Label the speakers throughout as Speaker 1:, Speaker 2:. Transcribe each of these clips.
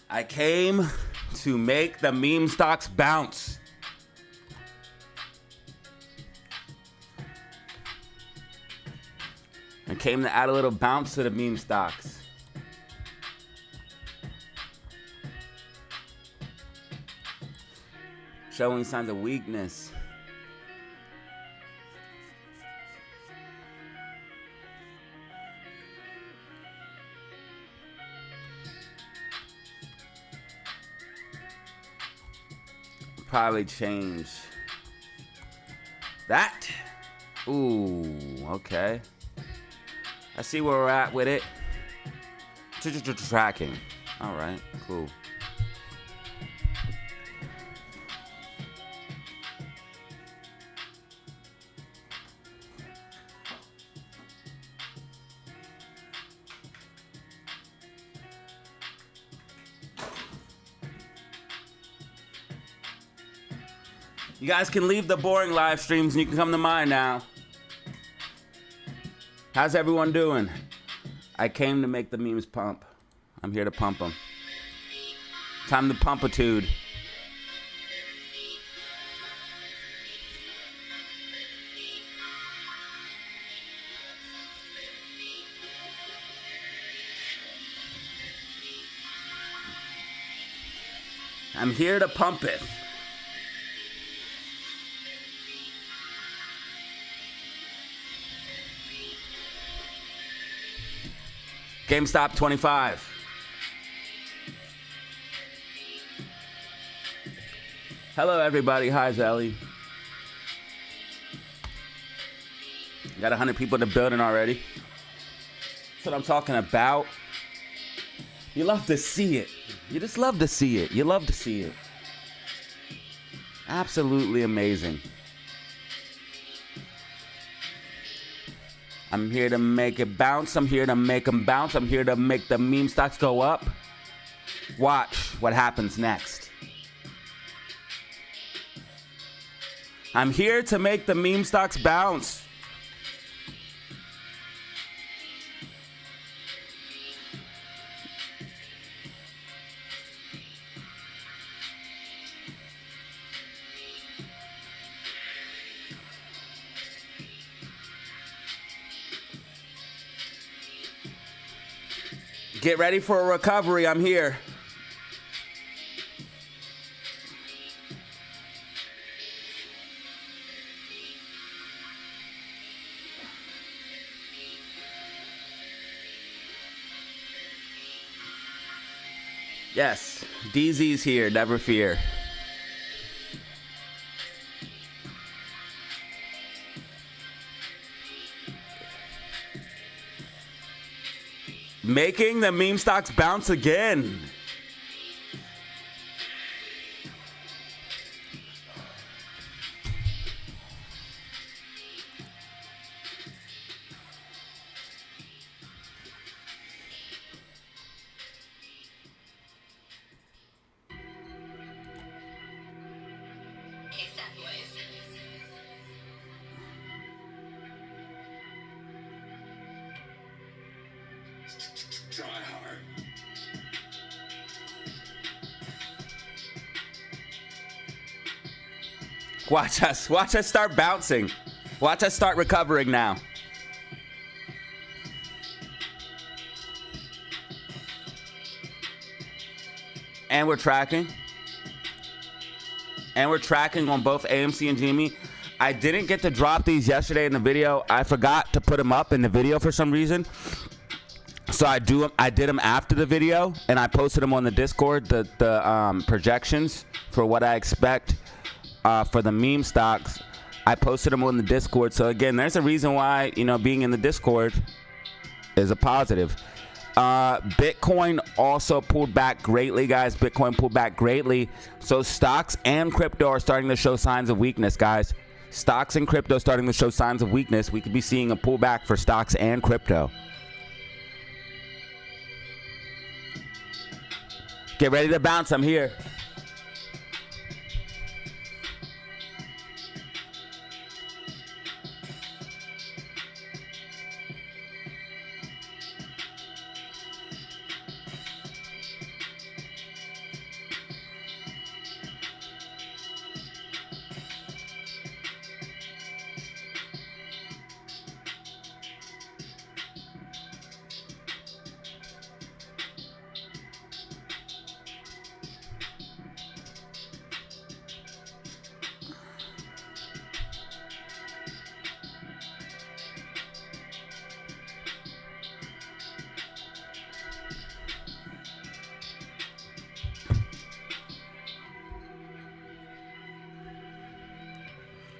Speaker 1: I came to make the meme stocks bounce. I came to add a little bounce to the meme stocks. Showing signs of weakness. Probably change that. Ooh, okay. I see where we're at with it. Tracking. All right, cool. You guys can leave the boring live streams and you can come to mine now. How's everyone doing? I came to make the memes pump. I'm here to pump them. Time to pumpitude. I'm here to pump it. GameStop 25. Hello, everybody. Hi, Zelly. Got 100 people in the building already. That's what I'm talking about. You love to see it. You just love to see it. You love to see it. Absolutely amazing. I'm here to make it bounce. I'm here to make them bounce. I'm here to make the meme stocks go up. Watch what happens next. I'm here to make the meme stocks bounce. Get ready for a recovery. I'm here. Yes, DZ's here. Never fear. Making the meme stocks bounce again. Watch us start bouncing. Watch us start recovering now. And we're tracking. And we're tracking on both AMC and GME. I didn't get to drop these yesterday in the video. I forgot to put them up in the video for some reason. So I did them after the video, and I posted them on the Discord, the projections for what I expect for the meme stocks. I posted them on the Discord. So again, there's a reason why, you know, being in the Discord is a positive. Bitcoin also pulled back greatly, guys. Bitcoin pulled back greatly. So stocks and crypto are starting to show signs of weakness, guys. Stocks and crypto starting to show signs of weakness. We could be seeing a pullback for stocks and crypto. Get ready to bounce. I'm here.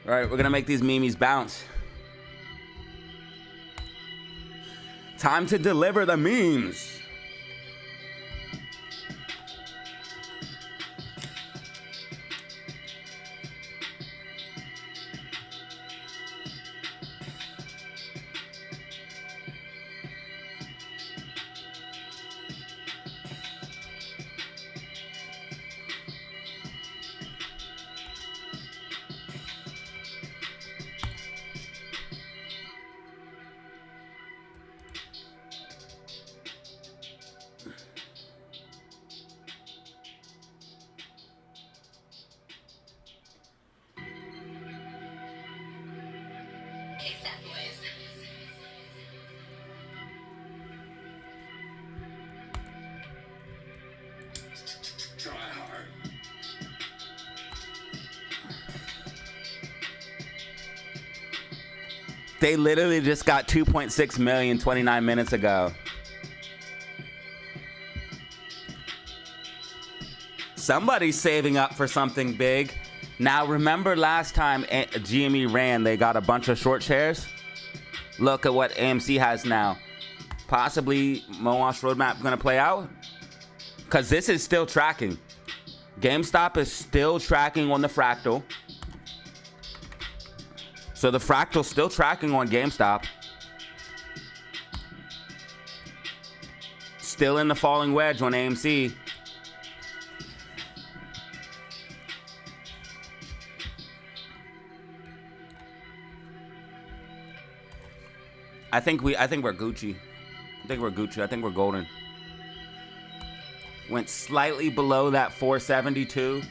Speaker 1: All right, we're gonna make these memes bounce. Time to deliver the memes. They literally just got 2.6 million 29 minutes ago. Somebody's saving up for something big. Now, remember last time GME ran, they got a bunch of short shares? Look at what AMC has now. Possibly Moash roadmap going to play out? Because this is still tracking. GameStop is still tracking on the Fractal. So the Fractal's still tracking on GameStop. Still in the falling wedge on AMC. I think we're Gucci. I think we're Gucci. I think we're golden. Went slightly below that 472.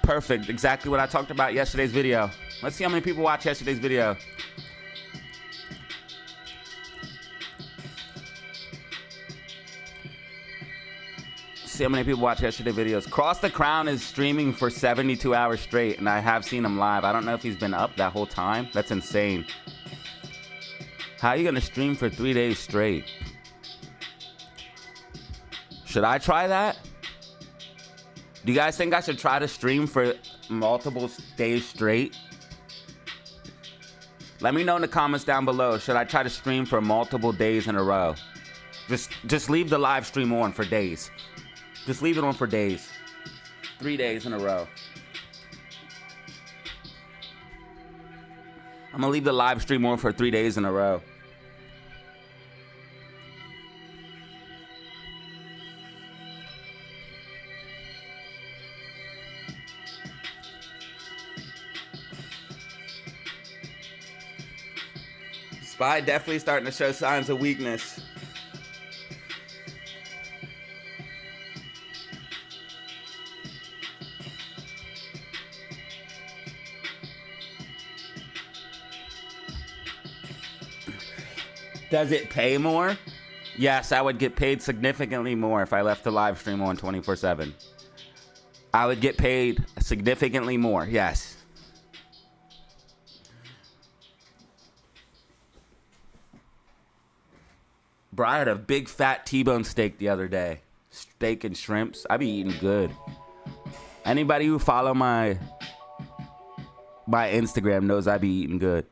Speaker 1: Perfect. Exactly what I talked about yesterday's video. Let's see how many people watch yesterday's video. See how many people watch yesterday's videos. Cross the Crown is streaming for 72 hours straight, and I have seen him live. I don't know if he's been up that whole time. That's insane. How are you gonna stream for 3 days straight? Should I try that? Do you guys think I should try to stream for multiple days straight? Let me know in the comments down below. Should I try to stream for multiple days in a row? Just leave the live stream on for days. Just leave it on for days. 3 days in a row. I'm gonna leave the live stream on for 3 days in a row. Spy definitely starting to show signs of weakness. Does it pay more? Yes, I would get paid significantly more if I left the live stream on 24/7. I would get paid significantly more, yes. Bro, I had a big fat T-bone steak the other day. Steak and shrimps. I be eating good. Anybody who follow my Instagram knows I be eating good.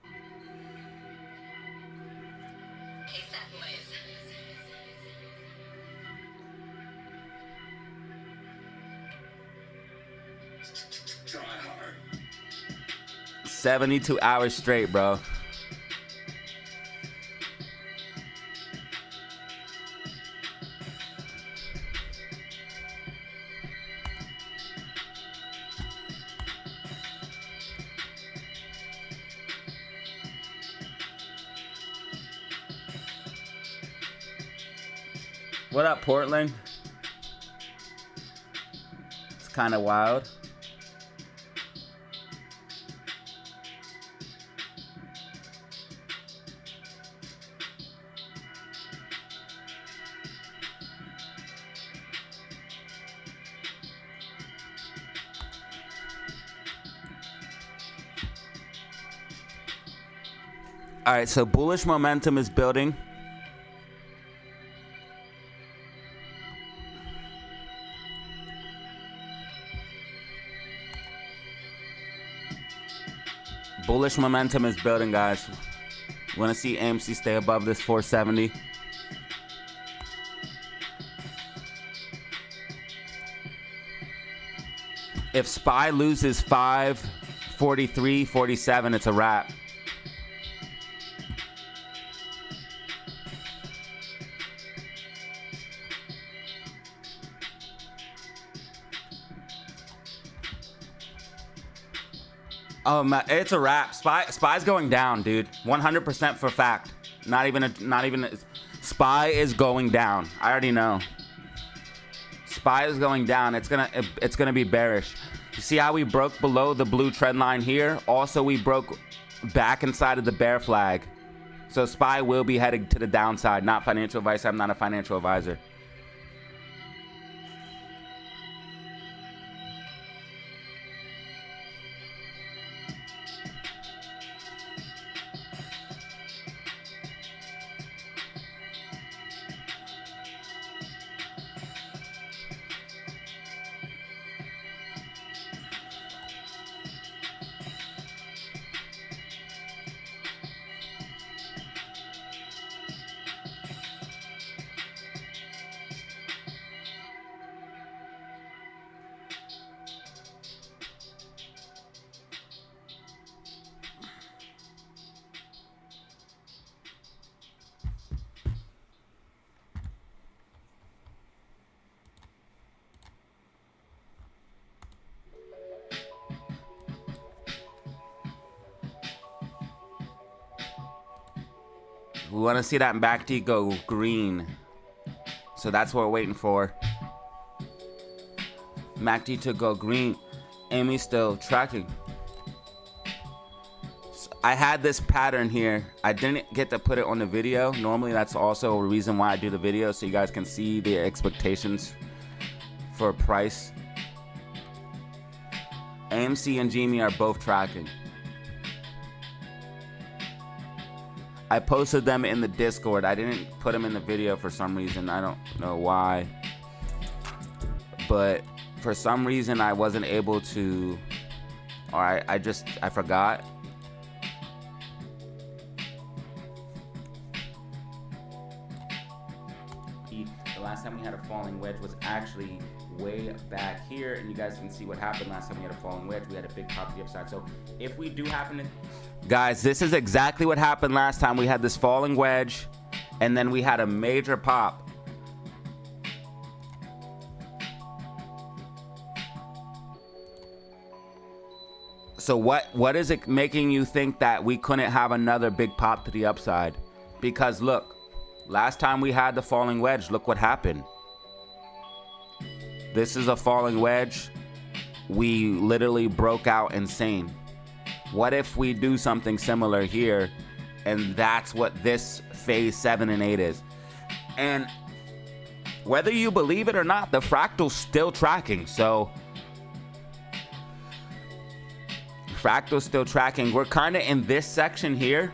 Speaker 1: Try hard. 72 hours straight, bro. What up, Portland? It's kind of wild. All right, so bullish momentum is building. Bullish momentum is building, guys. We want to see AMC stay above this 470. If SPY loses 543, 47, it's a wrap. Oh, it's a wrap. SPY's going down, dude. 100% for fact. Not even. SPY is going down. I already know. SPY is going down. It's gonna be bearish. You see how we broke below the blue trend line here? Also, we broke back inside of the bear flag. So SPY will be heading to the downside. Not financial advice. I'm not a financial advisor. We want to see that MACD go green. So that's what we're waiting for. MACD to go green. Amy's still tracking. So I had this pattern here. I didn't get to put it on the video. Normally that's also a reason why I do the video, so you guys can see the expectations for price. AMC and Jimmy are both tracking. I posted them in the Discord. I didn't put them in the video for some reason. I don't know why. But for some reason I wasn't able to, or I forgot. The last time we had a falling wedge was actually way back here, and you guys can see what happened last time we had a falling wedge. We had a big pop to the upside. So if we do happen to, guys, this is exactly what happened last time. We had this falling wedge, and then we had a major pop. So what is it making you think that we couldn't have another big pop to the upside? Because look, last time we had the falling wedge, look what happened. This is a falling wedge. We literally broke out insane. What if we do something similar here, and that's what this phase 7 and 8 is? And whether you believe it or not, the fractal's still tracking. So fractal's still tracking. We're kind of in this section here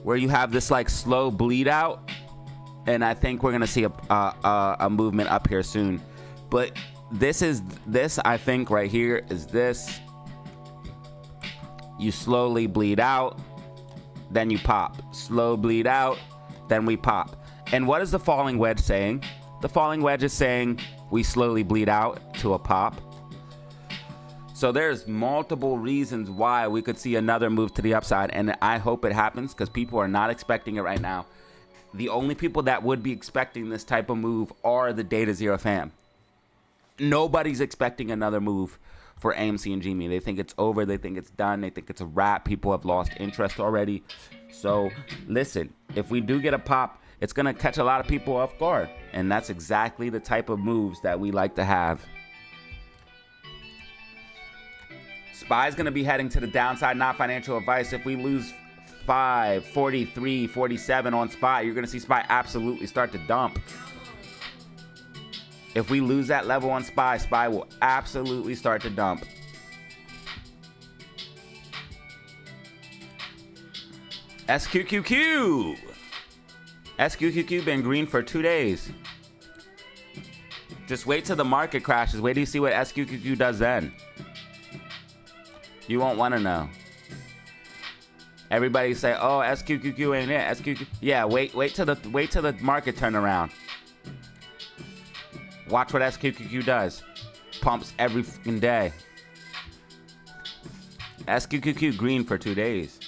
Speaker 1: where you have this like slow bleed out, and I think we're gonna see a movement up here soon. But this I think right here is this. You slowly bleed out, then you pop. Slow bleed out, then we pop. And what is the falling wedge saying? The falling wedge is saying we slowly bleed out to a pop. So there's multiple reasons why we could see another move to the upside, and I hope it happens because people are not expecting it right now. The only people that would be expecting this type of move are the DataZero fam. Nobody's expecting another move for AMC and Jimmy. They think it's over. They think it's done. They think it's a wrap. People have lost interest already. So listen, if we do get a pop, it's going to catch a lot of people off guard. And that's exactly the type of moves that we like to have. SPY's going to be heading to the downside, not financial advice. If we lose 5, 43, 47 on SPY, you're going to see SPY absolutely start to dump. If we lose that level on SPY, SPY will absolutely start to dump. SQQQ. SQQQ been green for 2 days. Just wait till the market crashes. Wait till you see what SQQQ does then. You won't want to know. Everybody say, "Oh, SQQQ ain't it? SQQ." Yeah, wait till the market turn around. Watch what SQQQ does. Pumps every fucking day. SQQQ green for 2 days.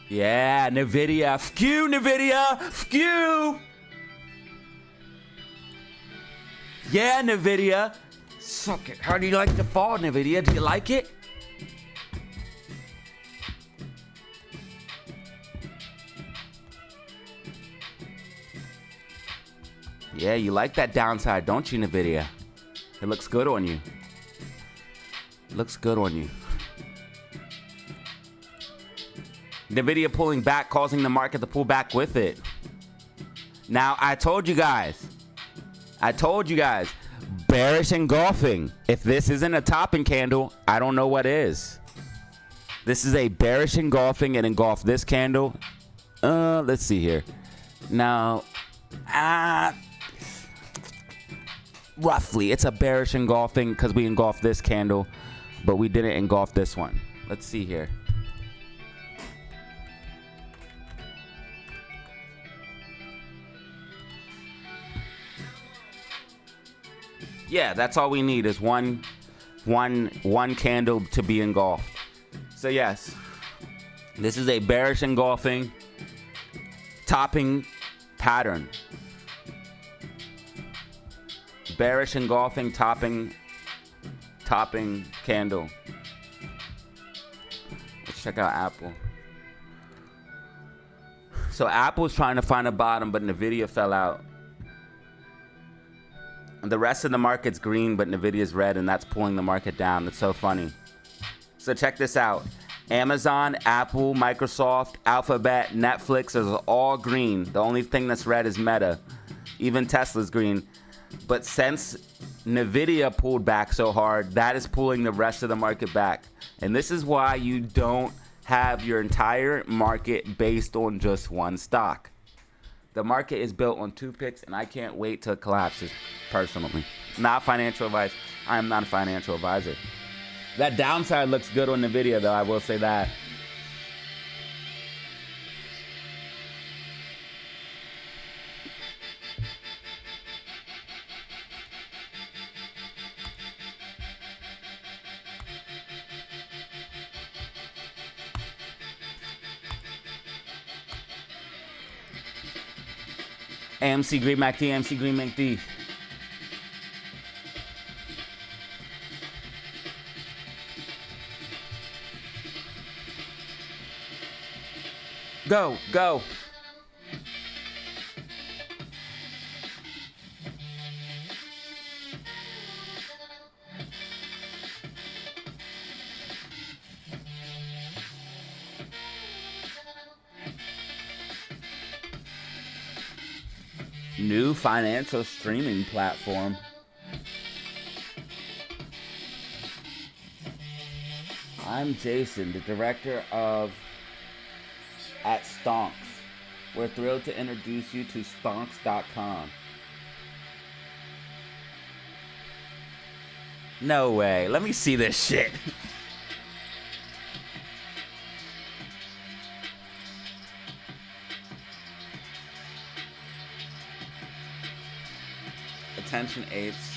Speaker 1: Yeah, NVIDIA. Skew, NVIDIA. Skew. Yeah, NVIDIA. Suck it. How do you like the fall, NVIDIA? Do you like it? Yeah, you like that downside, don't you, NVIDIA? It looks good on you. Looks good on you. NVIDIA pulling back, causing the market to pull back with it. Now, I told you guys, bearish engulfing. If this isn't a topping candle, I don't know what is. This is a bearish engulfing. It engulfed this candle. Let's see here. Now, roughly, it's a bearish engulfing because we engulfed this candle, but we didn't engulf this one. Let's see here. Yeah, that's all we need is one candle to be engulfed. So yes, this is a bearish engulfing topping pattern. Bearish engulfing topping candle. Let's check out Apple. So Apple's trying to find a bottom, but NVIDIA fell out. The rest of the market's green, but NVIDIA's red, and that's pulling the market down. It's so funny. So check this out. Amazon, Apple, Microsoft, Alphabet, Netflix is all green. The only thing that's red is Meta. Even Tesla's green. But since NVIDIA pulled back so hard, that is pulling the rest of the market back. And this is why you don't have your entire market based on just one stock. The market is built on two picks, and I can't wait till it collapses, personally. Not financial advice. I am not a financial advisor. That downside looks good on the video, though. I will say that. AMC Green MACD, AMC Green MACD. Go, go. New financial streaming platform. I'm Jason, the director of at Stonks. We're thrilled to introduce you to stonks.com. No way. Let me see this shit. Attention apes.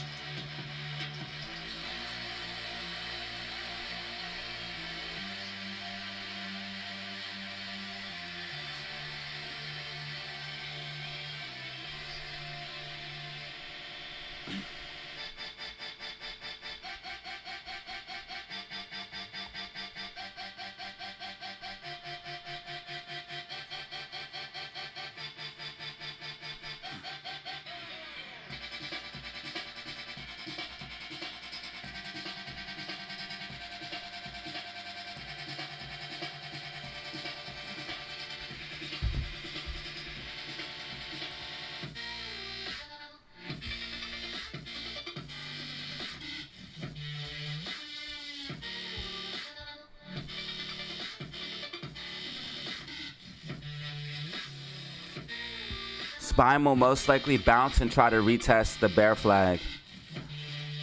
Speaker 1: SPY will most likely bounce and try to retest the bear flag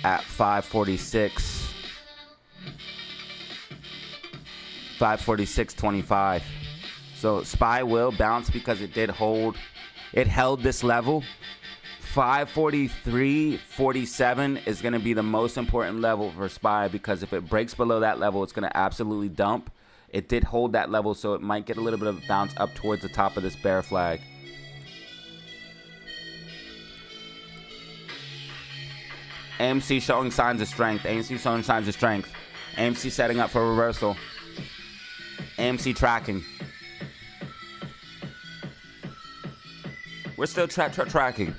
Speaker 1: at 546. 546.25. So SPY will bounce because it did hold. It held this level. 543.47 is going to be the most important level for SPY, because if it breaks below that level, it's going to absolutely dump. It did hold that level, so it might get a little bit of a bounce up towards the top of this bear flag. AMC showing signs of strength. AMC showing signs of strength. AMC setting up for a reversal. AMC tracking. We're still tracking.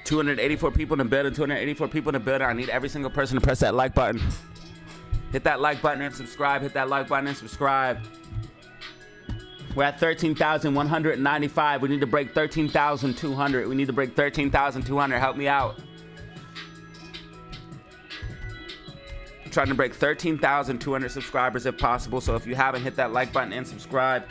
Speaker 1: $284 people in the building. 284 people in the building. I need every single person to press that like button. Hit that like button and subscribe. Hit that like button and subscribe. We're at 13,195. We need to break 13,200. We need to break 13,200. Help me out. I'm trying to break 13,200 subscribers if possible. So if you haven't, hit that like button and subscribe.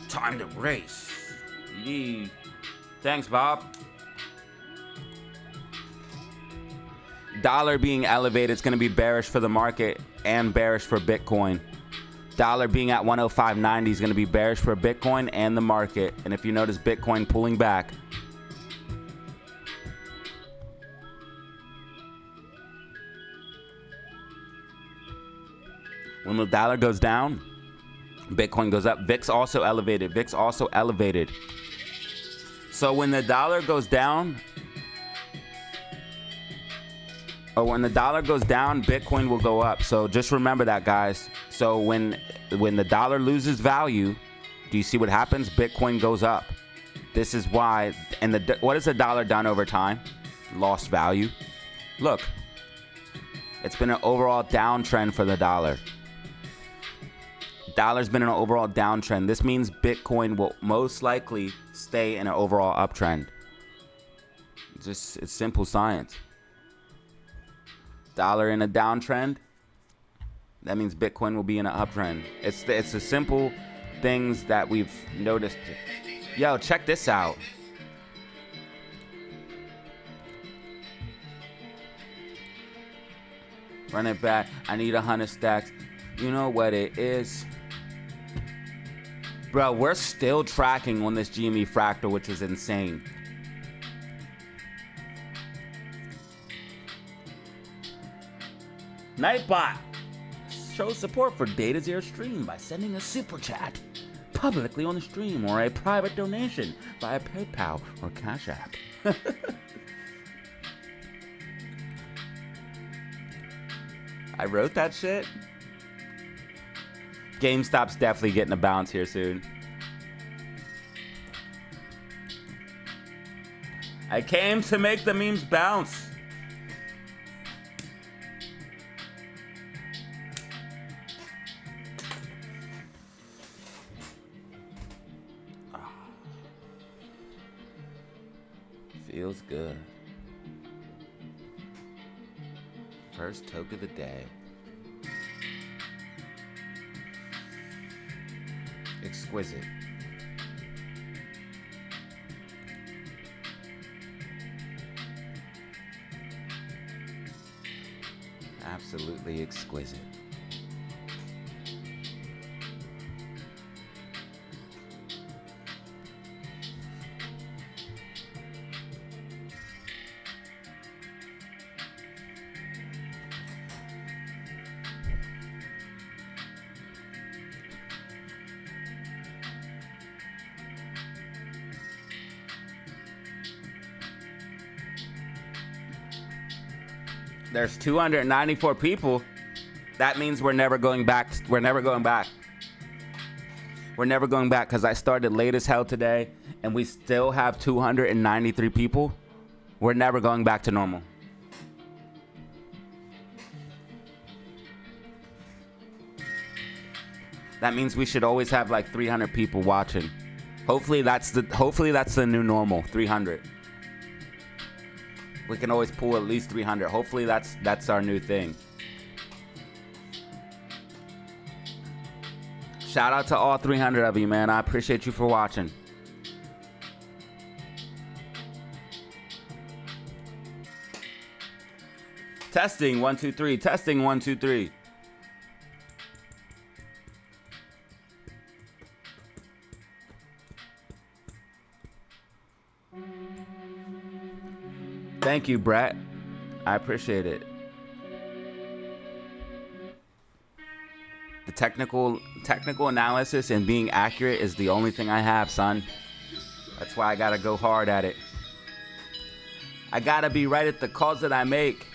Speaker 1: Time to race. Yee. Thanks, Bob. Dollar being elevated is going to be bearish for the market and bearish for Bitcoin. Dollar being at 105.90 is going to be bearish for Bitcoin and the market. And if you notice Bitcoin pulling back, when the dollar goes down, Bitcoin goes up. VIX also elevated. VIX also elevated. So when the dollar goes down, when the dollar goes down, Bitcoin will go up. So just remember that, guys. So when the dollar loses value, do you see what happens? Bitcoin goes up. This is why. And what has the dollar done over time? Lost value. Look, it's been an overall downtrend for the dollar. Dollar's been in an overall downtrend. This means Bitcoin will most likely stay in an overall uptrend. It's simple science. Dollar in a downtrend, that means Bitcoin will be in an uptrend. It's the simple things that we've noticed. Yo, check this out. Run it back. I need 100 stacks. You know what it is. Bro, we're still tracking on this GME Fractal, which is insane. Nightbot shows support for DataZero stream by sending a super chat publicly on the stream or a private donation via PayPal or Cash App. I wrote that shit. GameStop's definitely getting a bounce here soon. I came to make the memes bounce. Feels good. First toke of the day. Exquisite. Absolutely exquisite. There's 294 people. That means we're never going back. We're never going back. We're never going back because I started late as hell today and we still have 293 people. We're never going back to normal. That means we should always have like 300 people watching. Hopefully that's the new normal, 300. We can always pull at least 300. Hopefully that's our new thing. Shout out to all 300 of you, man. I appreciate you for watching. Testing 1 2 3. Testing 1 2 3. Thank you, Brett. I appreciate it. The technical analysis and being accurate is the only thing I have, son. That's why I gotta go hard at it. I gotta be right at the calls that I make.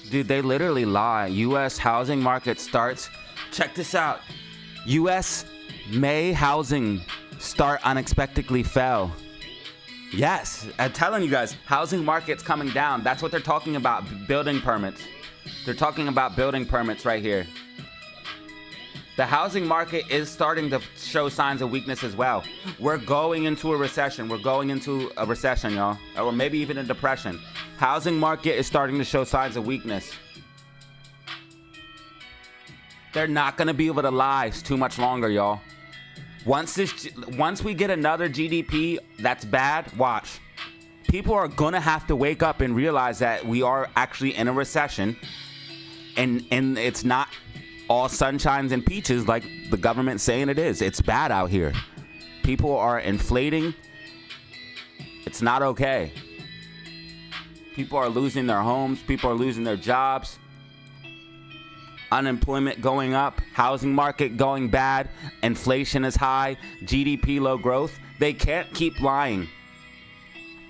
Speaker 1: Dude, they literally lie. U.S. housing market starts. Check this out. U.S. May housing start unexpectedly fell. Yes, I'm telling you guys, housing market's coming down. That's what they're talking about, building permits. They're talking about building permits right here. The housing market is starting to show signs of weakness as well. We're going into a recession. We're going into a recession, y'all. Or maybe even a depression. Housing market is starting to show signs of weakness. They're not going to be able to lie too much longer, y'all. Once we get another GDP that's bad, watch. People are going to have to wake up and realize that we are actually in a recession. And it's not all sunshines and peaches like the government's saying it is. It's bad out here. People are inflating. It's not okay. People are losing their homes. People are losing their jobs. Unemployment going up. Housing market going bad. Inflation is high. GDP low growth. They can't keep lying.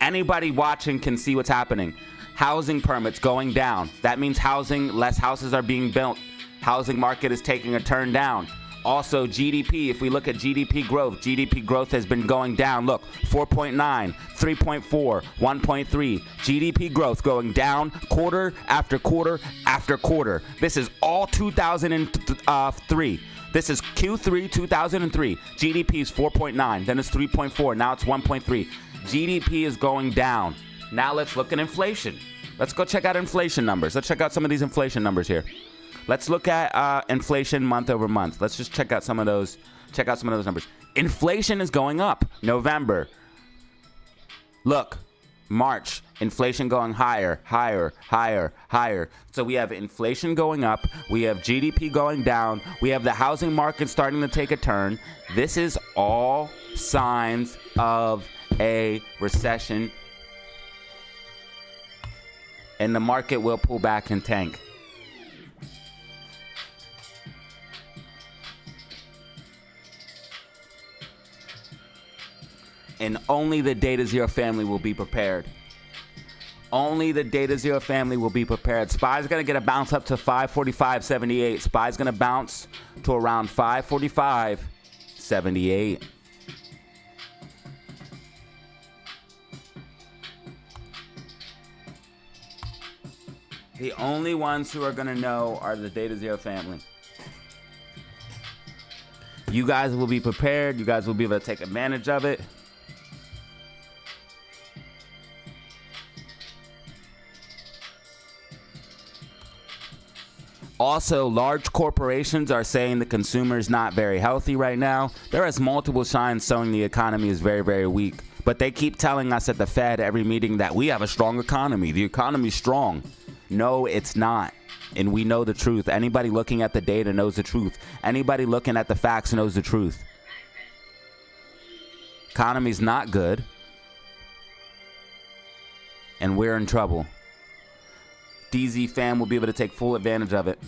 Speaker 1: Anybody watching can see what's happening. Housing permits going down. That means less houses are being built. Housing market is taking a turn down. Also, GDP, if we look at GDP growth has been going down. Look, 4.9, 3.4, 1.3. GDP growth going down quarter after quarter after quarter. This is all 2003. This is Q3 2003. GDP is 4.9, then it's 3.4, now it's 1.3. GDP is going down. Now let's look at inflation. Let's go check out inflation numbers. Let's check out some of these inflation numbers here. Let's look at inflation month over month. Let's just check out some of those. Check out some of those numbers. Inflation is going up. November. Look, March. Inflation going higher, higher, higher, higher. So we have inflation going up. We have GDP going down. We have the housing market starting to take a turn. This is all signs of a recession. And the market will pull back and tank. And only the DataZero family will be prepared. Only the DataZero family will be prepared. SPY's going to get a bounce up to 545.78. SPY's going to bounce to around 545.78. The only ones who are going to know are the DataZero family. You guys will be prepared. You guys will be able to take advantage of it. Also, large corporations are saying the consumer is not very healthy right now. There is multiple signs showing the economy is very, very weak. But they keep telling us at the Fed every meeting that we have a strong economy. The economy's strong. No, it's not. And we know the truth. Anybody looking at the data knows the truth. Anybody looking at the facts knows the truth. Economy's not good. And we're in trouble. DZ fam will be able to take full advantage of it.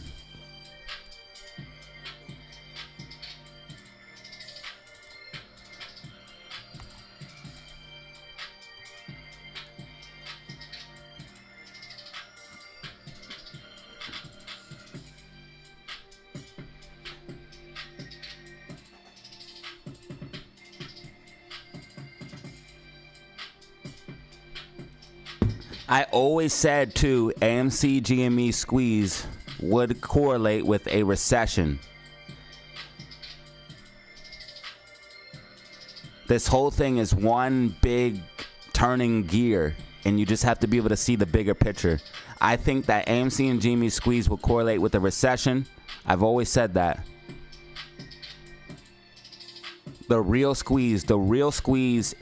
Speaker 1: I always said, too, AMC GME squeeze would correlate with a recession. This whole thing is one big turning gear, and you just have to be able to see the bigger picture. I think that AMC and GME squeeze will correlate with a recession. I've always said that. The real squeeze,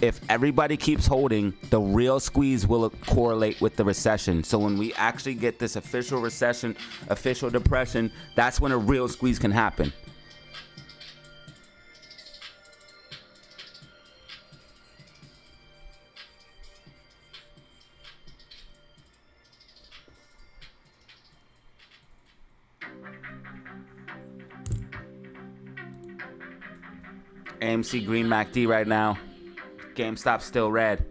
Speaker 1: if everybody keeps holding, the real squeeze will correlate with the recession. So when we actually get this official recession, official depression, that's when a real squeeze can happen. AMC green MACD right now. GameStop still red.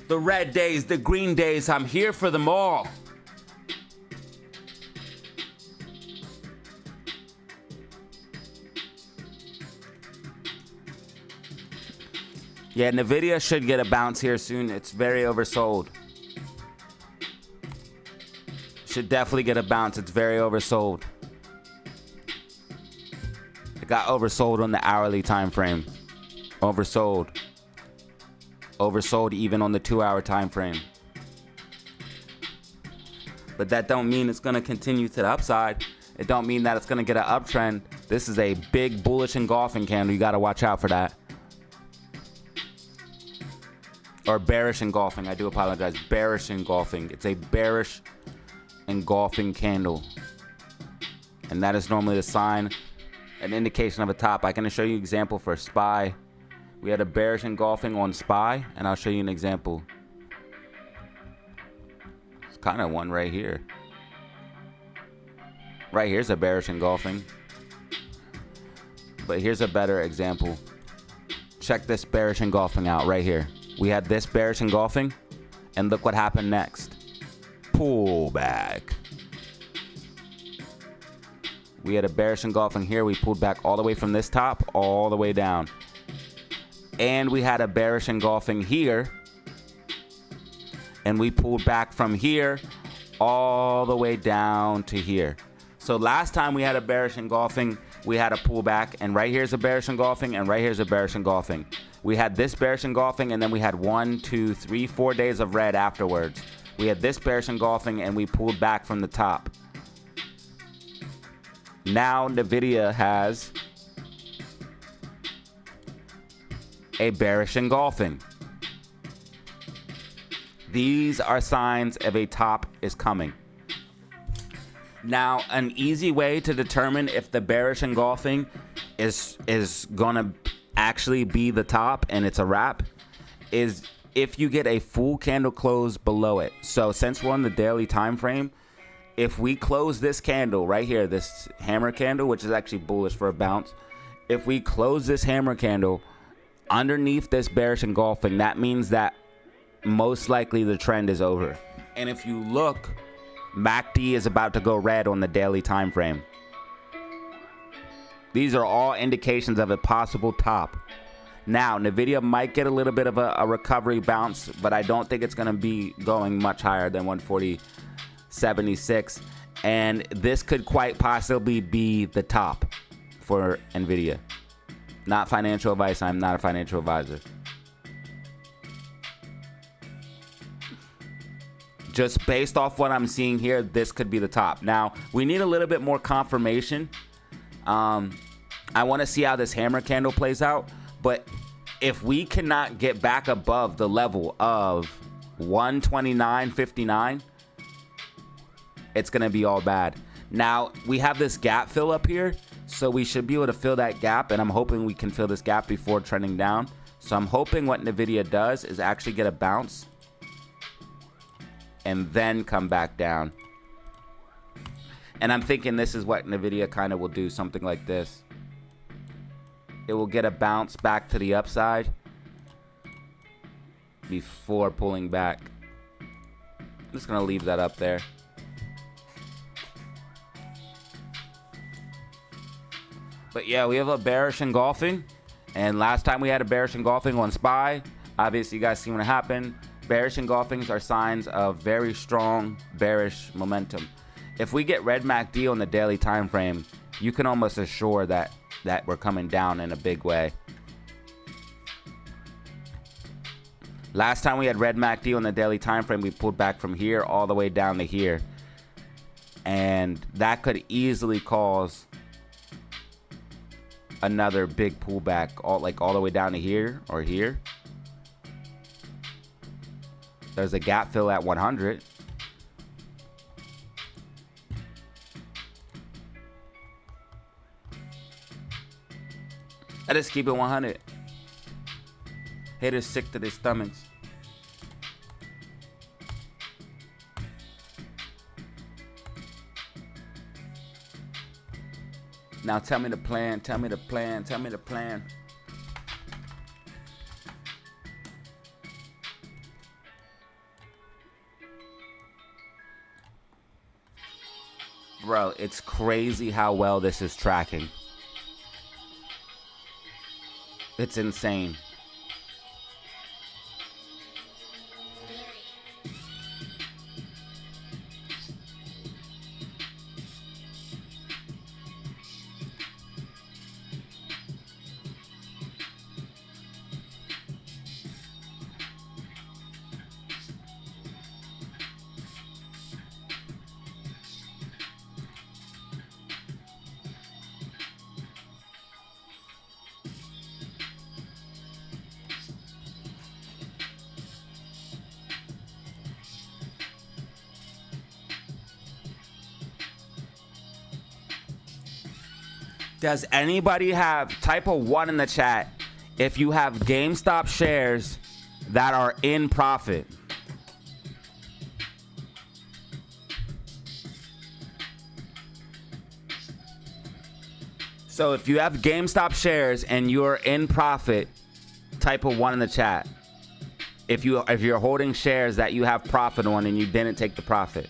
Speaker 1: The red days, the green days, I'm here for them all. Yeah, Nvidia should get a bounce here soon. It's very oversold. Should definitely get a bounce. It's very oversold. It got oversold on the hourly time frame. Oversold. Oversold even on the 2-hour time frame. But that don't mean it's going to continue to the upside. It don't mean that it's going to get an uptrend. This is a big bullish engulfing candle. You got to watch out for that. or bearish engulfing. I do apologize. Bearish engulfing. It's a bearish engulfing candle. And that is normally a sign, an indication of a top. I can show you an example for SPY. We had a bearish engulfing on SPY, and I'll show you an example. It's kind of one right here. Right here's a bearish engulfing. But here's a better example. Check this bearish engulfing out right here. We had this bearish engulfing, and look what happened next. Pull back. We had a bearish engulfing here. We pulled back all the way from this top all the way down. And we had a bearish engulfing here, and we pulled back from here all the way down to here. So last time we had a bearish engulfing, we had a pullback, and right here's a bearish engulfing, and right here's a bearish engulfing. We had this bearish engulfing, and then we had 1, 2, 3, 4 days of red afterwards. We had this bearish engulfing, and we pulled back from the top. Now NVIDIA has a bearish engulfing. These are signs of a top is coming. Now, an easy way to determine if the bearish engulfing is gonna actually be the top and it's a wrap is if you get a full candle close below it. So since we're on the daily time frame, if we close this candle right here, this hammer candle, which is actually bullish for a bounce, if we close this hammer candle underneath this bearish engulfing, that means that most likely the trend is over. And if you look, MACD is about to go red on the daily time frame. These are all indications of a possible top. Now, NVIDIA might get a little bit of a recovery bounce, but I don't think it's going to be going much higher than 140.76. And this could quite possibly be the top for NVIDIA. Not financial advice. I'm not a financial advisor. Just based off what I'm seeing here, this could be the top. Now, we need a little bit more confirmation. I want to see how this hammer candle plays out. But if we cannot get back above the level of 129.59, it's going to be all bad. Now, we have this gap fill up here, so we should be able to fill that gap, and I'm hoping we can fill this gap before trending down. So I'm hoping what NVIDIA does is actually get a bounce and then come back down. And I'm thinking this is what NVIDIA kind of will do, something like this. It will get a bounce back to the upside before pulling back. I'm just going to leave that up there. But yeah, we have a bearish engulfing. And last time we had a bearish engulfing on SPY. Obviously, you guys see what happened. Bearish engulfings are signs of very strong bearish momentum. If we get red MACD on the daily time frame, you can almost assure that we're coming down in a big way. Last time we had red MACD on the daily time frame, we pulled back from here all the way down to here. And that could easily cause another big pullback, all the way down to here or here. There's a gap fill at 100. I just keep it 100. Haters sick to their stomachs. Now tell me the plan, tell me the plan, tell me the plan. Bro, it's crazy how well this is tracking. It's insane. Does anybody have, type a 1 in the chat if you have GameStop shares that are in profit? So if you have GameStop shares and you're in profit, type a 1 in the chat. If you're holding shares that you have profit on and you didn't take the profit.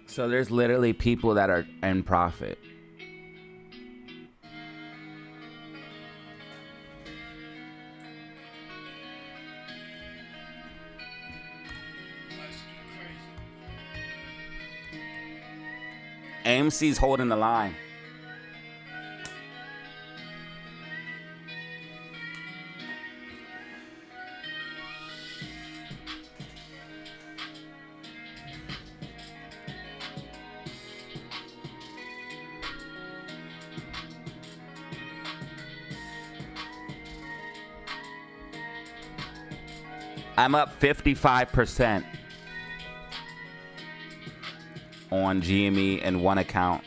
Speaker 1: So there's literally people that are in profit. AMC's holding the line. I'm up 55% on GME in one account.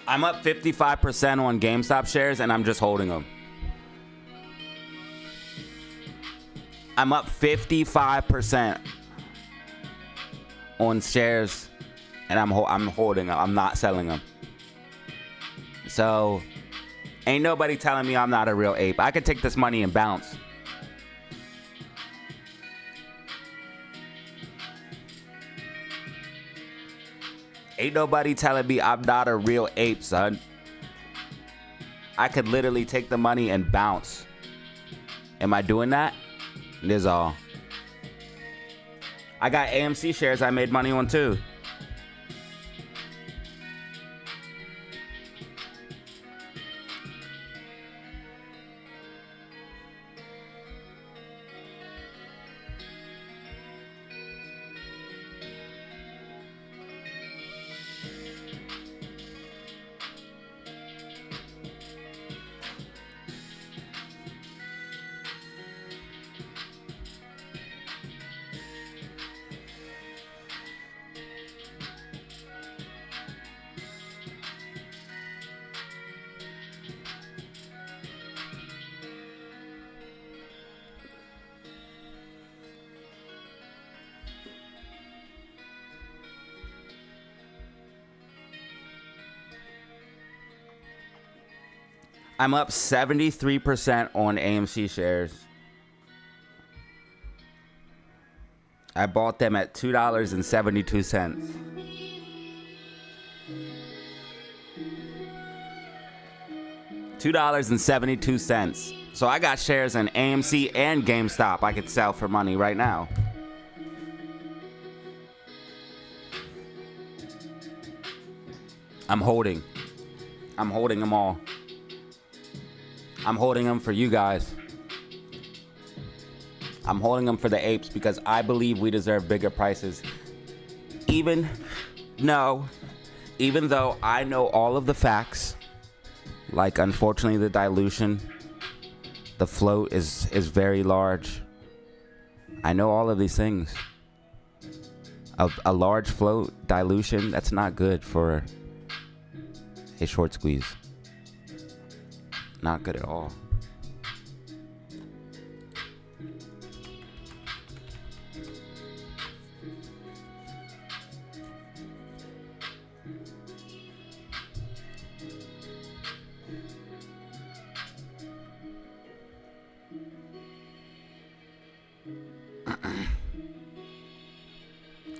Speaker 1: I'm up 55% on GameStop shares, and I'm just holding them. I'm up 55% on shares, and I'm holding them. I'm not selling them. So, ain't nobody telling me I'm not a real ape. I could take this money and bounce. Ain't nobody telling me I'm not a real ape, son. I could literally take the money and bounce. Am I doing that? This all. I got AMC shares I made money on too. I'm up 73% on AMC shares. I bought them at $2.72. $2.72. So I got shares in AMC and GameStop I could sell for money right now. I'm holding them all. I'm holding them for you guys. I'm holding them for the apes because I believe we deserve bigger prices. Even though I know all of the facts, like unfortunately the dilution, The float is very large. I know all of these things. A large float dilution, that's not good for a short squeeze. Not good at all.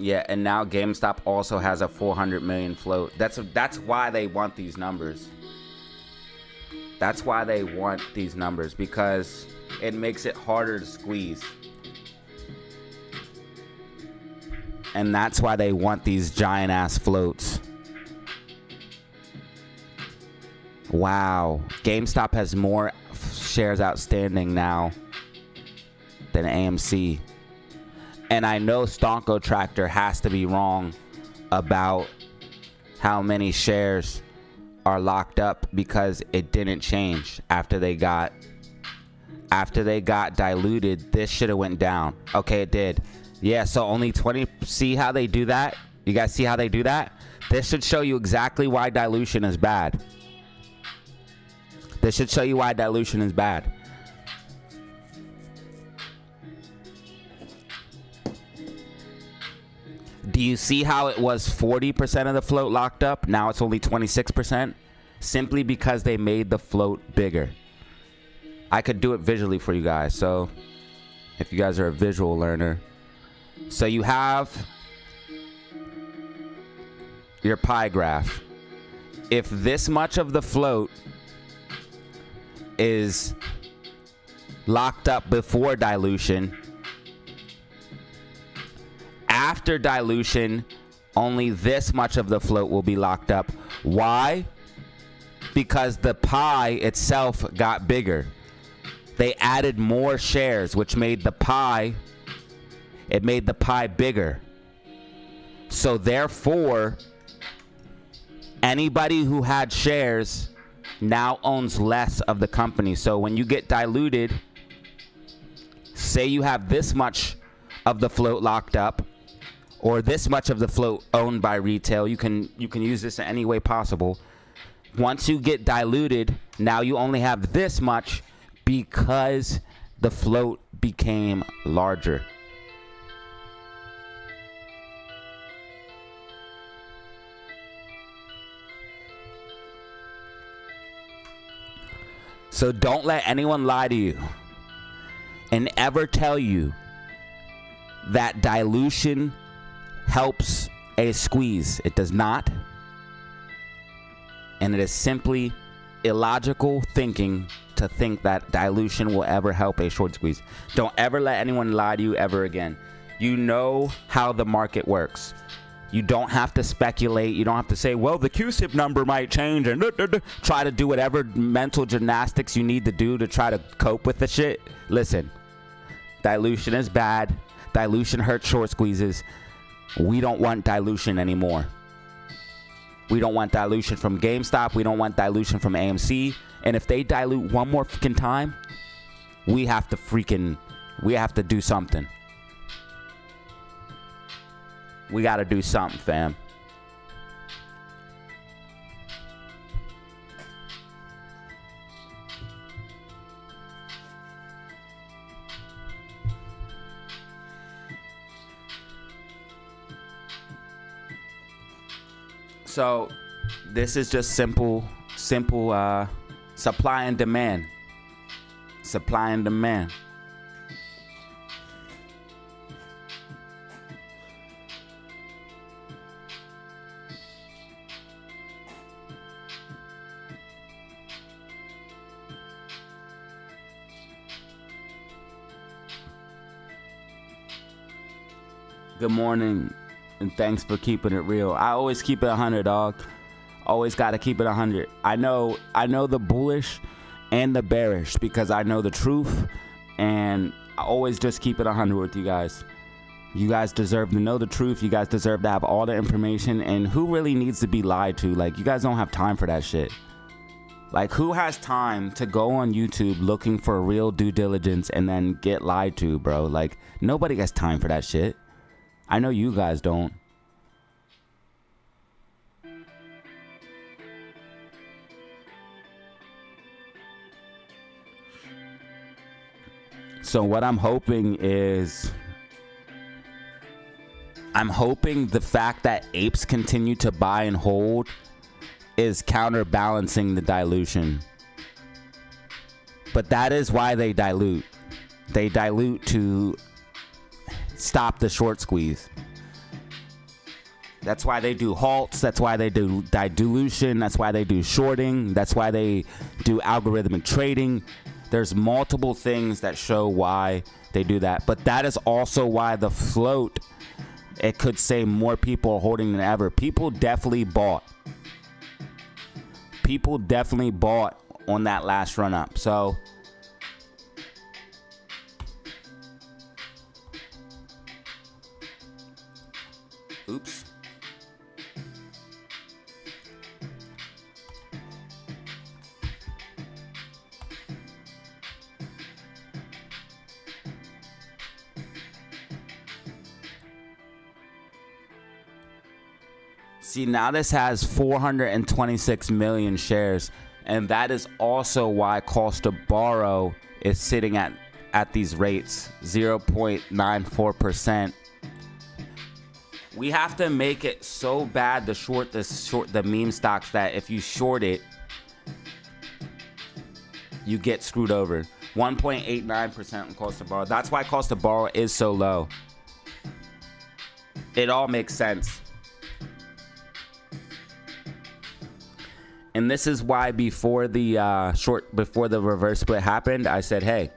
Speaker 1: Yeah, and now GameStop also has a 400 million float. That's why they want these numbers. That's why they want these numbers, because it makes it harder to squeeze. And that's why they want these giant ass floats. Wow, GameStop has more shares outstanding now than AMC. And I know Stonko Tractor has to be wrong about how many shares are locked up, because it didn't change after they got diluted. This should have went down. Okay, it did. Yeah, so only 20. See how they do that? You guys see how they do that? This should show you exactly why dilution is bad. This should show you why dilution is bad. Do you see how it was 40% of the float locked up? Now it's only 26%. Simply because they made the float bigger. I could do it visually for you guys. So if you guys are a visual learner. So you have your pie graph. If this much of the float is locked up before dilution, after dilution, only this much of the float will be locked up. Why? Because the pie itself got bigger. They added more shares, which made the pie, it made the pie bigger. So therefore, anybody who had shares now owns less of the company. So when you get diluted, say you have this much of the float locked up, or this much of the float owned by retail. You can use this in any way possible. Once you get diluted, now you only have this much because the float became larger. So don't let anyone lie to you and ever tell you that dilution helps a squeeze. It does not. And it is simply illogical thinking to think that dilution will ever help a short squeeze. Don't ever let anyone lie to you ever again. You know how the market works. You don't have to speculate. You don't have to say, well, the QSIP number might change, and try to do whatever mental gymnastics you need to do to try to cope with the shit. Listen, dilution is bad. Dilution hurts short squeezes. We don't want dilution anymore. We don't want dilution from GameStop. We don't want dilution from AMC. And if they dilute one more freaking time, we have to do something. We got to do something, fam. So this is just simple supply and demand. Supply and demand. Good morning, and thanks for keeping it real. I always keep it 100, dog. Always got to keep it 100. I know the bullish and the bearish because I know the truth, and I always just keep it 100 with you guys. You guys deserve to know the truth. You guys deserve to have all the information, and who really needs to be lied to? Like, you guys don't have time for that shit. Like, who has time to go on YouTube looking for real due diligence and then get lied to, bro? Like, nobody has time for that shit. I know you guys don't. So what I'm hoping is, I'm hoping the fact that apes continue to buy and hold is counterbalancing the dilution. But that is why they dilute. They dilute to stop the short squeeze. That's why they do halts. That's why they do dilution. That's why they do shorting. That's why they do algorithmic trading. There's multiple things that show why they do that. But that is also why the float, it could say more people are holding than ever. People definitely bought. People definitely bought on that last run up. So oops. See, now this has 426 million shares, and that is also why cost to borrow is sitting at these rates, 0.94%. We have to make it so bad to short the meme stocks that if you short it, you get screwed over. 1.89% on cost to borrow. That's why cost to borrow is so low. It all makes sense. And this is why before the reverse split happened, I said, hey,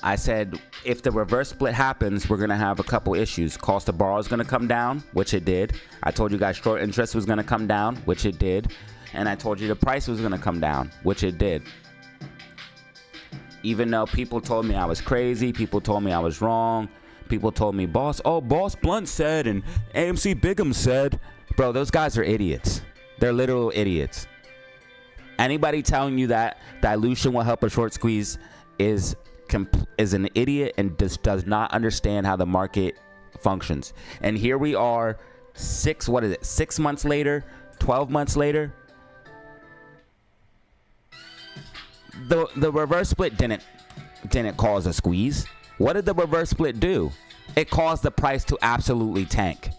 Speaker 1: if the reverse split happens, we're going to have a couple issues. Cost of borrow is going to come down, which it did. I told you guys short interest was going to come down, which it did. And I told you the price was going to come down, which it did. Even though people told me I was crazy, people told me I was wrong, people told me, Boss Blunt said, and AMC Bigham said. Bro, those guys are idiots. They're literal idiots. Anybody telling you that dilution will help a short squeeze is an idiot and just does not understand how the market functions. And here we are, 6 months later, 12 months later. The reverse split didn't cause a squeeze. What did the reverse split do? It caused the price to absolutely tank.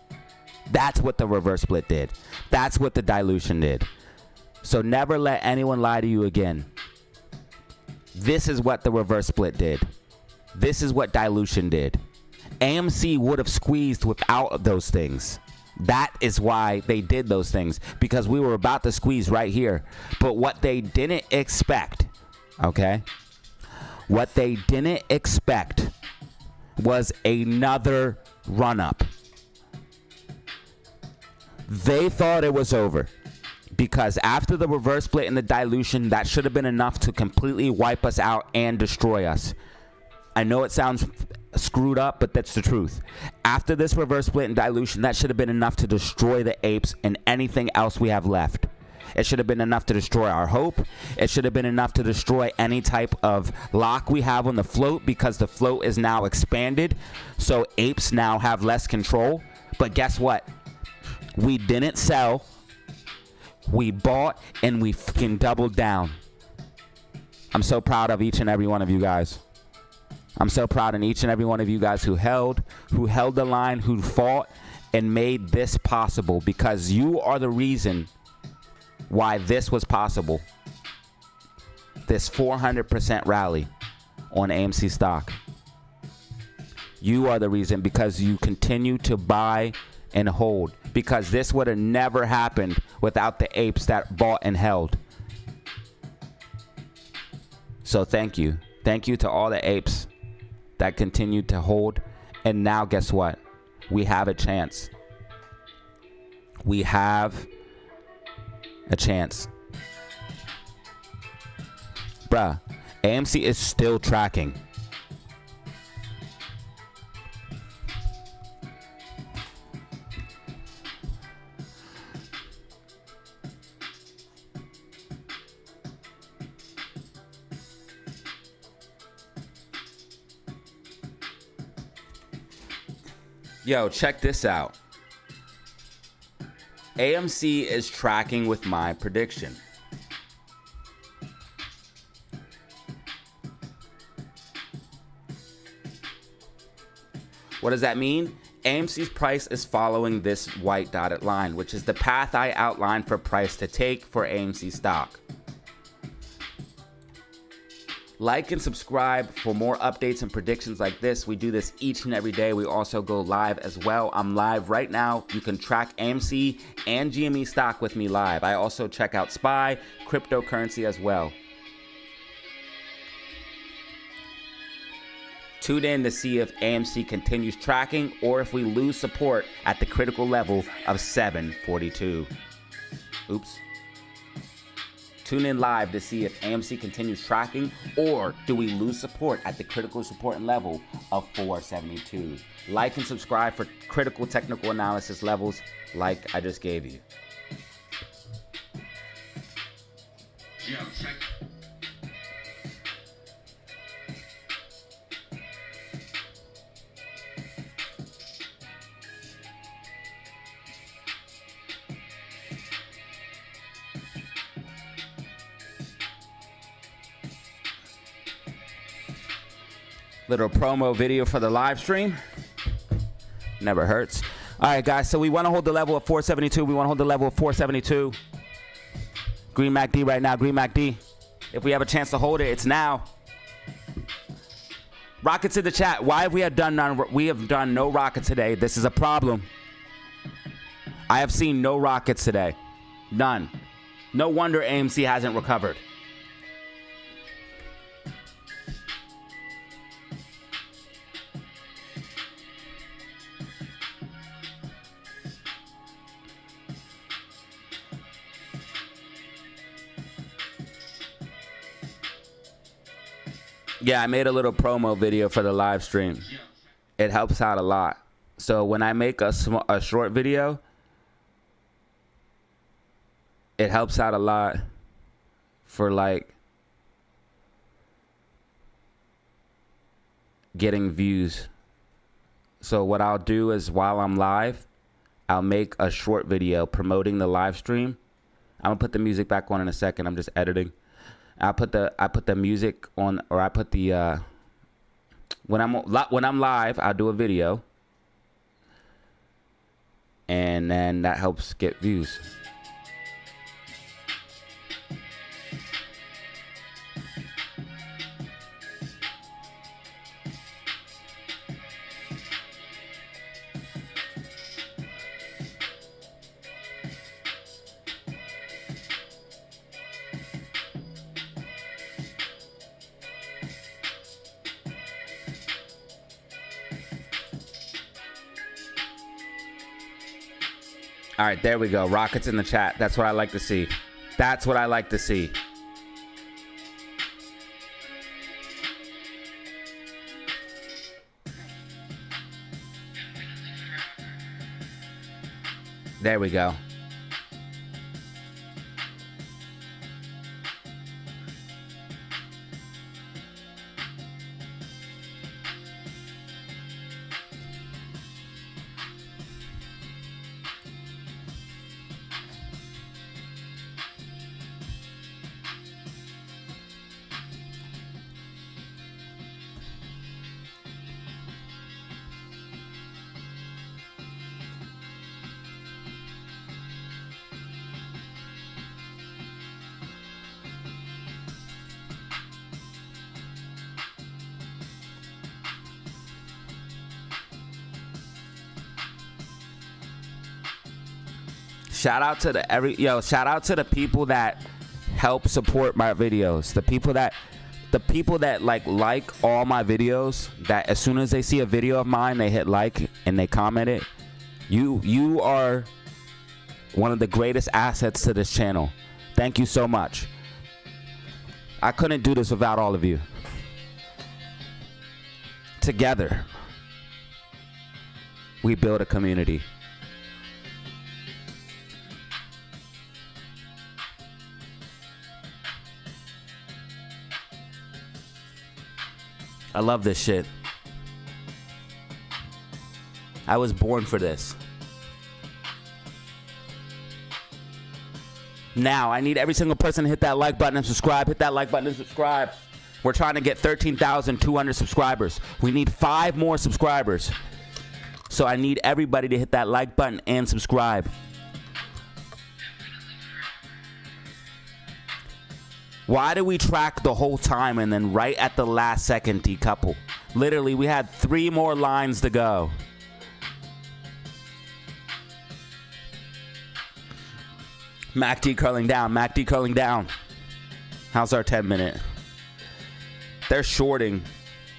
Speaker 1: That's what the reverse split did. That's what the dilution did. So never let anyone lie to you again. This is what the reverse split did. This is what dilution did. AMC would have squeezed without those things. That is why they did those things, because we were about to squeeze right here. But what they didn't expect, okay? What they didn't expect was another run up. They thought it was over because after the reverse split and the dilution, that should have been enough to completely wipe us out and destroy us. I know it sounds screwed up, but that's the truth. After this reverse split and dilution, that should have been enough to destroy the apes and anything else we have left. It should have been enough to destroy our hope. It should have been enough to destroy any type of lock we have on the float, because the float is now expanded. So apes now have less control. But guess what? We didn't sell. We bought and we fucking doubled down. I'm so proud of each and every one of you guys. I'm so proud of each and every one of you guys who held the line, who fought and made this possible, because you are the reason why this was possible. This 400% rally on AMC stock. You are the reason, because you continue to buy and hold, because this would have never happened without the apes that bought and held. So thank you. Thank you to all the apes that continued to hold. And now guess what? We have a chance. We have a chance. Bruh, AMC is still tracking. Yo, check this out. AMC is tracking with my prediction. What does that mean? AMC's price is following this white dotted line, which is the path I outlined for price to take for AMC stock. Like and subscribe for more updates and predictions like this. We do this each and every day. We also go live as well. I'm live right now. You can track AMC and GME stock with me live. I also check out SPY, cryptocurrency as well. Tune in to see if AMC continues tracking or if we lose support at the critical level of 742. Oops. Tune in live to see if AMC continues tracking or do we lose support at the critical support level of 472. Like and subscribe for critical technical analysis levels like I just gave you.
Speaker 2: Yeah, check.
Speaker 1: Little promo video for the live stream. Never hurts. All right, guys, so we want to hold the level of 472. We want to hold the level of 472. Green MACD right now, Green MACD. If we have a chance to hold it, it's now. Rockets in the chat. Why have we done none? We have done no rockets today. This is a problem. I have seen no rockets today. None. No wonder AMC hasn't recovered. Yeah, I made a little promo video for the live stream. It helps out a lot. So when I make a short video, it helps out a lot for like getting views. So what I'll do is while I'm live, I'll make a short video promoting the live stream. I'm gonna put the music back on in a second. I'm just editing. I put the music on, or I put the when I'm live, I'll do a video, and then that helps get views. All right, there we go. Rockets in the chat. That's what I like to see. That's what I like to see. There we go. Shout out to shout out to the people that help support my videos. The people that like all my videos, that as soon as they see a video of mine, they hit like and they comment it. You are one of the greatest assets to this channel. Thank you so much. I couldn't do this without all of you. Together, we build a community. I love this shit. I was born for this. Now, I need every single person to hit that like button and subscribe. Hit that like button and subscribe. We're trying to get 13,200 subscribers. We need 5 more subscribers. So I need everybody to hit that like button and subscribe. Why do we track the whole time and then right at the last second decouple? Literally, we had 3 more lines to go. MACD curling down, MACD curling down. How's our 10-minute? They're shorting.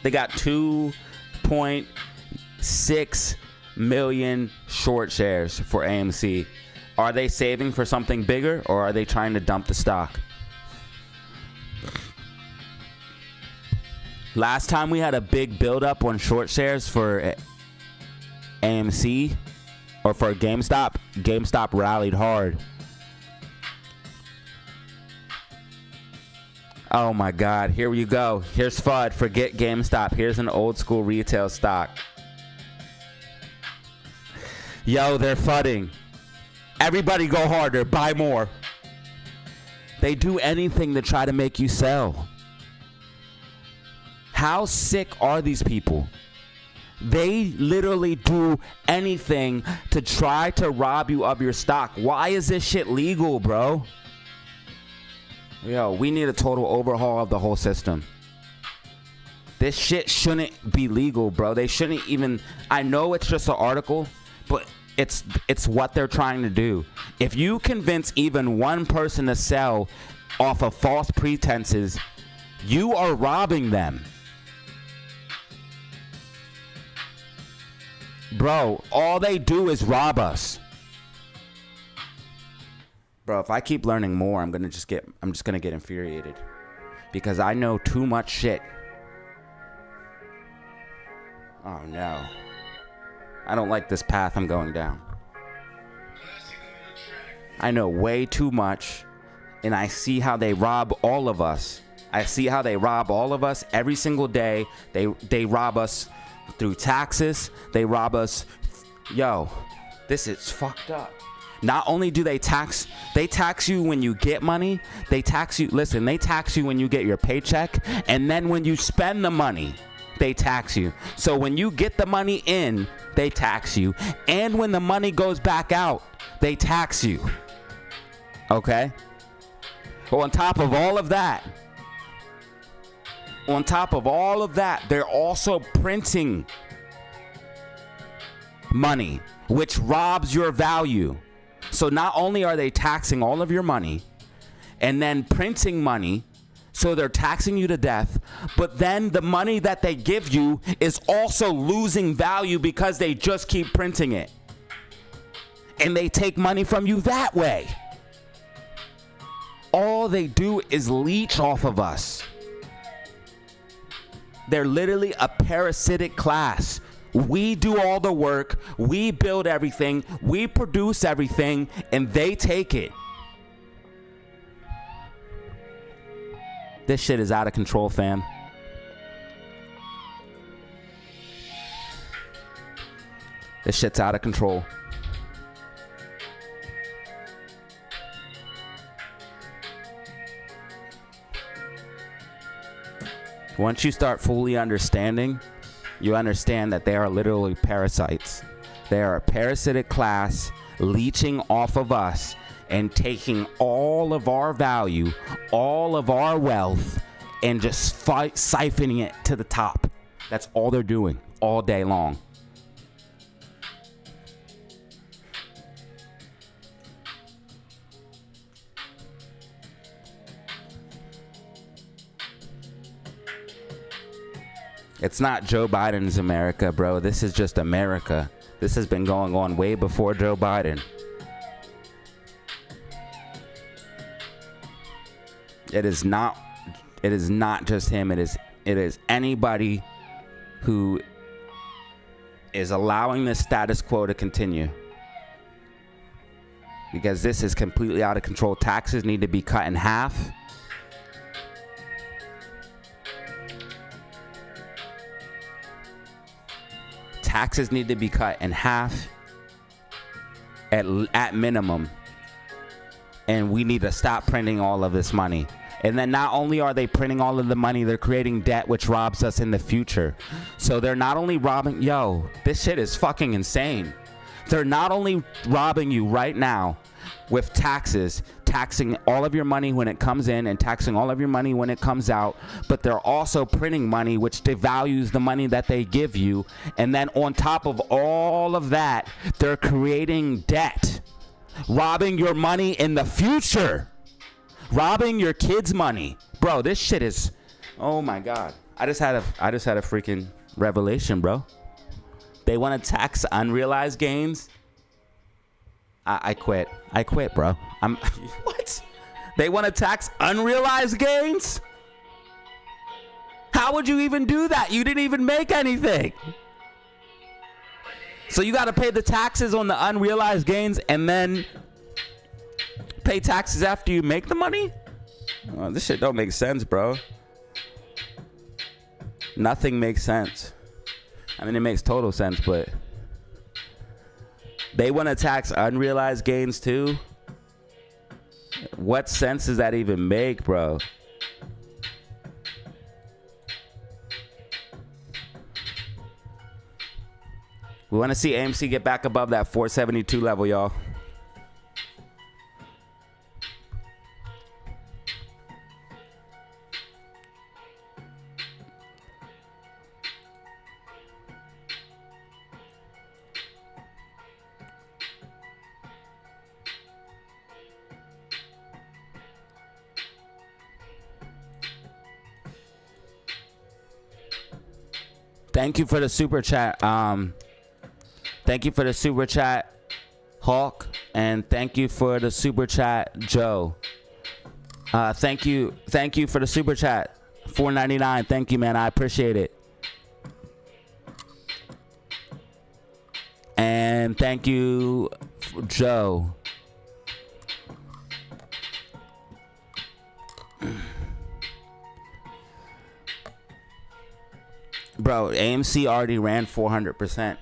Speaker 1: They got 2.6 million short shares for AMC. Are they saving for something bigger, or are they trying to dump the stock? Last time we had a big buildup on short shares for AMC or for GameStop, GameStop rallied hard. Oh my God, here you go. Here's FUD. Forget GameStop. Here's an old school retail stock. Yo, they're FUDding. Everybody go harder. Buy more. They do anything to try to make you sell. How sick are these people? They literally do anything to try to rob you of your stock. Why is this shit legal, bro? Yo, we need a total overhaul of the whole system. This shit shouldn't be legal, bro. They shouldn't even... I know it's just an article, but it's what they're trying to do. If you convince even one person to sell off of false pretenses, you are robbing them. Bro, all they do is rob us. Bro, if I keep learning more, I'm just gonna get infuriated. Because I know too much shit. Oh no. I don't like this path I'm going down. I know way too much, and I see how they rob all of us. I see how they rob all of us every single day. They rob us through taxes. They rob us. Yo, this is fucked up. Not only do they tax you when you get money. They tax you when you get your paycheck. And then when you spend the money, they tax you. So when you get the money in, they tax you. And when the money goes back out, they tax you. Okay? Well, on top of all of that, they're also printing money, which robs your value. So not only are they taxing all of your money and then printing money, so they're taxing you to death, but then the money that they give you is also losing value because they just keep printing it. And they take money from you that way. All they do is leech off of us. They're literally a parasitic class. We do all the work, we build everything, we produce everything, and they take it. This shit is out of control, fam. This shit's out of control. Once you start fully understanding, you understand that they are literally parasites. They are a parasitic class leeching off of us and taking all of our value, all of our wealth, and just siphoning it to the top. That's all they're doing all day long. It's not Joe Biden's America, bro. This is just America. This has been going on way before Joe Biden. It is not just him. It is anybody who is allowing the status quo to continue. Because this is completely out of control. Taxes need to be cut in half. taxes need to be cut in half at minimum. And we need to stop printing all of this money. And then not only are they printing all of the money, they're creating debt, which robs us in the future. So they're not only robbing, this shit is fucking insane. They're not only robbing you right now with taxes, taxing all of your money when it comes in and taxing all of your money when it comes out, but they're also printing money, which devalues the money that they give you. And then on top of all of that, they're creating debt, robbing your money in the future, robbing your kids' money. Bro, this shit is, oh my God. I just had a freaking revelation, bro. They want to tax unrealized gains. I quit. I quit, bro. What? They want to tax unrealized gains? How would you even do that? You didn't even make anything. So you got to pay the taxes on the unrealized gains and then pay taxes after you make the money? Oh, this shit don't make sense, bro. Nothing makes sense. I mean, it makes total sense, but they want to tax unrealized gains too? What sense does that even make, bro? We want to see AMC get back above that 472 level, y'all. Thank you for the super chat. Thank you for the super chat, Hawk, and thank you for the super chat, Joe. Thank you for the super chat, $4.99. Thank you, man. I appreciate it. And thank you, Joe. Bro, AMC already ran 400%.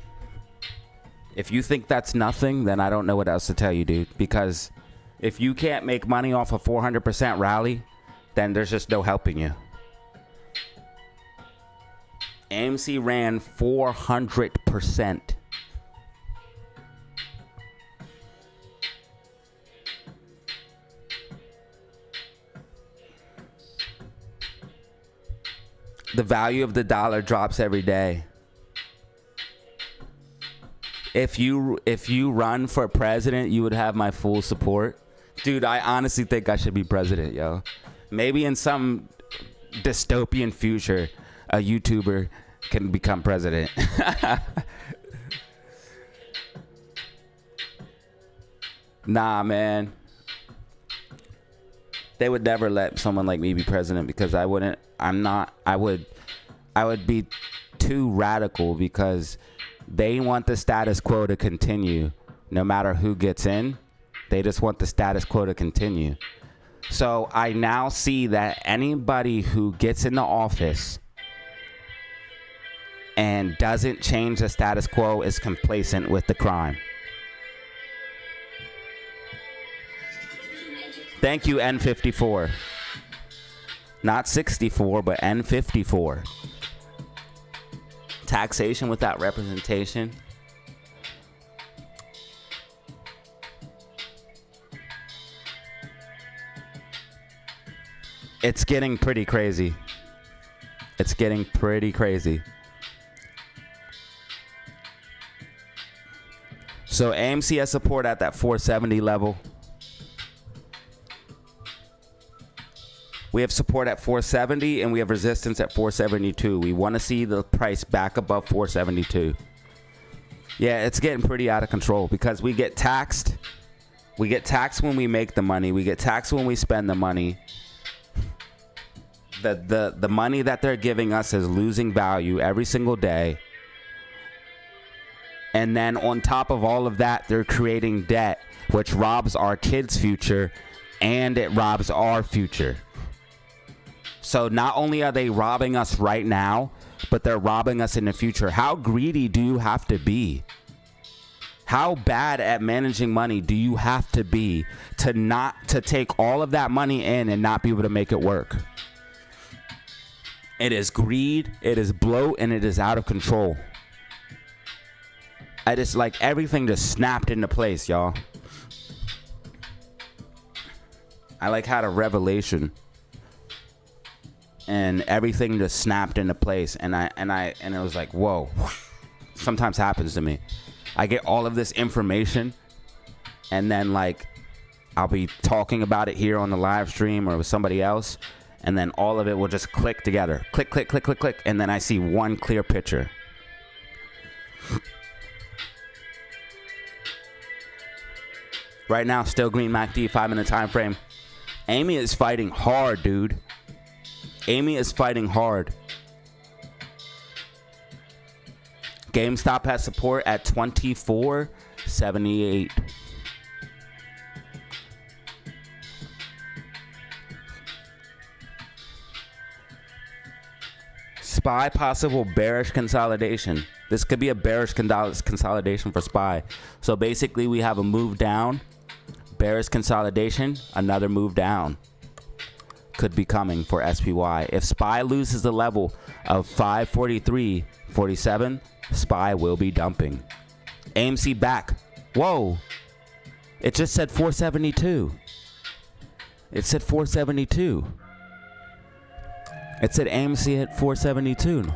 Speaker 1: If you think that's nothing, then I don't know what else to tell you, dude. Because if you can't make money off a 400% rally, then there's just no helping you. AMC ran 400%. The value of the dollar drops every day. If you run for president, you would have my full support. Dude, I honestly think I should be president, yo. Maybe in some dystopian future, a YouTuber can become president. Nah, man. They would never let someone like me be president because I would be too radical because they want the status quo to continue no matter who gets in. They just want the status quo to continue. So I now see that anybody who gets into office and doesn't change the status quo is complacent with the crime. Thank you, N54. Not 64, but N54. Taxation without representation. It's getting pretty crazy. It's getting pretty crazy. So AMC has support at that 470 level. We have support at 470 and we have resistance at 472. We want to see the price back above 472. Yeah, it's getting pretty out of control because we get taxed. We get taxed when we make the money. We get taxed when we spend the money. The money that they're giving us is losing value every single day. And then on top of all of that, they're creating debt, which robs our kids' future and it robs our future. So not only are they robbing us right now, but they're robbing us in the future. How greedy do you have to be? How bad at managing money do you have to be to take all of that money in and not be able to make it work? It is greed, it is bloat, and it is out of control. I just like everything just snapped into place, y'all. I like had a revelation, and everything just snapped into place, and it was like, whoa. Sometimes happens to me. I get all of this information, and then like I'll be talking about it here on the live stream or with somebody else, and then all of it will just click together. Click, click, click, click, click, and then I see one clear picture. Right now, still green MACD, 5-minute time frame. Amy is fighting hard, dude. Amy is fighting hard. GameStop has support at 24.78. SPY possible bearish consolidation. This could be a bearish consolidation for SPY. So basically we have a move down, bearish consolidation, another move down could be coming for SPY. If SPY loses the level of 543.47, SPY will be dumping. AMC back. Whoa. It just said 472. It said 472. It said AMC at 472.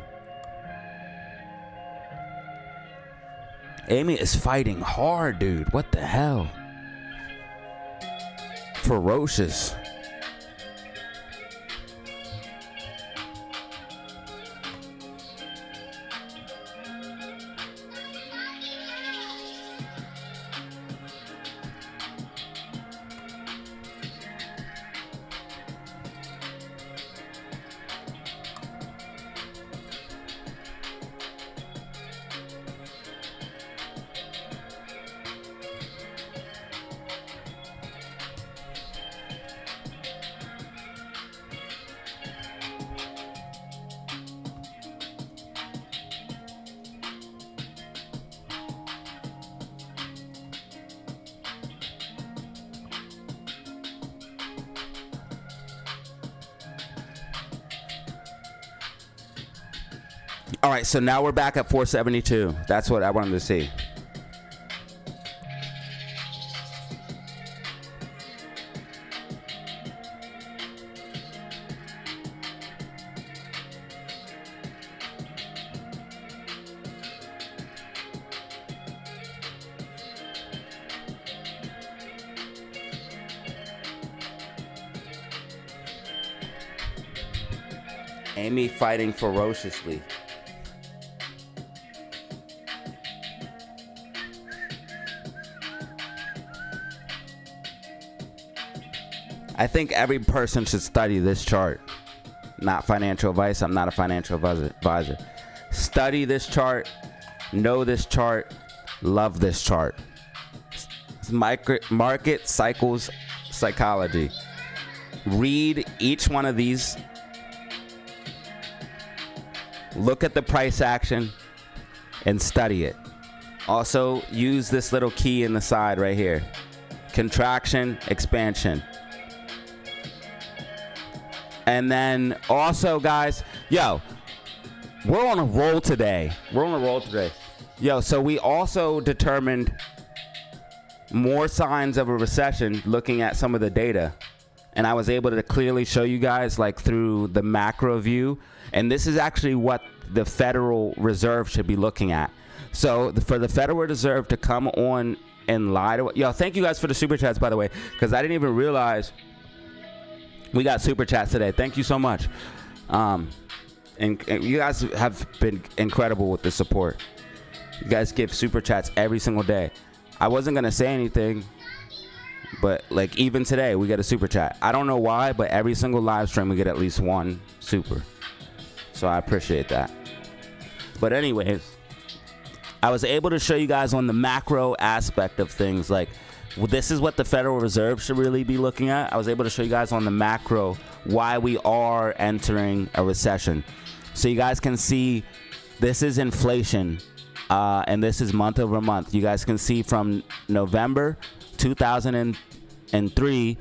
Speaker 1: Amy is fighting hard, dude. What the hell? Ferocious. All right, so now we're back at 472. That's what I wanted to see. Amy fighting ferociously. I think every person should study this chart. Not financial advice. I'm not a financial advisor. Study this chart. Know this chart. Love this chart. It's market cycles psychology. Read each one of these. Look at the price action and study it. Also, use this little key in the side right here. Contraction, expansion. And then also, guys, yo, we're on a roll today. Yo, so we also determined more signs of a recession looking at some of the data. And I was able to clearly show you guys like through the macro view. And this is actually what the Federal Reserve should be looking at. So for the Federal Reserve to come on and lie to, yo, thank you guys for the super chats, by the way, because I didn't even realize we got super chats today. Thank you so much. And you guys have been incredible with the support. You guys give super chats every single day. I wasn't going to say anything, but like even today we get a super chat. I don't know why, but every single live stream we get at least one super. So I appreciate that. But anyways, I was able to show you guys on the macro aspect of things, like, well, this is what the Federal Reserve should really be looking at. I was able to show you guys on the macro why we are entering a recession. So you guys can see this is inflation, and this is month over month. You guys can see from November 2003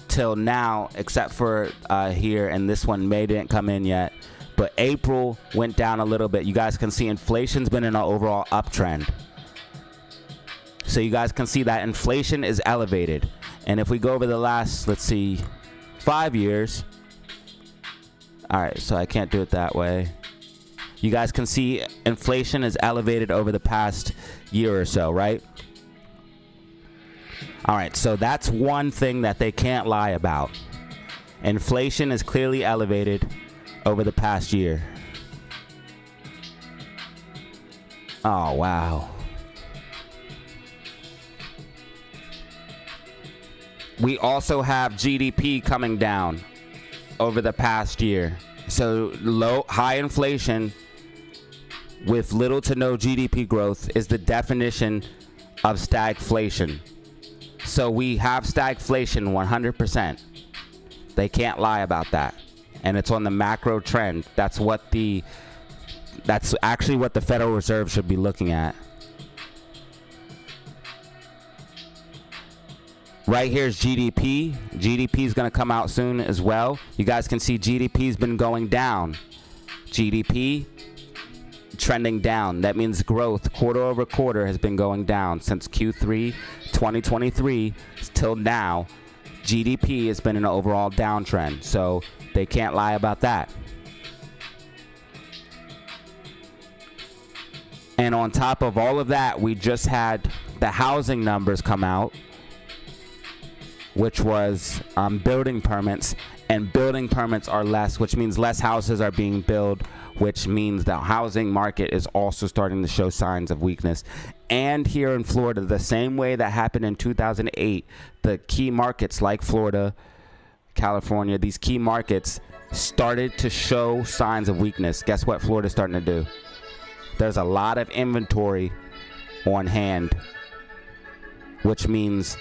Speaker 1: till now, except for here, and this one May didn't come in yet, but April went down a little bit. You guys can see inflation's been in an overall uptrend. So you guys can see that inflation is elevated. And if we go over the last, let's see, 5 years. All right, so I can't do it that way. You guys can see inflation is elevated over the past year or so, right? All right, so that's one thing that they can't lie about. Inflation is clearly elevated over the past year. Oh, wow. We also have GDP coming down over the past year. So high inflation with little to no GDP growth is the definition of stagflation. So we have stagflation 100%. They can't lie about that. And it's on the macro trend. That's actually what the Federal Reserve should be looking at. Right here's GDP. GDP is going to come out soon as well. You guys can see GDP's been going down. GDP trending down. That means growth quarter over quarter has been going down since Q3 2023 till now. GDP has been in an overall downtrend. So they can't lie about that. And on top of all of that, we just had the housing numbers come out, which was building permits, and building permits are less, which means less houses are being built, which means the housing market is also starting to show signs of weakness. And here in Florida, the same way that happened in 2008, the key markets like Florida, California, these key markets started to show signs of weakness. Guess what Florida's starting to do? There's a lot of inventory on hand, which means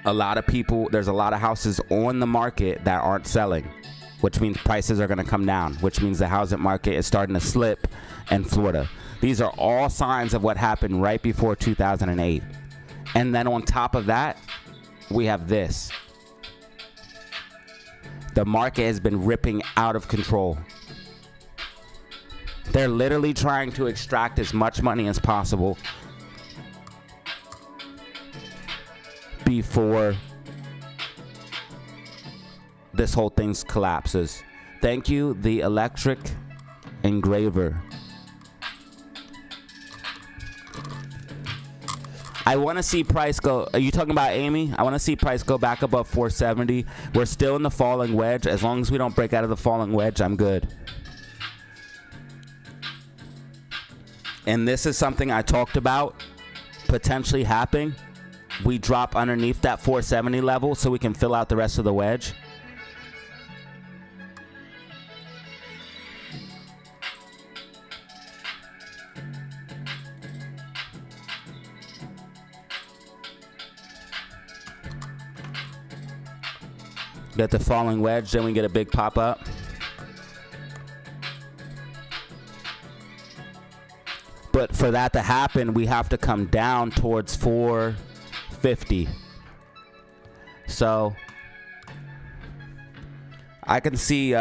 Speaker 1: there's a lot of houses on the market that aren't selling, which means prices are going to come down, which means the housing market is starting to slip in Florida. These are all signs of what happened right before 2008. And then on top of that, we have this. The market has been ripping out of control. They're literally trying to extract as much money as possible before this whole thing collapses. Thank you, the electric engraver. I want to see price go. Are you talking about Amy? I want to see price go back above 470. We're still in the falling wedge. As long as we don't break out of the falling wedge, I'm good. And this is something I talked about potentially happening. We drop underneath that 470 level so we can fill out the rest of the wedge. Get the falling wedge, then we get a big pop up. But for that to happen, we have to come down towards 450. So I can see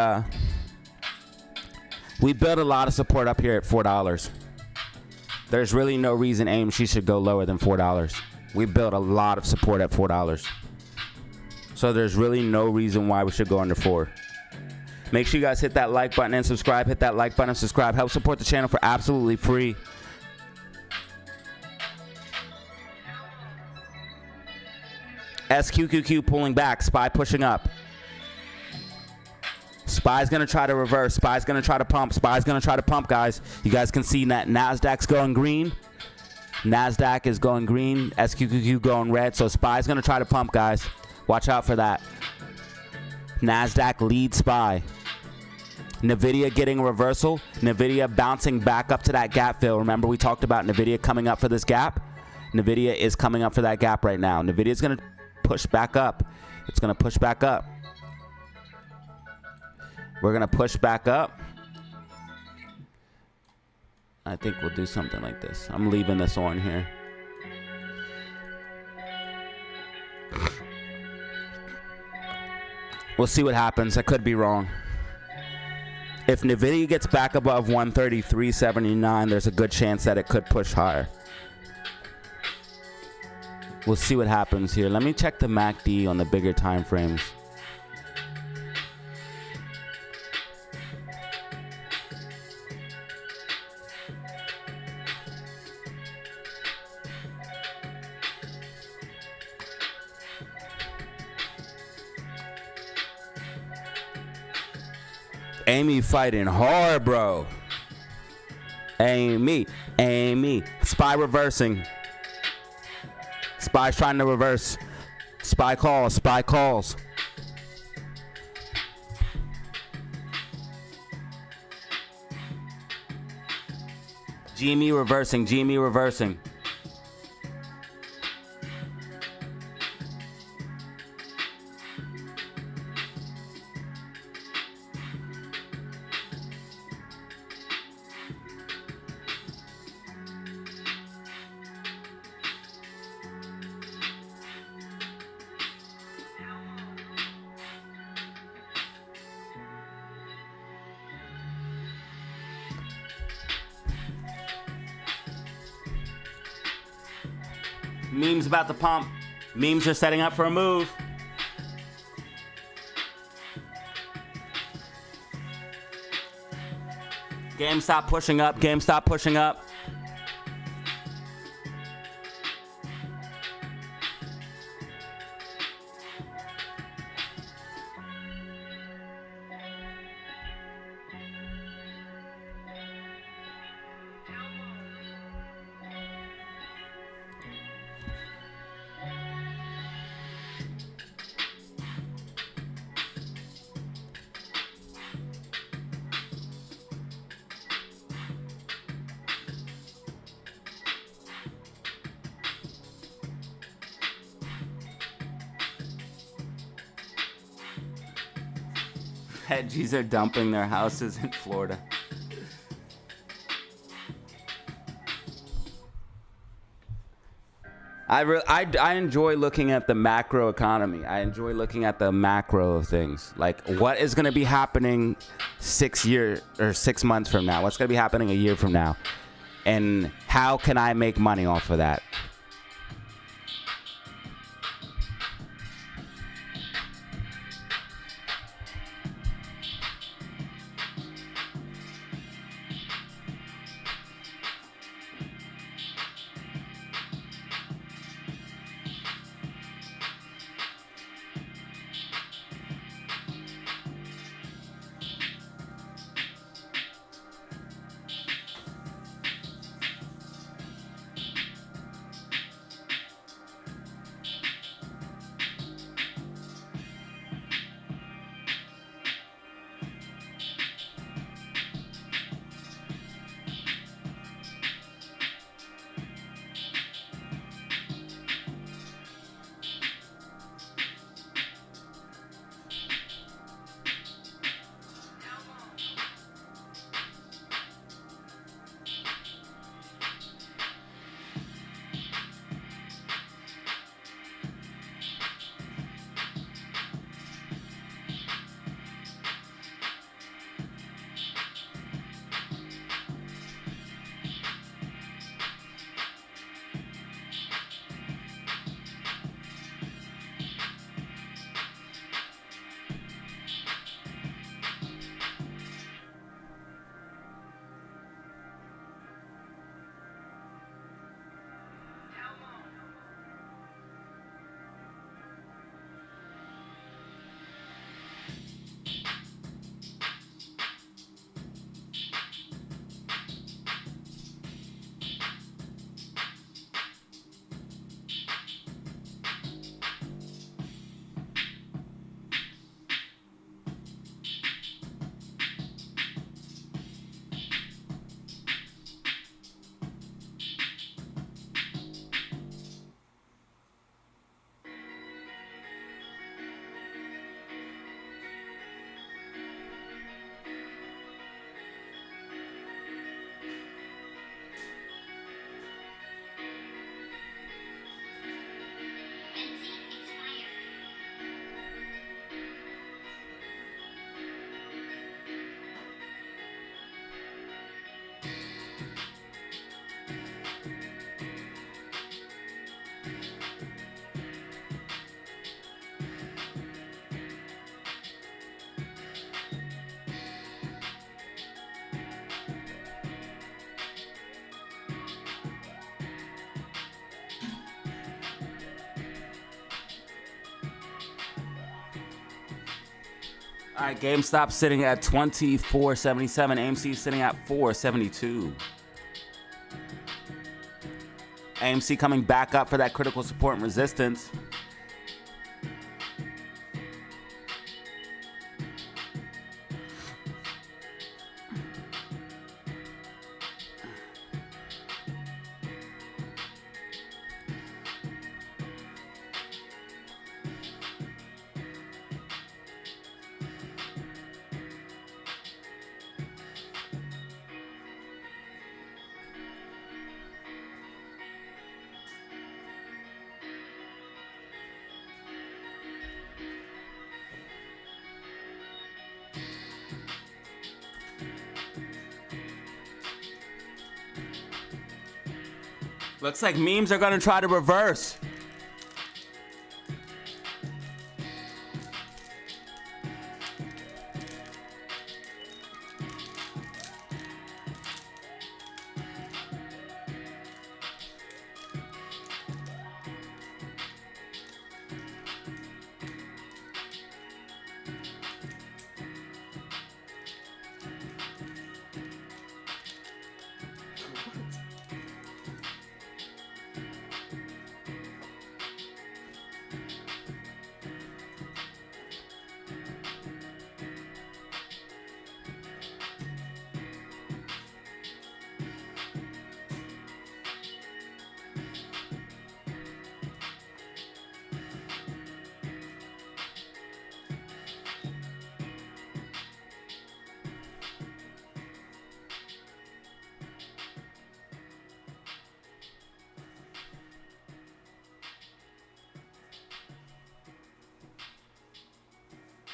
Speaker 1: we built a lot of support up here at $4. There's really no reason AMC should go lower than $4. We built a lot of support at $4. So there's really no reason why we should go under 4. Make sure you guys hit that like button and subscribe. Hit that like button and subscribe. Help support the channel for absolutely free. SQQQ pulling back. SPY pushing up. SPY's going to try to reverse. SPY's going to try to pump. SPY's going to try to pump, guys. You guys can see that NASDAQ's going green. NASDAQ is going green. SQQQ going red. So SPY's going to try to pump, guys. Watch out for that. NASDAQ leads SPY. NVIDIA getting a reversal. NVIDIA bouncing back up to that gap fill. Remember we talked about NVIDIA coming up for this gap? NVIDIA is coming up for that gap right now. NVIDIA is going to push back up. It's going to push back up. We're gonna push back up. I think we'll do something like this. I'm leaving this on here. We'll see what happens. I could be wrong. If NVIDIA gets back above 133.79, there's a good chance that it could push higher. We'll see what happens here. Let me check the MACD on the bigger time frames. Amy fighting hard, bro. Amy. Spy reversing. Spy's trying to reverse. Spy calls. GME reversing. Memes about to pump. Memes are setting up for a move. GameStop pushing up. Hedgies are dumping their houses in Florida. I enjoy looking at the macro economy. I enjoy looking at the macro of things. Like, what is going to be happening 6 months from now? What's going to be happening a year from now? And how can I make money off of that? All right, GameStop sitting at 24.77. AMC sitting at 4.72. AMC coming back up for that critical support and resistance. Looks like memes are gonna try to reverse.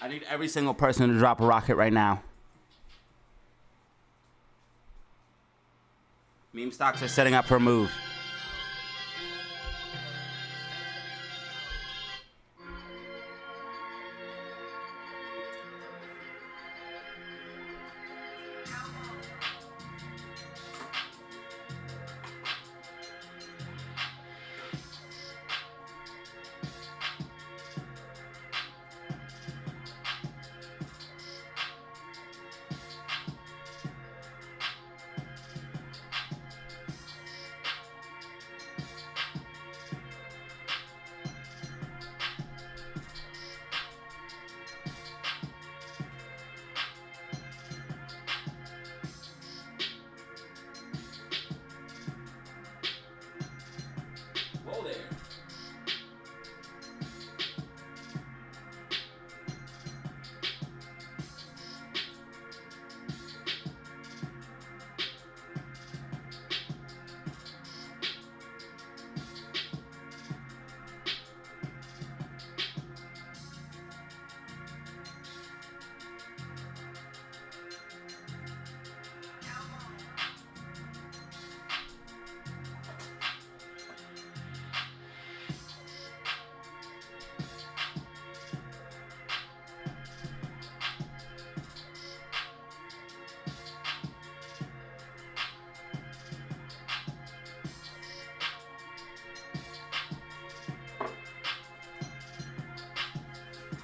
Speaker 1: I need every single person to drop a rocket right now. Meme stocks are setting up for a move.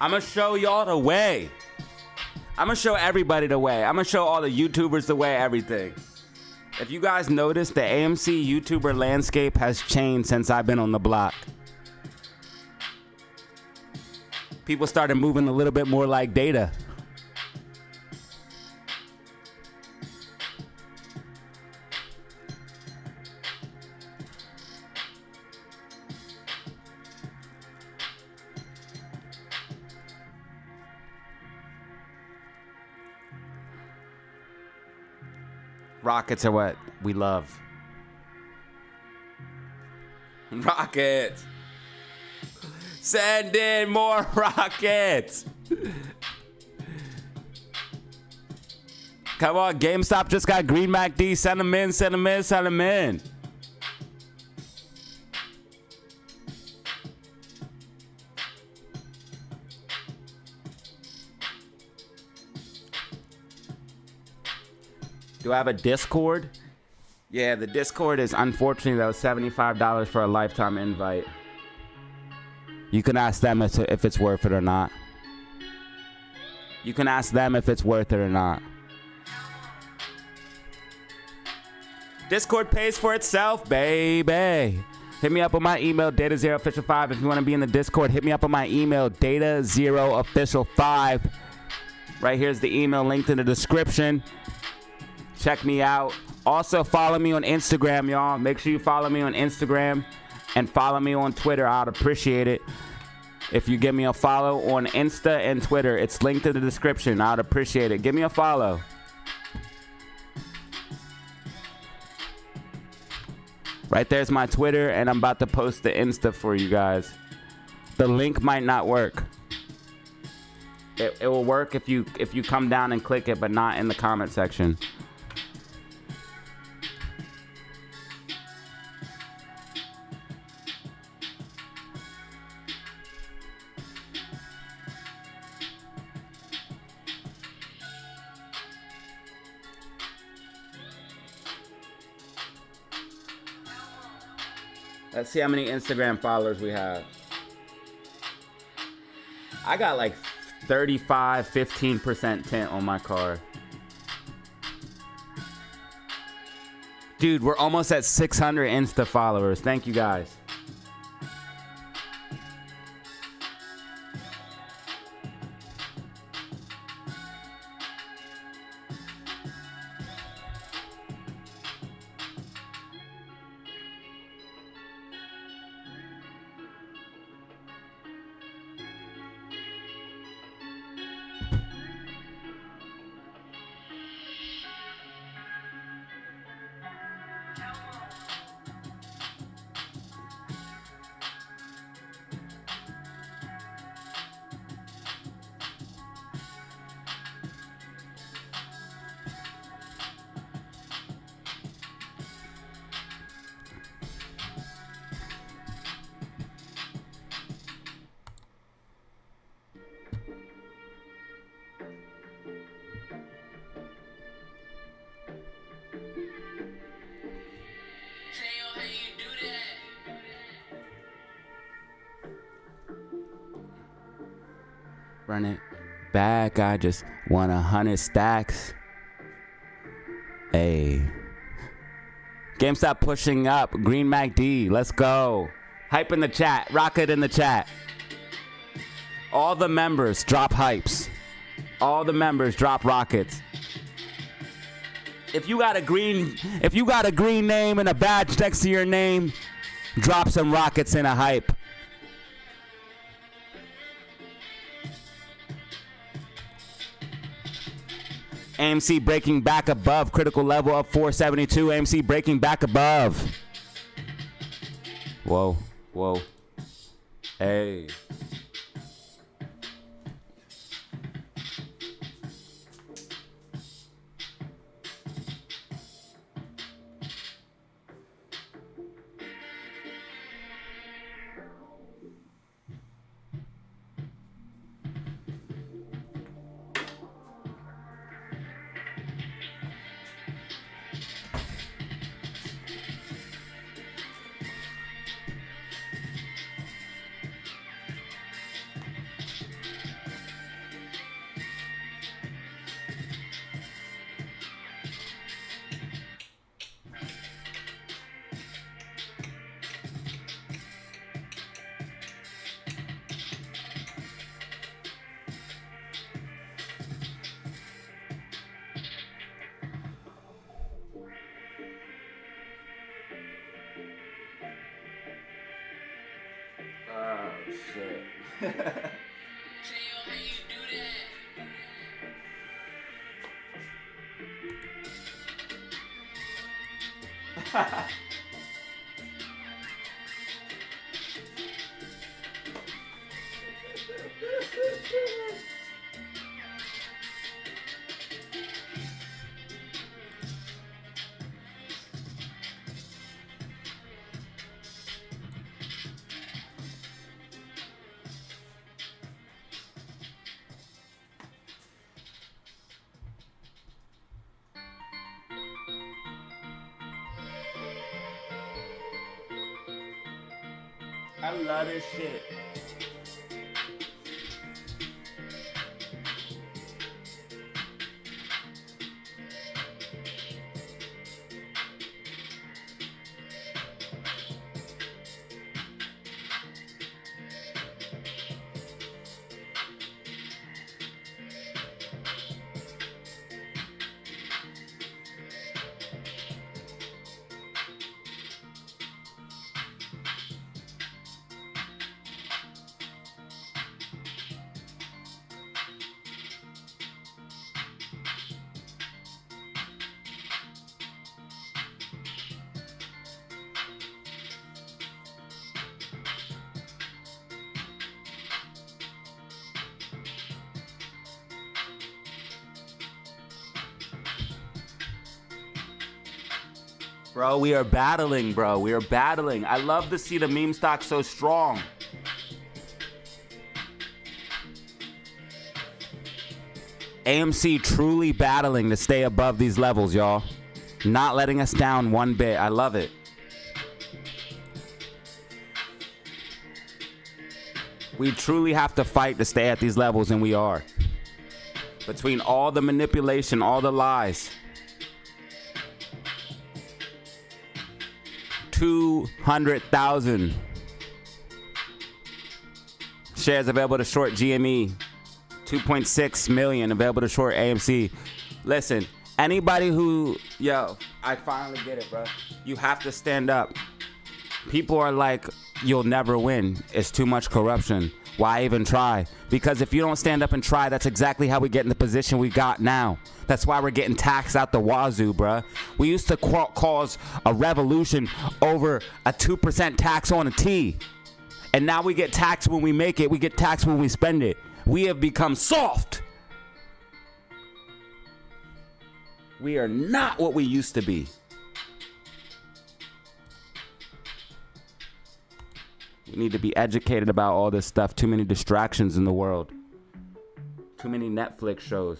Speaker 1: I'm gonna show y'all the way. I'm gonna show everybody the way. I'm gonna show all the YouTubers the way, everything. If you guys notice, the AMC YouTuber landscape has changed since I've been on the block. People started moving a little bit more like Data. Rockets are what we love. Rockets. Send in more rockets. Come on, GameStop just got Green MACD. Send them in, send them in, send them in. Do I have a Discord? Yeah, the Discord is unfortunately though $75 for a lifetime invite. You can ask them if it's worth it or not. You can ask them if it's worth it or not. Discord pays for itself, baby. Hit me up on my email, DataZeroOfficial5. If you want to be in the Discord, hit me up on my email, DataZeroOfficial5. Right here's the email linked in the description. Check me out. Also, follow me on Instagram, y'all. Make sure you follow me on Instagram and follow me on Twitter. I'd appreciate it if you give me a follow on Insta and Twitter. It's linked in the description. I'd appreciate it. Give me a follow. Right there's my Twitter, and I'm about to post the Insta for you guys. The link might not work. It will work if you come down and click it, but not in the comment section. Let's see how many Instagram followers we have. I got like 15% tint on my car. Dude, we're almost at 600 Insta followers. Thank you guys. Run it back. I just want 100 stacks. Hey. GameStop pushing up. Green Mac D. Let's go. Hype in the chat. Rocket in the chat. All the members drop hypes. All the members drop rockets. If you got a green name and a badge next to your name, drop some rockets in a hype. AMC breaking back above critical level of 472. AMC breaking back above. Whoa, whoa. Hey. Oh, shit. I love this shit. Bro, we are battling, bro. We are battling. I love to see the meme stock so strong. AMC truly battling to stay above these levels, y'all. Not letting us down one bit. I love it. We truly have to fight to stay at these levels, and we are. Between all the manipulation, all the lies. 200,000 shares available to short GME. 2.6 million available to short AMC. Listen, anybody who, I finally get it, bro. You have to stand up. People are like, you'll never win. It's too much corruption. Why even try? Because if you don't stand up and try, that's exactly how we get in the position we got now. That's why we're getting taxed out the wazoo, bruh. We used to cause a revolution over a 2% tax on a tea. And now we get taxed when we make it. We get taxed when we spend it. We have become soft. We are not what we used to be. We need to be educated about all this stuff. Too many distractions in the world. Too many Netflix shows.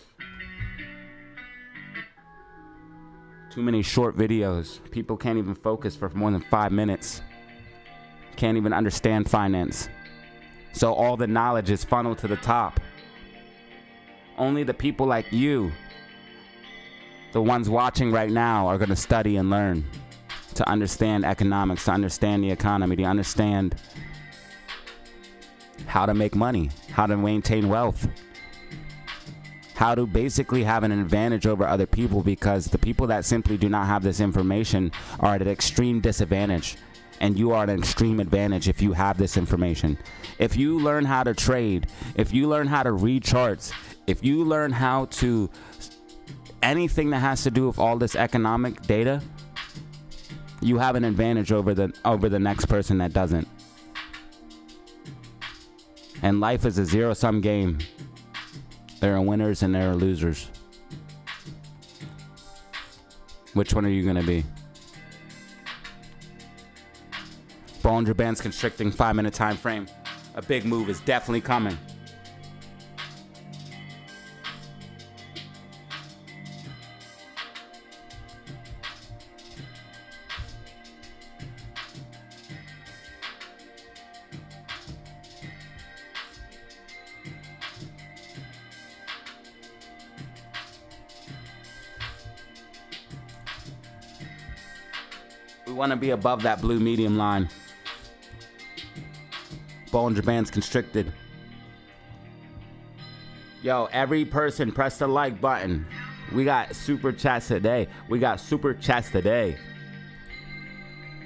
Speaker 1: Too many short videos. People can't even focus for more than 5 minutes. Can't even understand finance. So all the knowledge is funneled to the top. Only the people like you, the ones watching right now, are going to study and learn to understand economics, to understand the economy, to understand how to make money, how to maintain wealth, how to basically have an advantage over other people, because the people that simply do not have this information are at an extreme disadvantage. And you are at an extreme advantage if you have this information. If you learn how to trade, if you learn how to read charts, if you learn how to anything that has to do with all this economic data, you have an advantage over the next person that doesn't. And life is a zero-sum game. There are winners and there are losers. Which one are you gonna be? Bollinger Band's constricting 5-minute time frame. A big move is definitely coming. We want to be above that blue medium line. Bollinger Band's constricted. Yo, every person press the like button. We got super chats today.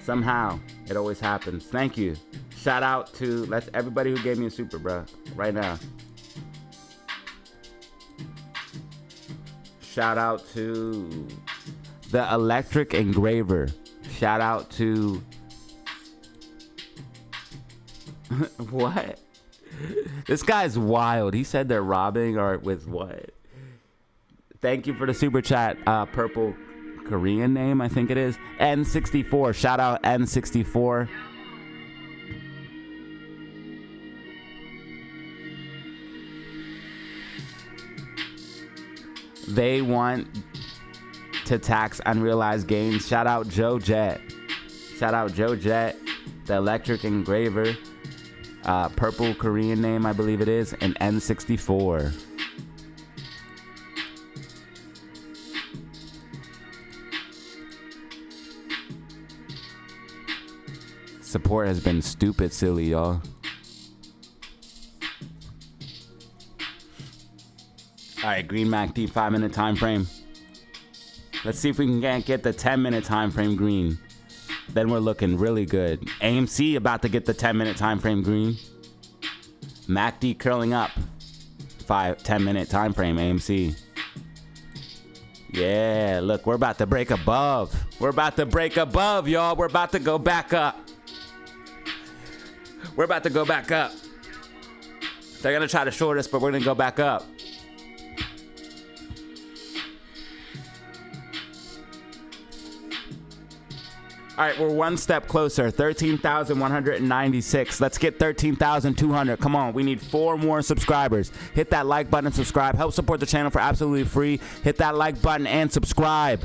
Speaker 1: Somehow, it always happens. Thank you. Shout out to everybody who gave me a super, bro. Right now. Shout out to the Electric Engraver. Shout out to what? This guy's wild. He said they're robbing or with what? Thank you for the super chat. Purple Korean name, I think it is. N64. Shout out N64. They want to tax unrealized gains. Shout out Joe Jet. The Electric Engraver. Purple Korean name, I believe it is, and N64. Support has been stupid silly, y'all. Alright, Green MACD 5-minute time frame. Let's see if we can get the 10-minute time frame green. Then we're looking really good. AMC about to get the 10-minute time frame green. MACD curling up. 10-minute time frame AMC. Yeah, look, we're about to break above. Y'all. We're about to go back up. They're gonna try to short us, but we're gonna go back up. All right, we're one step closer. 13,196. Let's get 13,200. Come on, we need 4 more subscribers. Hit that like button and subscribe. Help support the channel for absolutely free. Hit that like button and subscribe.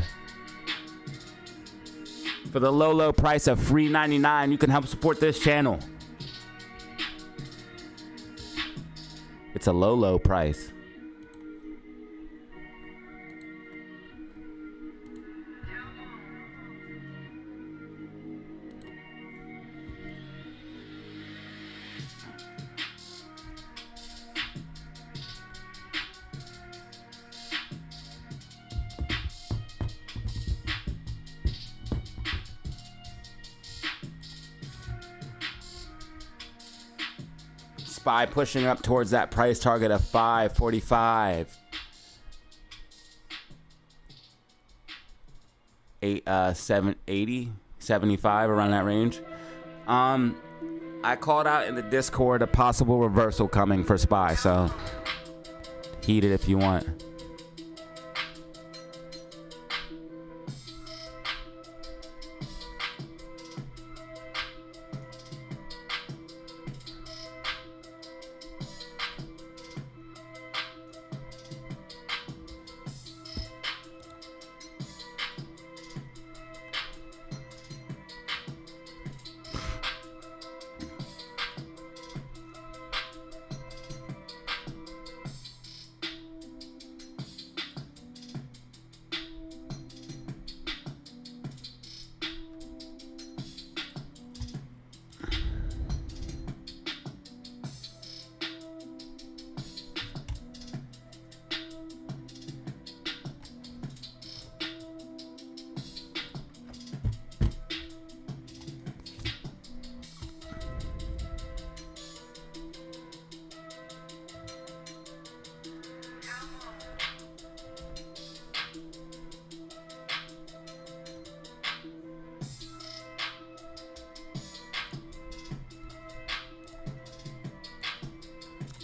Speaker 1: For the low, low price of free $99, you can help support this channel. It's a low, low price. SPY pushing up towards that price target of 545. 780, 75, around that range. I called out in the Discord a possible reversal coming for SPY, so heed it if you want.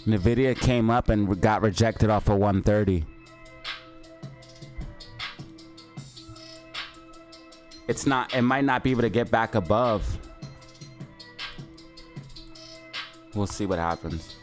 Speaker 1: Nvidia came up and got rejected off of 130. It might not be able to get back above. We'll see what happens.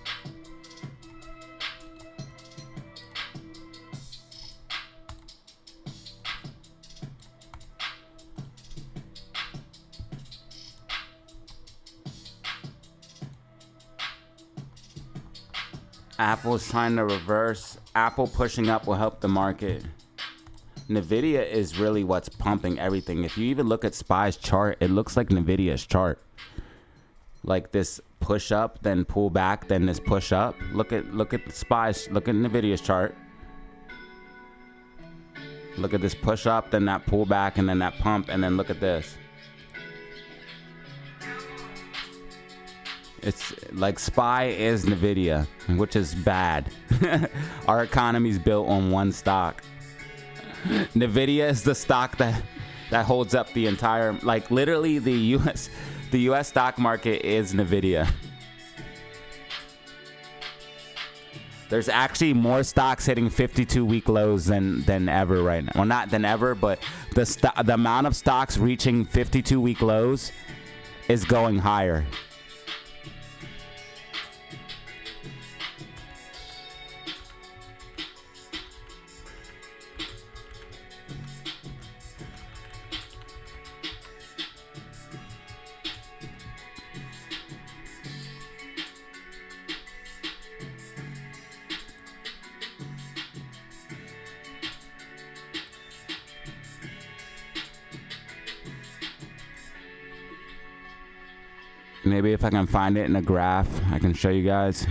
Speaker 1: Apple's trying to reverse. Apple pushing up will help the market. Nvidia is really what's pumping everything. If you even look at SPY's chart, it looks like Nvidia's chart. Like this push up, then pull back, then this push up. Look at SPY's, look at Nvidia's chart. Look at this push up, then that pull back, and then that pump, and then look at this. It's like SPY is Nvidia, which is bad. Our economy's built on one stock. Nvidia is the stock that holds up the entire, like literally the US stock market is Nvidia. There's actually more stocks hitting 52-week lows than ever right now. Well, not than ever, but the amount of stocks reaching 52-week lows is going higher. Maybe if I can find it in a graph, I can show you guys.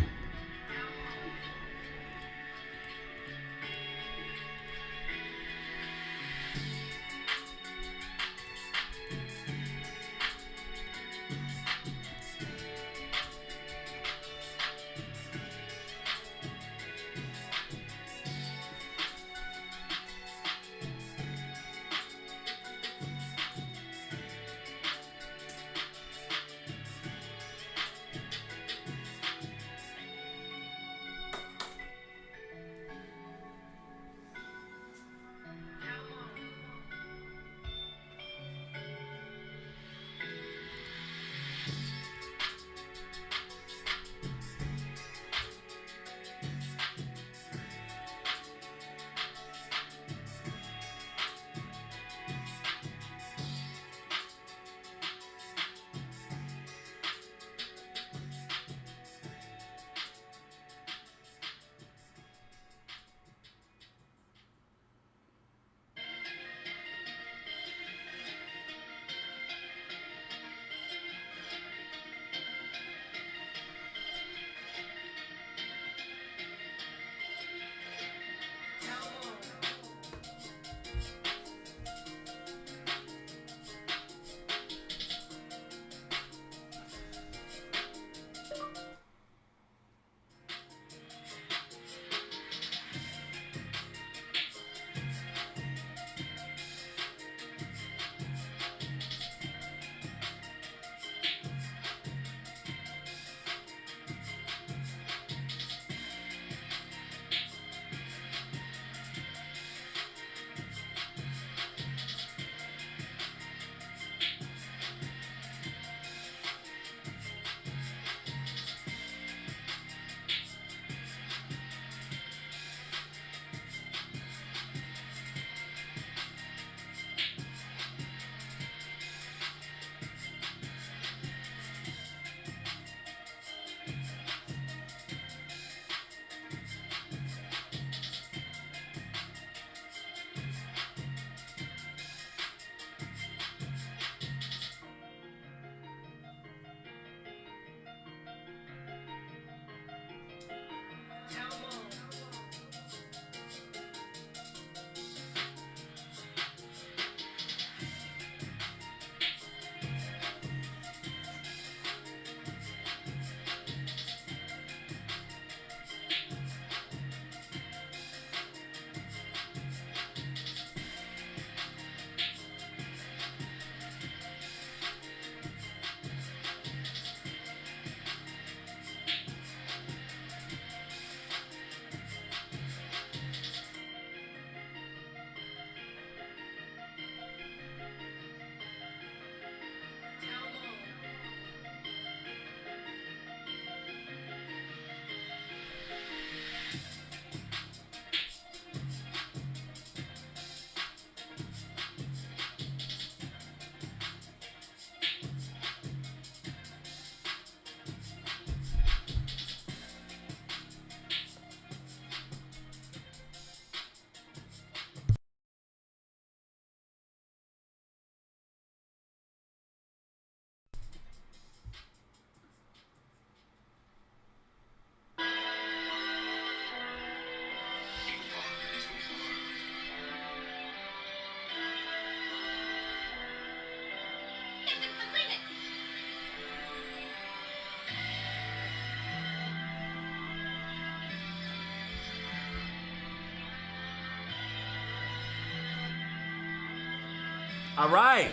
Speaker 1: All right.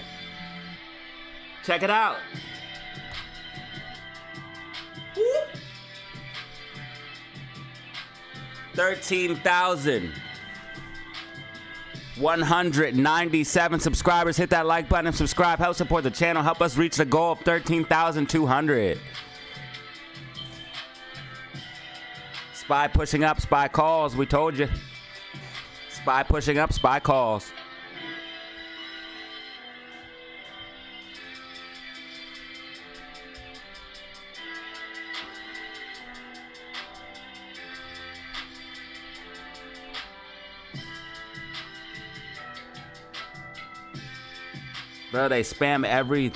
Speaker 1: Check it out. 13,197 subscribers. Hit that like button and subscribe. Help support the channel. Help us reach the goal of 13,200. Spy pushing up, spy calls. We told you. Spy pushing up, spy calls. Bro, they spam every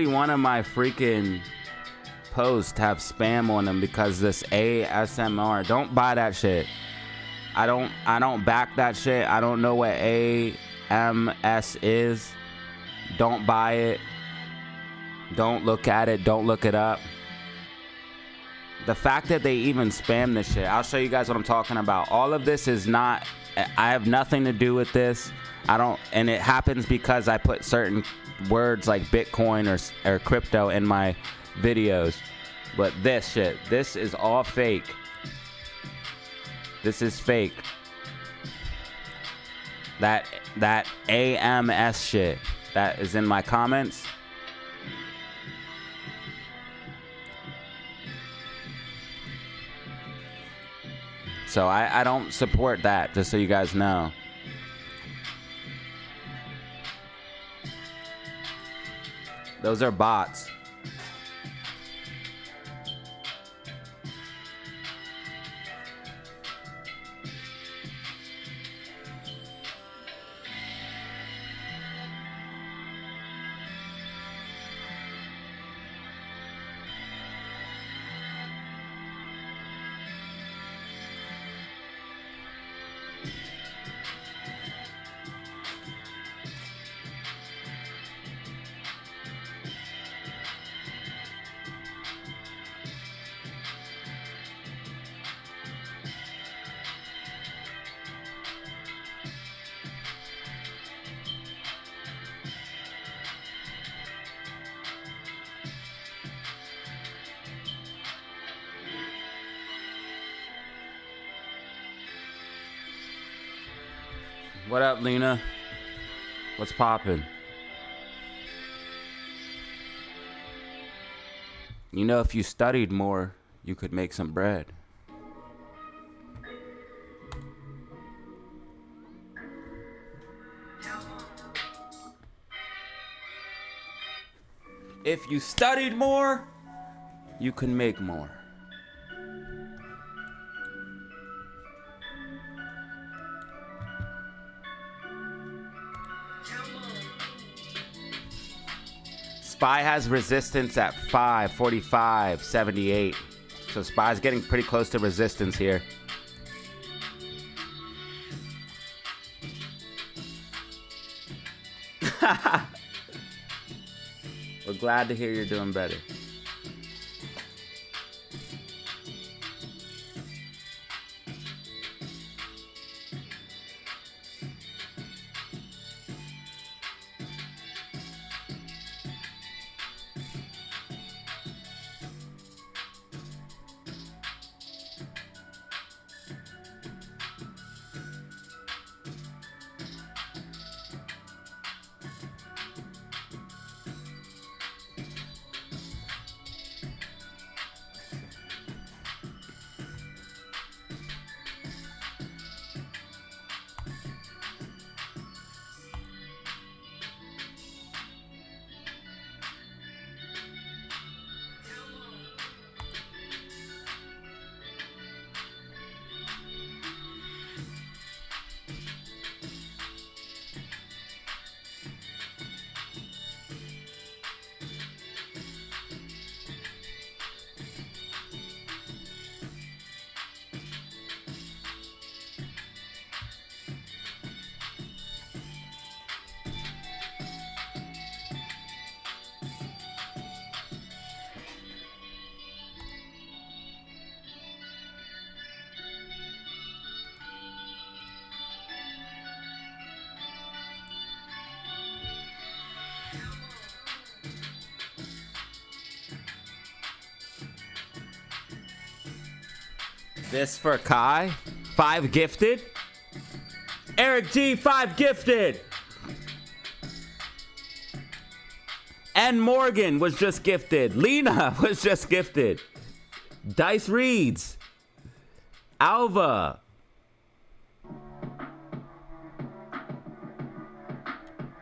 Speaker 1: one of my freaking posts have spam on them because this ASMR. Don't buy that shit. I don't back that shit. I don't know what AMS is. Don't buy it. Don't look at it. Don't look it up. The fact that they even spam this shit. I'll show you guys what I'm talking about. All of this is not, I have nothing to do with this. And it happens because I put certain words like Bitcoin or crypto in my videos. But this shit, this is all fake. This is fake. That AMS shit that is in my comments. So I don't support that, just so you guys know. Those are bots. What up, Lena? What's poppin'? You know, if you studied more, you could make some bread. If you studied more, you can make more. Spy has resistance at 545.78. So Spy's getting pretty close to resistance here. We're glad to hear you're doing better. This for Kai. 5 gifted. Eric G, 5 gifted. And Morgan was just gifted. Lena was just gifted. Dice Reads. Alva.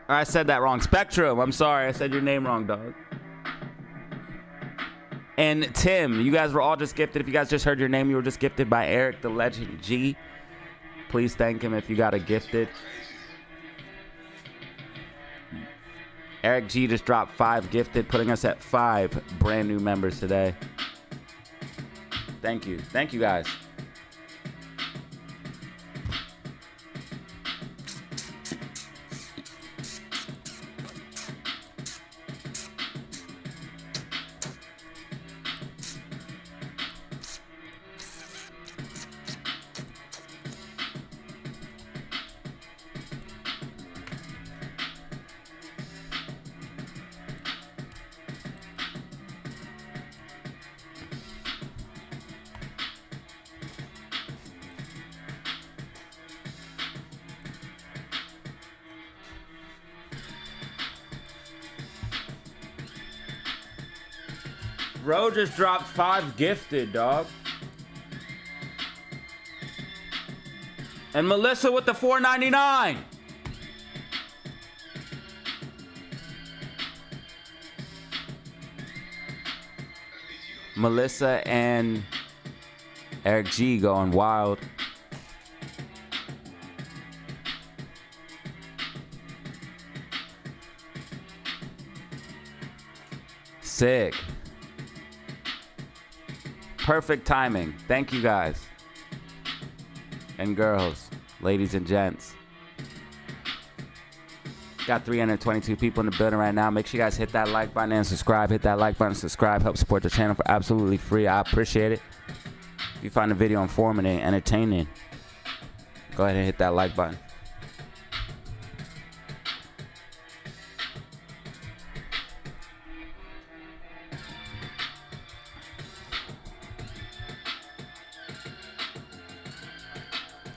Speaker 1: I said that wrong. Spectrum. I'm sorry. I said your name wrong, dog. And Tim. You guys were all just gifted. If you guys just heard your name, you were just gifted by Eric the Legend G. Please thank him if you got a gifted. Eric G just dropped 5 gifted, putting us at 5 brand new members today. Thank you. Thank you, guys. Bro just dropped 5 gifted, dog. And Melissa with the $4.99. Melissa and Eric G going wild. Sick. Perfect timing. Thank you guys. And girls, ladies and gents. Got 322 people in the building right now. Make sure you guys hit that like button and subscribe. Hit that like button, subscribe. Help support the channel for absolutely free. I appreciate it. If you find the video informative and entertaining, go ahead and hit that like button.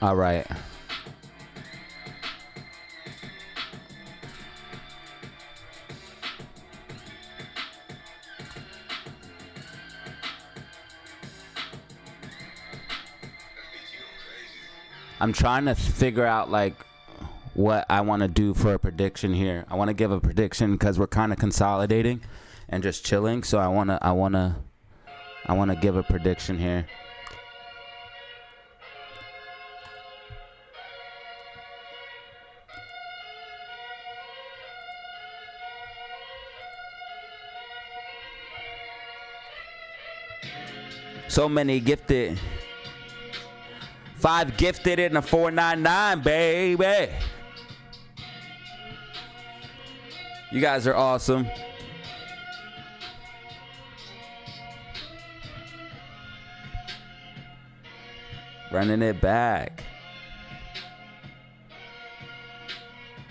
Speaker 1: All right. I'm trying to figure out like what I want to do for a prediction here. I want to give a prediction because we're kind of consolidating and just chilling. So I want to give a prediction here. So many gifted. 5 gifted in a $4.99, baby. You guys are awesome. Running it back.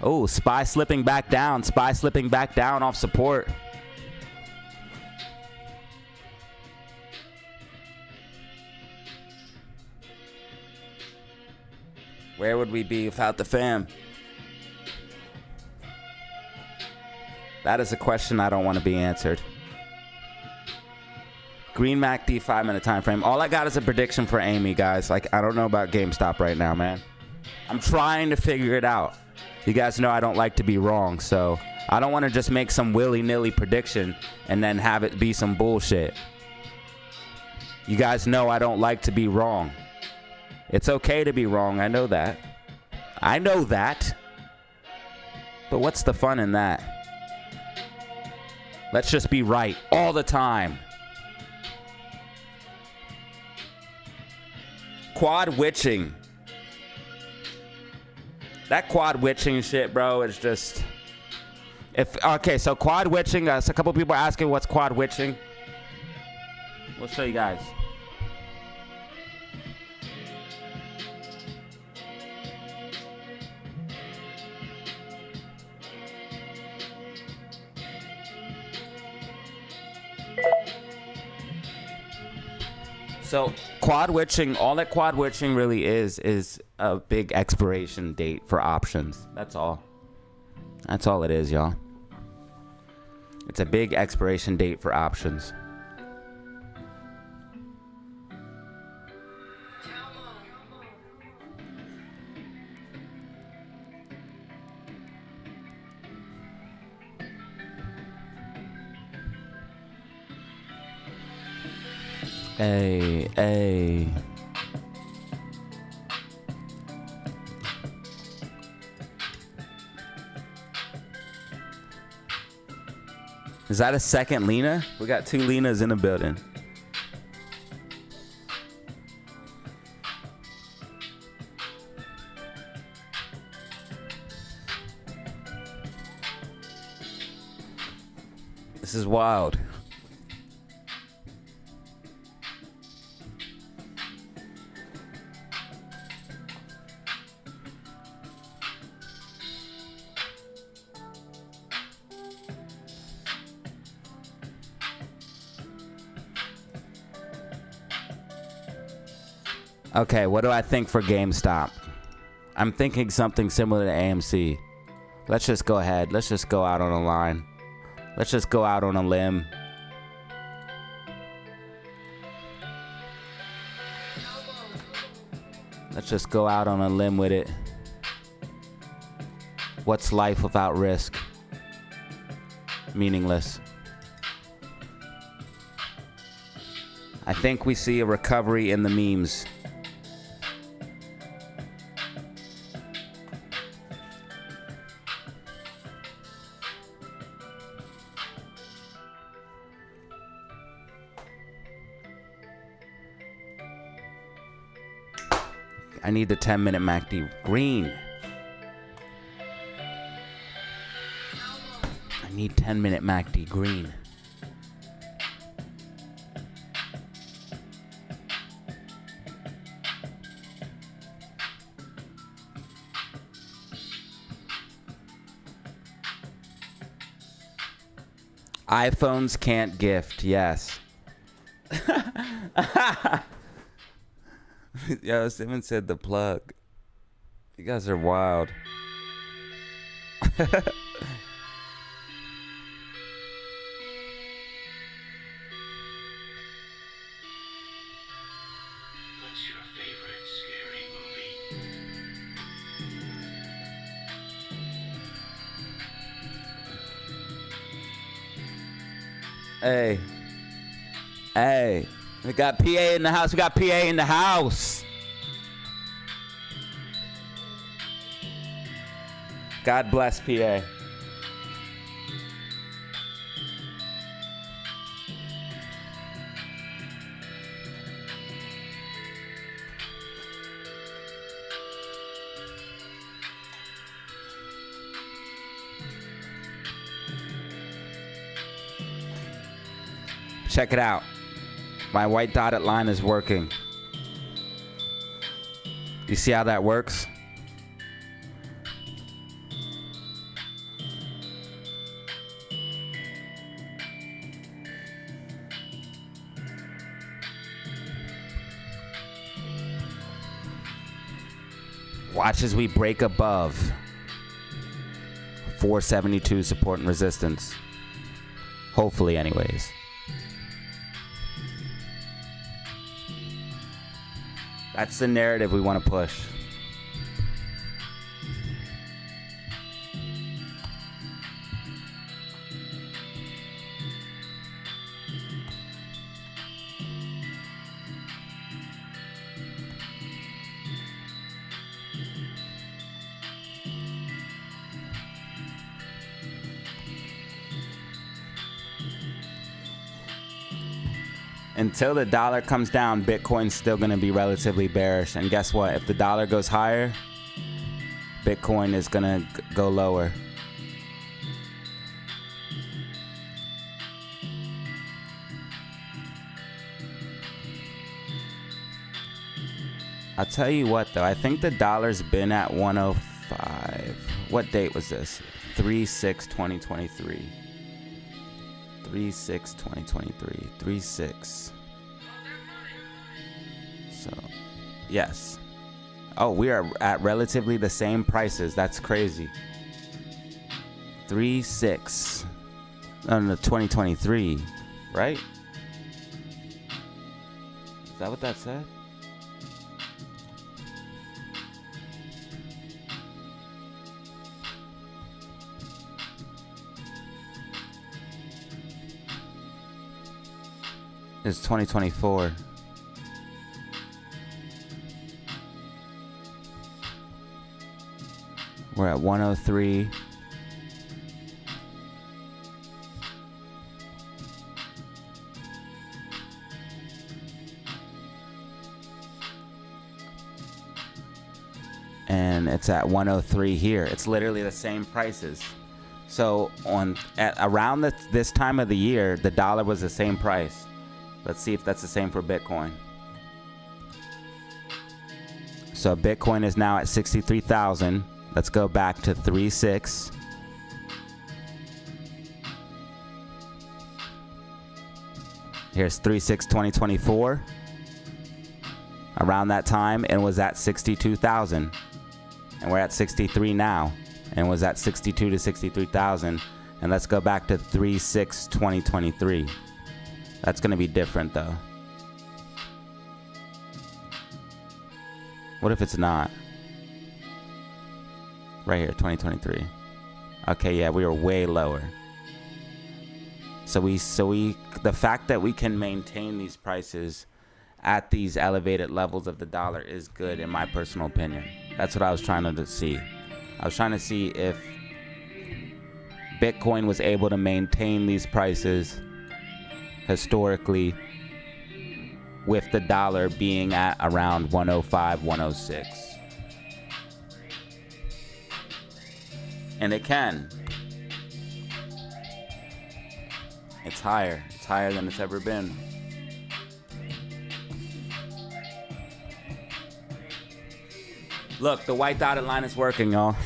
Speaker 1: Oh, Spy slipping back down. Spy slipping back down off support. Where would we be without the fam? That is a question I don't want to be answered. Green Mac D 5-minute time frame. All I got is a prediction for Amy, guys. Like, I don't know about GameStop right now, man. I'm trying to figure it out. You guys know I don't like to be wrong, so I don't want to just make some willy-nilly prediction and then have it be some bullshit. You guys know I don't like to be wrong. It's okay to be wrong. I know that. I know that. But what's the fun in that? Let's just be right all the time. Quad witching. That quad witching shit, bro, is just... Okay, so quad witching. So a couple people are asking what's quad witching. We'll show you guys. So quad witching, all that quad witching really is a big expiration date for options. That's all. That's all it is, y'all. It's a big expiration date for options. Hey. Is that a second Lena? We got 2 Lenas in the building. This is wild. Okay, what do I think for GameStop? I'm thinking something similar to AMC. Let's just go ahead. Let's just go out on a line. Let's just go out on a limb. Let's just go out on a limb with it. What's life without risk? Meaningless. I think we see a recovery in the memes. I need the 10-minute MACD green. I need 10-minute MACD green. iPhones can't gift, yes. Yo, Simon said the plug. You guys are wild.
Speaker 2: What's your favorite scary movie?
Speaker 1: Hey. We got PA in the house. We got PA in the house. God bless PA. Check it out. My white dotted line is working. You see how that works? Watch as we break above 472 support and resistance. Hopefully, anyways. That's the narrative we want to push. Until the dollar comes down, Bitcoin's still going to be relatively bearish. And guess what? If the dollar goes higher, Bitcoin is going to go lower. I'll tell you what, though. I think the dollar's been at 105. What date was this? 3/6/2023. 3/6/2023. 3/6. So, yes. Oh, we are at relatively the same prices. That's crazy. 3.6 on the 2023, right? Is that what that said? It's 2024. We're at 103. And it's at 103 here. It's literally the same prices. So around this time of the year, the dollar was the same price. Let's see if that's the same for Bitcoin. So Bitcoin is now at 63,000. Let's go back to 3.6. Here's 3.6 2024. Around that time, and was at 62,000. And we're at 63 now. And was at 62 to 63,000. And let's go back to 3.6 2023. That's going to be different though. What if it's not? Right here, 2023. Okay, yeah, we were way lower. So the fact that we can maintain these prices at these elevated levels of the dollar is good in my personal opinion. That's what I was trying to see. I was trying to see if Bitcoin was able to maintain these prices historically with the dollar being at around 105, 106. And it can. It's higher. It's higher than it's ever been. Look, the white dotted line is working, y'all.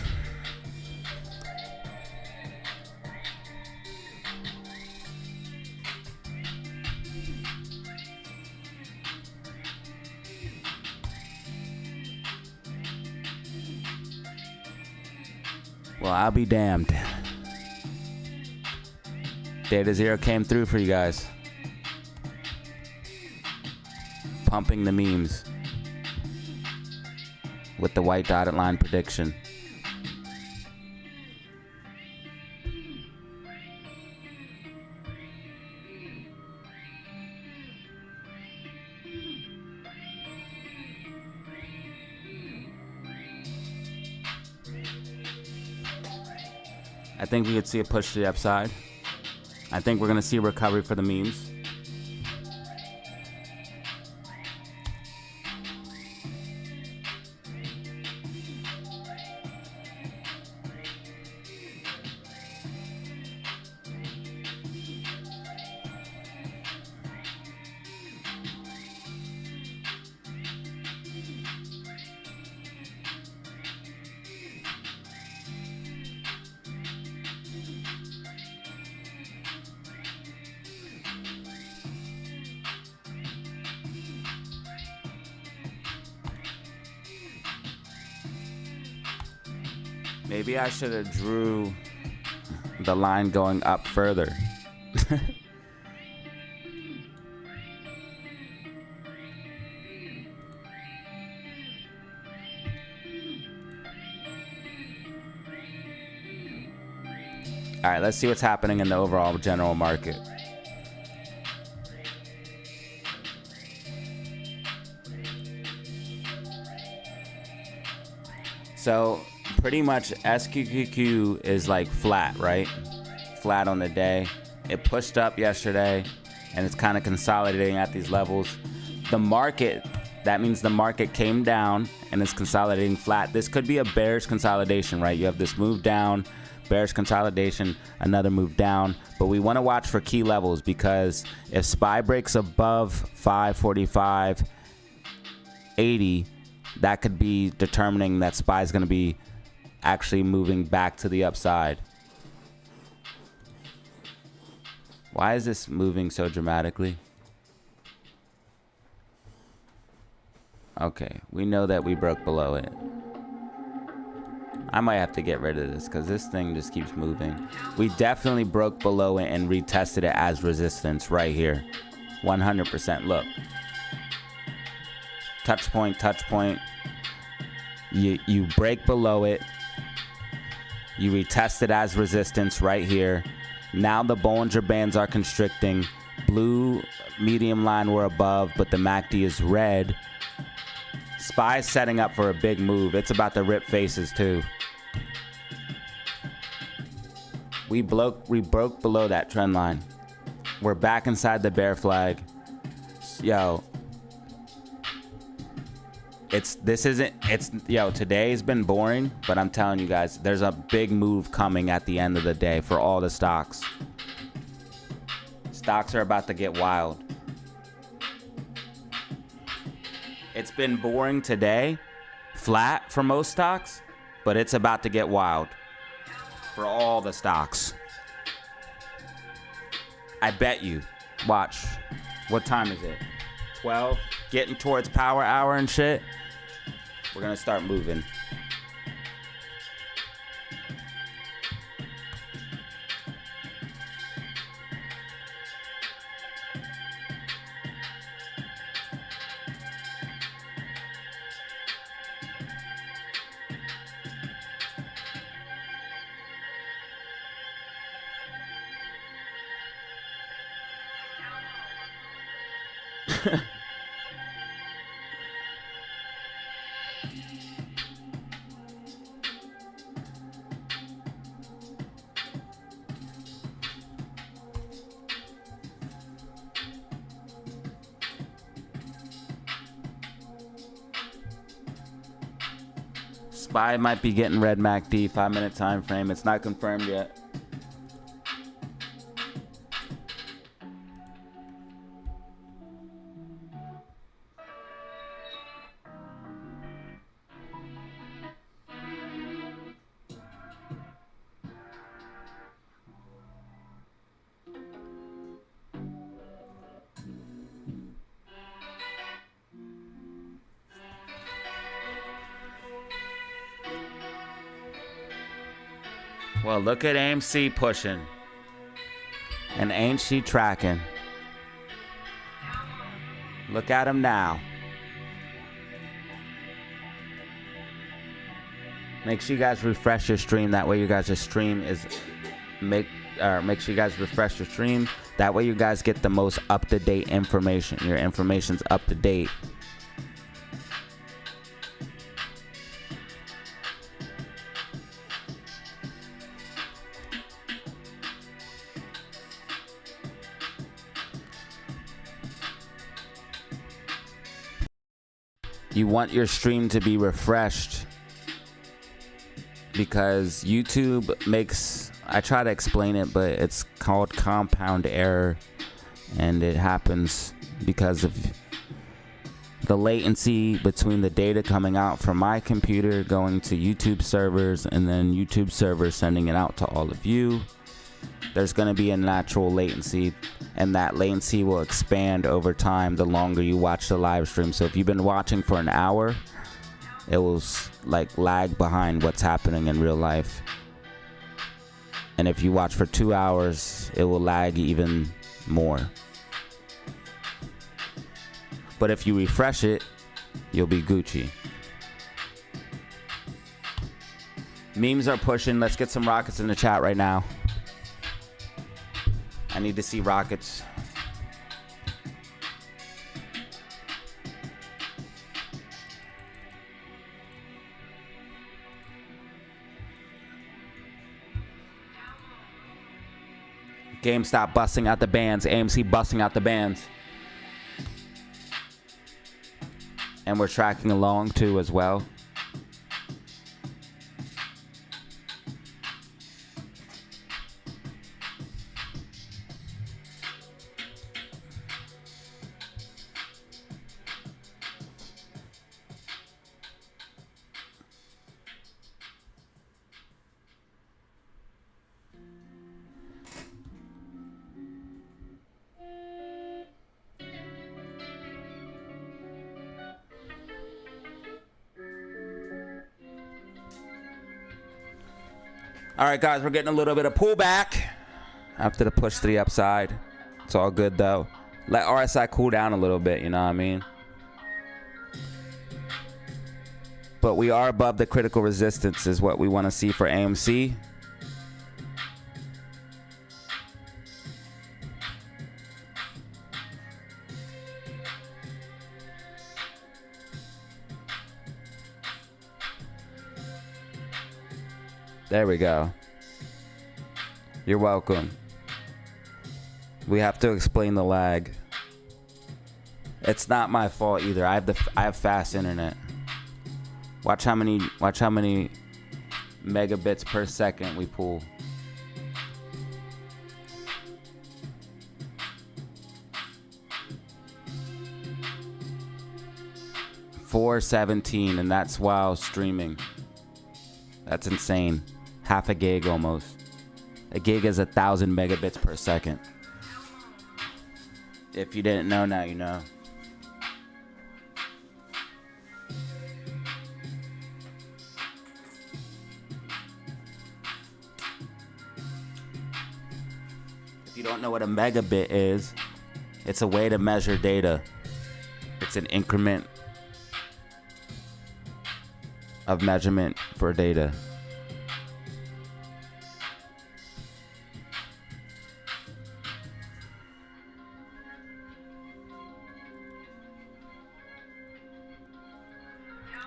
Speaker 1: Well, I'll be damned. DataZero came through for you guys. Pumping the memes with the white dotted line prediction. I think we could see a push to the upside. I think we're going to see a recovery for the memes. Maybe I should have drew the line going up further. All right, let's see what's happening in the overall general market. So pretty much SQQQ is like flat, right? Flat on the day. It pushed up yesterday and it's kind of consolidating at these levels. The market, that means the market came down and it's consolidating flat. This could be a bearish consolidation, right? You have this move down, bearish consolidation, another move down. But we want to watch for key levels because if SPY breaks above 545.80, that could be determining that SPY is going to be actually moving back to the upside. Why is this moving so dramatically? Okay, we know that we broke below it. I might have to get rid of this because this thing just keeps moving. We definitely broke below it and retested it as resistance right here. 100%. Look. Touch point, touch point. You break below it. You retest it as resistance right here. Now the Bollinger Bands are constricting. Blue medium line we're above, but the MACD is red. SPY's setting up for a big move. It's about to rip faces too. We broke below that trend line. We're back inside the bear flag. Yo. Today's been boring, but I'm telling you guys, there's a big move coming at the end of the day for all the stocks. Stocks are about to get wild. It's been boring today, flat for most stocks, but it's about to get wild for all the stocks. I bet you. Watch. What time is it? 12? Getting towards power hour and shit. We're gonna start moving. SPY might be getting red MACD, 5-minute time frame. It's not confirmed yet. Well, look at AMC pushing. And ain't she tracking? Look at him now. Make sure you guys refresh your stream. That way you guys' stream is make sure you guys refresh your stream. That way you guys get the most up-to-date information. Your information's up to date. You want your stream to be refreshed because YouTube makes, I try to explain it, but it's called compound error, and it happens because of the latency between the data coming out from my computer going to YouTube servers and then YouTube servers sending it out to all of you. There's going to be a natural latency, and that latency will expand over time the longer you watch the live stream. So if you've been watching for an hour, it will like lag behind what's happening in real life. And if you watch for 2 hours, it will lag even more. But if you refresh it, you'll be Gucci. Memes are pushing. Let's get some rockets in the chat right now. I need to see rockets. GameStop busting out the bands. AMC busting out the bands. And we're tracking along too as well. All right, guys, we're getting a little bit of pullback after the push to the upside. It's all good, though. Let RSI cool down a little bit, you know what I mean? But we are above the critical resistance is what we want to see for AMC. There we go. You're welcome. We have to explain the lag. It's not my fault either. I have fast internet. Watch how many megabits per second we pull. $417, and that's while streaming. That's insane. Half a gig almost. A gig is 1,000 megabits per second. If you didn't know, now you know. If you don't know what a megabit is, it's a way to measure data. It's an increment of measurement for data.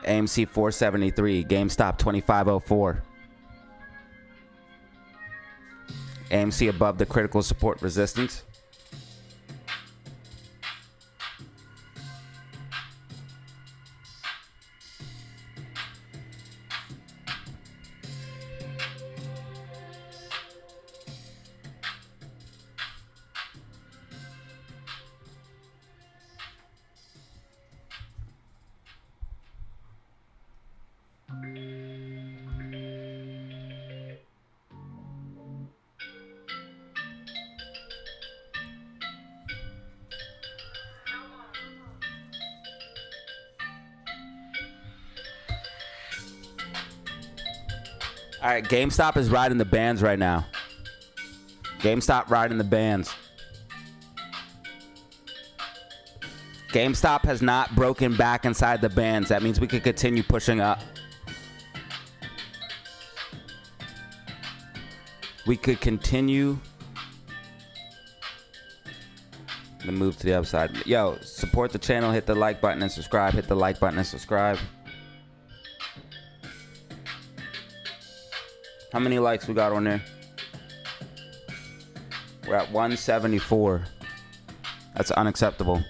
Speaker 1: AMC 473, GameStop 2504. AMC above the critical support resistance. All right, GameStop is riding the bands right now. GameStop riding the bands. GameStop has not broken back inside the bands. That means we could continue pushing up. We could continue the move to the upside. Yo, support the channel. Hit the like button and subscribe. Hit the like button and subscribe. How many likes we got on there? We're at 174. That's unacceptable.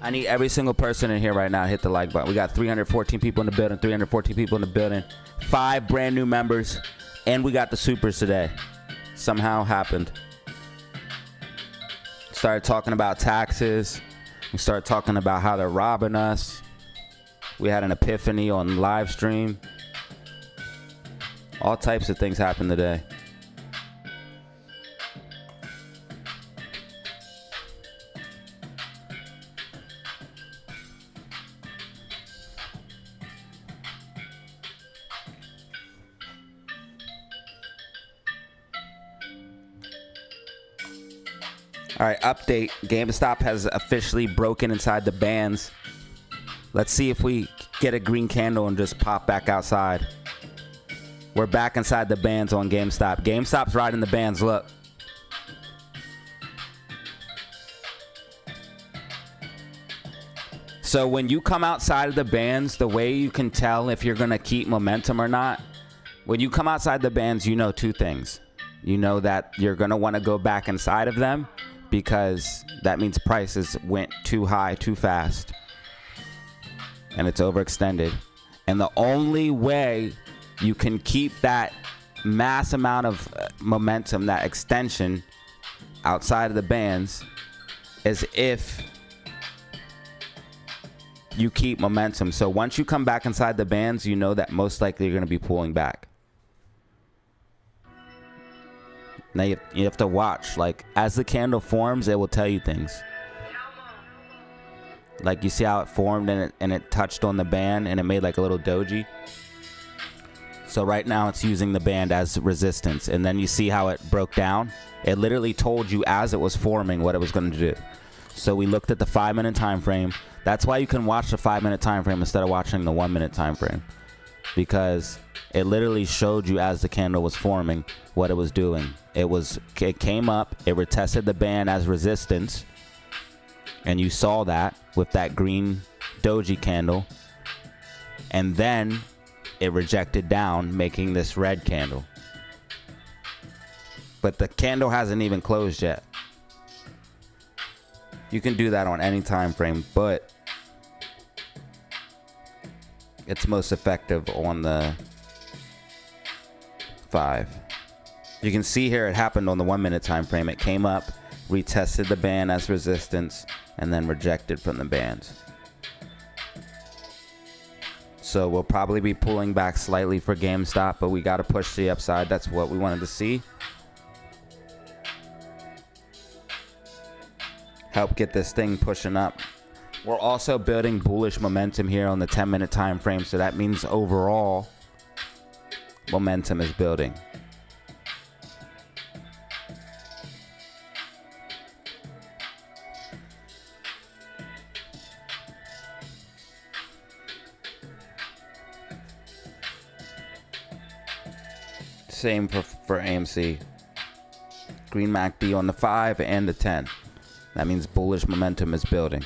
Speaker 1: I need every single person in here right now to hit the like button. We got 314 people in the building, 314 people in the building, 5 brand new members. And we got the supers today. Somehow happened. Started talking about taxes. We started talking about how they're robbing us. We had an epiphany on live stream. All types of things happened today. All right, update. GameStop has officially broken inside the bands. Let's see if we get a green candle and just pop back outside. We're back inside the bands on GameStop. GameStop's riding the bands, look. So when you come outside of the bands, the way you can tell if you're going to keep momentum or not, when you come outside the bands, you know 2 things. You know that you're going to want to go back inside of them, because that means prices went too high too fast and it's overextended. And the only way you can keep that mass amount of momentum, that extension outside of the bands, is if you keep momentum. So once you come back inside the bands, you know that most likely you're going to be pulling back. Now you have to watch. Like, as the candle forms, it will tell you things. Like, you see how it formed and it touched on the band and it made like a little doji. So right now it's using the band as resistance. And then you see how it broke down. It literally told you as it was forming what it was going to do. So we looked at the 5-minute time frame. That's why you can watch the 5-minute time frame instead of watching the 1-minute time frame, because it literally showed you as the candle was forming what it was doing. It came up, it retested the band as resistance, and you saw that with that green doji candle, and then it rejected down, making this red candle. But the candle hasn't even closed yet. You can do that on any time frame, but it's most effective on the 5. You can see here it happened on the 1-minute time frame. It came up, retested the band as resistance, and then rejected from the bands. So we'll probably be pulling back slightly for GameStop, but we got to push the upside. That's what we wanted to see. Help get this thing pushing up. We're also building bullish momentum here on the 10-minute time frame, so that means overall momentum is building. Same for AMC. Green MACD on the 5 and the 10. That means bullish momentum is building.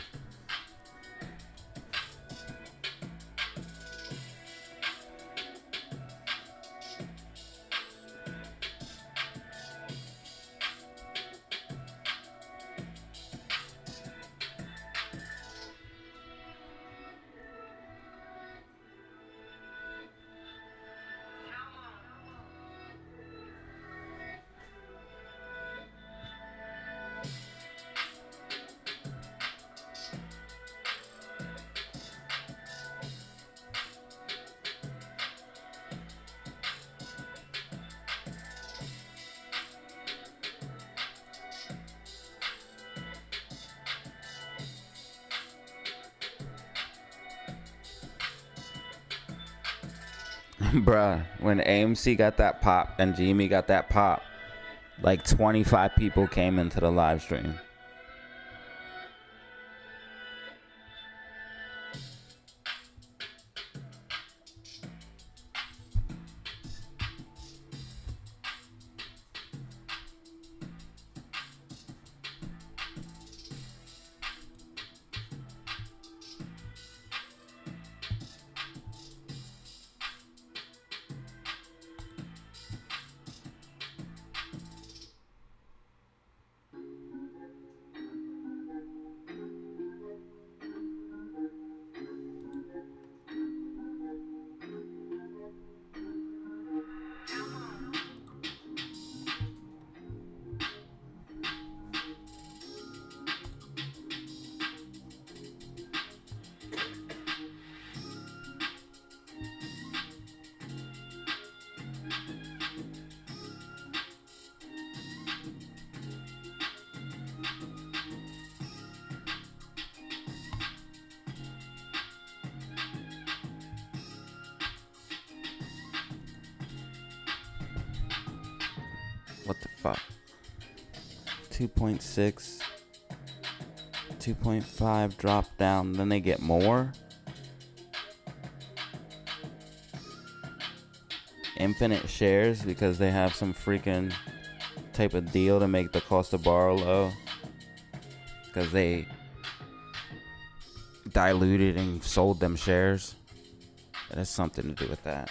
Speaker 1: Bruh, when AMC got that pop and Jimmy got that pop, like 25 people came into the live stream. What the fuck? 2.6, 2.5 drop down, then they get more. Infinite shares because they have some freaking type of deal to make the cost of borrow low. Because they diluted and sold them shares. That has something to do with that.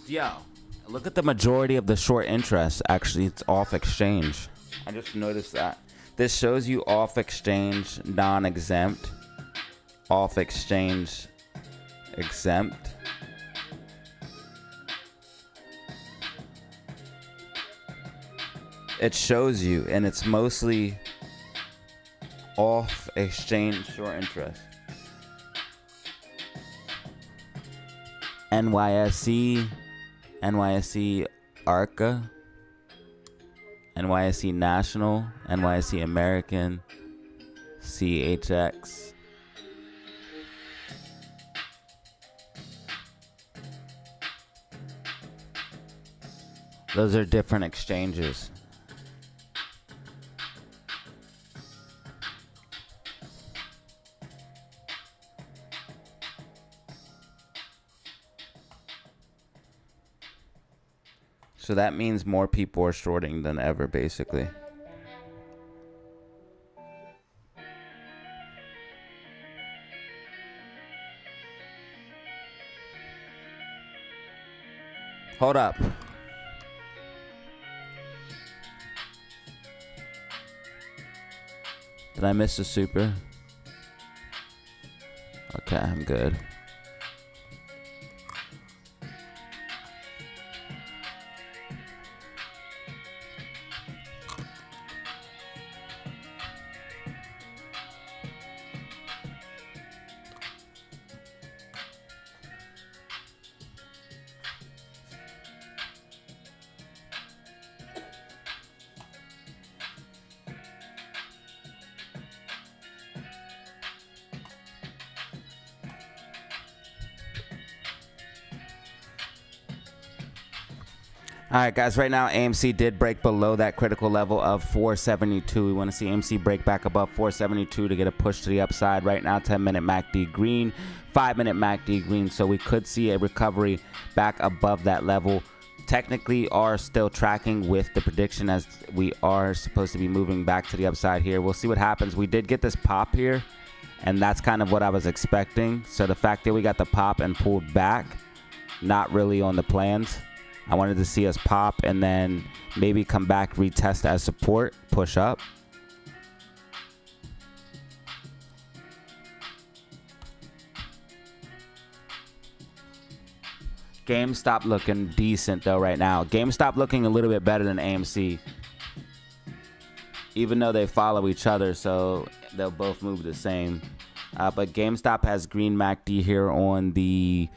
Speaker 1: Yo, look at the majority of the short interest. Actually, it's off exchange. I just noticed that. This shows you off exchange, non-exempt, off exchange, exempt. It shows you, and it's mostly off exchange short interest. NYSE, NYSE ARCA, NYSE National, NYSE American, CHX. Those are different exchanges. So that means more people are shorting than ever, basically. Hold up. Did I miss a super? Okay, I'm good. All right, guys, right now AMC did break below that critical level of 472. We want to see AMC break back above 472 to get a push to the upside. Right now, 10-minute MACD green, 5-minute MACD green, so we could see a recovery back above that level. Technically are still tracking with the prediction, as we are supposed to be moving back to the upside here. We'll see what happens. We did get this pop here, and that's kind of what I was expecting. So the fact that we got the pop and pulled back, not really on the plans. I wanted to see us pop and then maybe come back, retest as support, push up. GameStop looking decent though right now. GameStop looking a little bit better than AMC. Even though they follow each other, so they'll both move the same. But GameStop has green MACD here on the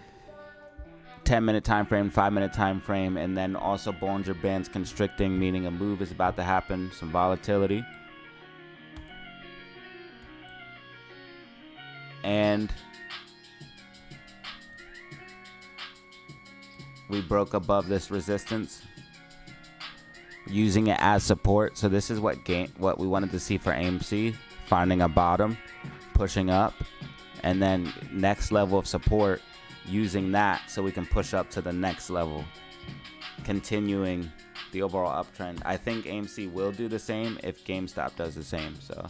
Speaker 1: 10-minute time frame, 5-minute time frame, and then also Bollinger Bands constricting, meaning a move is about to happen, some volatility. And we broke above this resistance, using it as support. So this is what we wanted to see for AMC, finding a bottom, pushing up, and then next level of support, using that so we can push up to the next level, continuing the overall uptrend. I think AMC will do the same if GameStop does the same. So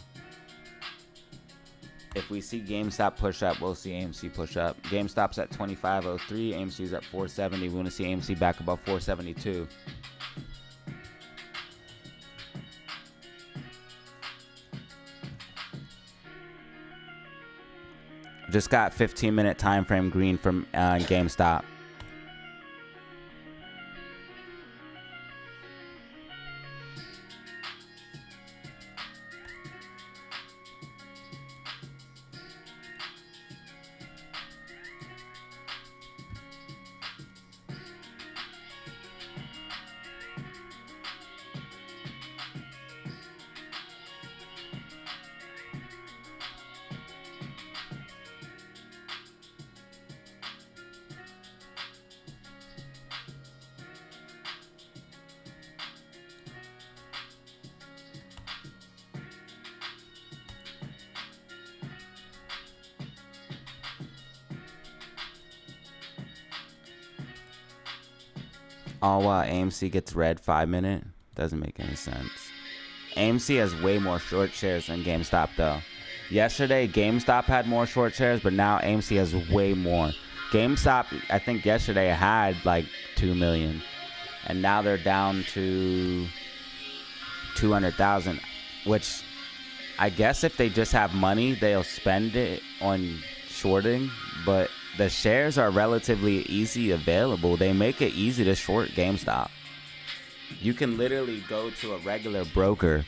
Speaker 1: if we see GameStop push up, we'll see AMC push up. GameStop's at 25.03, AMC's at 470. We want to see AMC back above 472. Just got 15-minute time frame green from GameStop. All while AMC gets red 5-minute. Doesn't make any sense. AMC has way more short shares than GameStop though. Yesterday GameStop had more short shares, but now AMC has way more. GameStop, I think yesterday had like 2 million, and now they're down to 200,000, which I guess if they just have money, they'll spend it on shorting, but the shares are relatively easy available. They make it easy to short GameStop. You can literally go to a regular broker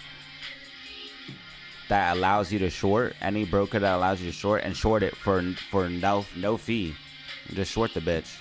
Speaker 1: that allows you to short, any broker that allows you to short, and short it for no fee. Just short the bitch.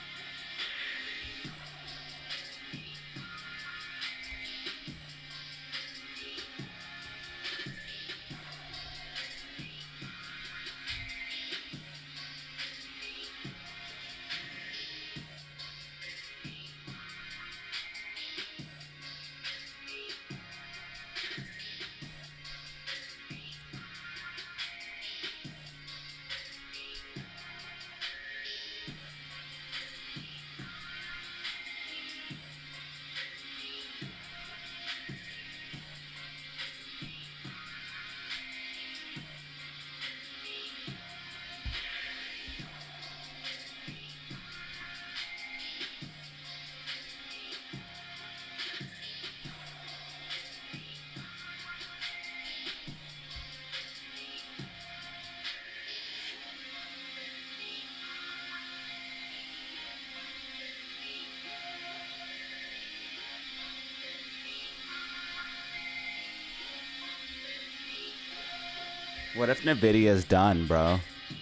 Speaker 1: What if Nvidia's done, bro?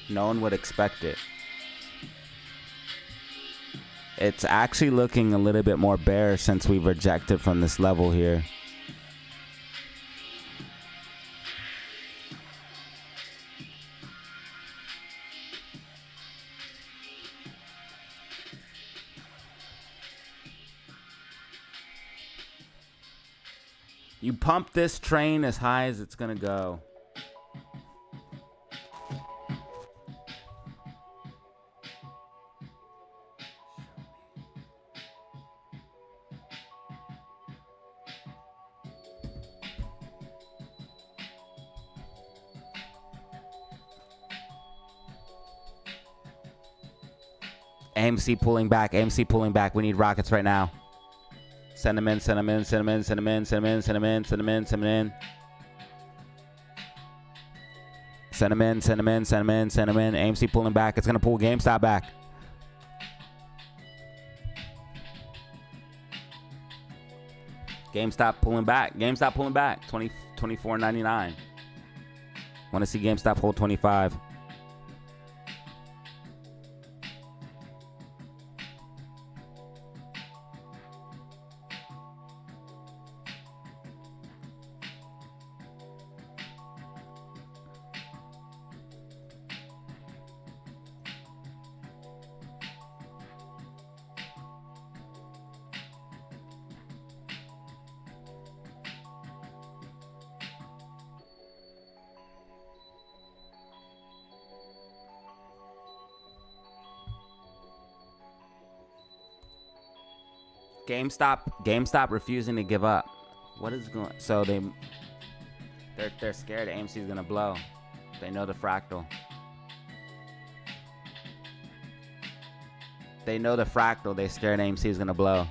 Speaker 1: No one would expect it. It's actually looking a little bit more bearish since we've rejected from this level here. You pump this train as high as it's gonna go. AMC pulling back. AMC pulling back. We need rockets right now. Send them in. Send them in. Send them in. Send them in. Send them in. Send them in. Send them in. Send them in. Send them in. Send them in. Send them in. Send them in. AMC pulling back. It's gonna pull GameStop back. GameStop pulling back. GameStop pulling back. 24.99. Want to see GameStop hold 25. GameStop refusing to give up. What is going? So they're scared AMC is gonna blow. They know the fractal. They know the fractal. They scared AMC is gonna blow.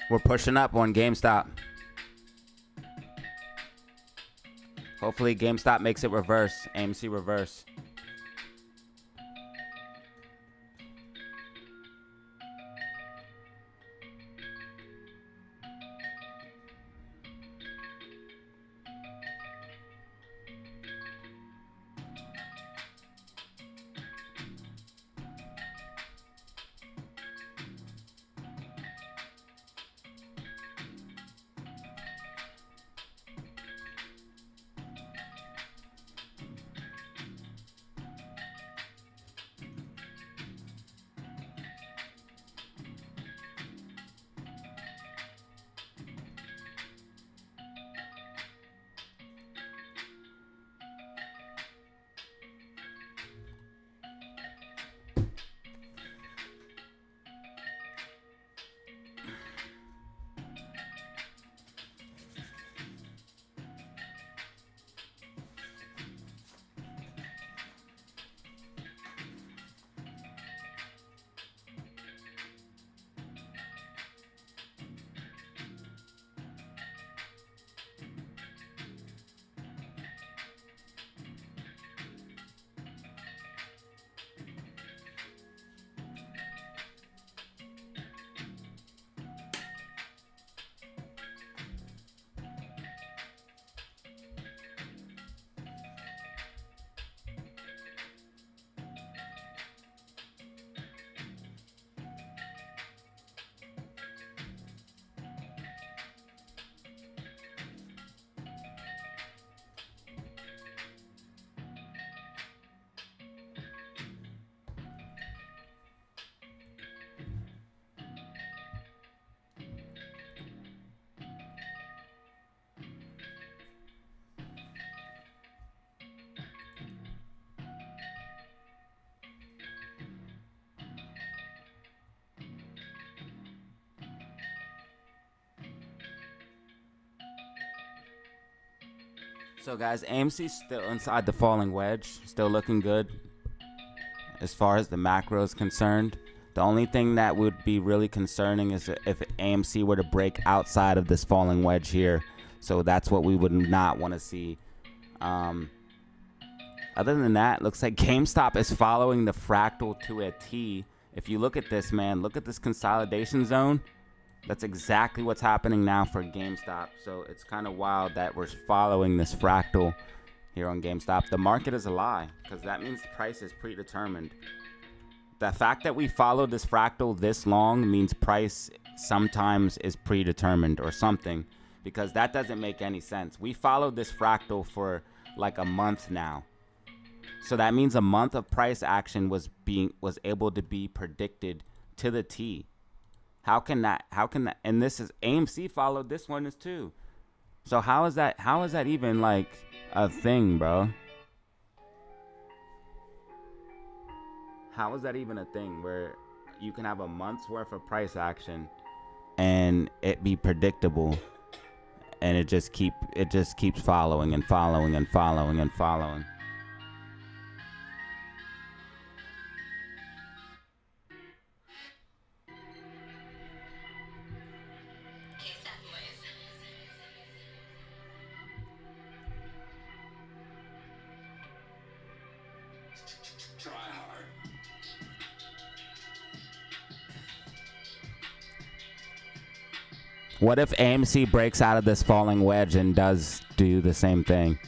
Speaker 1: We're pushing up on GameStop. Hopefully GameStop makes it reverse. AMC reverse. So guys, AMC's still inside the falling wedge, still looking good as far as the macro is concerned. The only thing that would be really concerning is if AMC were to break outside of this falling wedge here. So that's what we would not want to see. Other than that, looks like GameStop is following the fractal to a T. If you look at this, man, look at this consolidation zone. That's exactly what's happening now for GameStop. So it's kind of wild that we're following this fractal here on GameStop. The market is a lie because that means the price is predetermined. The fact that we followed this fractal this long means price sometimes is predetermined or something, because that doesn't make any sense. We followed this fractal for like a month now. So that means a month of price action was able to be predicted to the T. How can that, and this is, AMC followed this one as too. So how is that even like a thing, bro? How is that even a thing where you can have a month's worth of price action and it be predictable, and it just keeps following and following and following and following?
Speaker 2: Try hard.
Speaker 1: What if AMC breaks out of this falling wedge and does do the same thing?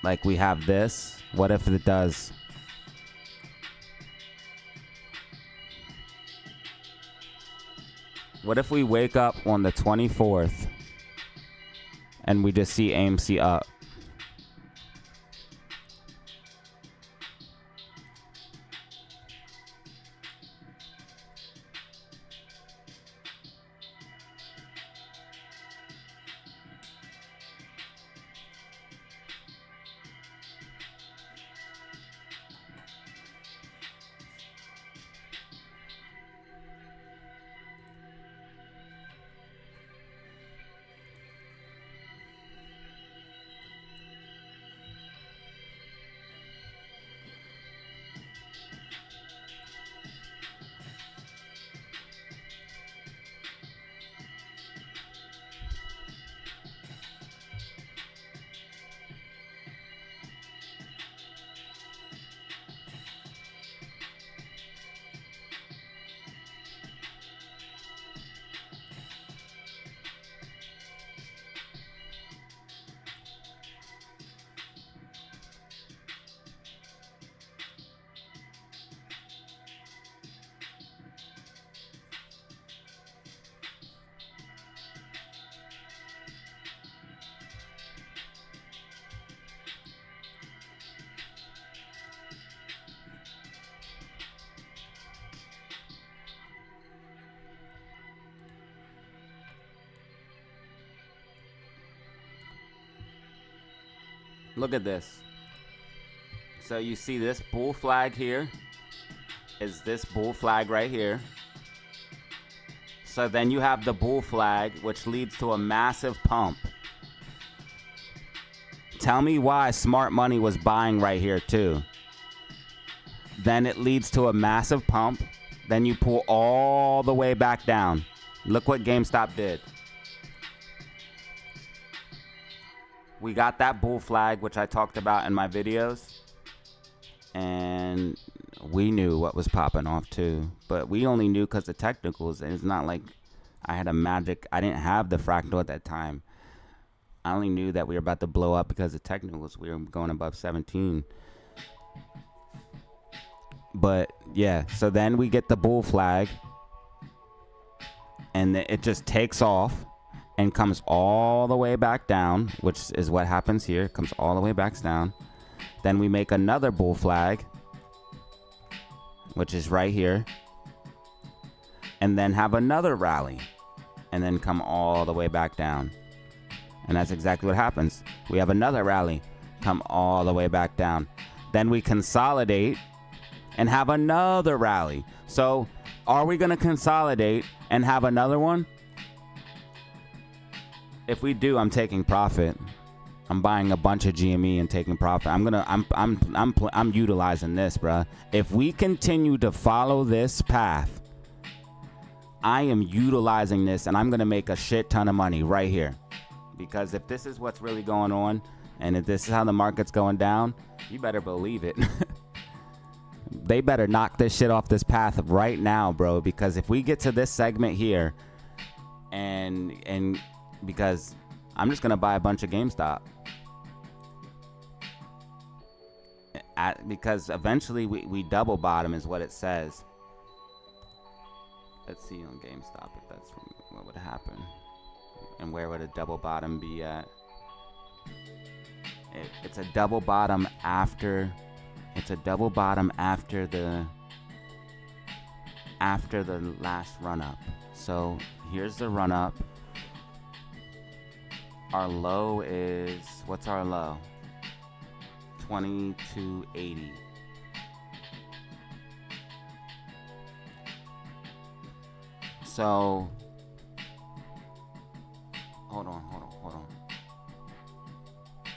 Speaker 1: Like we have this. What if it does? What if we wake up on the 24th and we just see AMC up? Look at this. So you see this bull flag here is this bull flag right here. So then you have the bull flag, which leads to a massive pump. Tell me why smart money was buying right here too. Then it leads to a massive pump. Then you pull all the way back down. Look what GameStop did. We got that bull flag, which I talked about in my videos. And we knew what was popping off too. But we only knew because of technicals. It's not like I had a magic. I didn't have the fractal at that time. I only knew that we were about to blow up because of technicals. We were going above 17. But yeah, so then we get the bull flag. And it just takes off and comes all the way back down, which is what happens here. It comes all the way back down. Then we make another bull flag, which is right here. And then have another rally. And then come all the way back down. And that's exactly what happens. We have another rally, come all the way back down. Then we consolidate and have another rally. So are we going to consolidate and have another one? If we do, I'm taking profit. I'm buying a bunch of GME and taking profit. I'm utilizing this, bruh. If we continue to follow this path, I am utilizing this and I'm going to make a shit ton of money right here. Because if this is what's really going on, and if this is how the market's going down, you better believe it. They better knock this shit off this path right now, bro. Because if we get to this segment here, and because I'm just gonna buy a bunch of GameStop, because eventually we double bottom is what it says. Let's see on GameStop if that's what would happen. And where would a double bottom be at? It's a double bottom after. It's a double bottom after the last run up. So here's the run up. Our low is, what's our low? 2280. So hold on.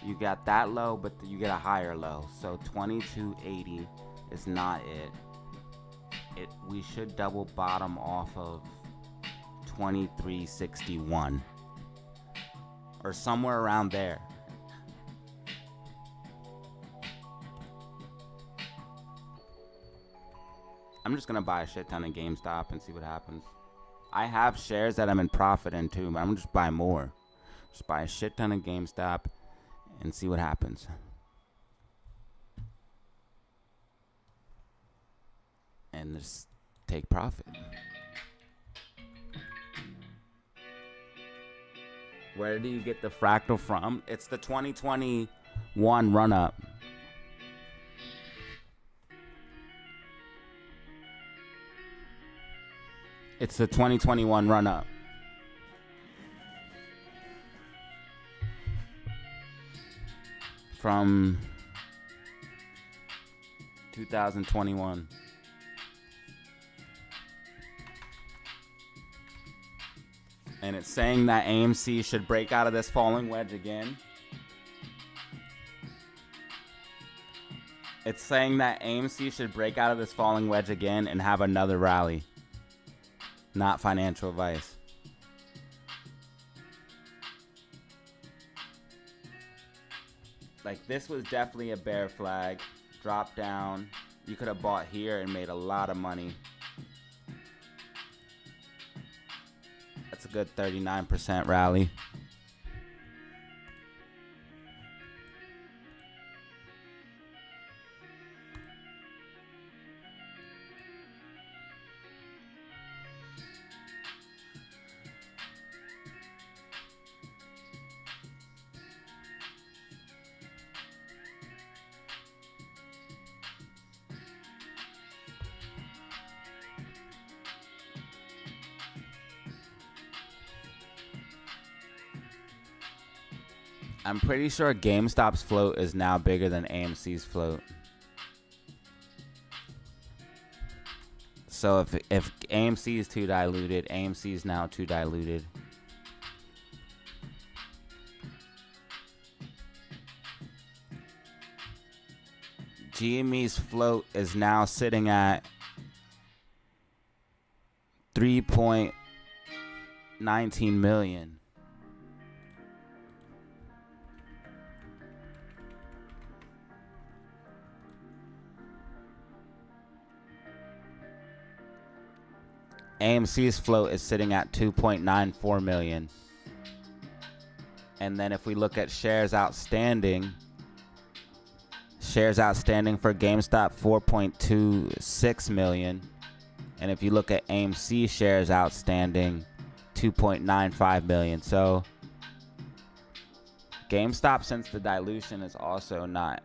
Speaker 1: You got that low, but you get a higher low. So 2280 is not it. We should double bottom off of 2361 or somewhere around there. I'm just gonna buy a shit ton of GameStop and see what happens. I have shares that I'm in profit in too, but I'm gonna just buy more. Just buy a shit ton of GameStop and see what happens. And just take profit. Where do you get the fractal from? It's the 2021 run up. It's the 2021 run up. From 2021. And it's saying that AMC should break out of this falling wedge again. It's saying that AMC should break out of this falling wedge again and have another rally. Not financial advice. Like, this was definitely a bear flag. Drop down. You could have bought here and made a lot of money. That's a good 39% rally. I'm pretty sure GameStop's float is now bigger than AMC's float. So if AMC is too diluted, AMC is now too diluted. GME's float is now sitting at 3.19 million. AMC's float is sitting at 2.94 million. And then if we look at shares outstanding for GameStop, 4.26 million. And if you look at AMC shares outstanding, 2.95 million. So GameStop, since the dilution, is also not.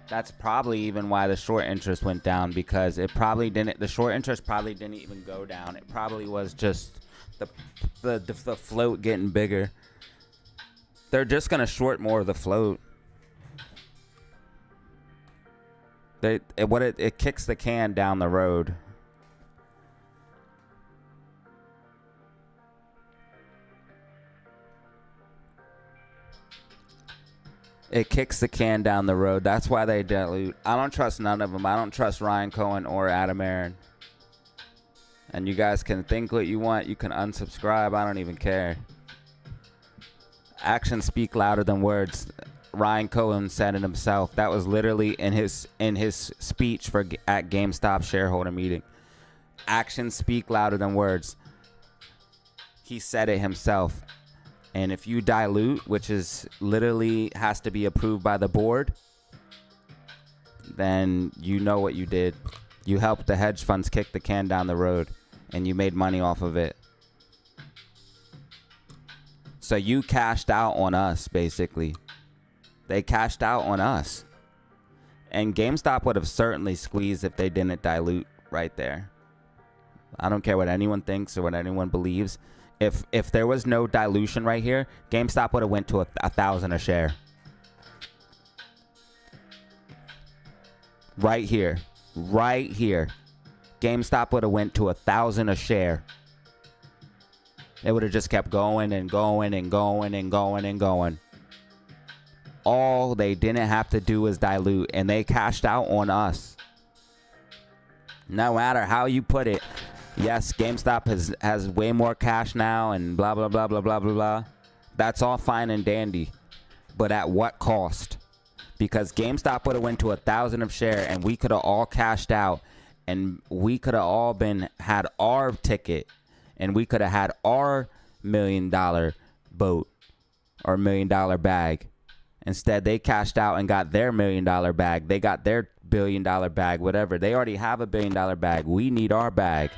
Speaker 1: That's probably even why the short interest went down, because it probably didn't. The short interest probably didn't even go down. It probably was just the float getting bigger. They're just gonna short more of the float. It kicks the can down the road. It kicks the can down the road. That's why they dilute. I don't trust none of them. I don't trust Ryan Cohen or Adam Aaron. And you guys can think what you want. You can unsubscribe. I don't even care. Actions speak louder than words. Ryan Cohen said it himself. That was literally in his speech at GameStop shareholder meeting. Actions speak louder than words. He said it himself. And if you dilute, which is literally has to be approved by the board, then you know what you did. You helped the hedge funds kick the can down the road, and you made money off of it. So you cashed out on us, basically. They cashed out on us. And GameStop would have certainly squeezed if they didn't dilute right there. I don't care what anyone thinks or what anyone believes. If there was no dilution right here, GameStop would have went to 1,000 a share. Right here. Right here. GameStop would have went to 1,000 a share. It would have just kept going and going and going and going and going. All they didn't have to do was dilute, and they cashed out on us. No matter how you put it. Yes, GameStop has way more cash now and blah, blah, blah, blah, blah, blah, blah. That's all fine and dandy. But at what cost? Because GameStop would have went to 1,000 of share, and we could have all cashed out, and we could have all had our ticket, and we could have had our $1 million boat or $1 million bag. Instead, they cashed out and got their $1 million bag. They got their $1 billion bag, whatever. They already have a $1 billion bag. We need our bag.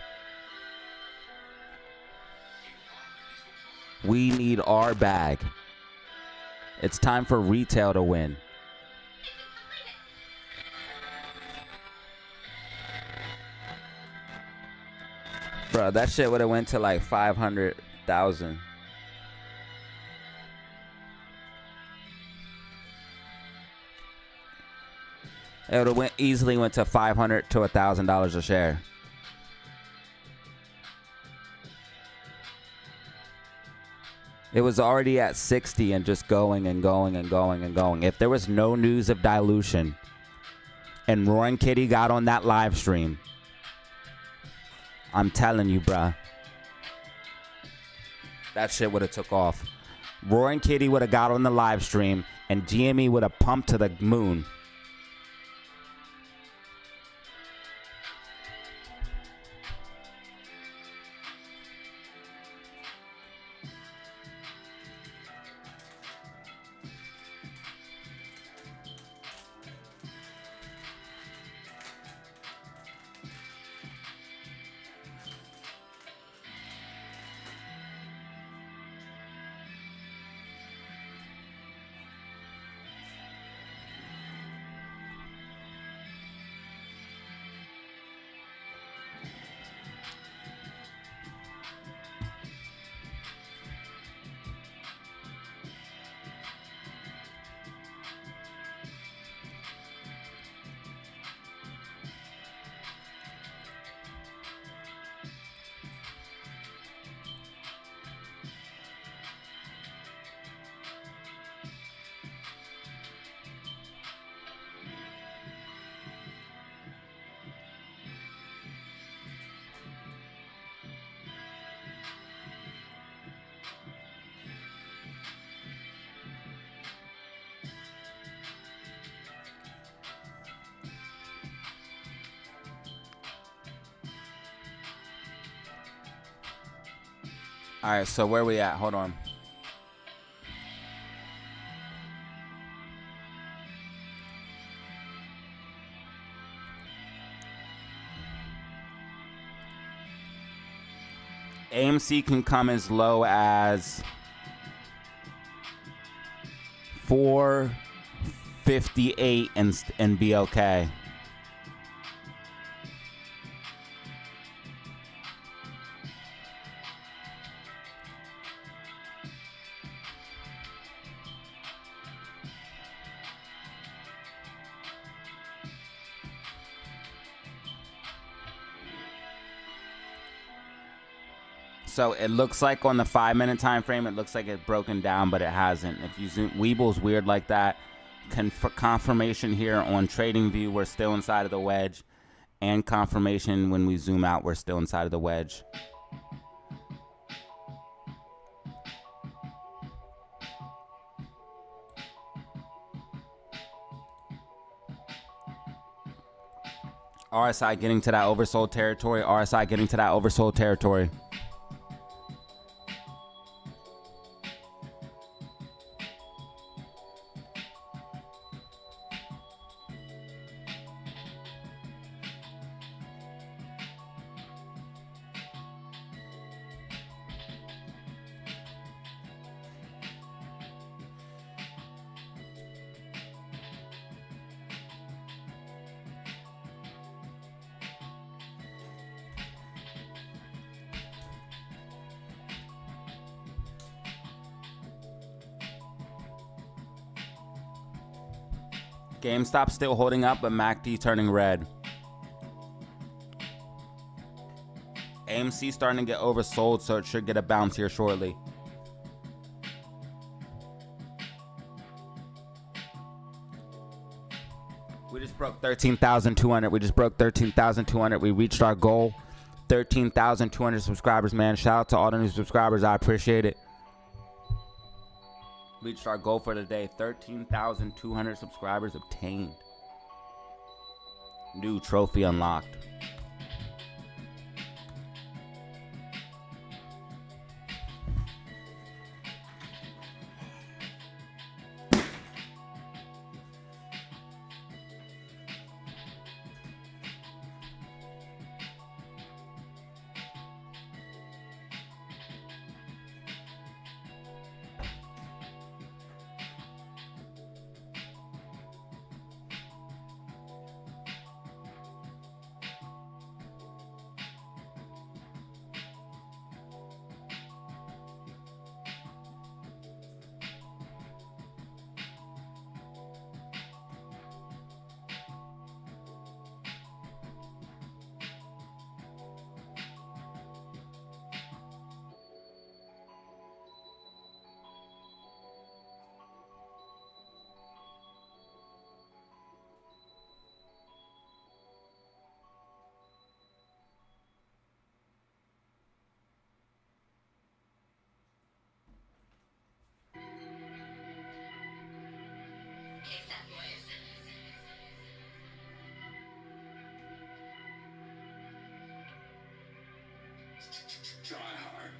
Speaker 1: We need our bag. It's time for retail to win. Bro, that shit would have went to like 500,000. It would have easily went to $500 to $1,000 a share. It was already at 60 and just going and going and going and going. If there was no news of dilution and Roaring Kitty got on that live stream, I'm telling you, bruh, that shit would have took off. Roaring Kitty would have got on the live stream and GME would have pumped to the moon. All right, so where we at? Hold on. AMC can come as low as 458 and be okay. So it looks like on the 5-minute time frame, it looks like it's broken down, but it hasn't. If you zoom, Weeble's weird like that. Confirmation here on TradingView, we're still inside of the wedge, and confirmation when we zoom out, we're still inside of the wedge. RSI getting to that oversold territory. RSI getting to that oversold territory. GameStop still holding up, but MACD turning red. AMC starting to get oversold, so it should get a bounce here shortly. We just broke 13,200. We just broke 13,200. We reached our goal. 13,200 subscribers, man. Shout out to all the new subscribers. I appreciate it. Reached our goal for the day. 13,200 subscribers obtained. New trophy unlocked.
Speaker 2: Try hard.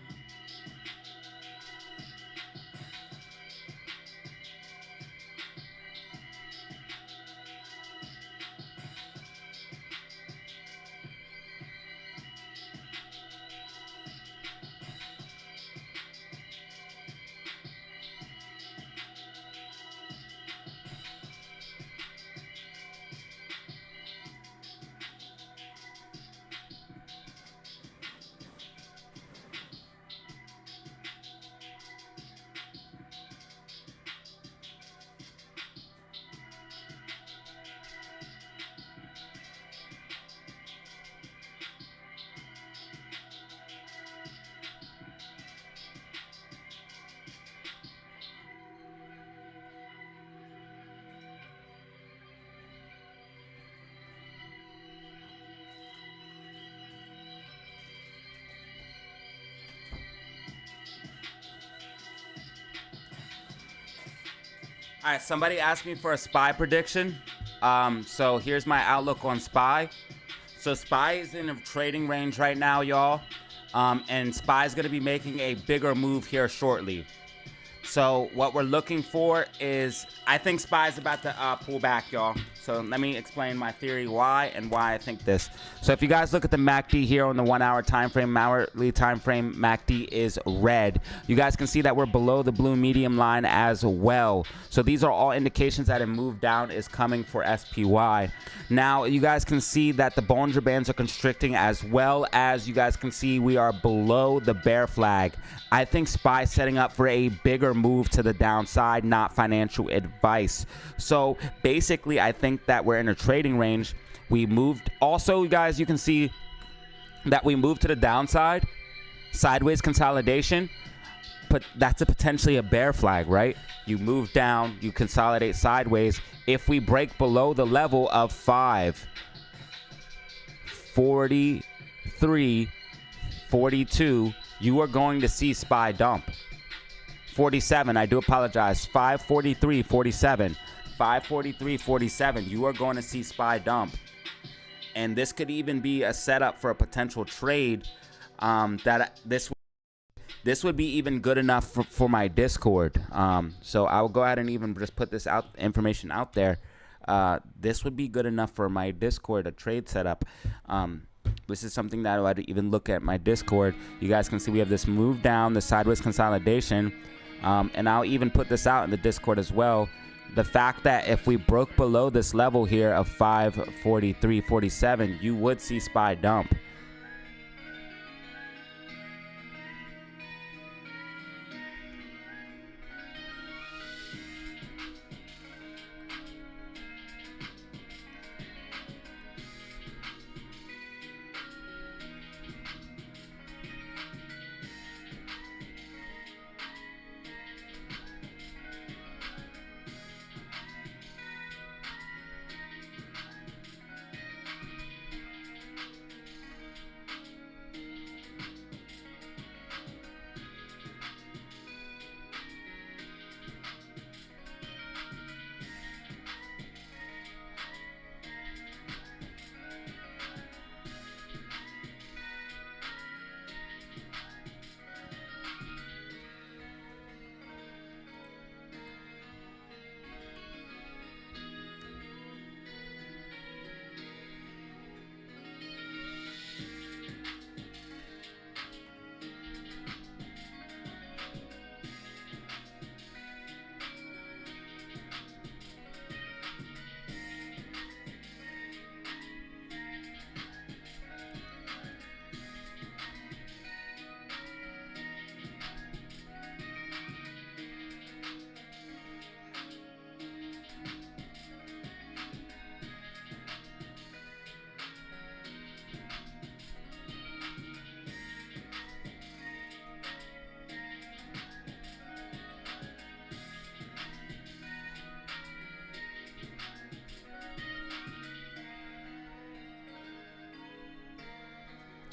Speaker 1: All right, somebody asked me for a SPY prediction. So here's my outlook on SPY. So SPY is in a trading range right now, y'all. And SPY is going to be making a bigger move here shortly. So what we're looking for is, I think SPY is about to pull back, y'all. So let me explain my theory why and why I think this. So if you guys look at the MACD here on the 1 hour time frame, hourly time frame, MACD is red. You guys can see that we're below the blue medium line as well. So these are all indications that a move down is coming for SPY. Now you guys can see that the Bollinger Bands are constricting, as well as you guys can see we are below the bear flag. I think SPY setting up for a bigger move to the downside, not financial advice. So basically, I think that we're in a trading range. We moved. Also, guys, you can see that we moved to the downside, sideways consolidation, but that's potentially a bear flag, right? You move down, you consolidate sideways. If we break below the level of 543.42, you are going to see SPY dump. 47, I do apologize. 543.47. 543.47, you are going to see SPY dump. And this could even be a setup for a potential trade. This would be even good enough for my Discord. So I will go ahead and even just put this information out there. This would be good enough for my Discord, a trade setup. This is something that I'd even look at my Discord. You guys can see we have this move down, the sideways consolidation. And I'll even put this out in the Discord as well. The fact that if we broke below this level here of 543.47, you would see SPY dump.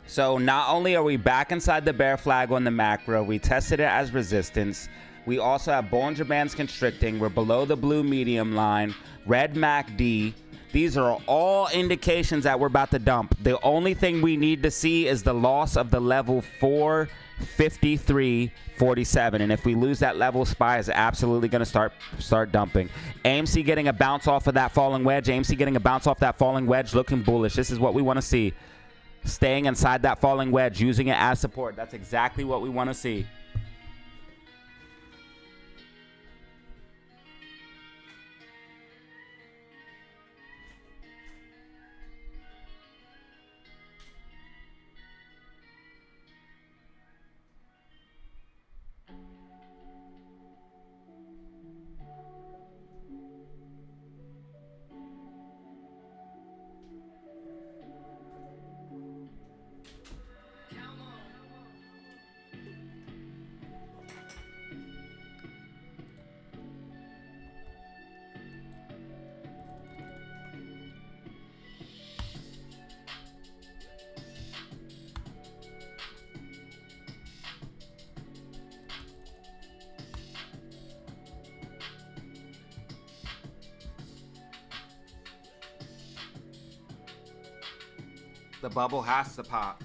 Speaker 1: So not only are we back inside the bear flag on the macro, we tested it as resistance. We also have Bollinger Bands constricting. We're below the blue medium line, red MACD. These are all indications that we're about to dump. The only thing we need to see is the loss of the level 453.47. And if we lose that level, SPY is absolutely going to start dumping. AMC getting a bounce off of that falling wedge. AMC getting a bounce off that falling wedge, looking bullish. This is what we want to see. Staying inside that falling wedge, using it as support. That's exactly what we want to see. The bubble has to pop.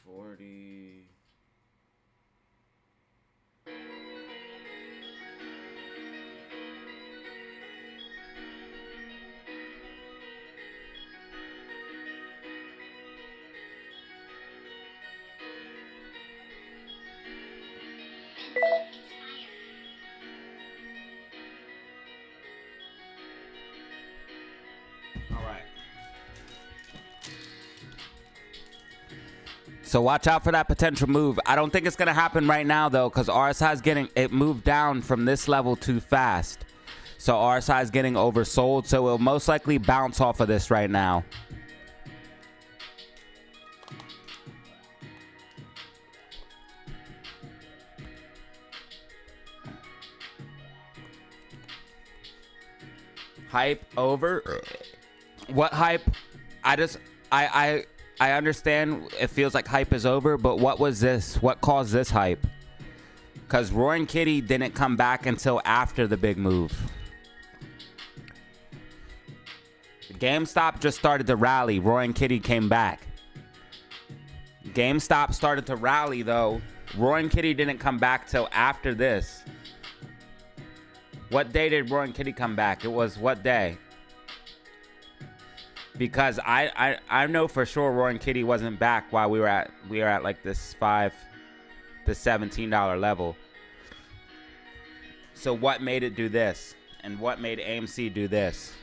Speaker 1: 40. So watch out for that potential move. I don't think it's going to happen right now, though, because RSI is getting, it moved down from this level too fast. So RSI is getting oversold, so it will most likely bounce off of this right now. Hype over? What hype? I understand it feels like hype is over, but what was this? What caused this hype? Because Roaring Kitty didn't come back until after the big move. GameStop just started to rally. Roaring Kitty came back. GameStop started to rally, though. Roaring Kitty didn't come back till after this. What day did Roaring Kitty come back? It was what day? Because I know for sure Roaring Kitty wasn't back while we were at like this $17 level. So what made it do this? And what made AMC do this?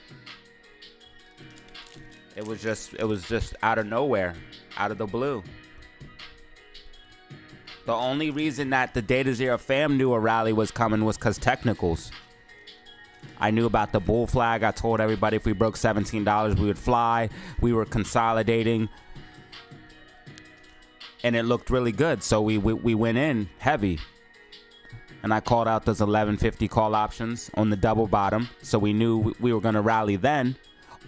Speaker 1: It was just out of nowhere, out of the blue. The only reason that the DataZero fam knew a rally was coming was because technicals. I knew about the bull flag. I told everybody if we broke $17, we would fly. We were consolidating. And it looked really good. So we went in heavy. And I called out those 1150 call options on the double bottom. So we knew we were going to rally then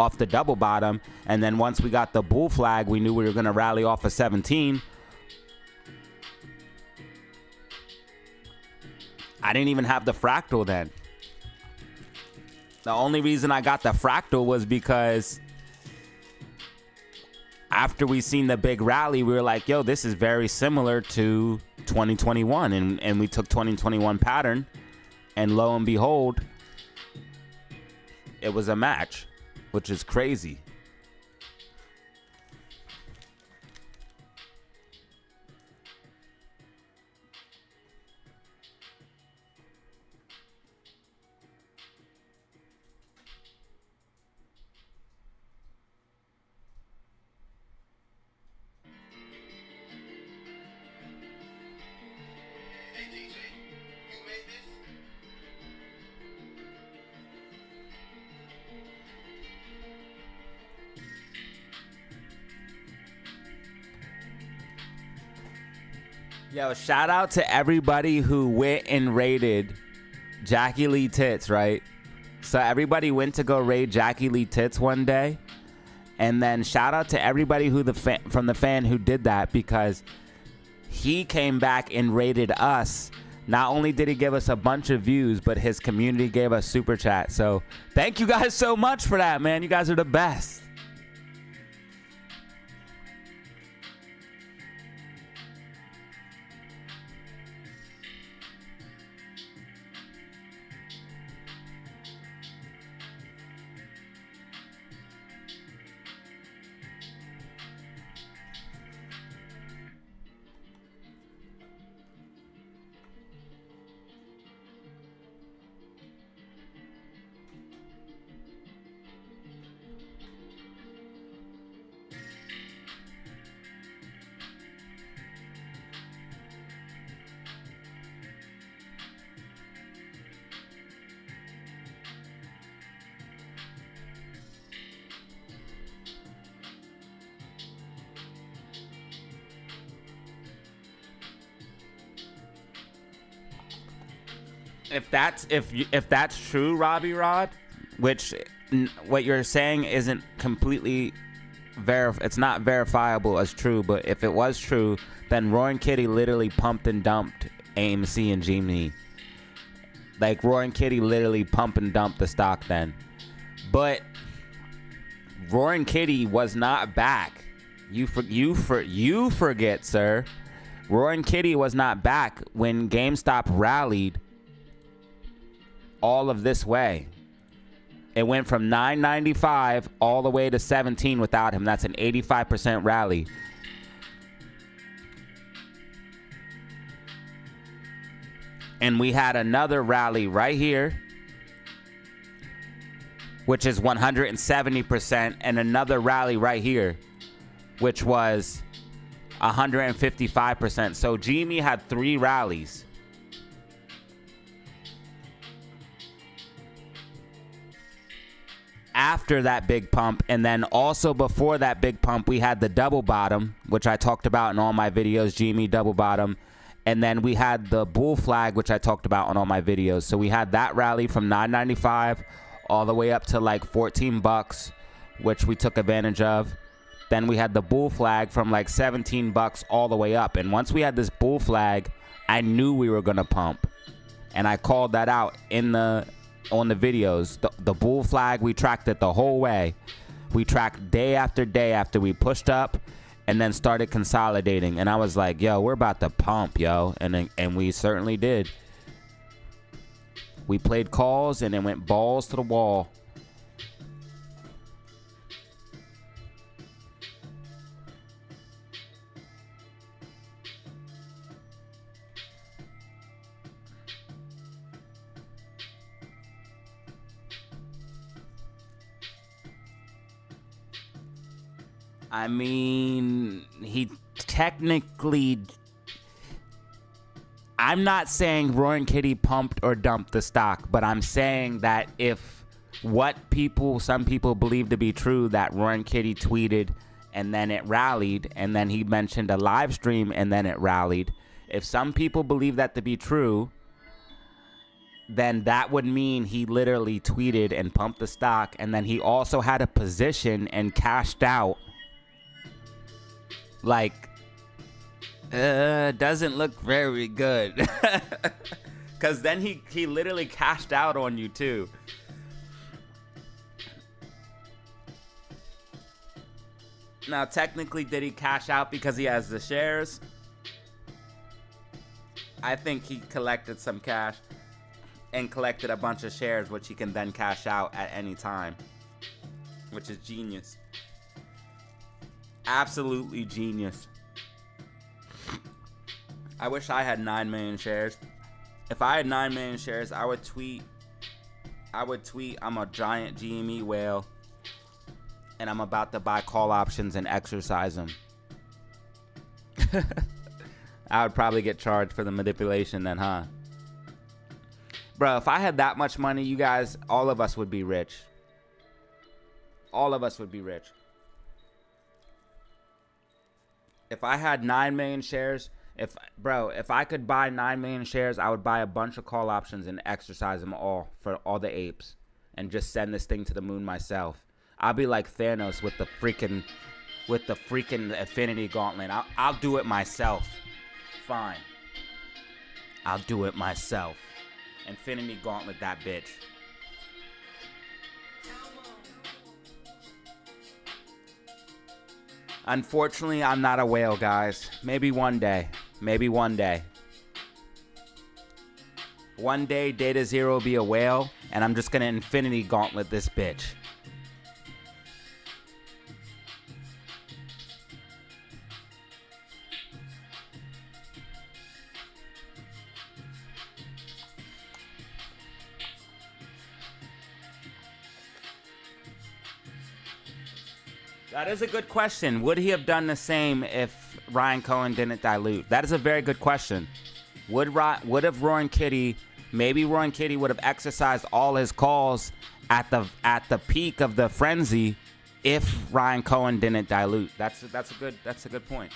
Speaker 1: off the double bottom. And then once we got the bull flag, we knew we were going to rally off of 17. I didn't even have the fractal then. The only reason I got the fractal was because after we seen the big rally, we were like, yo, this is very similar to 2021. And we took 2021 pattern, and lo and behold, it was a match, which is crazy. Yo, shout out to everybody who went and raided Jackie Lee Tits, right? So everybody went to go raid Jackie Lee Tits one day. And then shout out to everybody who from the fan who did that, because he came back and raided us. Not only did he give us a bunch of views, but his community gave us super chat. So thank you guys so much for that, man. You guys are the best. If that's true, Robbie Rod, which what you're saying isn't completely it's not verifiable as true, but if it was true, then Roaring Kitty literally pumped and dumped AMC and Jimmy. Like Roaring Kitty literally pump and dumped the stock then. But Roaring Kitty was not back You forget, sir. Roaring Kitty was not back when GameStop rallied all of this way. It went from $9.95 all the way to $17 without him. That's an 85% rally. And we had another rally right here, which is 170%, and another rally right here, which was 155%. So Jimmy had 3 rallies. After that big pump, and then also before that big pump, we had the double bottom, which I talked about in all my videos, Jimmy double bottom. And then we had the bull flag, which I talked about on all my videos. So we had that rally from $9.95 all the way up to like $14, which we took advantage of. Then we had the bull flag from like $17 all the way up. And once we had this bull flag, I knew we were going to pump. And I called that out on the videos. The bull flag, we tracked it the whole way. We tracked day after day after we pushed up and then started consolidating. And I was like, yo, we're about to pump, yo. And we certainly did. We played calls and it went balls to the wall. I mean, he technically... I'm not saying Roaring Kitty pumped or dumped the stock, but I'm saying that if some people believe to be true, that Roaring Kitty tweeted and then it rallied, and then he mentioned a live stream and then it rallied. If some people believe that to be true, then that would mean he literally tweeted and pumped the stock, and then he also had a position and cashed out. Like, doesn't look very good. Because then he literally cashed out on you too. Now, technically, did he cash out because he has the shares? I think he collected some cash and collected a bunch of shares, which he can then cash out at any time, which is genius. Absolutely genius. I wish I had 9 million shares. If I had 9 million shares, I would tweet I'm a giant GME whale and I'm about to buy call options and exercise them. I would probably get charged for the manipulation then, huh? Bro, if I had that much money, you guys, all of us would be rich. All of us would be rich. If I had 9 million shares, if I could buy 9 million shares, I would buy a bunch of call options and exercise them all for all the apes and just send this thing to the moon myself. I'll be like Thanos with the freaking Infinity Gauntlet. I'll do it myself. Fine. I'll do it myself. Infinity Gauntlet that bitch. Unfortunately, I'm not a whale, guys. Maybe one day. Maybe one day. One day, DataZero will be a whale, and I'm just going to Infinity Gauntlet this bitch. That is a good question. Would he have done the same if Ryan Cohen didn't dilute? That is a very good question. Would have Roaring Kitty, maybe Roaring Kitty would have exercised all his calls at the peak of the frenzy if Ryan Cohen didn't dilute? That's a good point.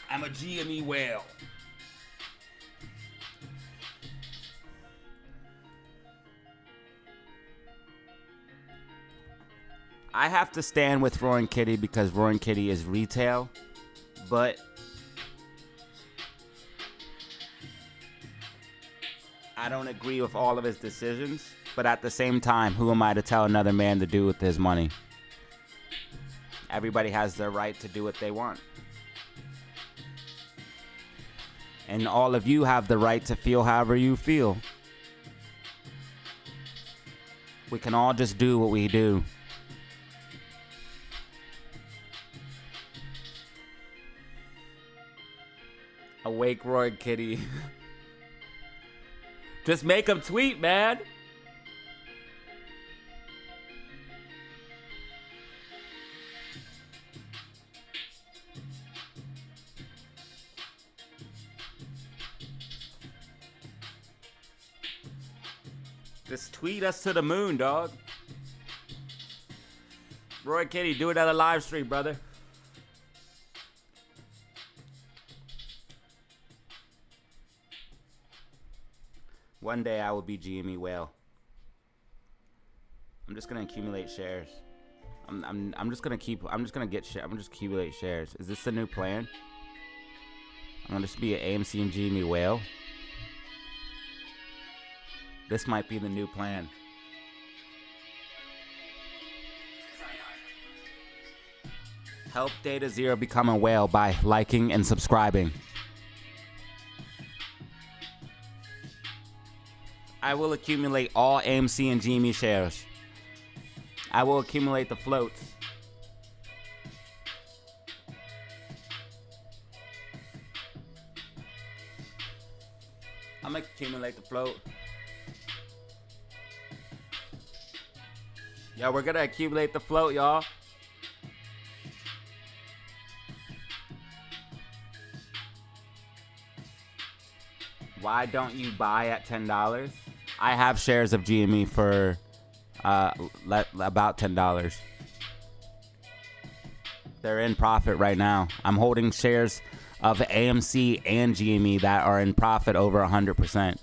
Speaker 1: I'm a GME whale. I have to stand with Roaring Kitty because Roaring Kitty is retail, but I don't agree with all of his decisions, but at the same time, who am I to tell another man to do with his money? Everybody has their right to do what they want. And all of you have the right to feel however you feel. We can all just do what we do. Awake Roy Kitty. Just make him tweet, man. Just tweet us to the moon, dog. Roy Kitty, do it at a live stream, brother. One day I will be GME Whale. I'm just gonna accumulate shares. I'm just gonna accumulate shares. Is this the new plan? I'm gonna just be an AMC and GME Whale. This might be the new plan. Help DataZero become a whale by liking and subscribing. I will accumulate all AMC and GME shares. I will accumulate the floats. I'm gonna accumulate the float. Yo, we're gonna accumulate the float, y'all. Why don't you buy at $10? I have shares of GME for about $10. They're in profit right now. I'm holding shares of AMC and GME that are in profit over 100%.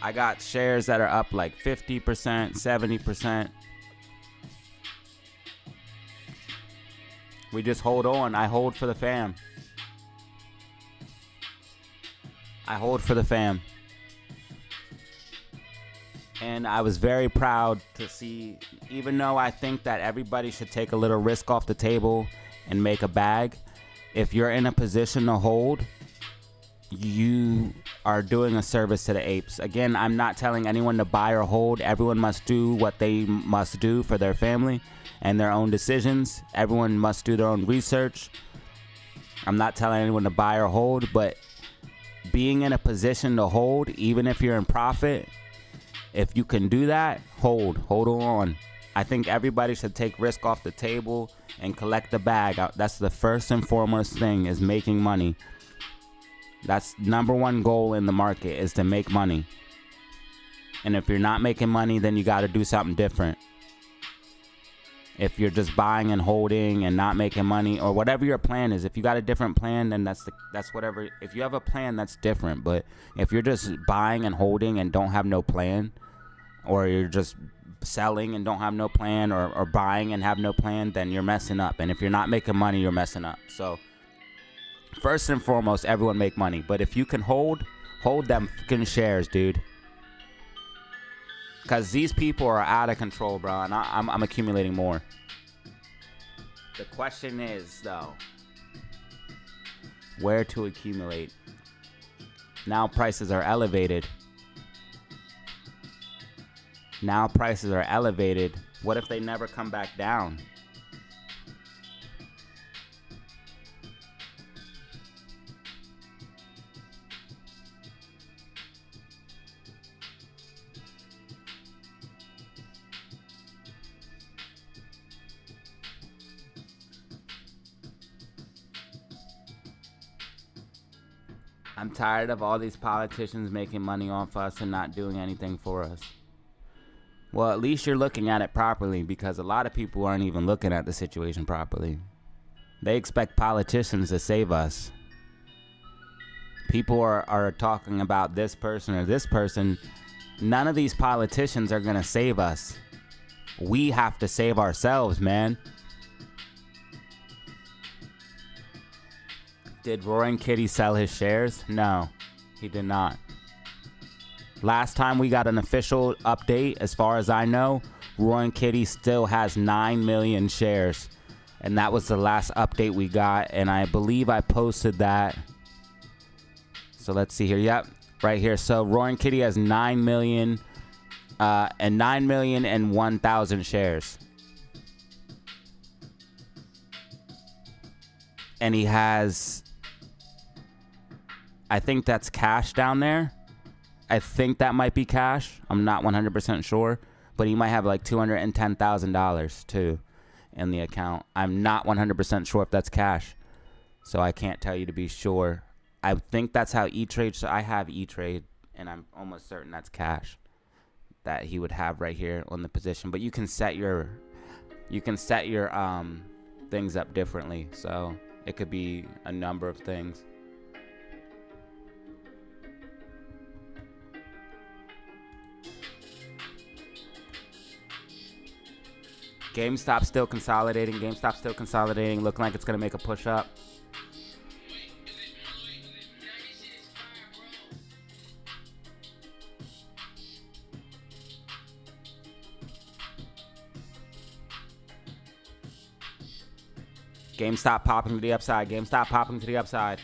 Speaker 1: I got shares that are up like 50%, 70%. We just hold on. I hold for the fam. I hold for the fam. And I was very proud to see, even though I think that everybody should take a little risk off the table and make a bag, if you're in a position to hold, you are doing a service to the apes. Again, I'm not telling anyone to buy or hold. Everyone must do what they must do for their family and their own decisions. Everyone must do their own research. I'm not telling anyone to buy or hold, but being in a position to hold, even if you're in profit, if you can do that, hold on. I think everybody should take risk off the table and collect the bag. That's the first and foremost thing, is making money. That's number one goal in the market, is to make money. And if you're not making money, then you got to do something different. If you're just buying and holding and not making money, or whatever your plan is, if you got a different plan, then that's whatever. If you have a plan, that's different. But if you're just buying and holding and don't have no plan, or you're just selling and don't have no plan, or buying and have no plan, then you're messing up. And if you're not making money, you're messing up. So first and foremost, everyone make money. But if you can hold them fucking shares, dude. Because these people are out of control, bro. And I'm accumulating more. The question is, though, where to accumulate? Now prices are elevated. What if they never come back down? I'm tired of all these politicians making money off us and not doing anything for us. Well, at least you're looking at it properly, because a lot of people aren't even looking at the situation properly. They expect politicians to save us. People are talking about this person or this person. None of these politicians are going to save us. We have to save ourselves, man. Did Roaring Kitty sell his shares? No, he did not. Last time we got an official update, as far as I know, Roaring Kitty still has 9 million shares. And that was the last update we got. And I believe I posted that. So let's see here. Yep, right here. So Roaring Kitty has 9 million and 9,001,000 shares. And he has, I think that's cash down there. I think that might be cash. I'm not 100% sure. But he might have like $210,000 too in the account. I'm not 100% sure if that's cash. So I can't tell you to be sure. I think that's how E-Trade. So I have E-Trade, and I'm almost certain that's cash that he would have right here on the position. But you can set your things up differently. So it could be a number of things. GameStop still consolidating. GameStop still consolidating. Looking like it's going to make a push up. GameStop popping to the upside. GameStop popping to the upside.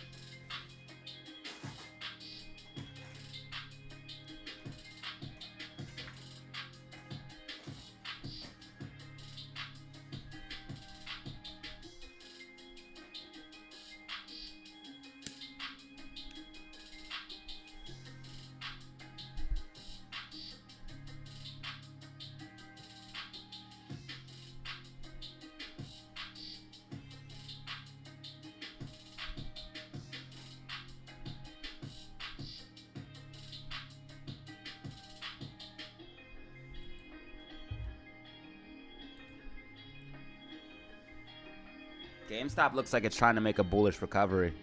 Speaker 1: GameStop looks like it's trying to make a bullish recovery.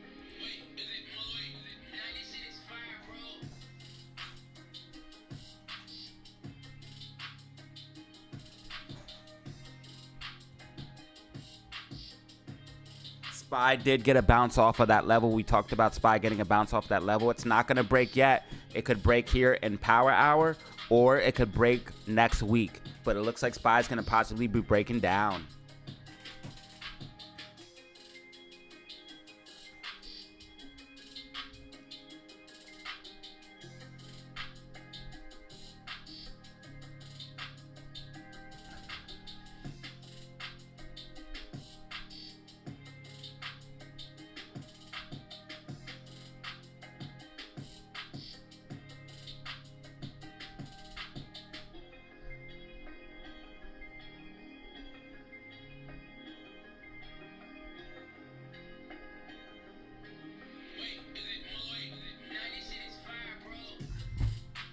Speaker 1: SPY did get a bounce off of that level. We talked about SPY getting a bounce off that level. It's not going to break yet. It could break here in Power Hour, or it could break next week. But it looks like SPY is going to possibly be breaking down.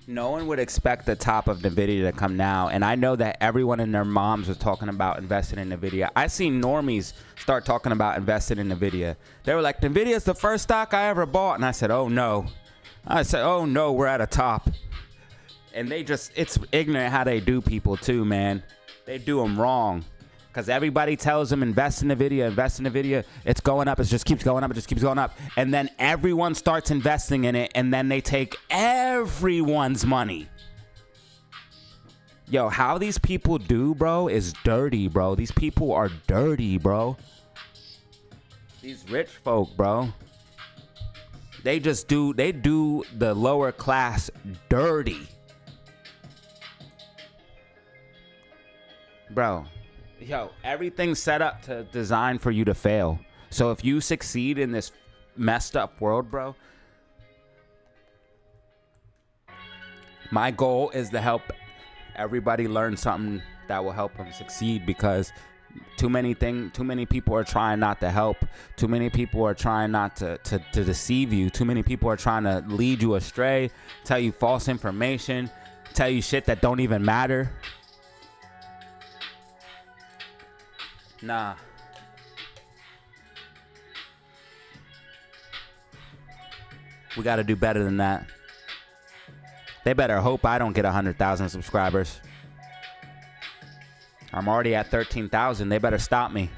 Speaker 1: No one would expect the top of NVIDIA to come now. And I know that everyone and their moms was talking about investing in NVIDIA. I seen normies start talking about investing in NVIDIA. They were like, NVIDIA is the first stock I ever bought. And I said, oh, no. I said, oh, no, we're at a top. And they just, it's ignorant how they do people too, man. They do them wrong. Because everybody tells them, invest in NVIDIA, invest in NVIDIA. It's going up. It just keeps going up. It just keeps going up. And then everyone starts investing in it. And then they take everyone's money. Yo, how these people do, bro, is dirty, bro. These people are dirty, bro. These rich folk, bro. They do the lower class dirty. Bro. Yo, everything's set up to design for you to fail. So if you succeed in this messed up world, bro, my goal is to help everybody learn something that will help them succeed, because too many people are trying not to help. Too many people are trying not to deceive you. Too many people are trying to lead you astray, tell you false information, tell you shit that don't even matter. Nah. We got to do better than that. They better hope I don't get 100,000 subscribers. I'm already at 13,000. They better stop me.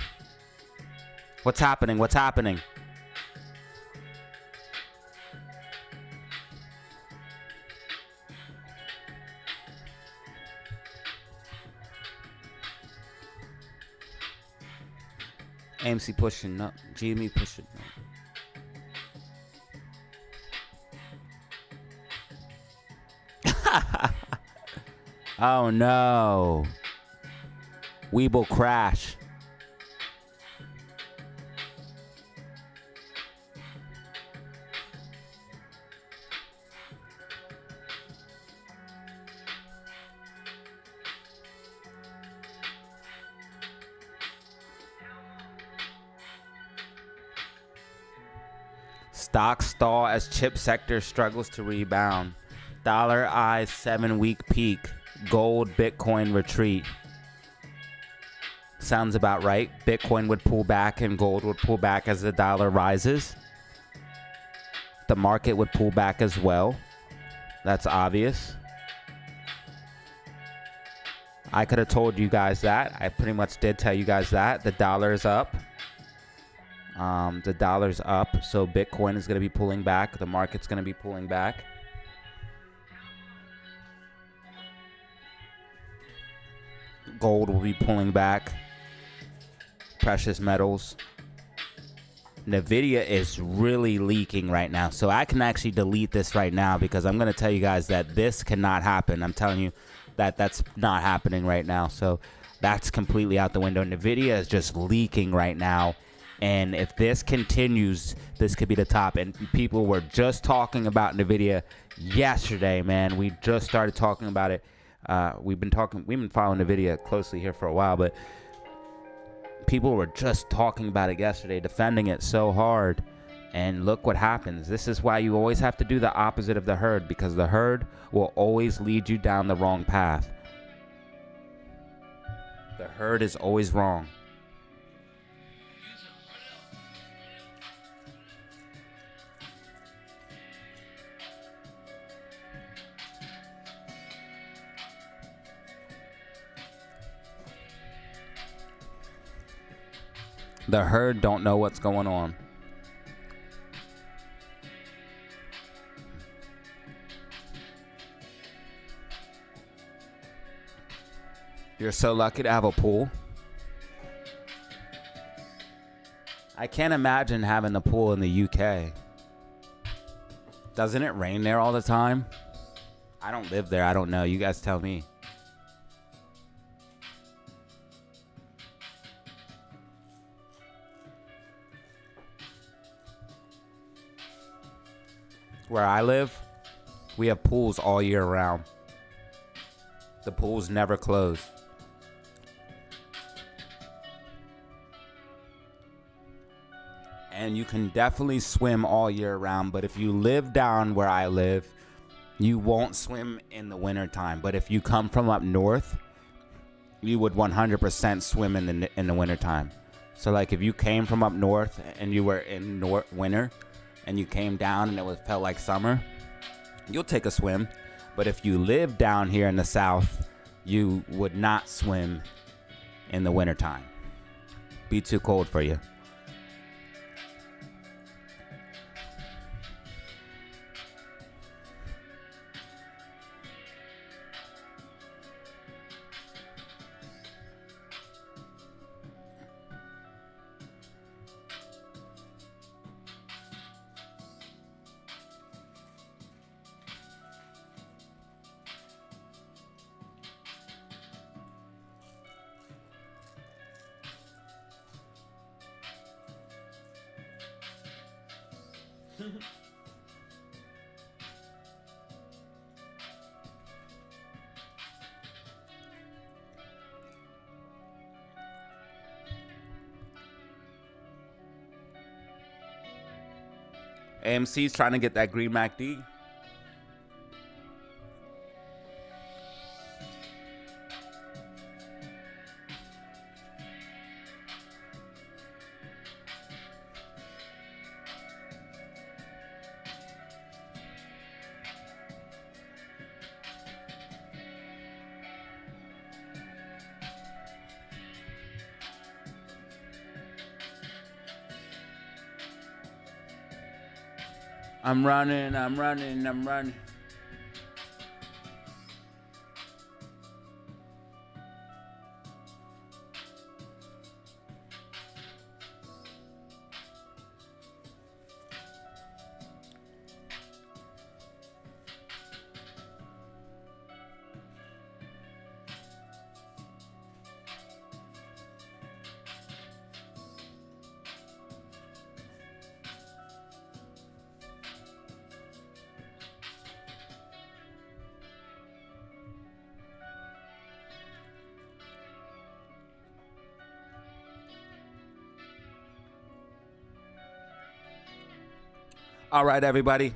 Speaker 1: What's happening? What's happening? AMC pushing up. GME pushing up. Oh no. Weeble crash. Stock stall as chip sector struggles to rebound. Dollar eyes 7-week peak. Gold, Bitcoin retreat. Sounds about right. Bitcoin would pull back and gold would pull back as the dollar rises. The market would pull back as well. That's obvious. I could have told you guys that. I pretty much did tell you guys that. The dollar is up. The dollar's up, so Bitcoin is going to be pulling back. The market's going to be pulling back. Gold will be pulling back. Precious metals. Nvidia is really leaking right now, so I can actually delete this right now because I'm going to tell you guys that this cannot happen. I'm telling you that that's not happening right now, so that's completely out the window. Nvidia is just leaking right now. And if this continues, this could be the top. And people were just talking about NVIDIA yesterday, man. We just started talking about it. We've been following NVIDIA closely here for a while, but people were just talking about it yesterday, defending it so hard. And look what happens. This is why you always have to do the opposite of the herd, because the herd will always lead you down the wrong path. The herd is always wrong. The herd don't know what's going on. You're so lucky to have a pool. I can't imagine having a pool in the UK. Doesn't it rain there all the time? I don't live there. I don't know. You guys tell me. Where I live, we have pools all year round. The pools never close. And you can definitely swim all year round, but if you live down where I live, you won't swim in the wintertime. But if you come from up north, you would 100% swim in the wintertime. So like if you came from up north and you were in winter, and you came down and it felt like summer, you'll take a swim. But if you live down here in the south, you would not swim in the wintertime. Be too cold for you. AMC's trying to get that green MACD. I'm running, I'm running, I'm running. All right, everybody.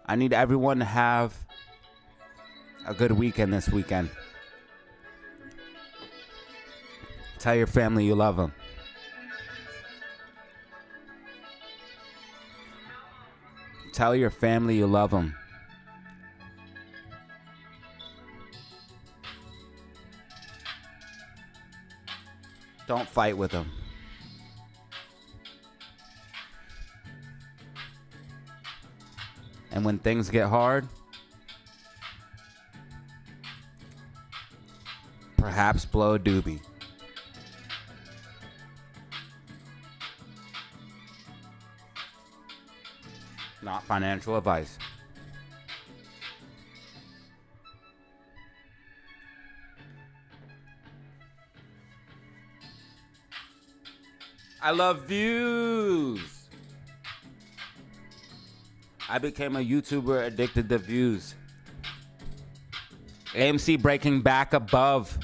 Speaker 1: I need everyone to have a good weekend this weekend. Tell your family you love them. Tell your family you love them. Don't fight with them. And when things get hard, perhaps blow a doobie. Not financial advice. I love views. I became a YouTuber addicted to views. AMC breaking back above.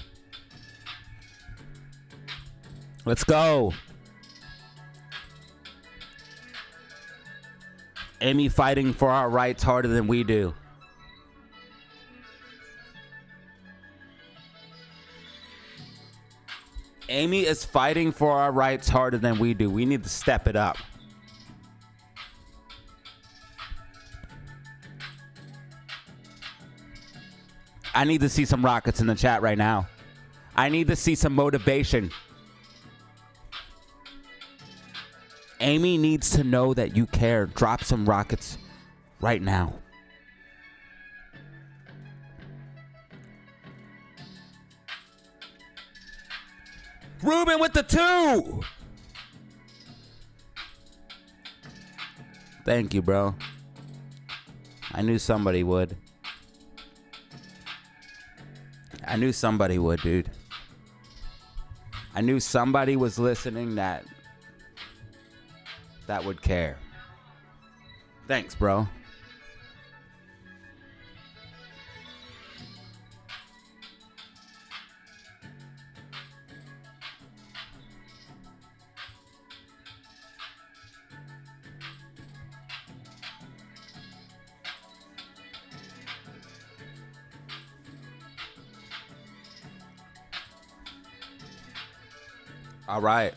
Speaker 1: Let's go. Amy fighting for our rights harder than we do. Amy is fighting for our rights harder than we do. We need to step it up. I need to see some rockets in the chat right now. I need to see some motivation. Amy needs to know that you care. Drop some rockets right now. Ruben with the 2. Thank you, bro. I knew somebody would. I knew somebody would, dude. I knew somebody was listening that would care. Thanks, bro. All right.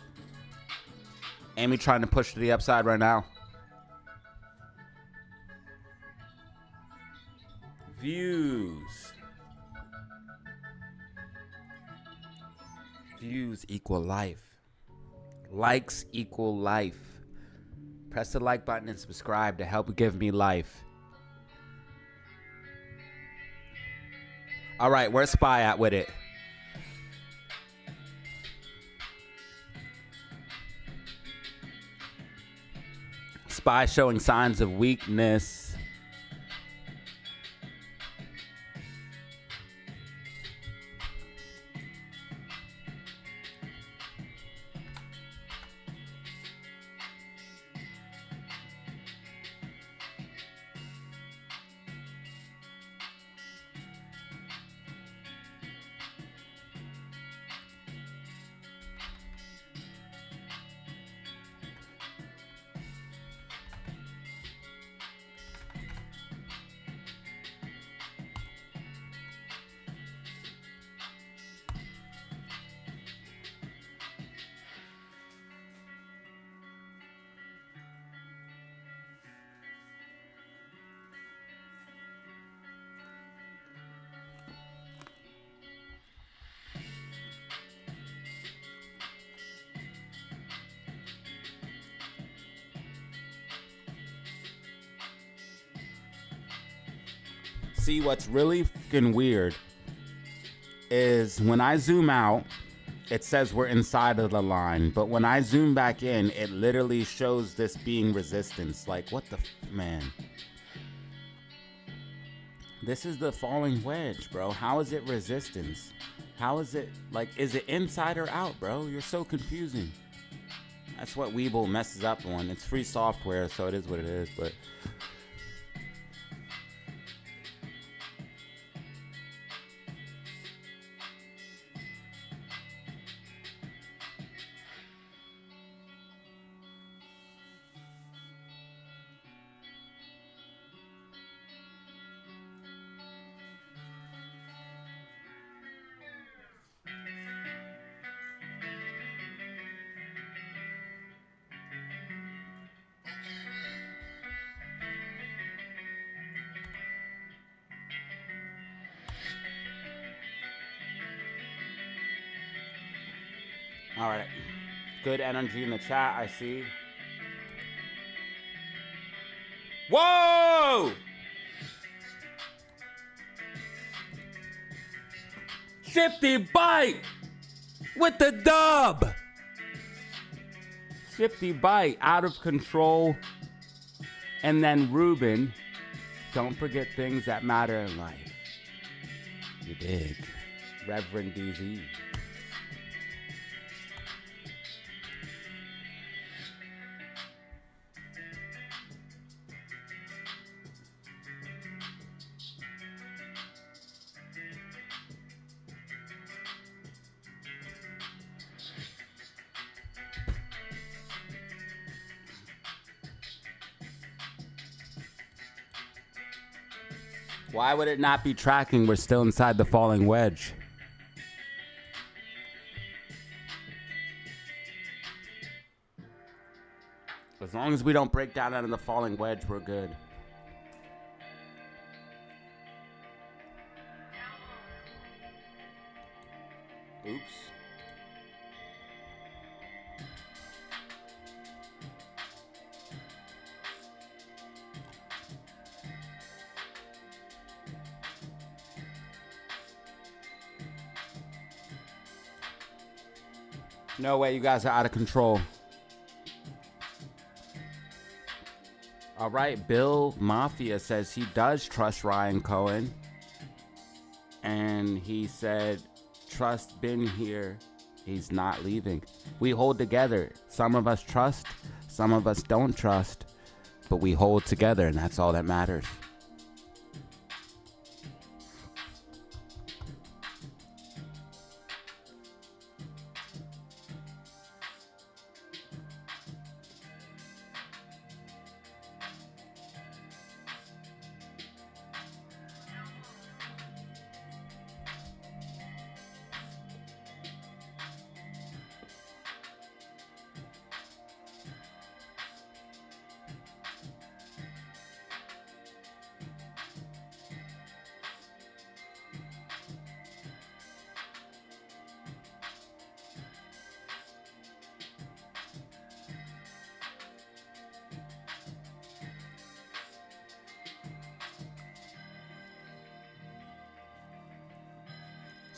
Speaker 1: Amy trying to push to the upside right now. Views. Views equal life. Likes equal life. Press the like button and subscribe to help give me life. All right, where's Spy at with it? Spy showing signs of weakness. See, what's really fucking weird is when I zoom out, it says we're inside of the line, but when I zoom back in, it literally shows this being resistance. Like, what the man? This is the falling wedge, bro. How is it resistance? How is it, like, is it inside or out, bro? You're so confusing. That's what Weeble messes up on. It's free software, so it is what it is, but... All right. Good energy in the chat, I see. Whoa! Shifty Bite with the dub. Shifty Bite, out of control. And then Ruben, don't forget things that matter in life. You dig. Reverend DZ. Why would it not be tracking? We're still inside the falling wedge. As long as we don't break down out of the falling wedge, we're good. Oops. No way, you guys are out of control. All right, Bill Mafia says he does trust Ryan Cohen. And he said, trust been here. He's not leaving. We hold together. Some of us trust, some of us don't trust, but we hold together, and that's all that matters.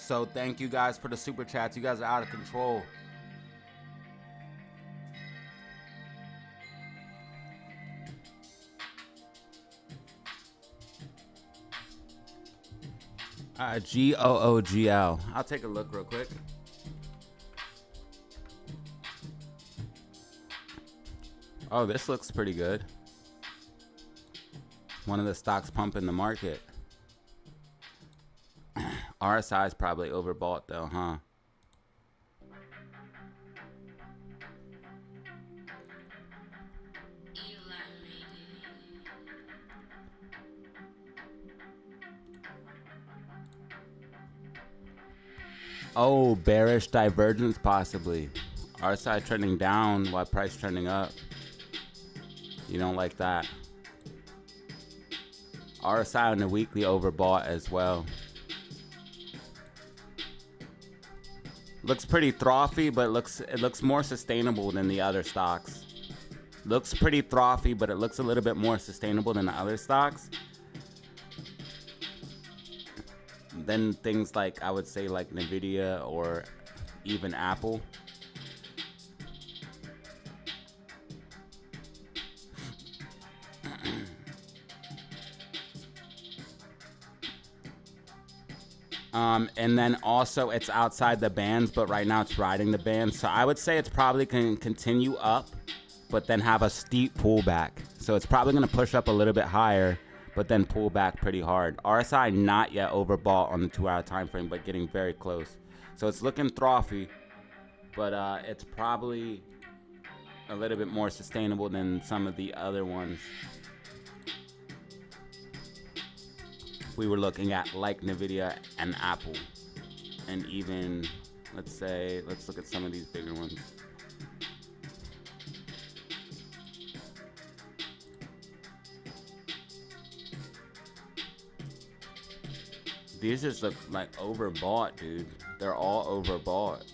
Speaker 1: So thank you guys for the super chats. You guys are out of control. GOOGL. I'll take a look real quick. Oh, this looks pretty good. One of the stocks pumping the market. RSI is probably overbought though, huh? Oh, bearish divergence possibly. RSI trending down while price trending up. You don't like that. RSI on the weekly overbought as well. Looks pretty frothy, but it looks more sustainable than the other stocks. Looks pretty frothy, but it looks a little bit more sustainable than the other stocks. than things like, I would say, like Nvidia or even Apple. And then also it's outside the bands, but right now it's riding the bands. So I would say it's probably can continue up, but then have a steep pullback. So it's probably going to push up a little bit higher, but then pull back pretty hard. RSI not yet overbought on the 2-hour time frame, but getting very close. So it's looking frothy, but it's probably a little bit more sustainable than some of the other ones we were looking at, like Nvidia and Apple. And even, let's look at some of these bigger ones. These just look like overbought, dude. They're all overbought.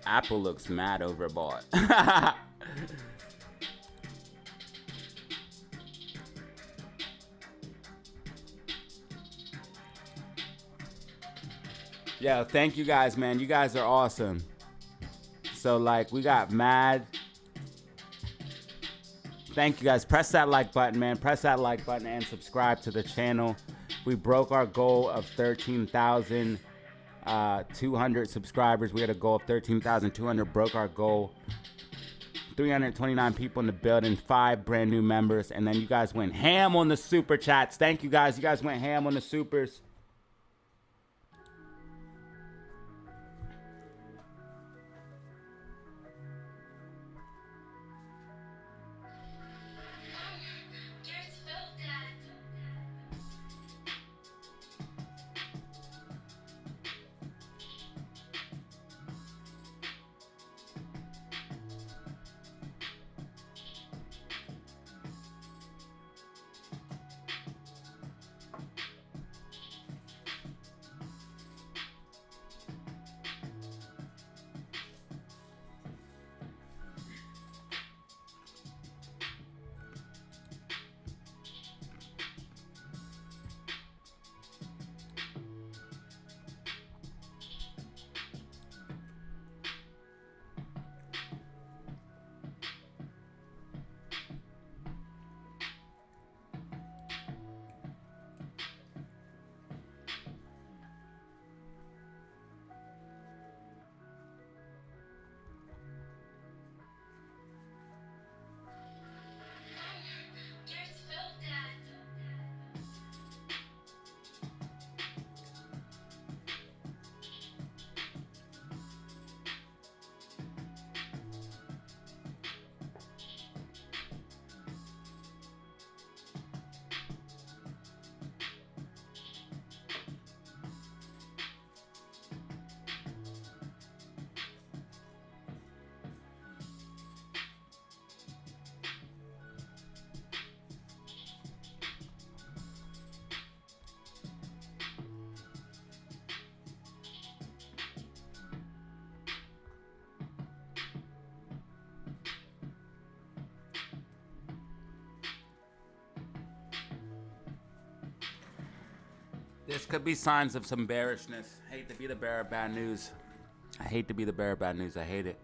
Speaker 1: Apple looks mad overbought. Yo, thank you guys, man. You guys are awesome. So, like, we got mad. Thank you guys. Press that like button, man. Press that like button and subscribe to the channel. We broke our goal of 13,200 subscribers. We had a goal of 13,200. Broke our goal. 329 people in the building. 5 brand new members. And then you guys went ham on the super chats. Thank you guys. You guys went ham on the supers. This could be signs of some bearishness. Hate to be the bearer of bad news. I hate to be the bearer of bad news. I hate it.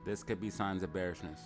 Speaker 1: This could be signs of bearishness.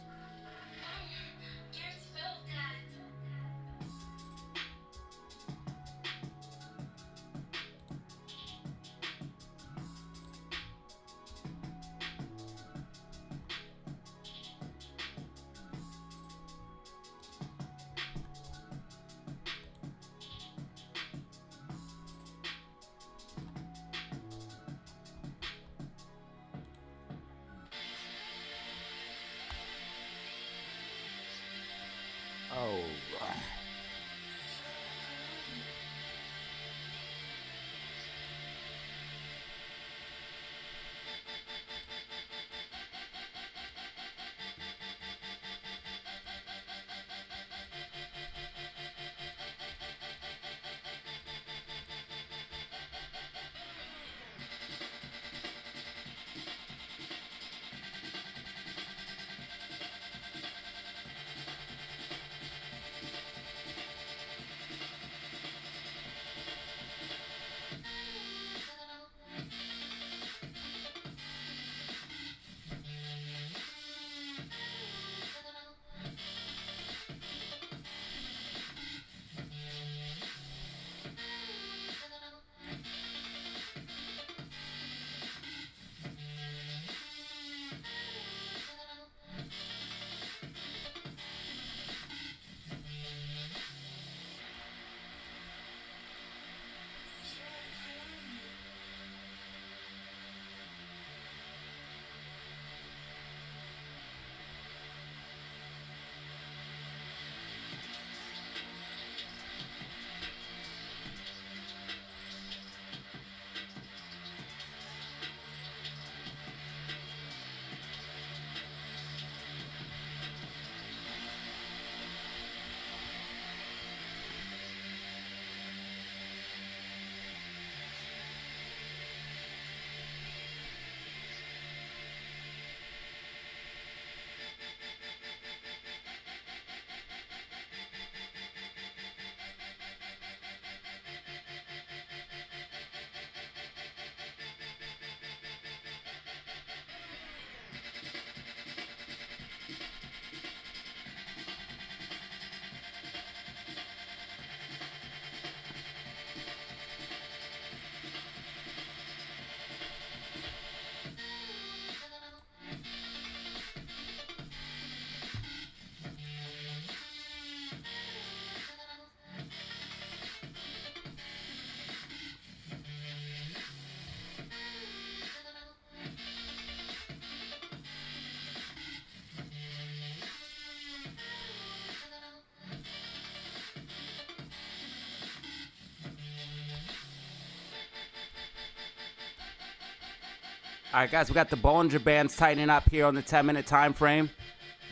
Speaker 1: All right, guys, we got the Bollinger Bands tightening up here on the 10-minute time frame.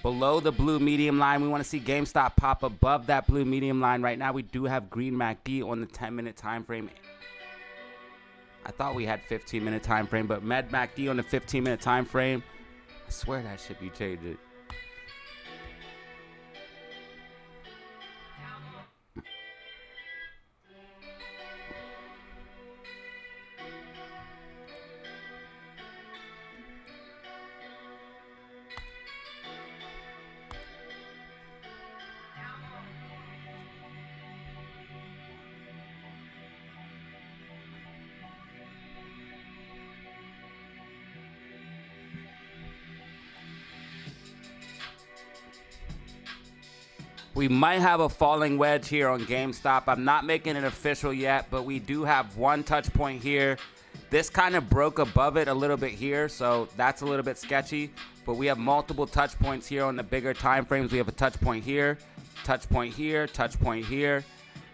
Speaker 1: Below the blue medium line, we want to see GameStop pop above that blue medium line. Right now, we do have green MACD on the 10-minute time frame. I thought we had 15-minute time frame, but Med MACD on the 15-minute time frame. I swear that should be changed. We might have a falling wedge here on GameStop. I'm not making it official yet, but we do have one touch point here. This kind of broke above it a little bit here, so that's a little bit sketchy. But we have multiple touch points here on the bigger time frames. We have a touch point here, touch point here, touch point here.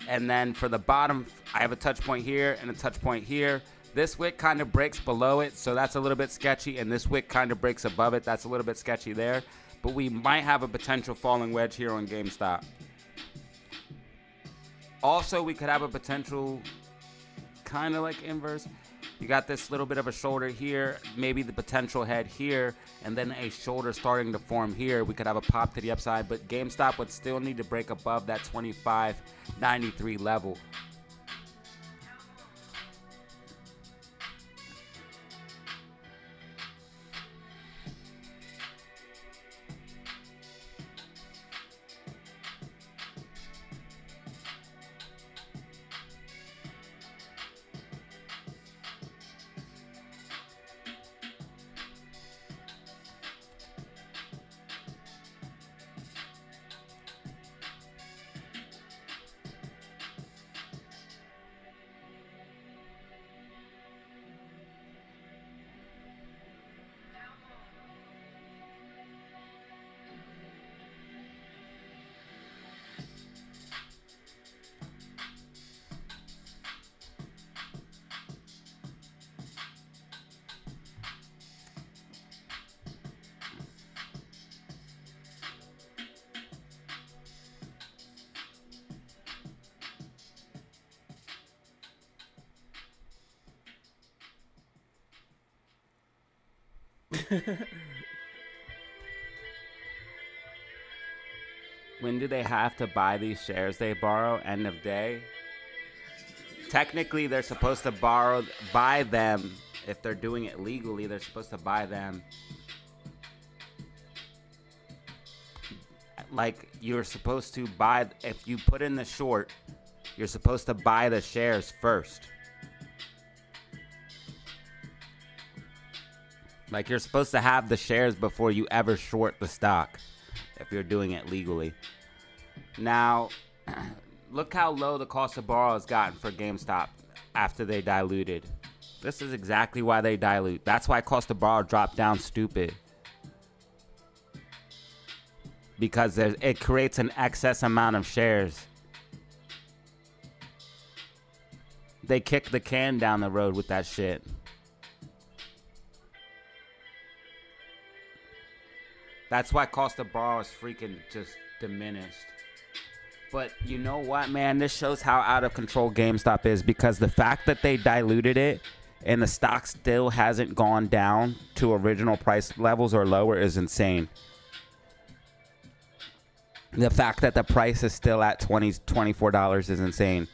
Speaker 1: And then for the bottom, I have a touch point here and a touch point here. This wick kind of breaks below it, so that's a little bit sketchy. And this wick kind of breaks above it. That's a little bit sketchy there. But we might have a potential falling wedge here on GameStop. Also, we could have a potential kind of like inverse. You got this little bit of a shoulder here, maybe the potential head here, and then a shoulder starting to form here. We could have a pop to the upside, but GameStop would still need to break above that 25.93 level. When do they have to buy these shares they borrow? End of day? Technically, they're supposed to buy them. If they're doing it legally, they're supposed to buy them. Like, you're supposed to buy, if you put in the short, you're supposed to buy the shares first. Like, you're supposed to have the shares before you ever short the stock, if you're doing it legally. Now, look how low the cost of borrow has gotten for GameStop after they diluted. This is exactly why they dilute. That's why cost of borrow dropped down stupid. Because it creates an excess amount of shares. They kick the can down the road with that shit. That's why cost of borrow is freaking just diminished. But you know what, man? This shows how out of control GameStop is, because the fact that they diluted it and the stock still hasn't gone down to original price levels or lower is insane. The fact that the price is still at $24 is insane.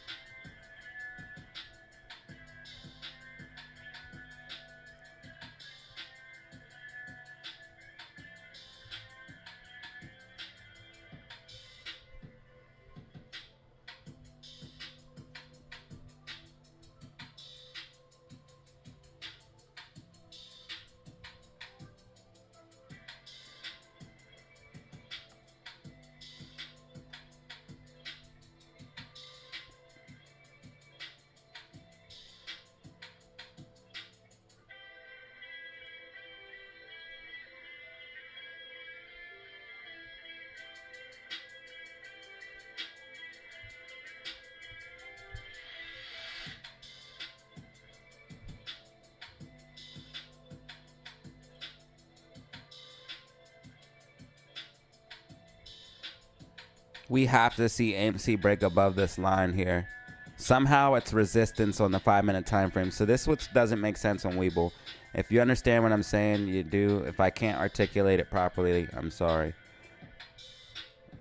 Speaker 1: We have to see AMC break above this line here. Somehow it's resistance on the 5-minute time frame. So this which doesn't make sense on Webull. If you understand what I'm saying, you do. If I can't articulate it properly, I'm sorry.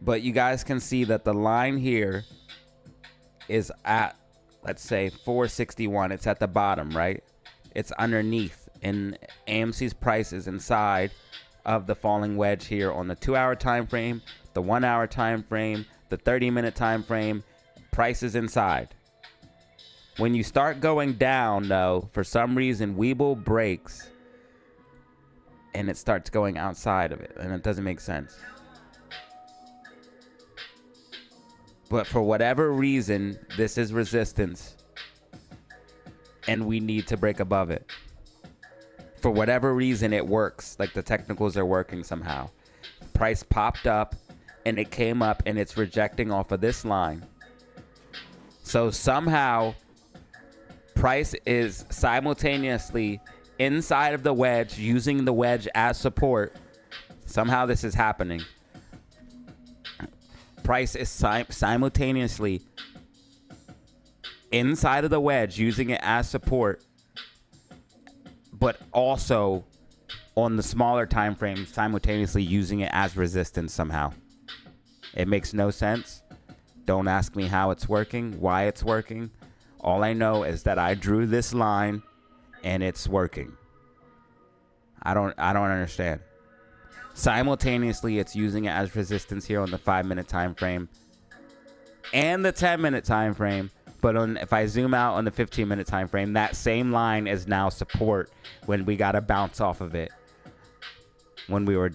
Speaker 1: But you guys can see that the line here is at, let's say, 461. It's at the bottom, right? It's underneath. And AMC's price is inside of the falling wedge here on the 2-hour time frame, the 1-hour time frame, the 30-minute time frame. Price is inside. When you start going down, though, for some reason, Webull breaks and it starts going outside of it, and it doesn't make sense. But for whatever reason, this is resistance, and we need to break above it. For whatever reason, it works. Like the technicals are working somehow. Price popped up, and it came up, and it's rejecting off of this line. So somehow, price is simultaneously inside of the wedge, using the wedge as support. Somehow this is happening. Price is simultaneously inside of the wedge, using it as support, but also on the smaller time frame, simultaneously using it as resistance somehow. It makes no sense. Don't ask me how it's working, why it's working. All I know is that I drew this line and it's working. I don't understand. Simultaneously, it's using it as resistance here on the 5-minute time frame and the 10-minute time frame. But if I zoom out on the 15-minute time frame, that same line is now support when we got to bounce off of it. When we were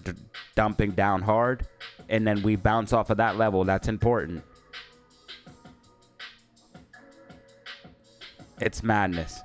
Speaker 1: dumping down hard, and then we bounce off of that level. That's important. It's madness.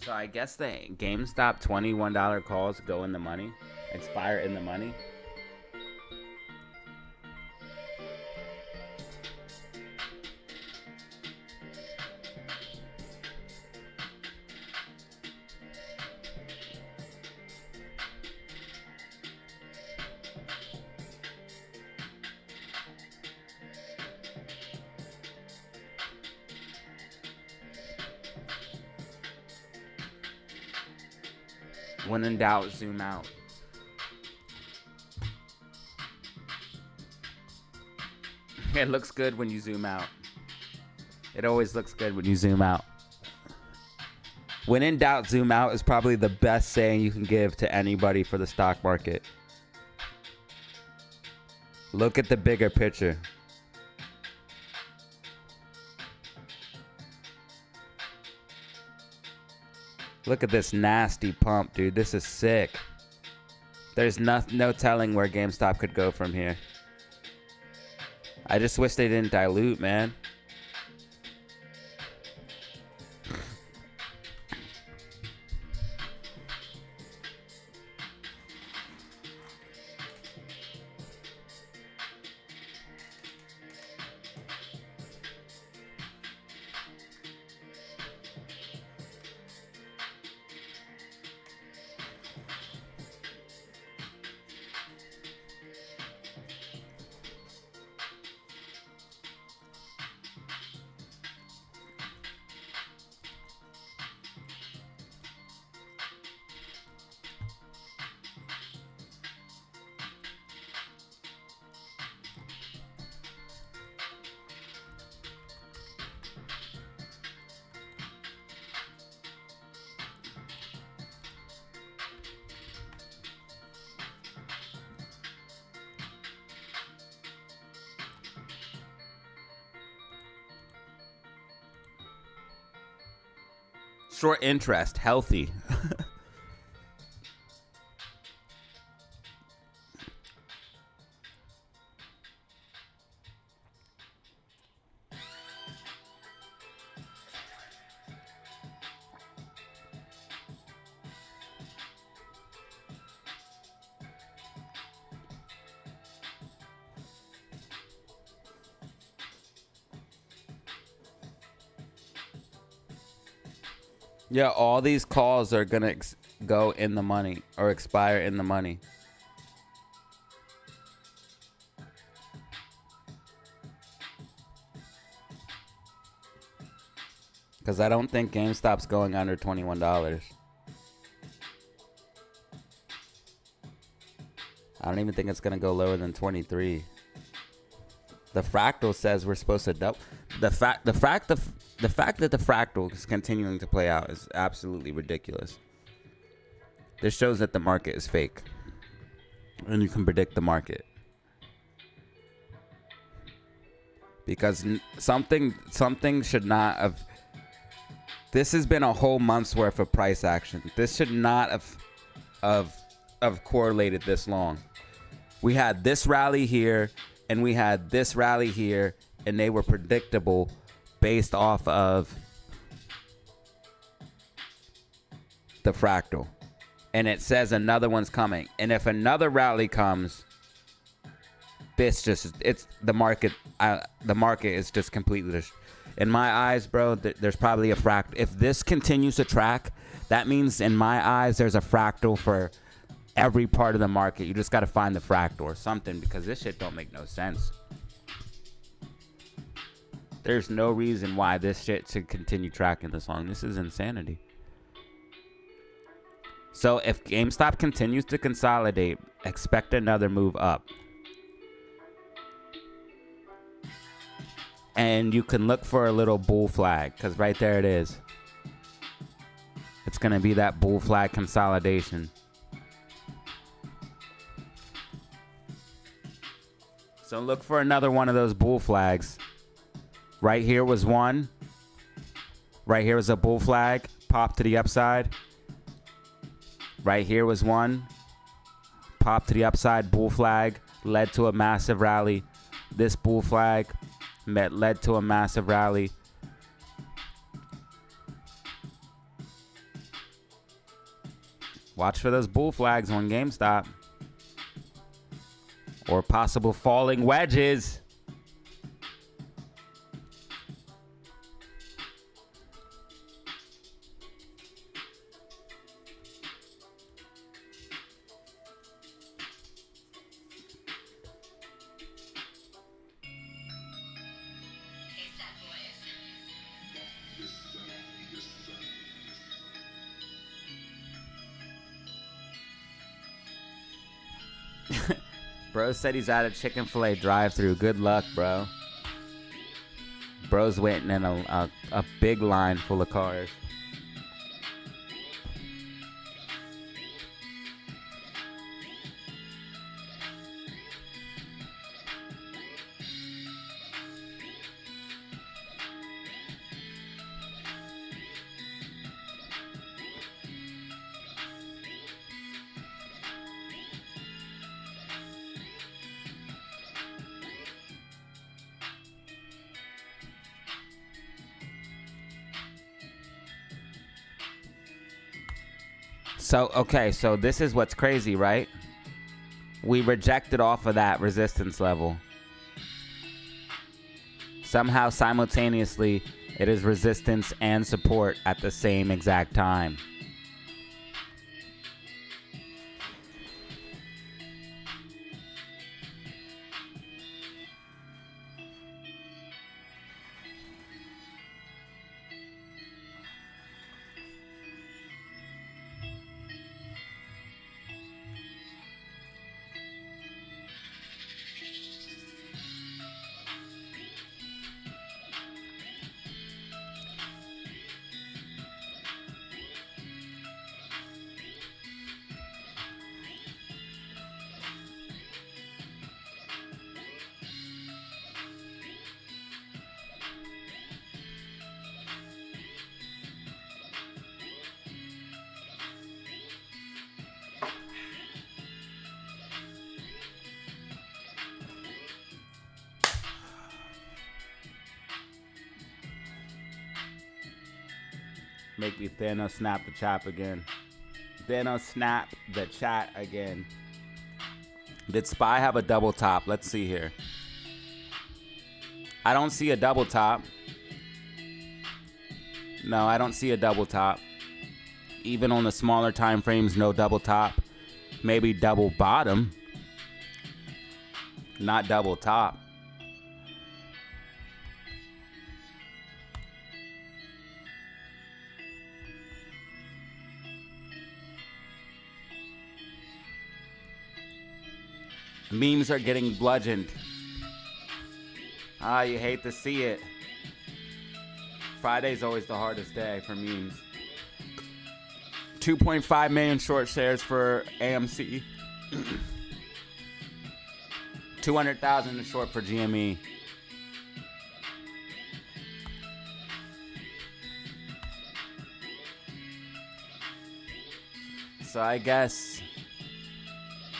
Speaker 1: So I guess the GameStop $21 calls go in the money, expire in the money. When in doubt, zoom out. It looks good when you zoom out. It always looks good when you zoom out. When in doubt, zoom out is probably the best saying you can give to anybody for the stock market. Look at the bigger picture. Look at this nasty pump, dude. This is sick. There's no telling where GameStop could go from here. I just wish they didn't dilute, man. Short interest, healthy. Yeah, all these calls are gonna go in the money or expire in the money. Because I don't think GameStop's going under $21. I don't even think it's gonna go lower than 23. The Fractal says we're supposed to double. The fact that the Fractal is continuing to play out is absolutely ridiculous. This shows that the market is fake, and you can predict the market because something should not have. This has been a whole month's worth of price action. This should not have correlated this long. We had this rally here, and we had this rally here, and they were predictable based off of the Fractal. And it says another one's coming. And if another rally comes, the market is just completely, in my eyes, bro, there's probably a Fractal. If this continues to track, that means in my eyes there's a Fractal for every part of the market. You just got to find the Fractal or something, because this shit don't make no sense. There's no reason why this shit should continue tracking this long. This is insanity. So if GameStop continues to consolidate, expect another move up. And you can look for a little bull flag, because right there it is. It's going to be that bull flag consolidation. So look for another one of those bull flags. Right here was one. Right here was a bull flag. Pop to the upside. Right here was one. Pop to the upside. Bull flag. Led to a massive rally. This bull flag led to a massive rally. Watch for those bull flags on GameStop. Or possible falling wedges. Bro said he's at a Chick-fil-A drive-thru. Good luck, bro. Bro's waiting in a big line full of cars. So this is what's crazy, right? We rejected off of that resistance level. Somehow, simultaneously, it is resistance and support at the same exact time. Make me Thanos snap the chat again. Thanos snap the chat again. Did SPY have a double top? Let's see here. I don't see a double top. No, I don't see a double top. Even on the smaller time frames, no double top. Maybe double bottom. Not double top. Memes are getting bludgeoned. Ah, you hate to see it. Friday's always the hardest day for memes. 2.5 million short shares for AMC. 200,000 in short for GME. So I guess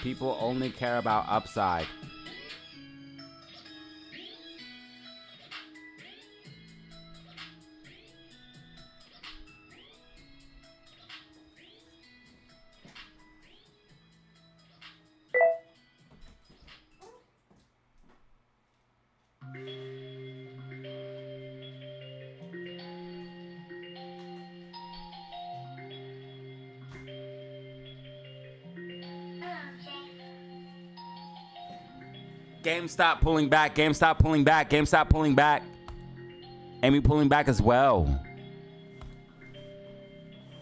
Speaker 1: people only care about upside. GameStop pulling back. GameStop pulling back. GameStop pulling back. Amy pulling back as well.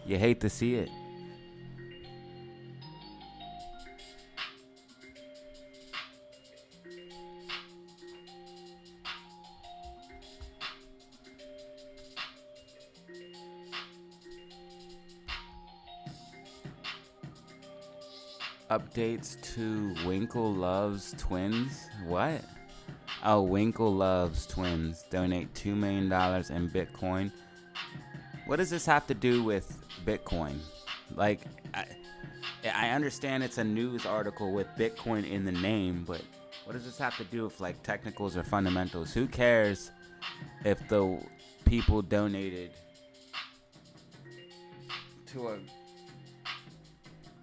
Speaker 1: You hate to see it. Updates to Winkle Loves Twins. What? Oh, Winkle Loves Twins. Donate $2 million in Bitcoin. What does this have to do with Bitcoin? Like, I understand it's a news article with Bitcoin in the name, but what does this have to do with like technicals or fundamentals? Who cares if the people donated to a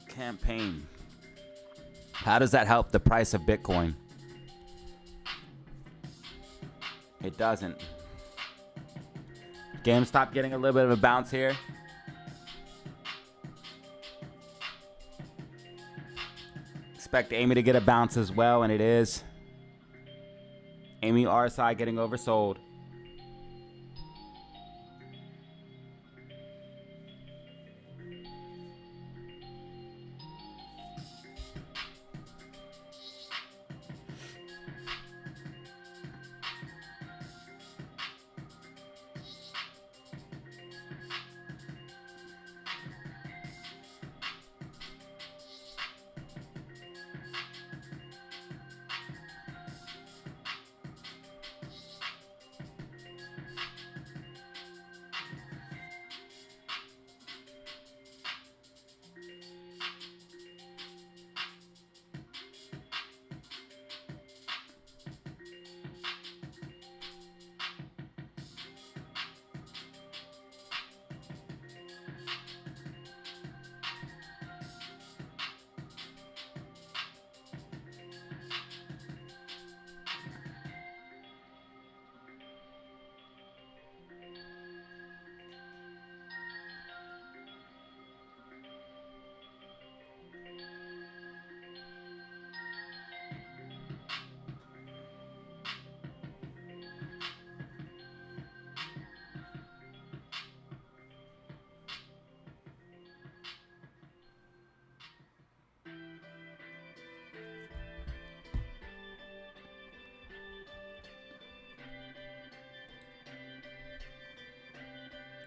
Speaker 1: campaign? How does that help the price of Bitcoin? It doesn't. GameStop getting a little bit of a bounce here. Expect Amy to get a bounce as well, and it is. Amy RSI getting oversold.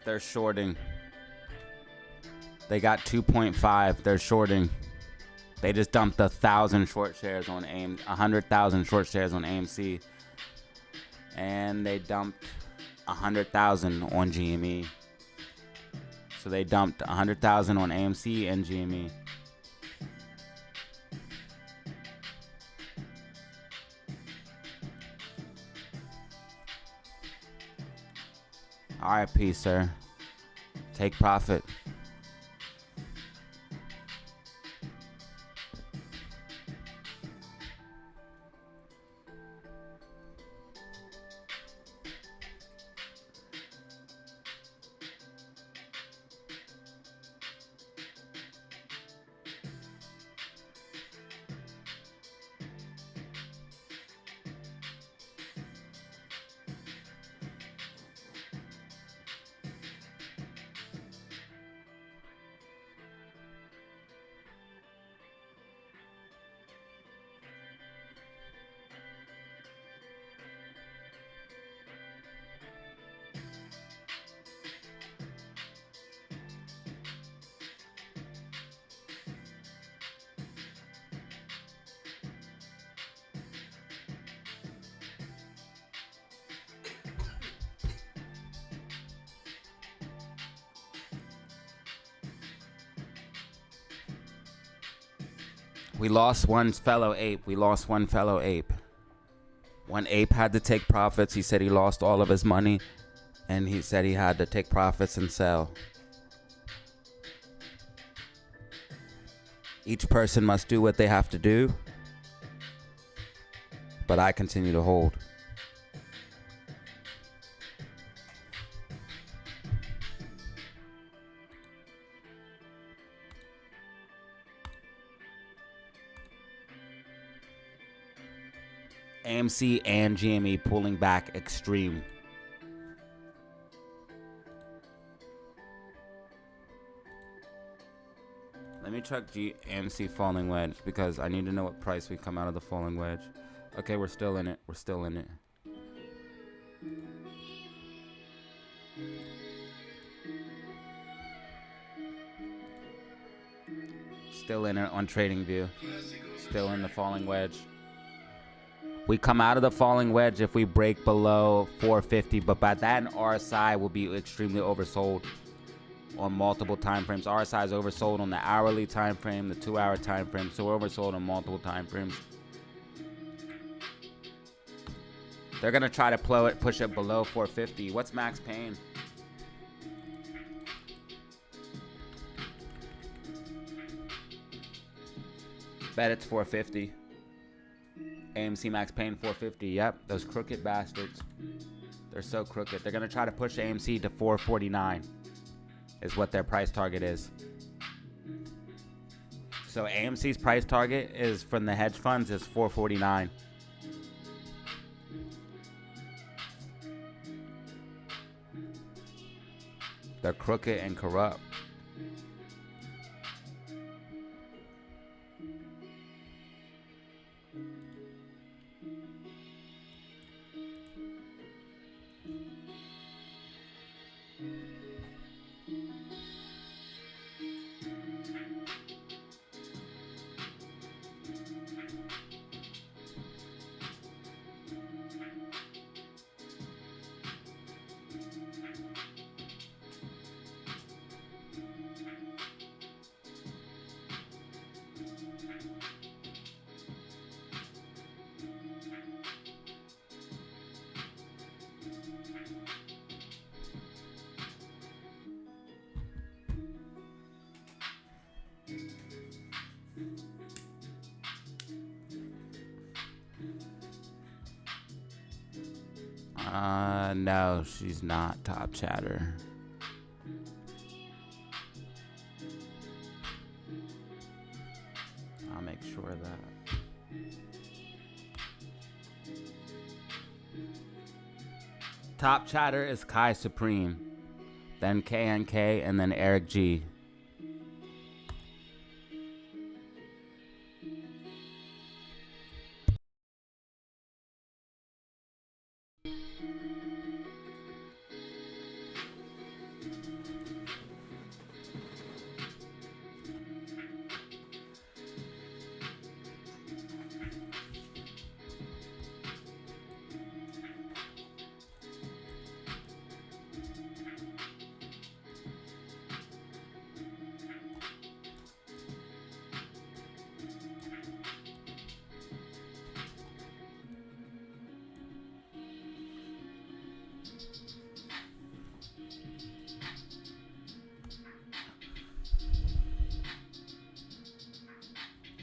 Speaker 1: They're shorting. They got 2.5. They're shorting. They just dumped 1,000 short shares on AMC, 100,000 short shares on AMC, and they dumped 100,000 on GME. So they dumped 100,000 on AMC and GME. RIP, sir. Take profit. We lost one fellow ape. We lost one fellow ape. One ape had to take profits. He said he lost all of his money. And he said he had to take profits and sell. Each person must do what they have to do. But I continue to hold. AMC and GME pulling back extreme. Let me check AMC falling wedge because I need to know what price we come out of the falling wedge. Okay, we're still in it. We're still in it. Still in it on TradingView. Still in the falling wedge. We come out of the falling wedge if we break below 450, but by then RSI will be extremely oversold on multiple time frames. RSI is oversold on the hourly time frame, the 2-hour time frame, so we're oversold on multiple time frames. They're gonna try to push it below 450. What's max pain? Bet it's 450. AMC max pain 450. Yep, those crooked bastards. They're so crooked. They're gonna try to push AMC to 449 is what their price target is. So AMC's price target is from the hedge funds is 449. They're crooked and corrupt. No, she's not top chatter. I'll make sure of that. Top chatter is Kai Supreme, then KNK, and then Eric G.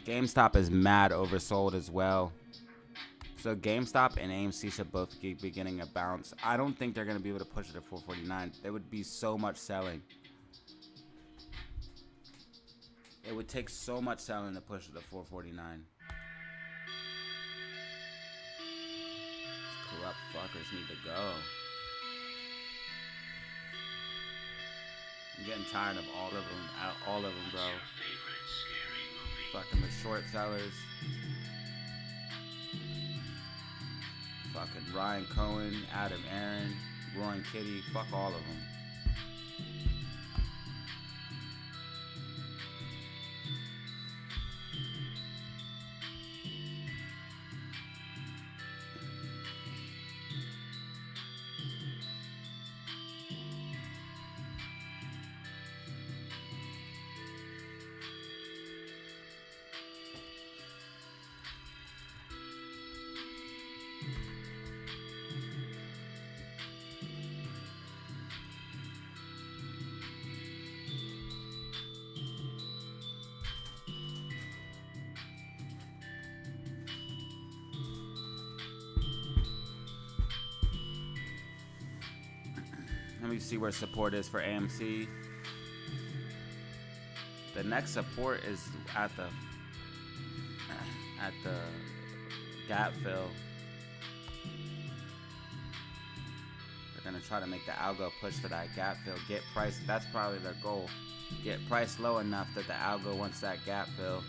Speaker 1: GameStop is mad oversold as well. So GameStop and AMC should both be getting a bounce. I don't think they're going to be able to push it to 449. There would be so much selling. It would take so much selling to push it to 449. These corrupt fuckers need to go. I'm getting tired of all of them, bro. Fucking the short sellers. Fucking Ryan Cohen, Adam Aaron, Roaring Kitty, fuck all of them. Let me see where support is for AMC. The next support is at the gap fill. They're gonna try to make the algo push for that gap fill. Get price. That's probably their goal. Get price low enough that the algo wants that gap fill.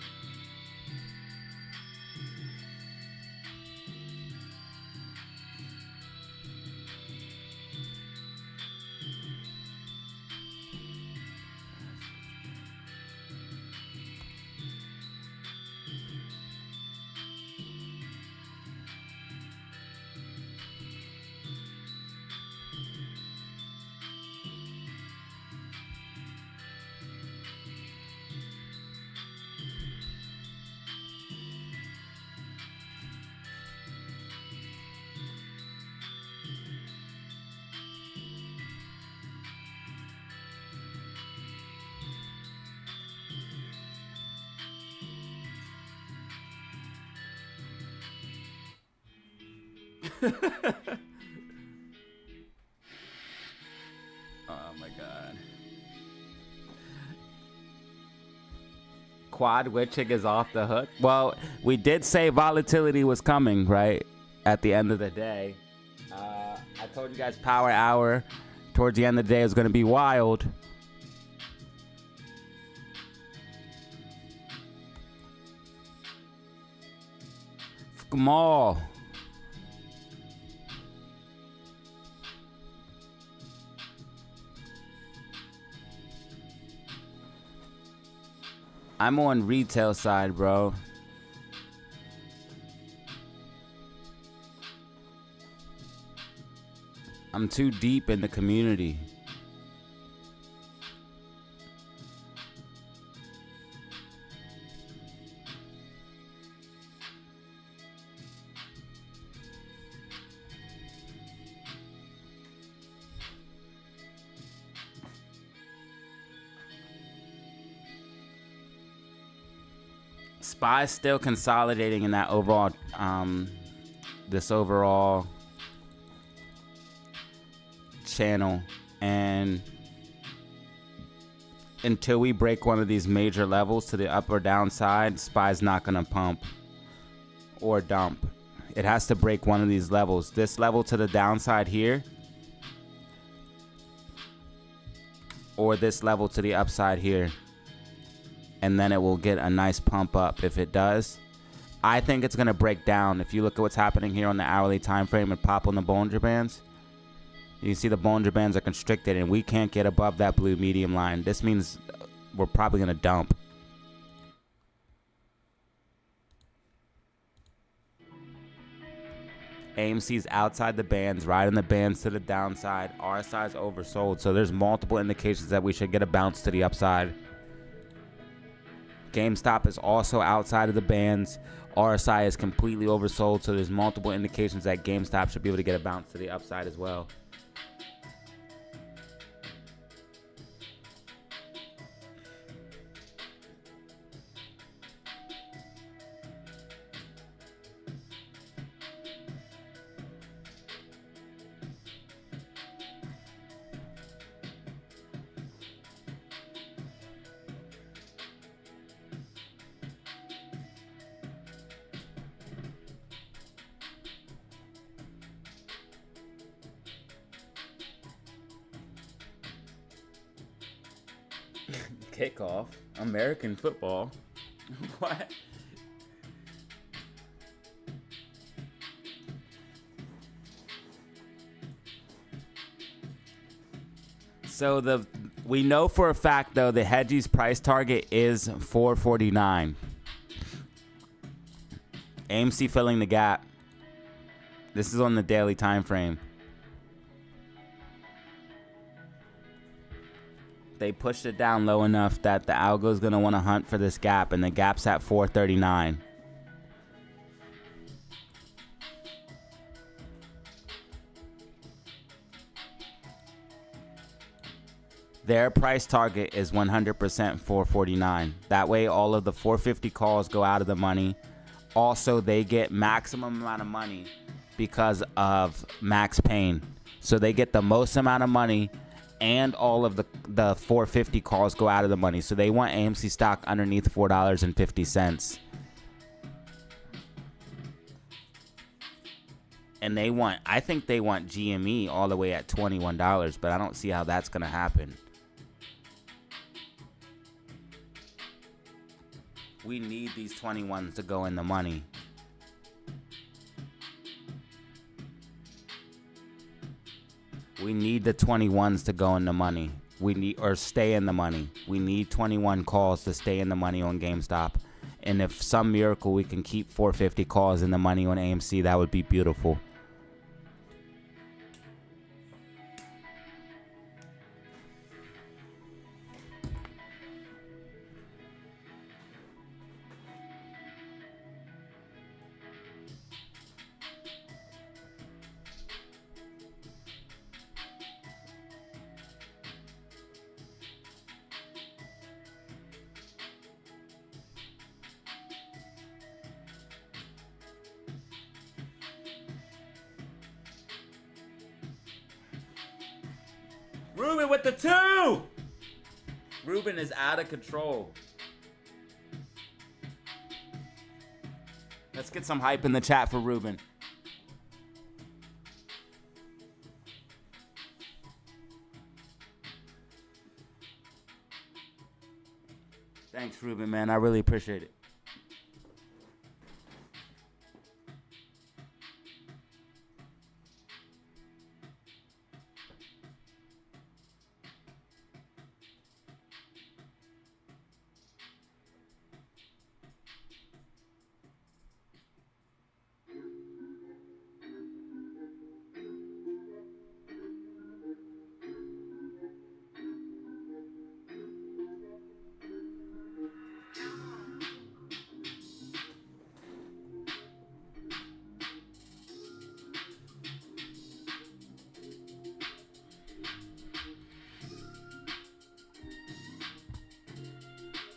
Speaker 1: Oh my god. Quad witching is off the hook. Well, we did say volatility was coming, right? At the end of the day. I told you guys power hour towards the end of the day is going to be wild. Fuck 'em all. I'm on retail side, bro. I'm too deep in the community. SPY's still consolidating in that overall, this overall channel, and until we break one of these major levels to the up or down side, SPY's not gonna pump or dump. It has to break one of these levels. This level to the downside here, or this level to the upside here. And then it will get a nice pump up. If it does, I think it's going to break down. If you look at what's happening here on the hourly time frame and pop on the Bollinger Bands, you can see the Bollinger Bands are constricted and we can't get above that blue medium line. This means we're probably going to dump. AMC's outside the bands, riding the bands to the downside. RSI's oversold, so there's multiple indications that we should get a bounce to the upside. GameStop is also outside of the bands. RSI is completely oversold, so there's multiple indications that GameStop should be able to get a bounce to the upside as well. Kickoff. American football. What? So we know for a fact though the Hedgie's price target is $4.49. AMC filling the gap. This is on the daily time frame. They pushed it down low enough that the algo is going to want to hunt for this gap, and the gap's at 439. Their price target is 100% 449. That way all of the 450 calls go out of the money. Also, they get maximum amount of money because of max pain. So they get the most amount of money, and all of the 450 calls go out of the money. So they want AMC stock underneath $4.50. And I think they want GME all the way at $21, but I don't see how that's going to happen. We need these 21s to go in the money. We need the 21s to go in the money. Or stay in the money. We need 21 calls to stay in the money on GameStop. And if some miracle we can keep 450 calls in the money on AMC, that would be beautiful. Ruben with the 2! Ruben is out of control. Let's get some hype in the chat for Ruben. Thanks, Ruben, man. I really appreciate it.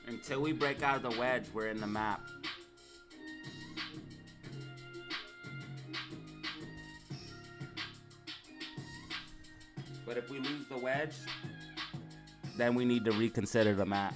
Speaker 1: Until we break out of the wedge, we're in the map. But if we lose the wedge, then we need to reconsider the map.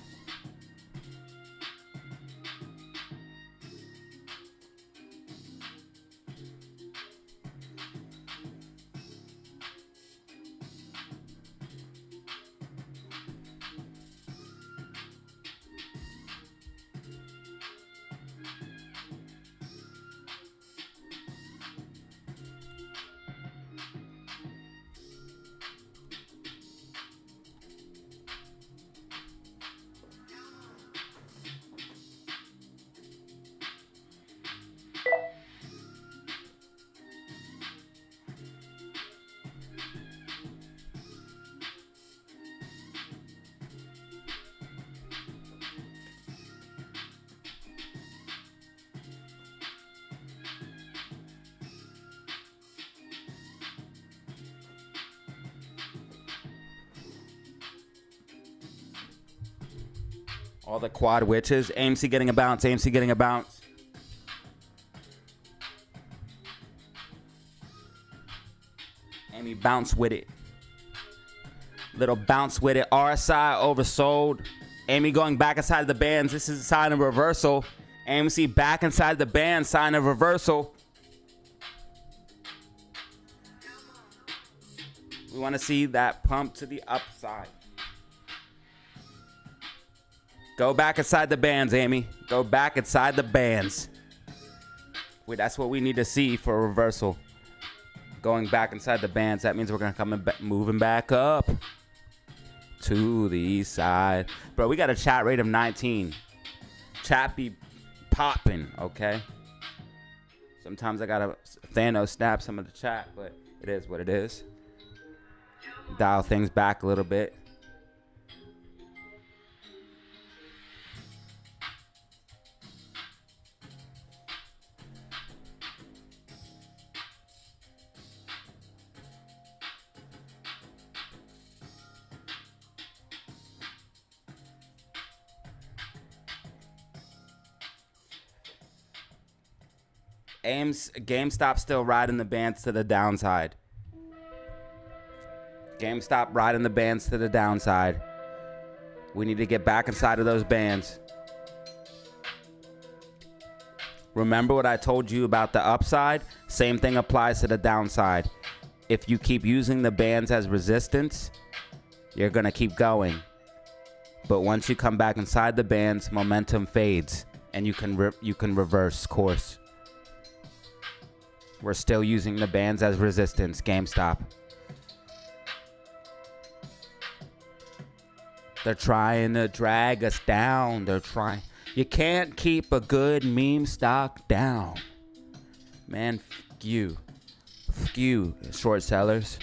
Speaker 1: All the quad witches. AMC getting a bounce. AMC getting a bounce. Amy bounce with it. Little bounce with it. RSI oversold. Amy going back inside the bands. This is a sign of reversal. AMC back inside the band. Sign of reversal. We want to see that pump to the upside. Go back inside the bands, Amy. Go back inside the bands. Wait, that's what we need to see for a reversal. Going back inside the bands. That means we're going to come moving back up to the side. Bro, we got a chat rate of 19. Chat be popping, okay? Sometimes I got to Thanos snap some of the chat, but it is what it is. Dial things back a little bit. GameStop still riding the bands to the downside. GameStop riding the bands to the downside. We need to get back inside of those bands. Remember what I told you about the upside? Same thing applies to the downside. If you keep using the bands as resistance, you're going to keep going. But once you come back inside the bands, momentum fades and you can reverse course. We're still using the bands as resistance, GameStop. They're trying to drag us down. You can't keep a good meme stock down. Man, fuck you. Fuck you, short sellers.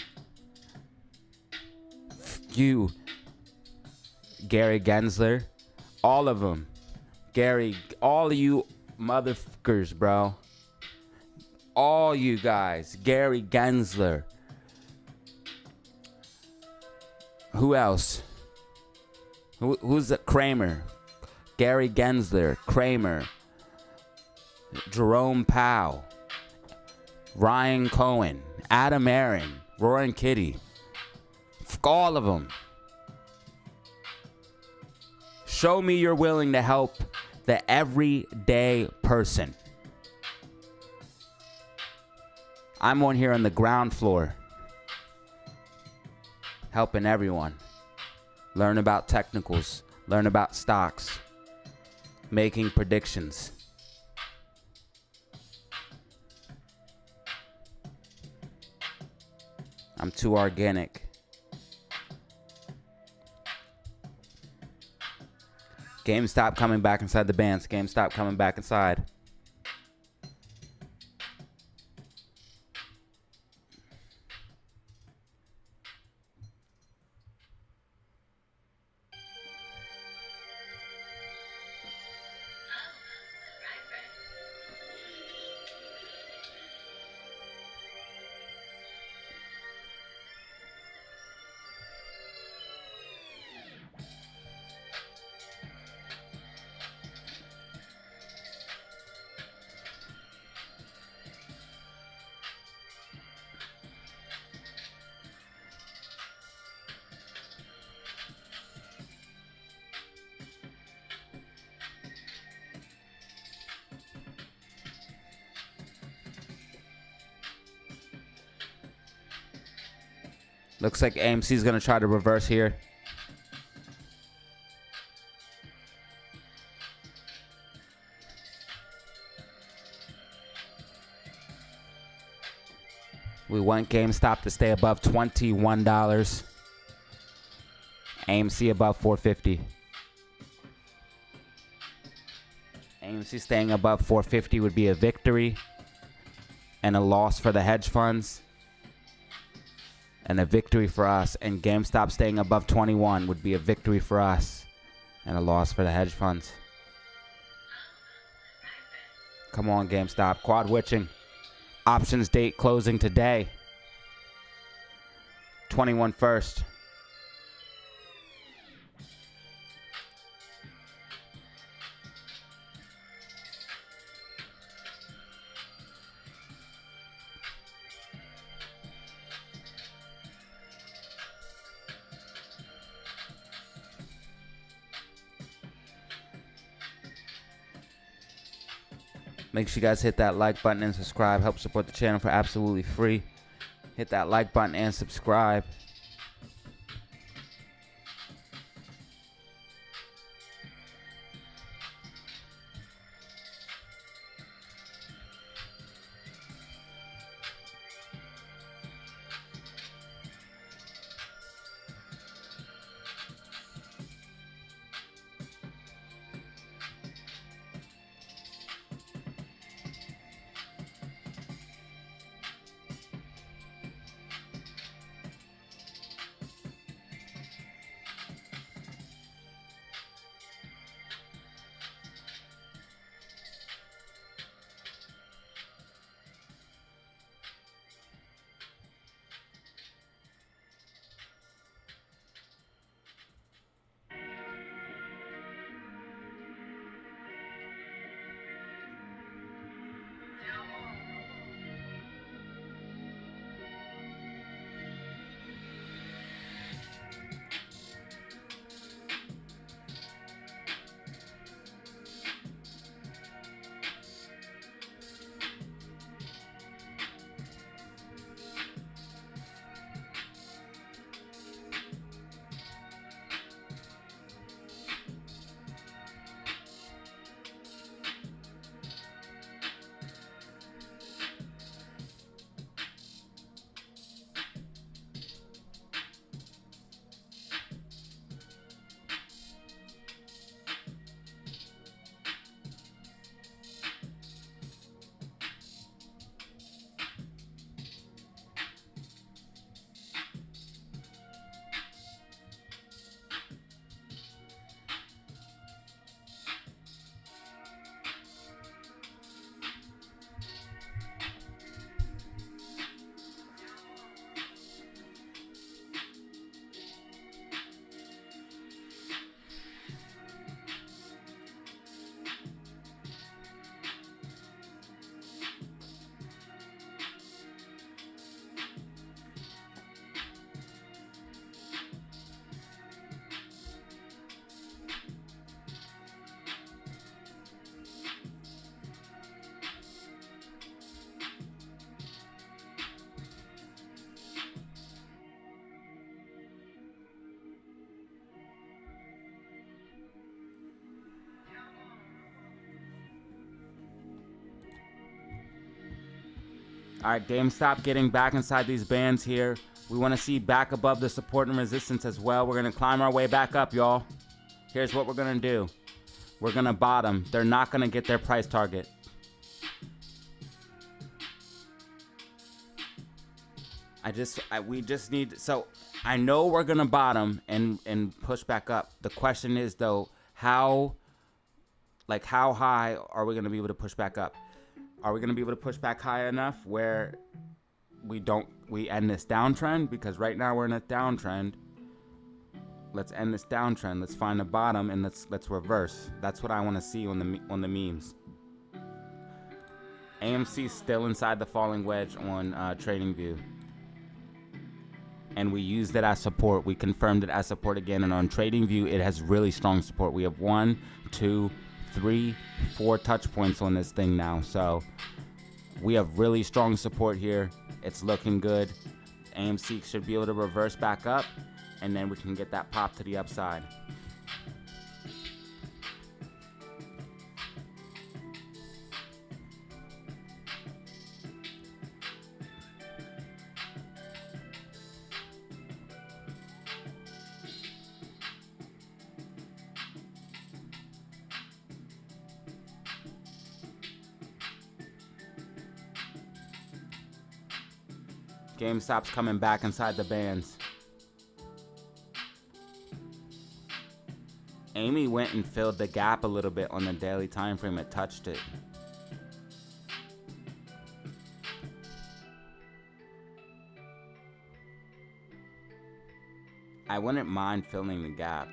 Speaker 1: Fuck you, Gary Gensler. All of them. Gary, all of you motherfuckers, bro. All you guys. Gary Gensler. Who else? Who's that? Kramer. Gary Gensler. Kramer. Jerome Powell. Ryan Cohen. Adam Aaron. Roaring Kitty. Fuck all of them. Show me you're willing to help the everyday person. I'm on here on the ground floor, helping everyone. Learn about technicals, learn about stocks, making predictions. I'm too organic. GameStop coming back inside the bands. GameStop coming back inside. Looks like AMC's going to try to reverse here. We want GameStop to stay above $21. AMC above $4.50. AMC staying above $4.50 would be a victory and a loss for the hedge funds. And a victory for us. And GameStop staying above 21 would be a victory for us and a loss for the hedge funds. Come on, GameStop. Quad witching. Options date closing today. 21 first. Make sure you guys hit that like button and subscribe. Help support the channel for absolutely free. Hit that like button and subscribe. All right, GameStop getting back inside these bands here. We want to see back above the support and resistance as well. We're going to climb our way back up, y'all. Here's what we're going to do. We're going to bottom. They're not going to get their price target. We just need, so I know we're going to bottom and push back up. The question is, though, how high are we going to be able to push back up? Are we going to be able to push back high enough where we end this downtrend? Because right now we're in a downtrend. Let's end this downtrend. Let's find the bottom and let's reverse. That's what I want to see on the memes. AMC still inside the falling wedge on TradingView. And we used it as support. We confirmed it as support again. And on TradingView, it has really strong support. We have 1, 2, 3, 4 touch points on this thing now. So we have really strong support here. It's looking good. AMC should be able to reverse back up, and then we can get that pop to the upside. GameStop's coming back inside the bands. Amy went and filled the gap a little bit on the daily time frame. It touched it. I wouldn't mind filling the gap.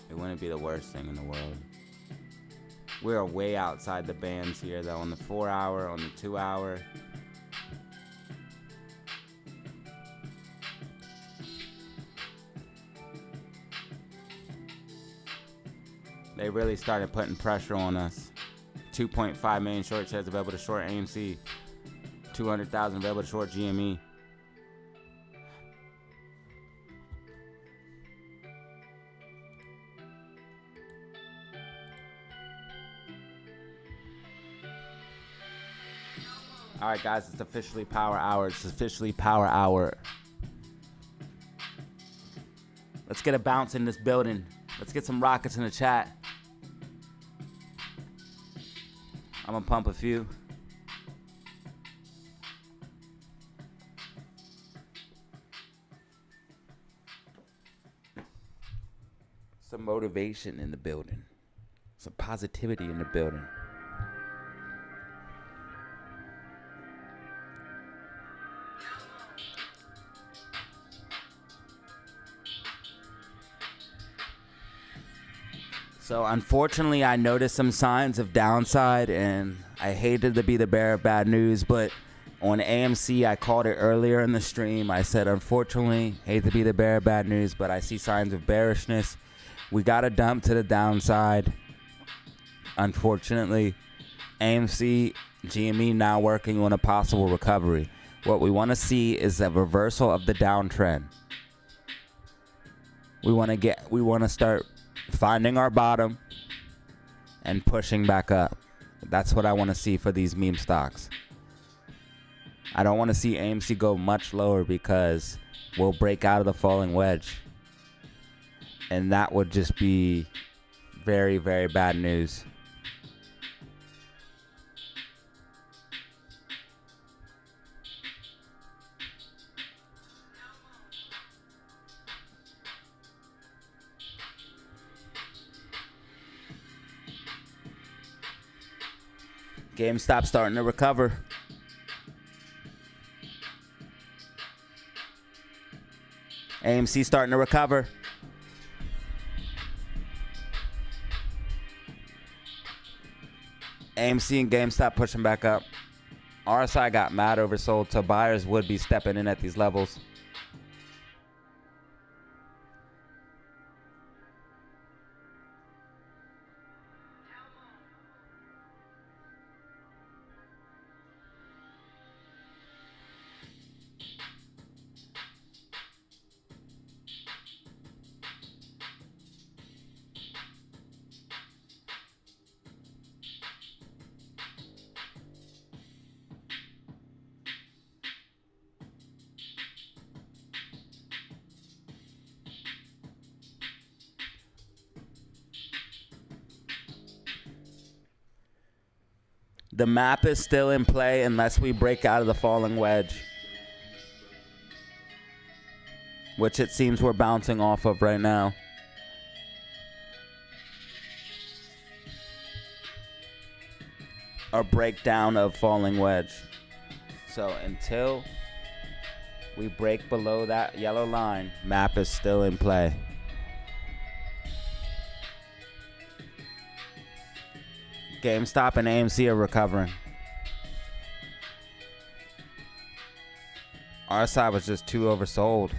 Speaker 1: It wouldn't be the worst thing in the world. We're way outside the bands here, though, on the 4 hour, on the 2 hour. They really started putting pressure on us. 2.5 million short shares available to short AMC. 200,000 available to short GME. All right, guys, it's officially power hour. It's officially power hour. Let's get a bounce in this building. Let's get some rockets in the chat. I'm gonna pump a few. Some motivation in the building. Some positivity in the building. So unfortunately, I noticed some signs of downside, and I hated to be the bearer of bad news, but on AMC, I called it earlier in the stream. I said, unfortunately, hate to be the bearer of bad news, but I see signs of bearishness. We got a dump to the downside. Unfortunately, AMC, GME now working on a possible recovery. What we want to see is a reversal of the downtrend. We want to start finding our bottom and pushing back up. That's what I want to see for these meme stocks. I don't want to see AMC go much lower because we'll break out of the falling wedge. And that would just be very, very bad news. GameStop starting to recover. AMC starting to recover. AMC and GameStop pushing back up. RSI got mad oversold, so buyers would be stepping in at these levels. The map is still in play unless we break out of the falling wedge, which it seems we're bouncing off of right now. Or breakdown of falling wedge. So until we break below that yellow line, map is still in play. GameStop and AMC are recovering. Our side was just too oversold.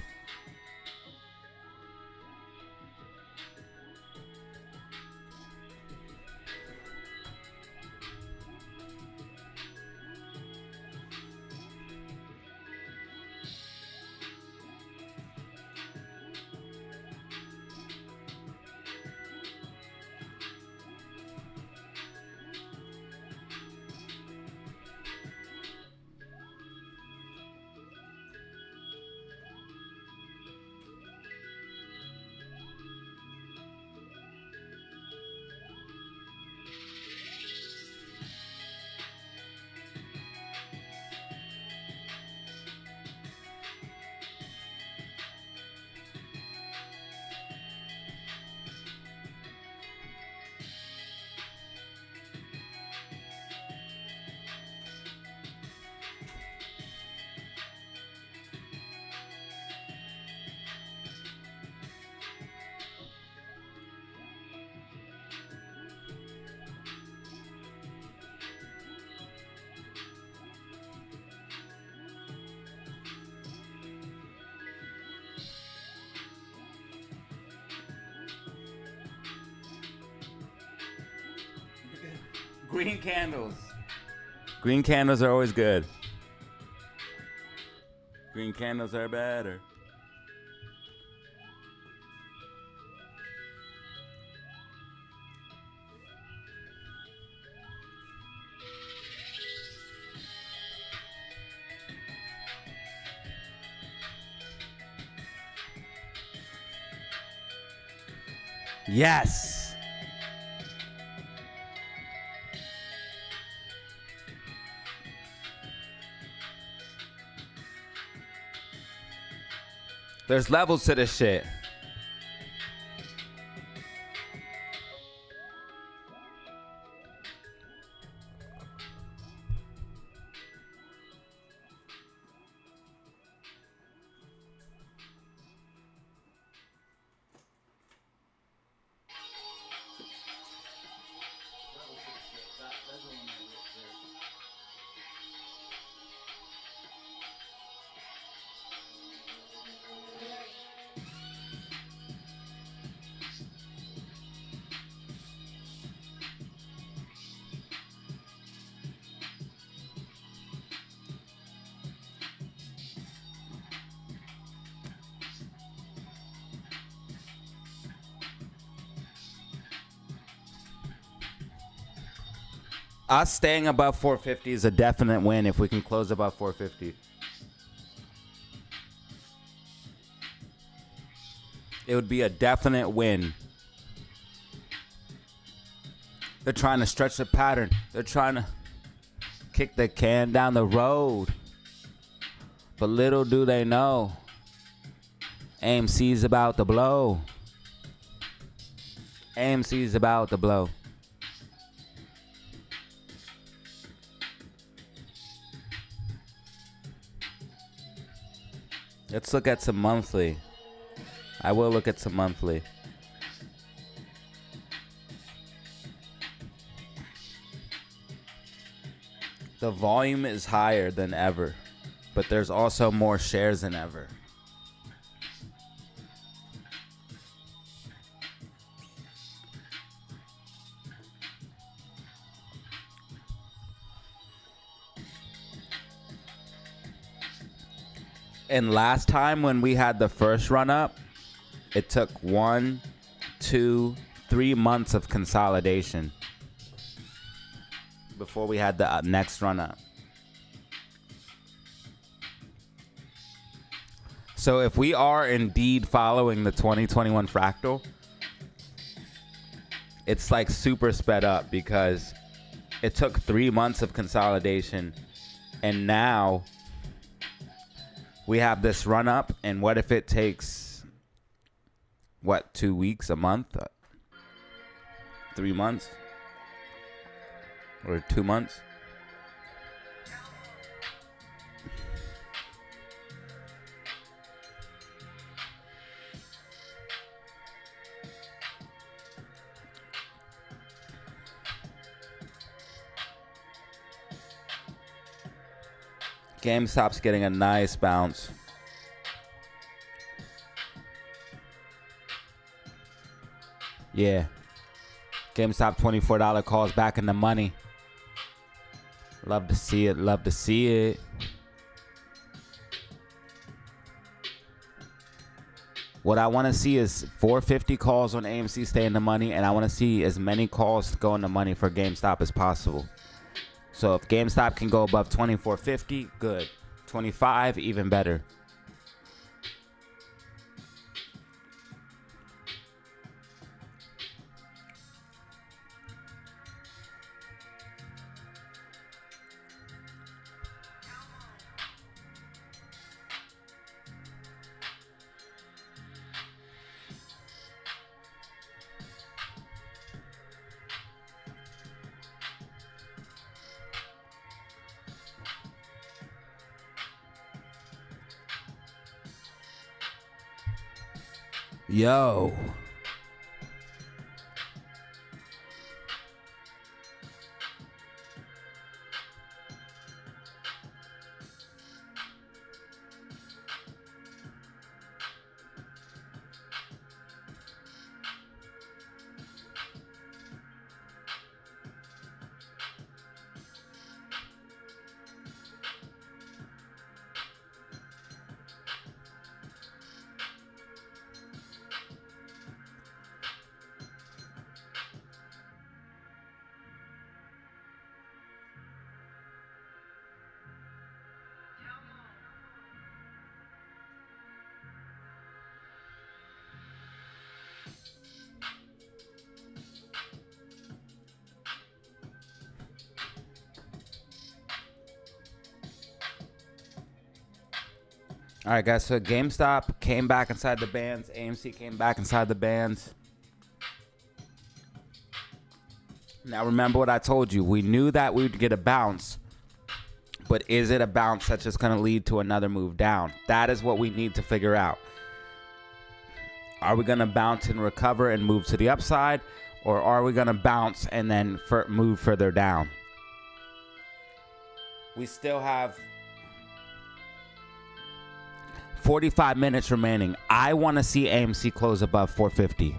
Speaker 1: Green candles. Green candles are always good. Green candles are better. Yes. There's levels to this shit. Us staying above 450 is a definite win if we can close above 450. It would be a definite win. They're trying to stretch the pattern. They're trying to kick the can down the road. But little do they know, AMC's about to blow. AMC's about to blow. Let's look at some monthly. I will look at some monthly. The volume is higher than ever, but there's also more shares than ever. And last time when we had the first run up, it took 1, 2, 3 months of consolidation before we had the next run up. So if we are indeed following the 2021 fractal, it's like super sped up because It took 3 months of consolidation, and now we have this run up. And what if it takes, what, 2 weeks, a month, 3 months, or 2 months? GameStop's getting a nice bounce. Yeah. GameStop $24 calls back in the money. Love to see it. Love to see it. What I want to see is 450 calls on AMC stay in the money, and I want to see as many calls go in the money for GameStop as possible. So if GameStop can go above 24.50, good. 25, even better. Yo. All right, guys, so GameStop came back inside the bands. AMC came back inside the bands. Now, remember what I told you. We knew that we would get a bounce, but is it a bounce that's just going to lead to another move down? That is what we need to figure out. Are we going to bounce and recover and move to the upside, or are we going to bounce and then move further down? We still have 45 minutes remaining. I want to see AMC close above 450.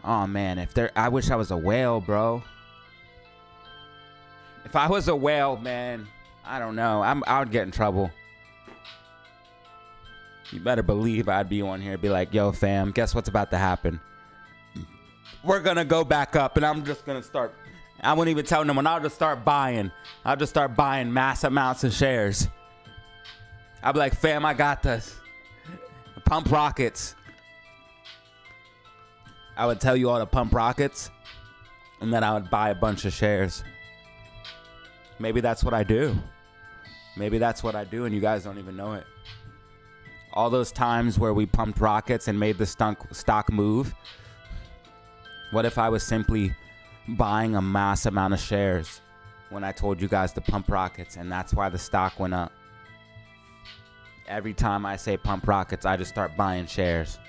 Speaker 1: Oh man, I wish I was a whale, bro. If I was a whale, man, I don't know. I would get in trouble. You better believe I'd be on here, be like, yo, fam, guess what's about to happen? We're gonna go back up, and I'm just gonna start. I wouldn't even tell no one. I'll just start buying. I'll just start buying mass amounts of shares. I'll be like, fam, I got this. Pump rockets. I would tell you all to pump rockets, and then I would buy a bunch of shares. Maybe that's what I do. Maybe that's what I do, and you guys don't even know it. All those times where we pumped rockets and made the stock move. What if I was simply buying a mass amount of shares when I told you guys to pump rockets, and that's why the stock went up? Every time I say pump rockets, I just start buying shares.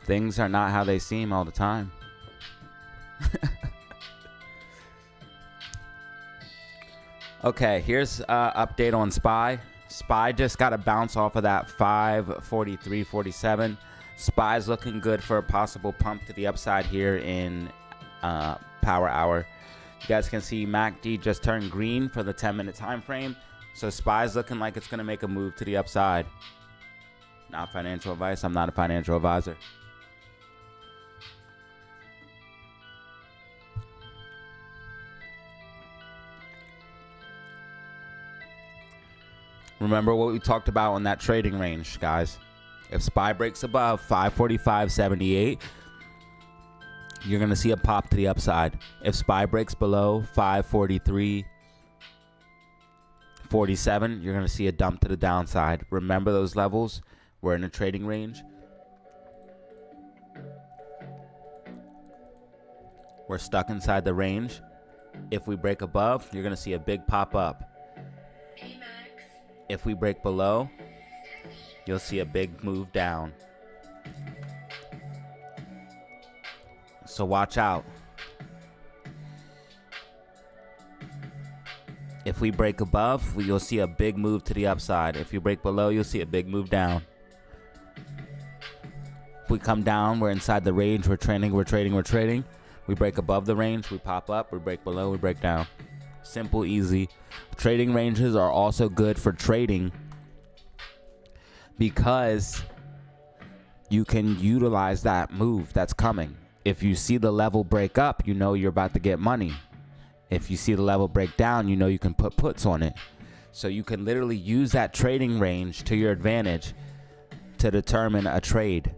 Speaker 1: Things are not how they seem all the time. Okay, here's an update on SPY. SPY just got a bounce off of that 543.47. SPY's looking good for a possible pump to the upside here in power hour. You guys can see MACD just turned green for the 10-minute time frame. So SPY's looking like it's going to make a move to the upside. Not financial advice. I'm not a financial advisor. Remember what we talked about on that trading range, guys. If SPY breaks above 545.78, you're going to see a pop to the upside. If SPY breaks below 543.47, you're going to see a dump to the downside. Remember those levels? We're in a trading range. We're stuck inside the range. If we break above, you're going to see a big pop up. If we break below, you'll see a big move down. So watch out. If we break above, you'll see a big move to the upside. If you break below, you'll see a big move down. If we come down, we're inside the range. We're trading. We break above the range, we pop up. We break below, we break down. Simple, easy. Trading ranges are also good for trading because you can utilize that move that's coming. If you see the level break up, you know you're about to get money. If you see the level break down, you know you can put puts on it. So you can literally use that trading range to your advantage to determine a trade.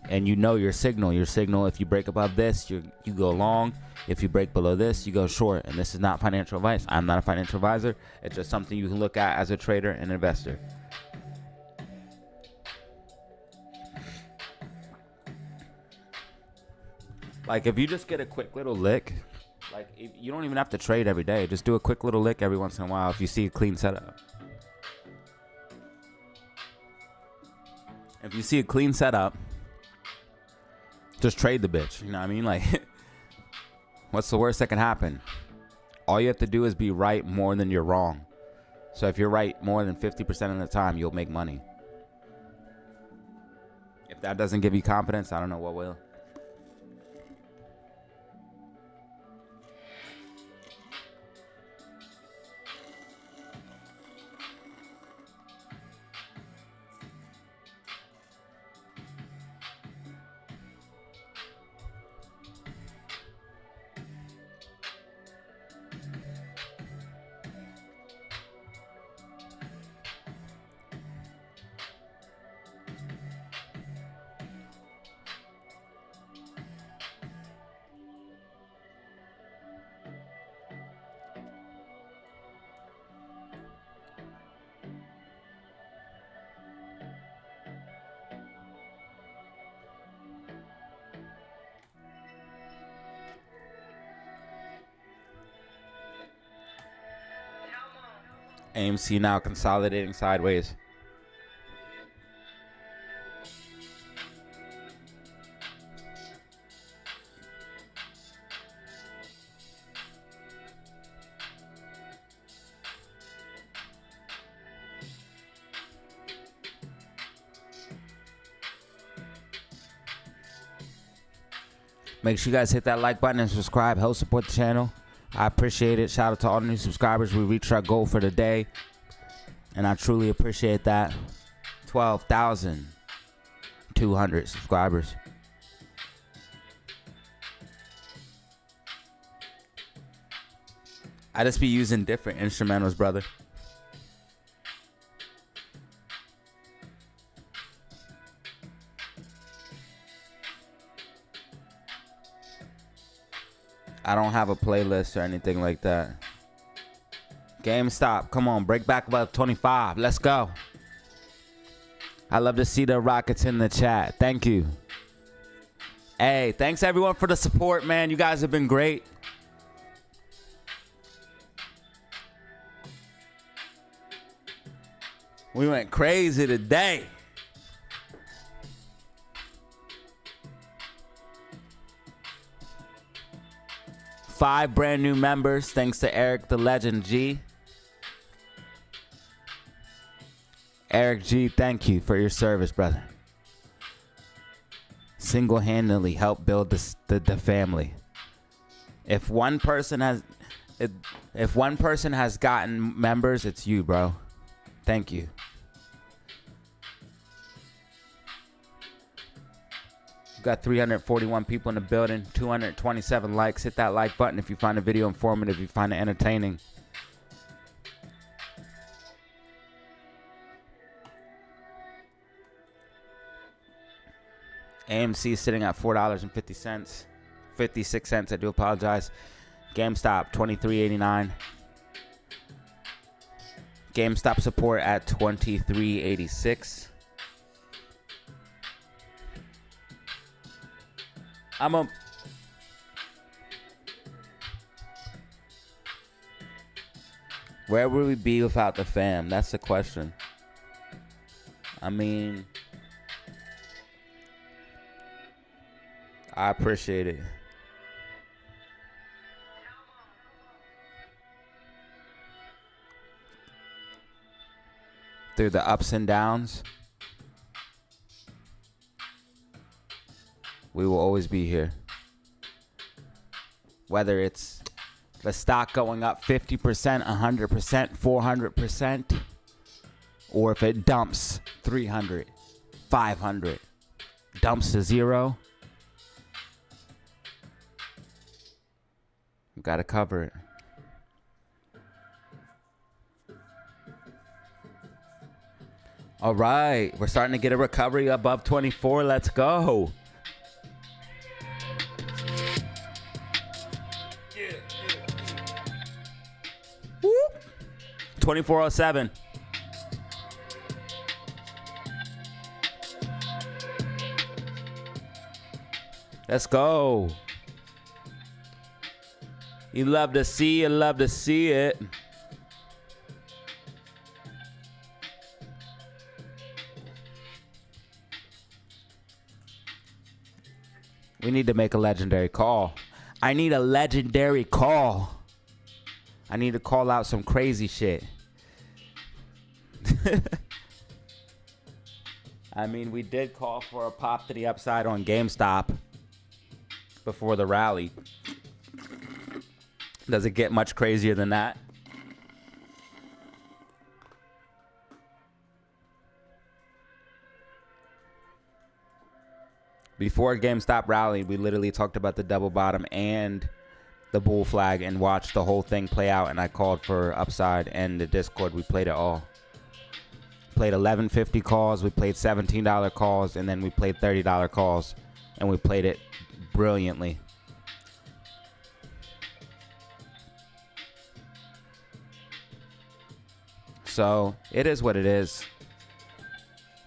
Speaker 1: And you know your signal. Your signal, if you break above this, you go long. If you break below this, you go short. And this is not financial advice. I'm not a financial advisor. It's just something you can look at as a trader and investor. Like if you just get a quick little lick, like you don't even have to trade every day. Just do a quick little lick every once in a while if you see a clean setup. If you see a clean setup, just trade the bitch. You know what I mean? Like, what's the worst that can happen? All you have to do is be right more than you're wrong. So if you're right more than 50% of the time, you'll make money. If that doesn't give you confidence, I don't know what will. AMC now consolidating sideways. Make sure you guys hit that like button and subscribe. Help support the channel. I appreciate it. Shout out to all the new subscribers. We reached our goal for the day, and I truly appreciate that. 12,200 subscribers. I just be using different instrumentals, brother. I don't have a playlist or anything like that. GameStop, come on, break back above 25. Let's go. I love to see the rockets in the chat. Thank you. Hey, thanks everyone for the support, man. You guys have been great. We went crazy today. Five brand new members, thanks to Eric the Legend G. Eric G, thank you for your service, brother. Single-handedly help build the family. If one person has gotten members, it's you, bro. Thank you. Got 341 people in the building, 227 likes. Hit that like button if you find the video informative, if you find it entertaining. AMC is sitting at $4.50. 56 cents. I do apologize. GameStop, $23.89. GameStop support at $23.86. Where would we be without the fam? That's the question. I mean, I appreciate it. Through the ups and downs, we will always be here. Whether it's the stock going up 50%, 100%, 400%, or if it dumps 300, 500, dumps to zero, we gotta cover it. All right, we're starting to get a recovery above 24. Let's go. Whoop. 2407. Let's go. You love to see it. We need to make a legendary call. I need a legendary call. I need to call out some crazy shit. I mean, we did call for a pop to the upside on GameStop before the rally. Does it get much crazier than that? Before GameStop rallied, we literally talked about the double bottom and the bull flag and watched the whole thing play out, and I called for upside, and the Discord, we played it all. Played $11.50 calls, we played $17 calls, and then we played $30 calls, and we played it brilliantly. So it is what it is.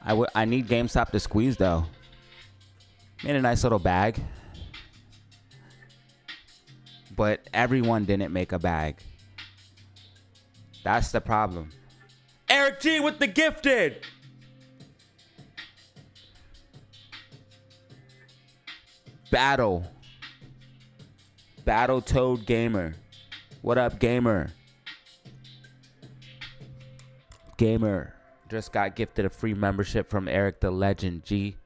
Speaker 1: I need GameStop to squeeze though. Made a nice little bag, but everyone didn't make a bag. That's the problem. Eric G with the gifted. Battle Toad Gamer. What up, gamer? Gamer just got gifted a free membership from Eric the Legend G.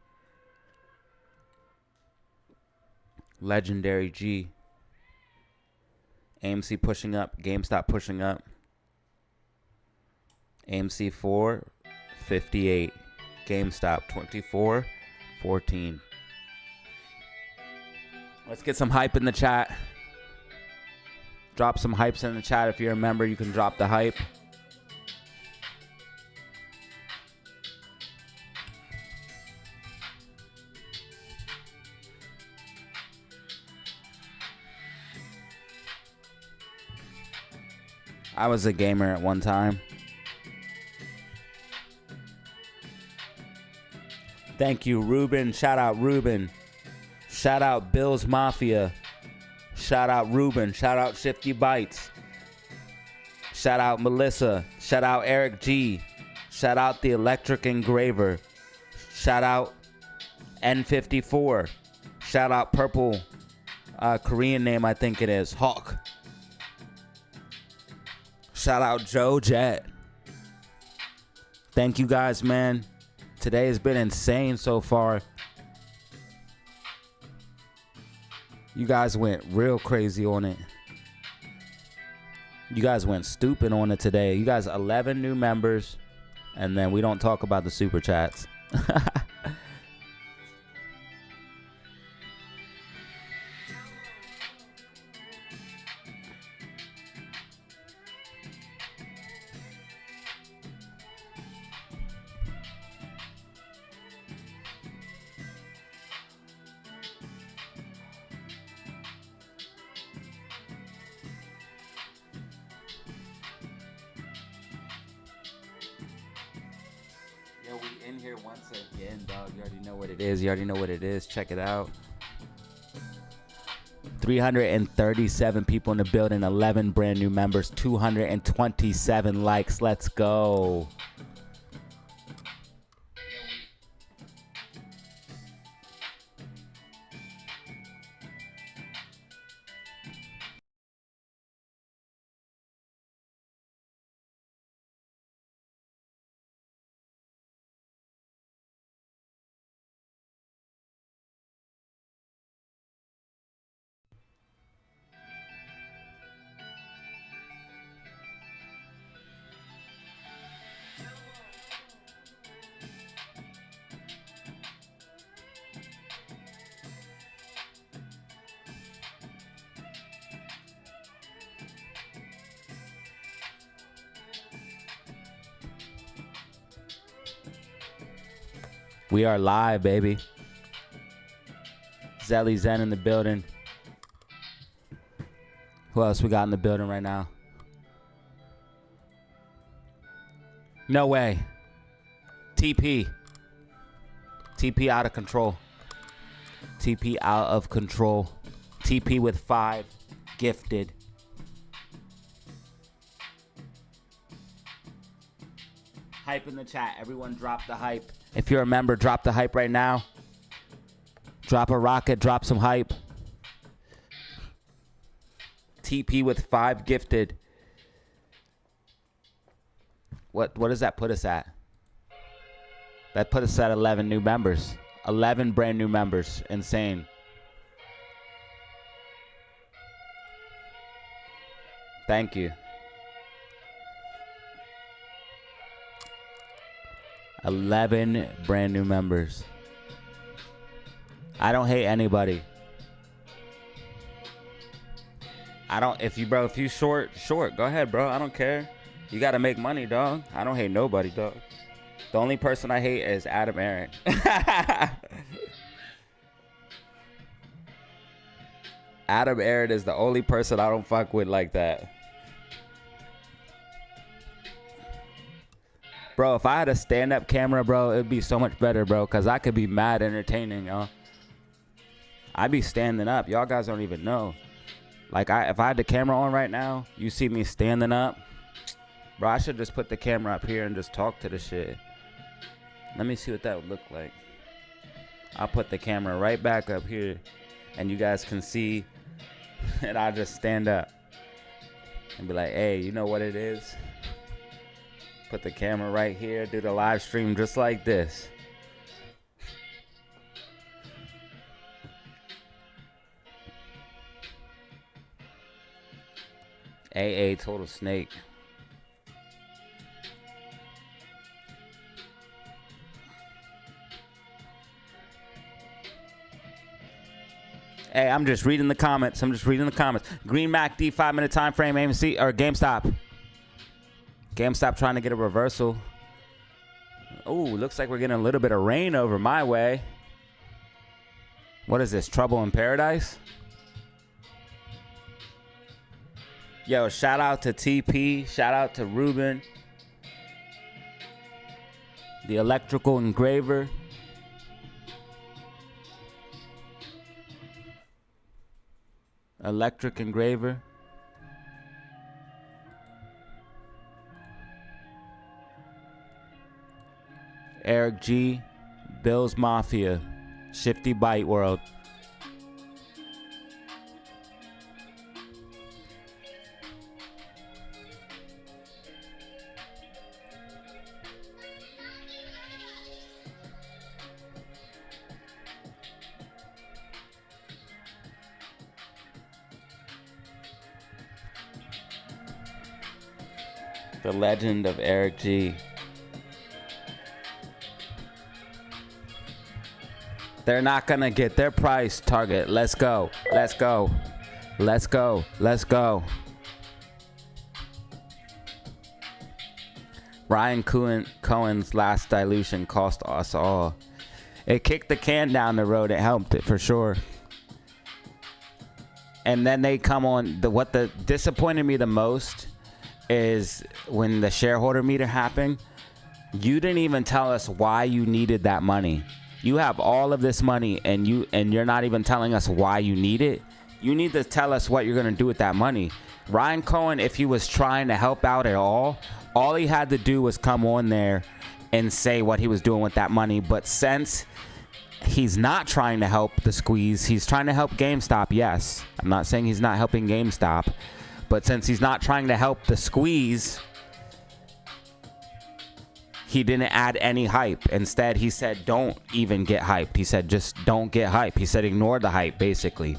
Speaker 1: Legendary G. AMC pushing up. GameStop pushing up. AMC 458. GameStop 2414. Let's get some hype in the chat. Drop some hypes in the chat. If you're a member, you can drop the hype. I was a gamer at one time. Thank you, Ruben. Shout out Ruben. Shout out Bill's Mafia. Shout out Ruben. Shout out Shifty Bites. Shout out Melissa. Shout out Eric G. Shout out the Electric Engraver. Shout out N54. Shout out Purple. Korean name, I think it is. Hawk. Shout out Joe Jet. Thank you guys, man. Today has been insane so far. You guys went real crazy on it. You guys went stupid on it today. You guys 11 new members, and then we don't talk about the super chats. in here once again, dog. You already know what it is. You already know what it is. Check it out. 337 people in the building, 11 brand new members, 227 likes. Let's go. We are live, baby. Zelly Zen in the building. Who else we got in the building right now? No way. TP. TP out of control. TP out of control. TP with 5. Gifted. Hype in the chat. Everyone drop the hype. If you're a member, drop the hype right now. Drop a rocket, drop some hype. TP with 5 gifted. What does that put us at? That put us at 11 new members. 11 brand new members. Insane. Thank you. 11 brand new members. I don't hate anybody. If you short, go ahead, bro. I don't care. You gotta make money, dog. I don't hate nobody, dog. The only person I hate is Adam Aaron. Adam Aaron is the only person I don't fuck with like that. Bro, if I had a stand-up camera, bro, it'd be so much better, bro, because I could be mad entertaining, y'all. I'd be standing up. Y'all guys don't even know. Like, if I had the camera on right now, you see me standing up. Bro, I should just put the camera up here and just talk to the shit. Let me see what that would look like. I'll put the camera right back up here, and you guys can see, and I'll just stand up and be like, hey, you know what it is? Put the camera right here, do the live stream just like this. AA total snake. Hey, I'm just reading the comments. Green Mac D 5-minute time frame, AMC or GameStop. GameStop trying to get a reversal. Oh, looks like we're getting a little bit of rain over my way. What is this? Trouble in Paradise? Yo, shout out to TP. Shout out to Ruben. The electrical engraver. Electric engraver. Eric G, Bill's Mafia, Shifty Bite World. The legend of Eric G. They're not going to get their price target. Let's go. Let's go. Let's go. Let's go. Ryan Cohen's last dilution cost us all. It kicked the can down the road. It helped it for sure. And then they come on. What disappointed me the most is when the shareholder meeting happened. You didn't even tell us why you needed that money. You have all of this money and you're not even telling us why you need it. You need to tell us what you're going to do with that money. Ryan Cohen, if he was trying to help out at all he had to do was come on there and say what he was doing with that money. But since he's not trying to help the squeeze, he's trying to help GameStop, yes. I'm not saying he's not helping GameStop. But since he's not trying to help the squeeze, he didn't add any hype. Instead, he said, don't even get hyped. He said, just don't get hype. He said, ignore the hype, basically.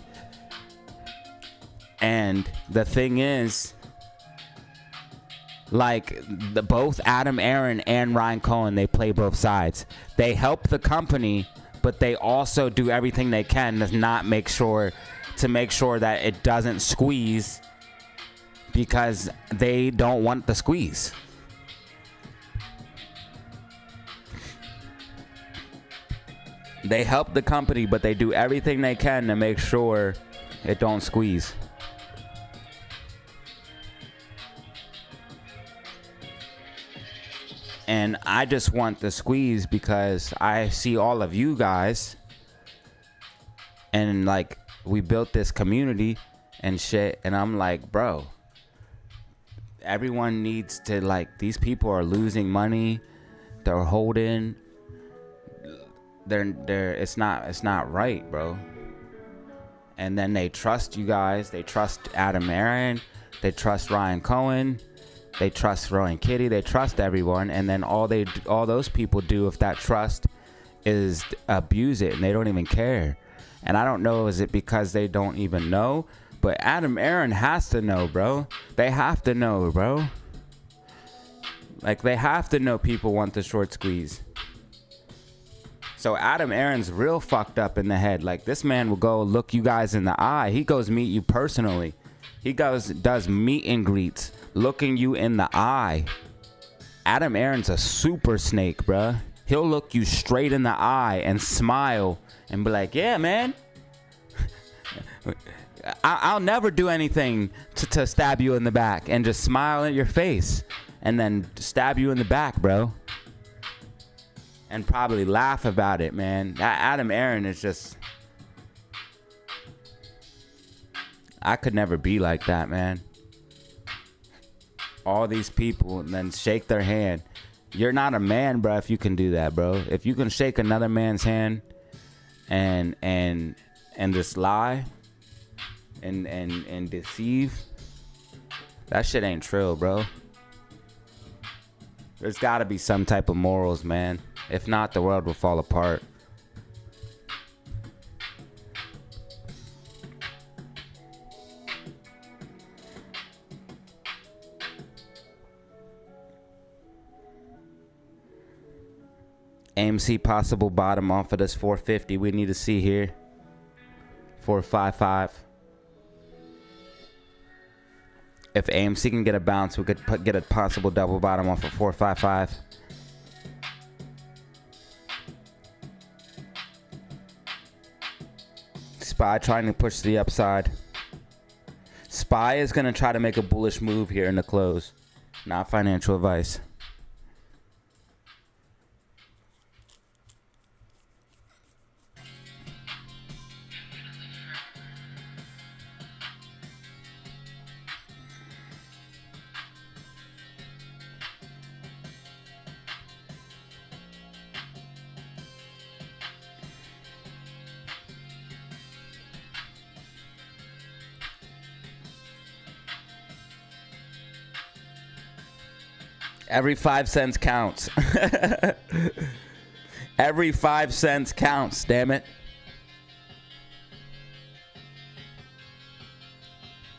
Speaker 1: And the thing is, like, both Adam Aaron and Ryan Cohen, they play both sides. They help the company, but they also do everything they can to make sure that it doesn't squeeze, because they don't want the squeeze. They help the company, but they do everything they can to make sure it don't squeeze. And I just want the squeeze because I see all of you guys, and like, we built this community and shit, and I'm like, bro, everyone needs to, like, these people are losing money, they're holding, it's not right, bro. And then they trust you guys, they trust Adam Aaron, they trust Ryan Cohen, they trust Rowan Kitty, they trust everyone, and then all those people do with that trust is abuse it, and they don't even care. And I don't know, is it because they don't even know? But Adam Aaron has to know, bro. They have to know, bro. Like, they have to know people want the short squeeze. So Adam Aaron's real fucked up in the head. Like, this man will go look you guys in the eye. He goes meet you personally. He does meet and greets, looking you in the eye. Adam Aaron's a super snake, bruh. He'll look you straight in the eye and smile and be like, yeah, man. I'll never do anything to stab you in the back, and just smile at your face and then stab you in the back, bro. And probably laugh about it, man. Adam Aaron is just... I could never be like that, man. All these people and then shake their hand. You're not a man, bro, if you can do that, bro. If you can shake another man's hand and just lie and deceive, that shit ain't true, bro. There's got to be some type of morals, man. If not, the world will fall apart. AMC possible bottom off of this 450. We need to see here. 455. If AMC can get a bounce, we could get a possible double bottom off of 455. SPY trying to push to the upside. SPY is going to try to make a bullish move here in the close. Not financial advice. Every 5 cents counts. Every 5 cents counts, damn it.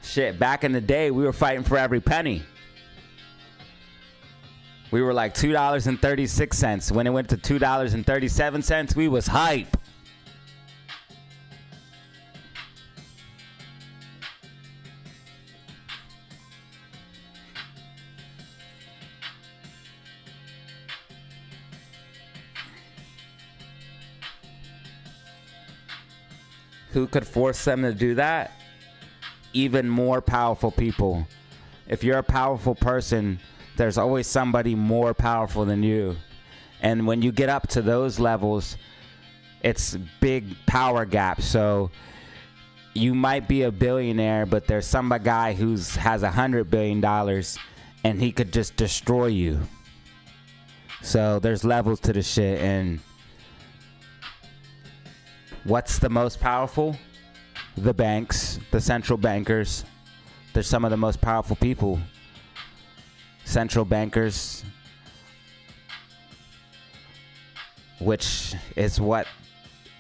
Speaker 1: Shit, back in the day, we were fighting for every penny. We were like $2.36. When it went to $2.37, we was hype. Who could force them to do that? Even more powerful people. If you're a powerful person, There's always somebody more powerful than you. And when you get up to those levels, it's big power gaps. So you might be a billionaire, but there's some guy who has $100 billion and he could just destroy you. So there's levels to the shit. And what's the most powerful? The banks, the central bankers. They're some of the most powerful people. Central bankers, which is what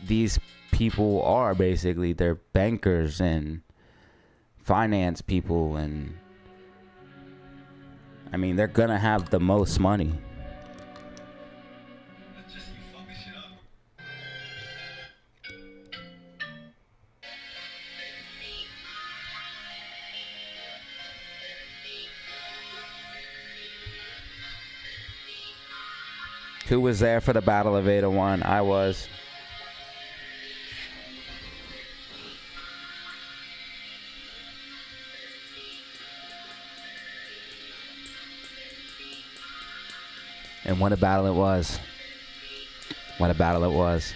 Speaker 1: these people are basically. They're bankers and finance people, and I mean, they're gonna have the most money. Who was there for the Battle of 801? I was. And what a battle it was. What a battle it was.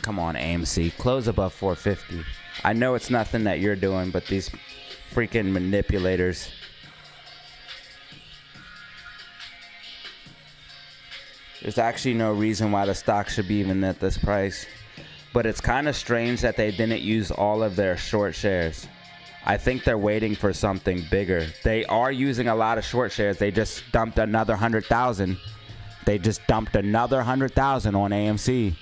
Speaker 1: Come on, AMC. Close above 450. I know it's nothing that you're doing, but these freaking manipulators. There's actually no reason why the stock should be even at this price. But it's kind of strange that they didn't use all of their short shares. I think they're waiting for something bigger. They are using a lot of short shares. They just dumped another 100,000. They just dumped another 100,000 on AMC.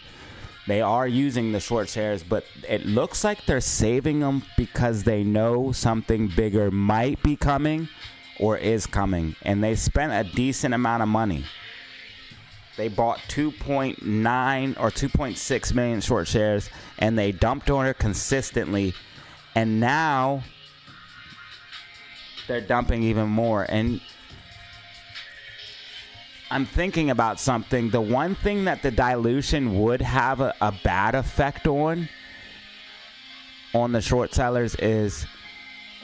Speaker 1: They are using the short shares, but it looks like they're saving them because they know something bigger might be coming or is coming. And they spent a decent amount of money. They bought 2.9 or 2.6 million short shares, and they dumped on it consistently. And now they're dumping even more. And I'm thinking about something. The one thing that the dilution would have a bad effect on the short sellers is,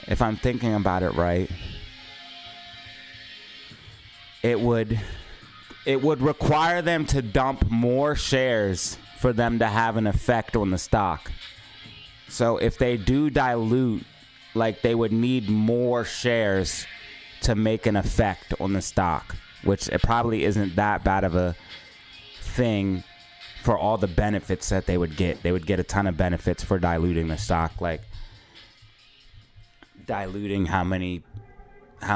Speaker 1: if I'm thinking about it right, it would require them to dump more shares for them to have an effect on the stock. So if they do dilute, like, they would need more shares to make an effect on the stock, which it probably isn't that bad of a thing for all the benefits that they would get. They would get a ton of benefits for diluting the stock, like diluting how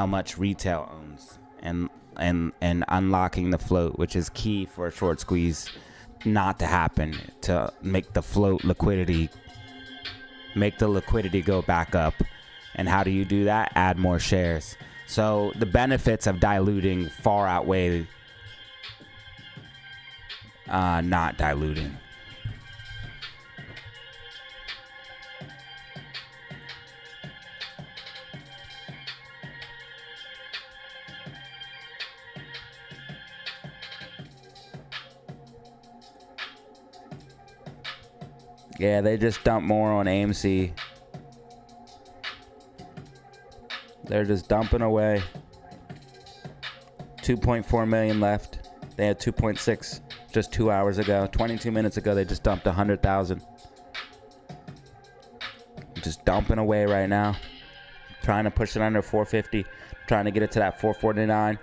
Speaker 1: much retail owns, and unlocking the float, which is key for a short squeeze not to happen, to make the float liquidity go back up. And how do you do that? Add more shares. So the benefits of diluting far outweigh not diluting. Yeah, they just dumped more on AMC. They're just dumping away. 2.4 million left. They had 2.6 just 2 hours ago. 22 minutes ago, they just dumped 100,000. Just dumping away right now. Trying to push it under 450. Trying to get it to that 449.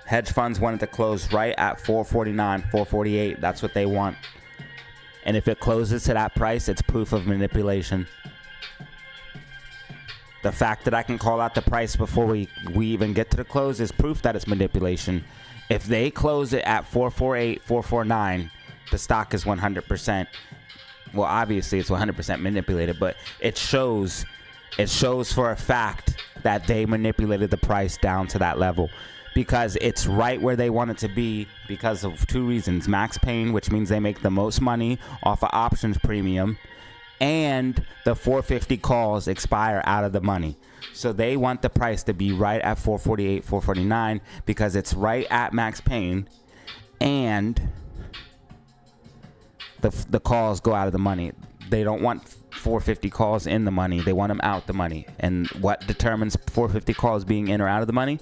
Speaker 1: Hedge funds wanted to close right at 449, 448. That's what they want. And if it closes to that price, it's proof of manipulation. The fact that I can call out the price before we even get to the close is proof that it's manipulation. If they close it at 448, 449, the stock is 100%. Well, obviously it's 100% manipulated, but it shows for a fact that they manipulated the price down to that level. Because it's right where they want it to be because of two reasons. Max pain, which means they make the most money off of options premium, and the 450 calls expire out of the money. So they want the price to be right at 448, 449 because it's right at max pain, and the calls go out of the money. They don't want 450 calls in the money. They want them out the money. And what determines 450 calls being in or out of the money?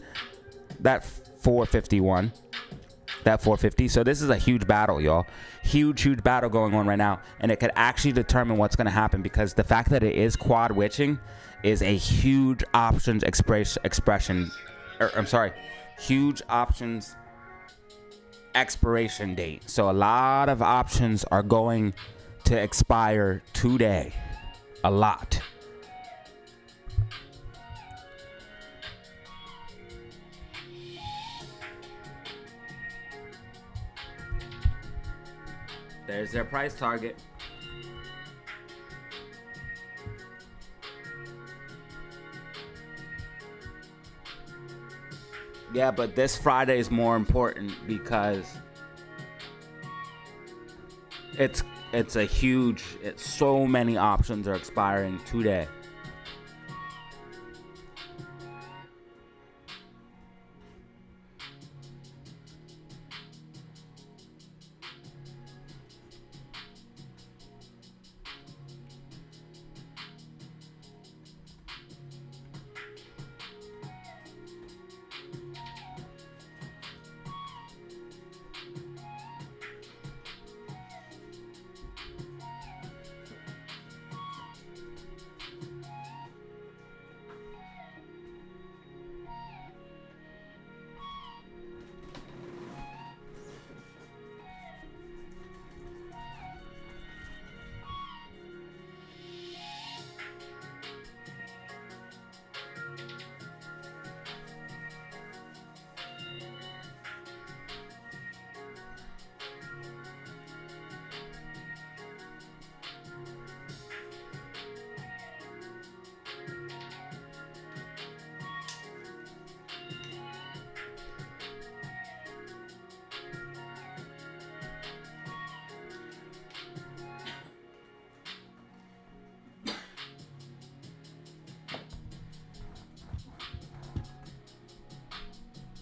Speaker 1: That 451. That 450. So this is a huge battle, y'all. Huge battle going on right now. And it could actually determine what's going to happen, because the fact that it is quad witching is a huge options huge options expiration date. So a lot of options are going to expire today. A lot. There's their price target. Yeah, but this Friday is more important because it's so many options are expiring today.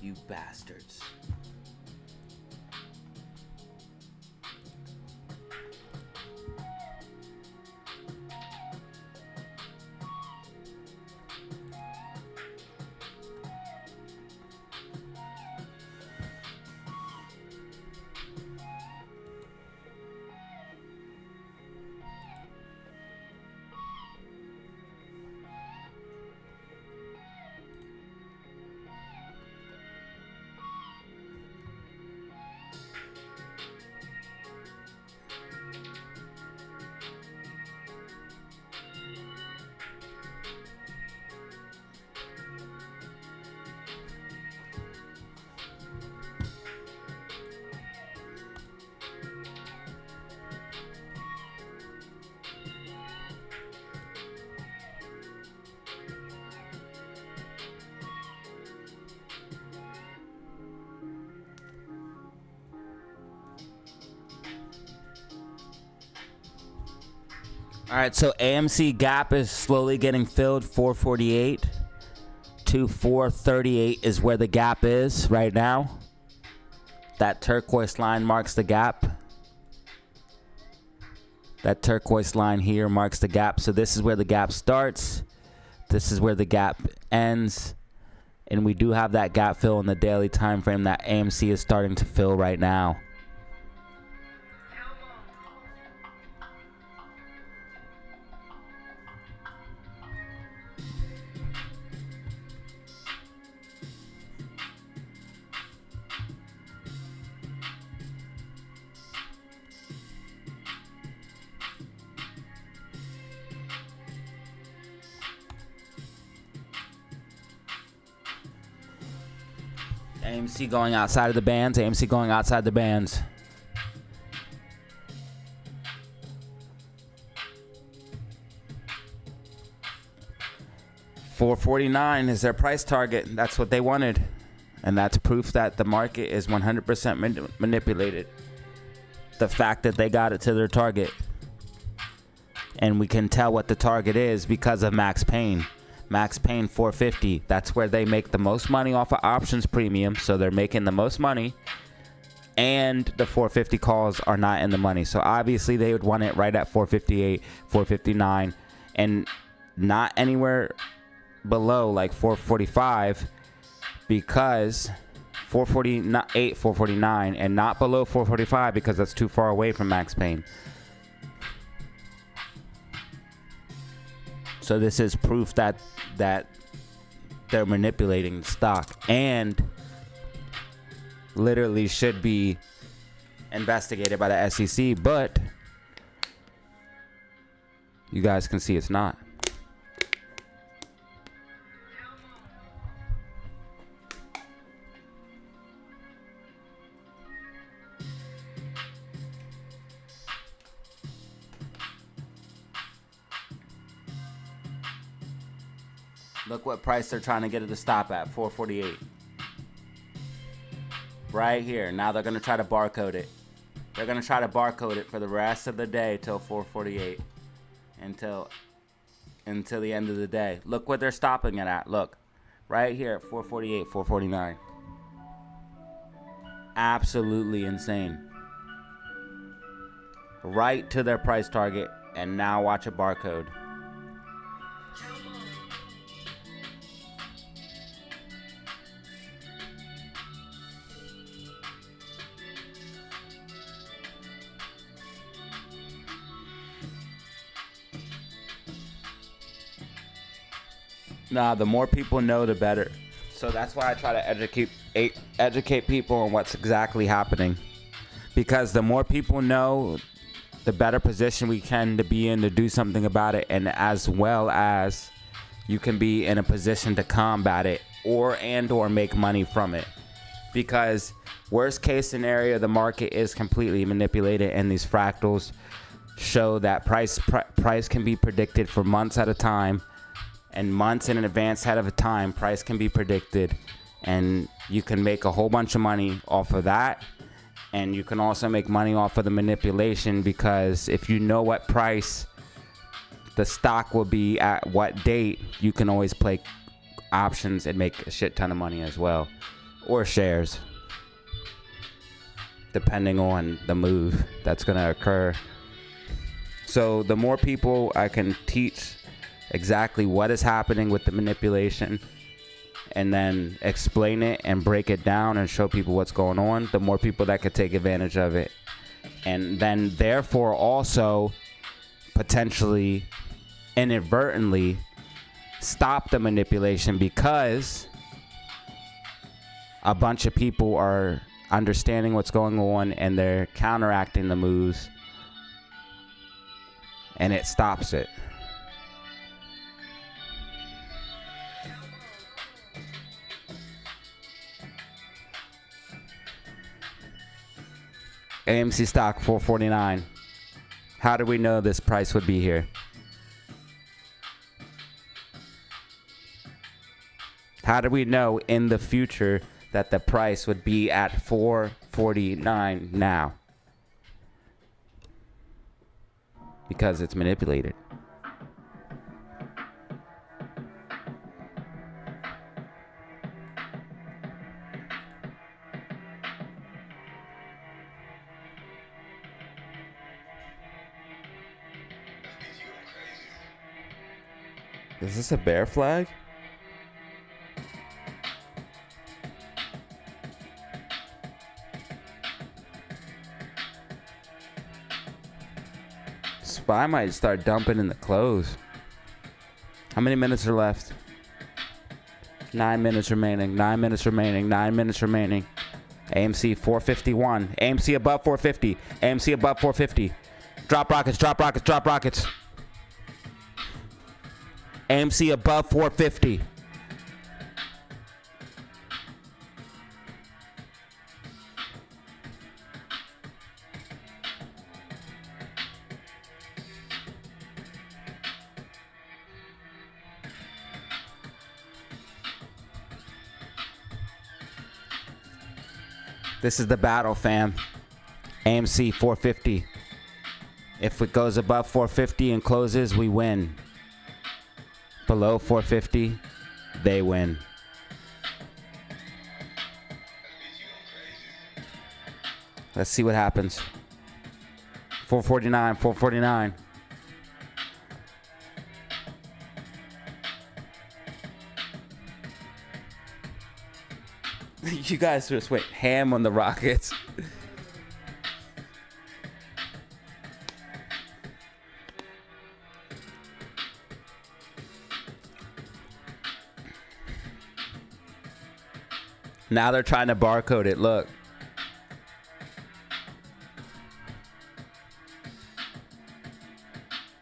Speaker 1: You bastards. All right, so AMC gap is slowly getting filled. 448 to 438 is where the gap is right now. That turquoise line marks the gap. That turquoise line here marks the gap. So this is where the gap starts. This is where the gap ends. And we do have that gap fill in the daily time frame that AMC is starting to fill right now. AMC going outside of the bands. AMC going outside the bands. $449 is their price target. That's what they wanted. And that's proof that the market is 100% manipulated. The fact that they got it to their target. And we can tell what the target is because of max pain. Max pain 450. That's where they make the most money off of options premium. So they're making the most money. And the 450 calls are not in the money. So obviously they would want it right at 458, 459, and not anywhere below like 445, because 448, 449, and not below 445 because that's too far away from max pain. So this is proof that they're manipulating the stock and literally should be investigated by the SEC, but you guys can see it's not. Look what price they're trying to get it to stop at, 448. Right here. Now they're going to try to barcode it. They're going to try to barcode it for the rest of the day till 448. Until the end of the day. Look what they're stopping it at. Look. Right here at 448, 449. Absolutely insane. Right to their price target. And now watch a barcode. Nah, the more people know, the better. So that's why I try to educate people on what's exactly happening. Because the more people know, the better position we can to be in to do something about it, and as well as you can be in a position to combat it or make money from it. Because worst case scenario, the market is completely manipulated, and these fractals show that price can be predicted for months at a time. And months in advance ahead of a time, price can be predicted, and you can make a whole bunch of money off of that. And you can also make money off of the manipulation, because if you know what price the stock will be at what date, you can always play options and make a shit ton of money as well, or shares, depending on the move that's going to occur. So the more people I can teach exactly what is happening with the manipulation, and then explain it and break it down and show people what's going on, the more people that could take advantage of it, and then therefore also potentially inadvertently stop the manipulation, because a bunch of people are understanding what's going on and they're counteracting the moves, and it stops it. AMC stock 449. How do we know this price would be here? How do we know in the future that the price would be at 449 now? Because it's manipulated. Is this a bear flag? Spy might start dumping in the close. How many minutes are left? 9 minutes remaining. 9 minutes remaining. 9 minutes remaining. AMC 451. AMC above 450. AMC above 450. Drop rockets, drop rockets, drop rockets. AMC above 450. This is the battle, fam. AMC 450. If it goes above 450 and closes, we win. Below 450, they win. Let's see what happens. 449, 449. You guys just went ham on the Rockets. Now they're trying to barcode it. Look.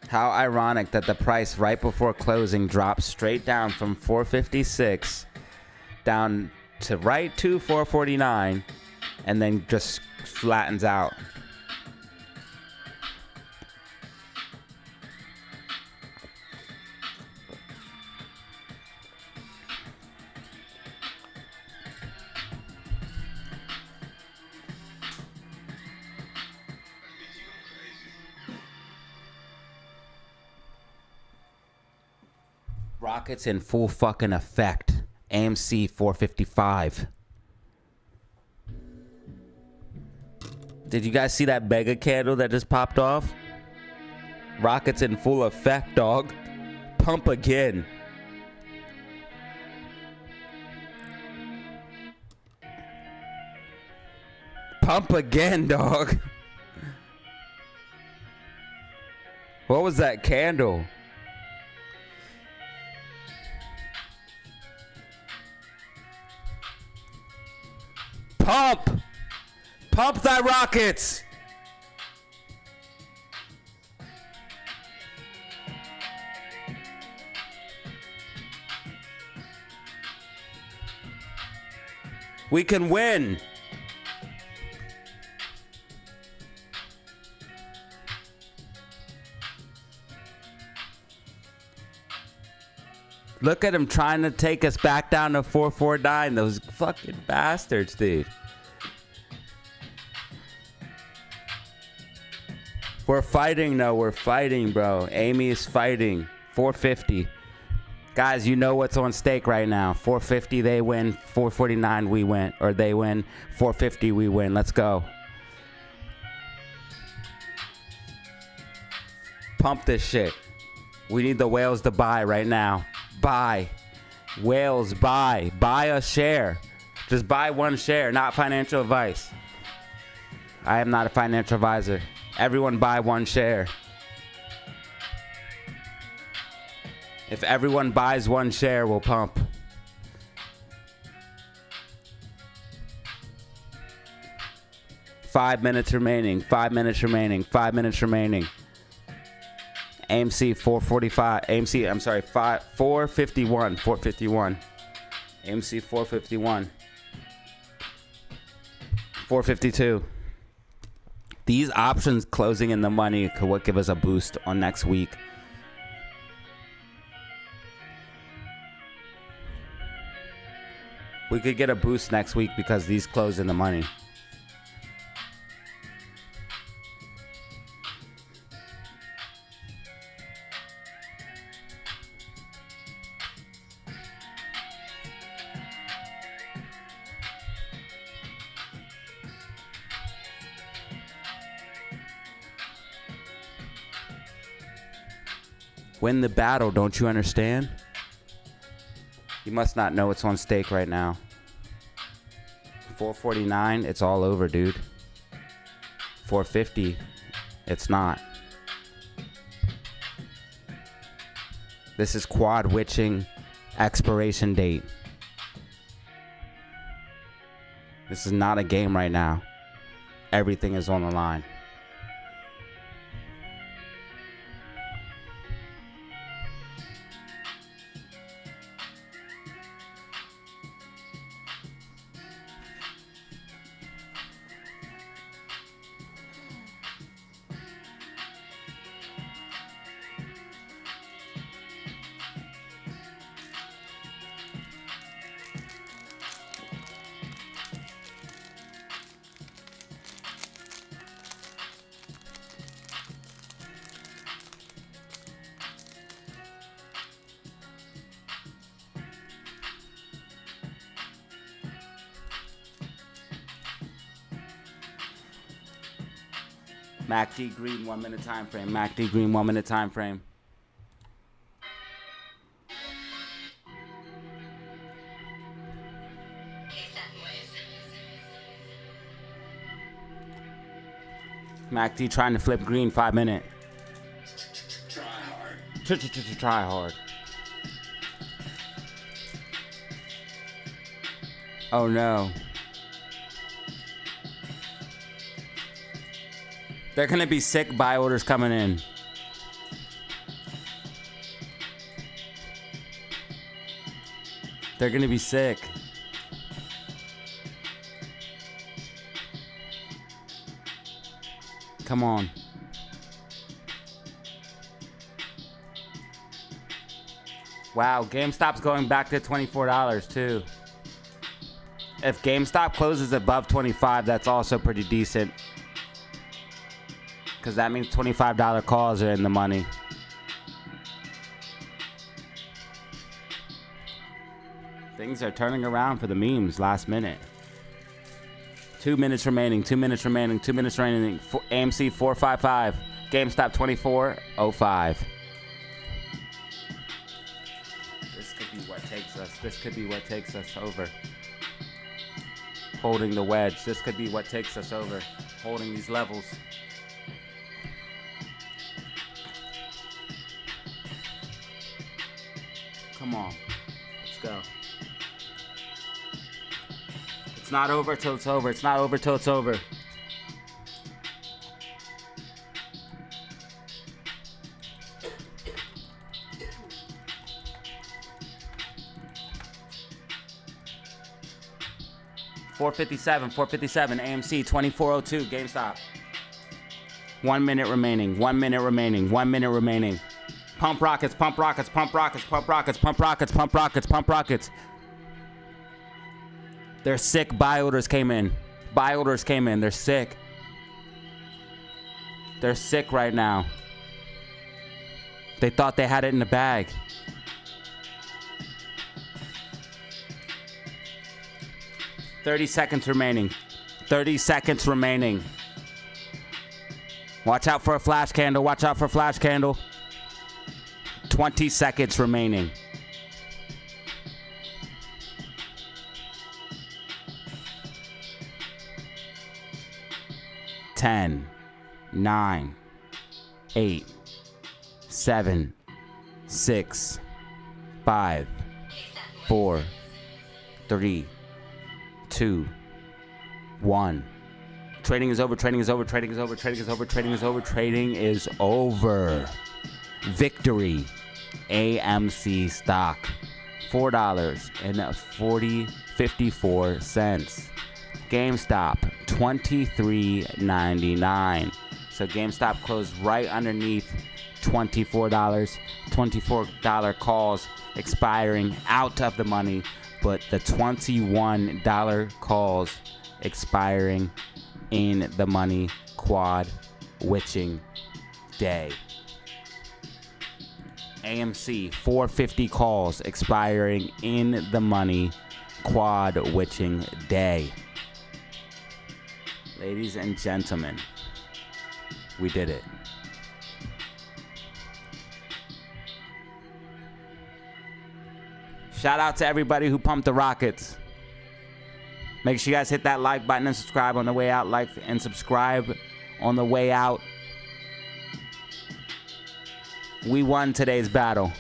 Speaker 1: How ironic that the price right before closing drops straight down from 456 down to right to 449 and then just flattens out. Rockets in full fucking effect. AMC 455. Did you guys see that mega candle that just popped off? Rockets in full effect, dog. Pump again. Pump again, dog. What was that candle? Pump! Pump thy rockets! We can win! Look at him trying to take us back down to 449. Those fucking bastards, dude. We're fighting, though. We're fighting, bro. Amy is fighting. 450. Guys, you know what's on stake right now. 450, they win. 449, we win. Or they win. 450, we win. Let's go. Pump this shit. We need the whales to buy right now. Buy. Whales, buy. Buy a share. Just buy one share, not financial advice. I am not a financial advisor. Everyone buy one share. If everyone buys one share, we'll pump. Five minutes remaining. 5 minutes remaining. 5 minutes remaining. AMC 445. AMC, I'm sorry, 451. 451. AMC 451. 452. These options closing in the money could what give us a boost on next week. We could get a boost next week because these close in the money. Win the battle, don't you understand? You must not know what's on stake right now. 449, it's all over, dude. 450, it's not. This is quad witching expiration date. This is not a game right now. Everything is on the line. MACD green 1 minute time frame. MACD green 1 minute time frame. MACD trying to flip green 5 minute.
Speaker 2: Try hard.
Speaker 1: Try hard. Oh no. They're gonna be sick buy orders coming in. They're gonna be sick. Come on. Wow, GameStop's going back to $24 too. If GameStop closes above 25, that's also pretty decent. Because that means $25 calls are in the money. Things are turning around for the memes last minute. 2 minutes remaining, 2 minutes remaining, 2 minutes remaining. AMC 455, GameStop 2405. This could be what takes us. This could be what takes us over. Holding the wedge. This could be what takes us over. Holding these levels. Come on. Let's go. It's not over till it's over. It's not over till it's over. $457, AMC 2402, GameStop. 1 minute remaining. 1 minute remaining. 1 minute remaining. Pump rockets, pump rockets, pump rockets, pump rockets, pump rockets, pump rockets, pump rockets. They're sick. Buy orders came in. Buy orders came in. They're sick. They're sick right now. They thought they had it in the bag. $30 seconds remaining. 30 seconds remaining. Watch out for a flash candle. Watch out for a flash candle. 20 seconds remaining. Ten, 9, 8, 7, 6, 5, 4, 3, 2, 1. Trading is over, trading is over, trading is over, trading is over, trading is over, trading is over. Victory. AMC stock. $4.54. GameStop. $23.99. So GameStop closed right underneath $24. $24 calls expiring out of the money. But the $21 calls expiring in the money. Quad witching day. AMC 450 calls expiring in the money. Quad witching day. Ladies and gentlemen, we did it. Shout out to everybody who pumped the rockets. Make sure you guys hit that like button and subscribe on the way out. Like and subscribe on the way out. We won today's battle.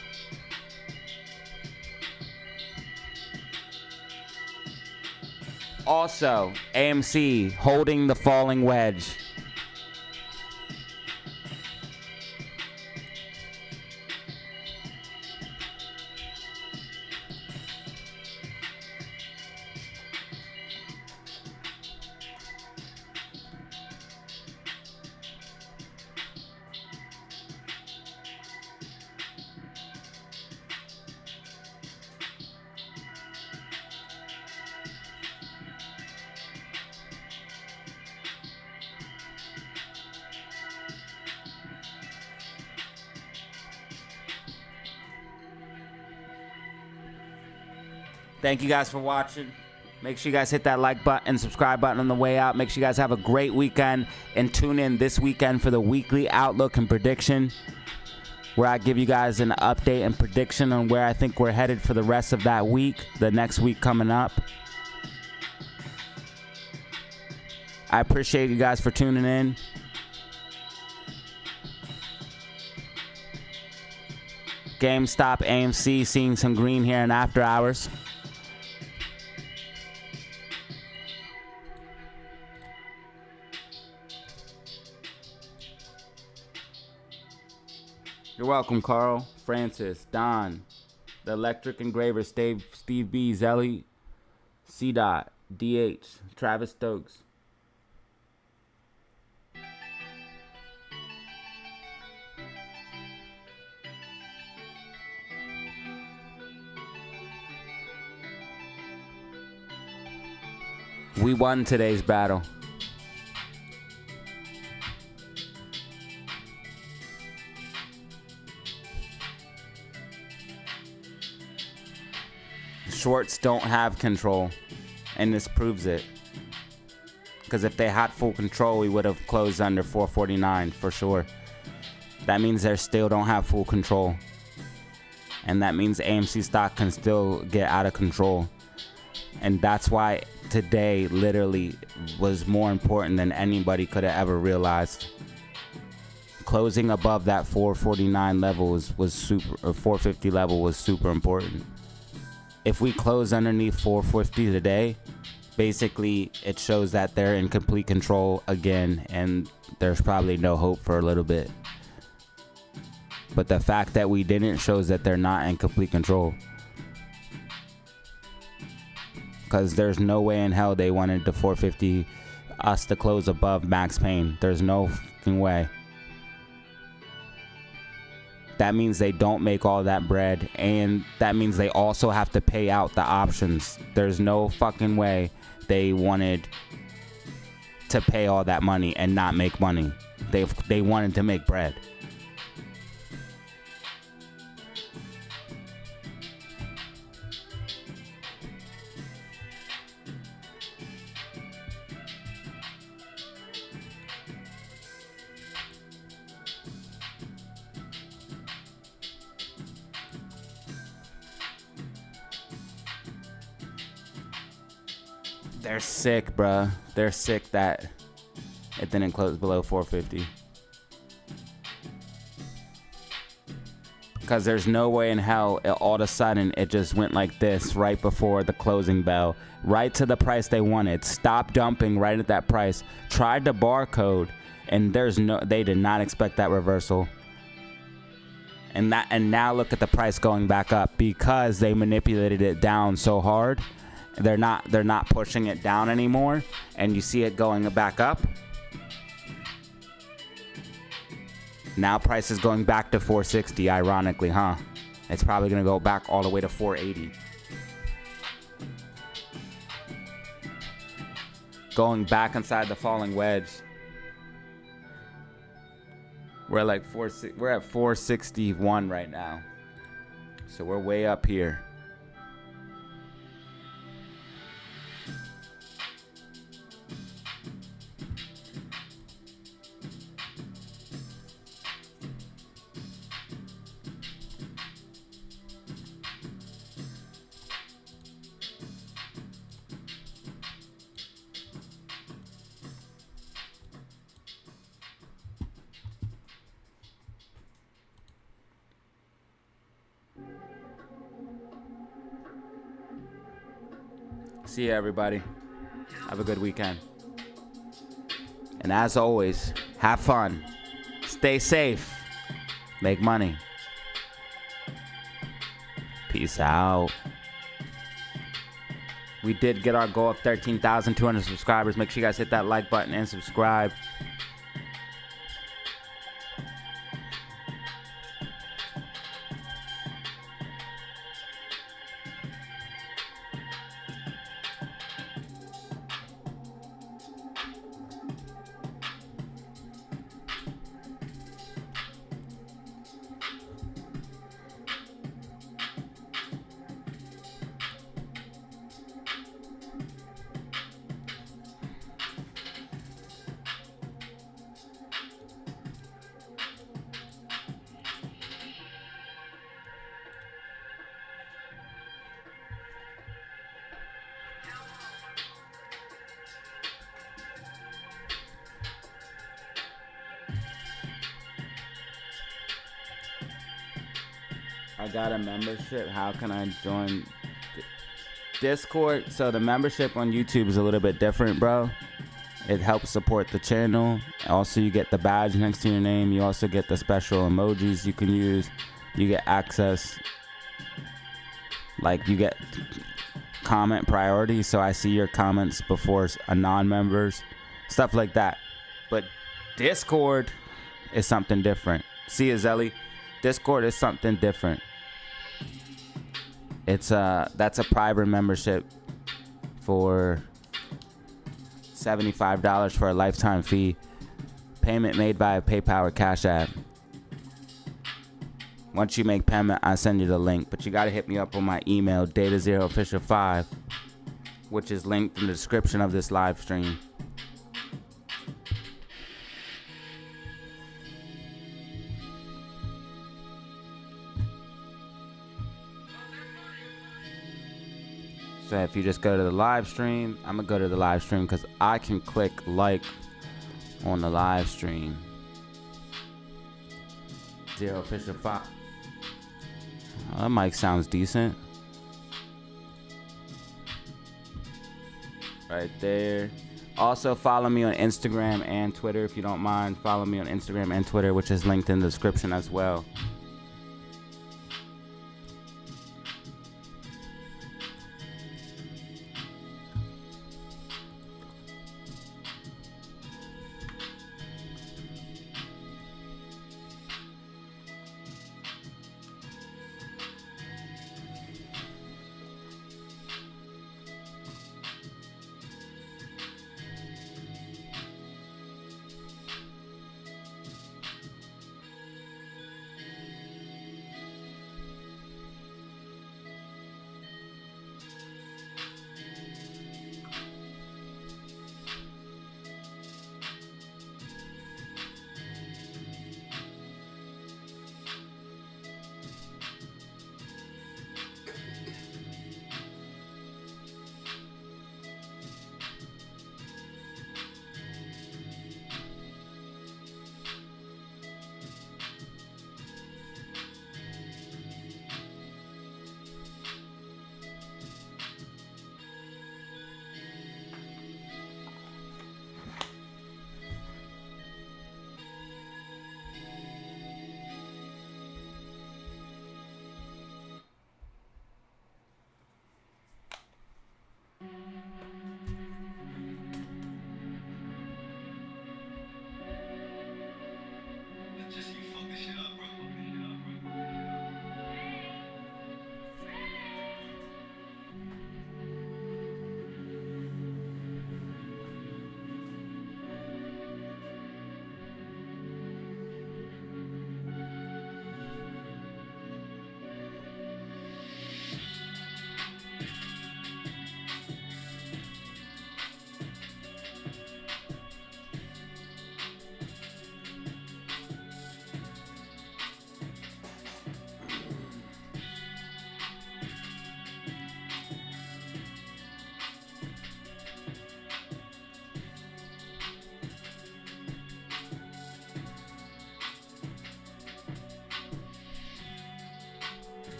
Speaker 1: Also, AMC holding the falling wedge. Thank you guys for watching. Make sure you guys hit that like button, subscribe button on the way out. Make sure you guys have a great weekend and tune in this weekend for the weekly outlook and prediction, where I give you guys an update and prediction on where I think we're headed for the rest of that week, the next week coming up. I appreciate you guys for tuning in. GameStop, AMC, seeing some green here in after hours. You're welcome, Carl, Francis, Don, the Electric Engraver, Steve B, Zelly, C. Dot, DH, Travis Stokes. We won today's battle. Shorts don't have control, and this proves it. Because if they had full control, we would have closed under 449 for sure. That means they still don't have full control. And that means AMC stock can still get out of control. And that's why today literally was more important than anybody could have ever realized. Closing above that 449 level was super, or 450 level was super important. If we close underneath 450 today, basically it shows that they're in complete control again, and there's probably no hope for a little bit. But the fact that we didn't shows that they're not in complete control. Because there's no way in hell they wanted the 450 us to close above max pain. There's no fucking way. That means they don't make all that bread, and that means they also have to pay out the options. There's no fucking way they wanted to pay all that money and not make money. They wanted to make bread. They're sick, bruh. They're sick that it didn't close below 450. Because there's no way in hell all of a sudden it just went like this right before the closing bell. Right to the price they wanted. Stop dumping right at that price. Tried the barcode, and they did not expect that reversal. And now look at the price going back up because they manipulated it down so hard. They're not pushing it down anymore, and you see it going back up. Now price is going back to 460, ironically, huh? It's probably gonna go back all the way to 480. Going back inside the falling wedge. We're at 461 right now. So we're way up here. See you, everybody. Have a good weekend. And as always, have fun. Stay safe. Make money. Peace out. We did get our goal of 13,200 subscribers. Make sure you guys hit that like button and subscribe. I got a membership. How can I join Discord? So the membership on YouTube is a little bit different, bro. It helps support the channel. Also, you get the badge next to your name. You also get the special emojis you can use. You get access, like you get comment priority, so I see your comments before a non-members, stuff like that. But Discord is something different. See ya, Zelly. Discord is something different. It's that's a private membership for $75 for a lifetime fee. Payment made via PayPal or Cash App. Once you make payment, I send you the link. But you gotta hit me up on my email, DataZeroOfficial5, which is linked in the description of this live stream. So if you just go to the live stream, I'm gonna go to the live stream because I can click like on the live stream. Zero Official 5. Oh, that mic sounds decent. Right there. Also follow me on Instagram and Twitter if you don't mind. Follow me on Instagram and Twitter, which is linked in the description as well.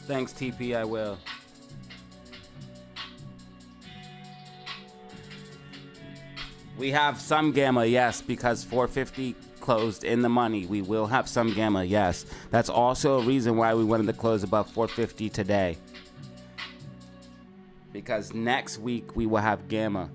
Speaker 1: Thanks, TP, I will. We have some gamma, yes, because 450 closed in the money. We will have some gamma, yes. That's also a reason why we wanted to close above 450 today. Because next week we will have gamma.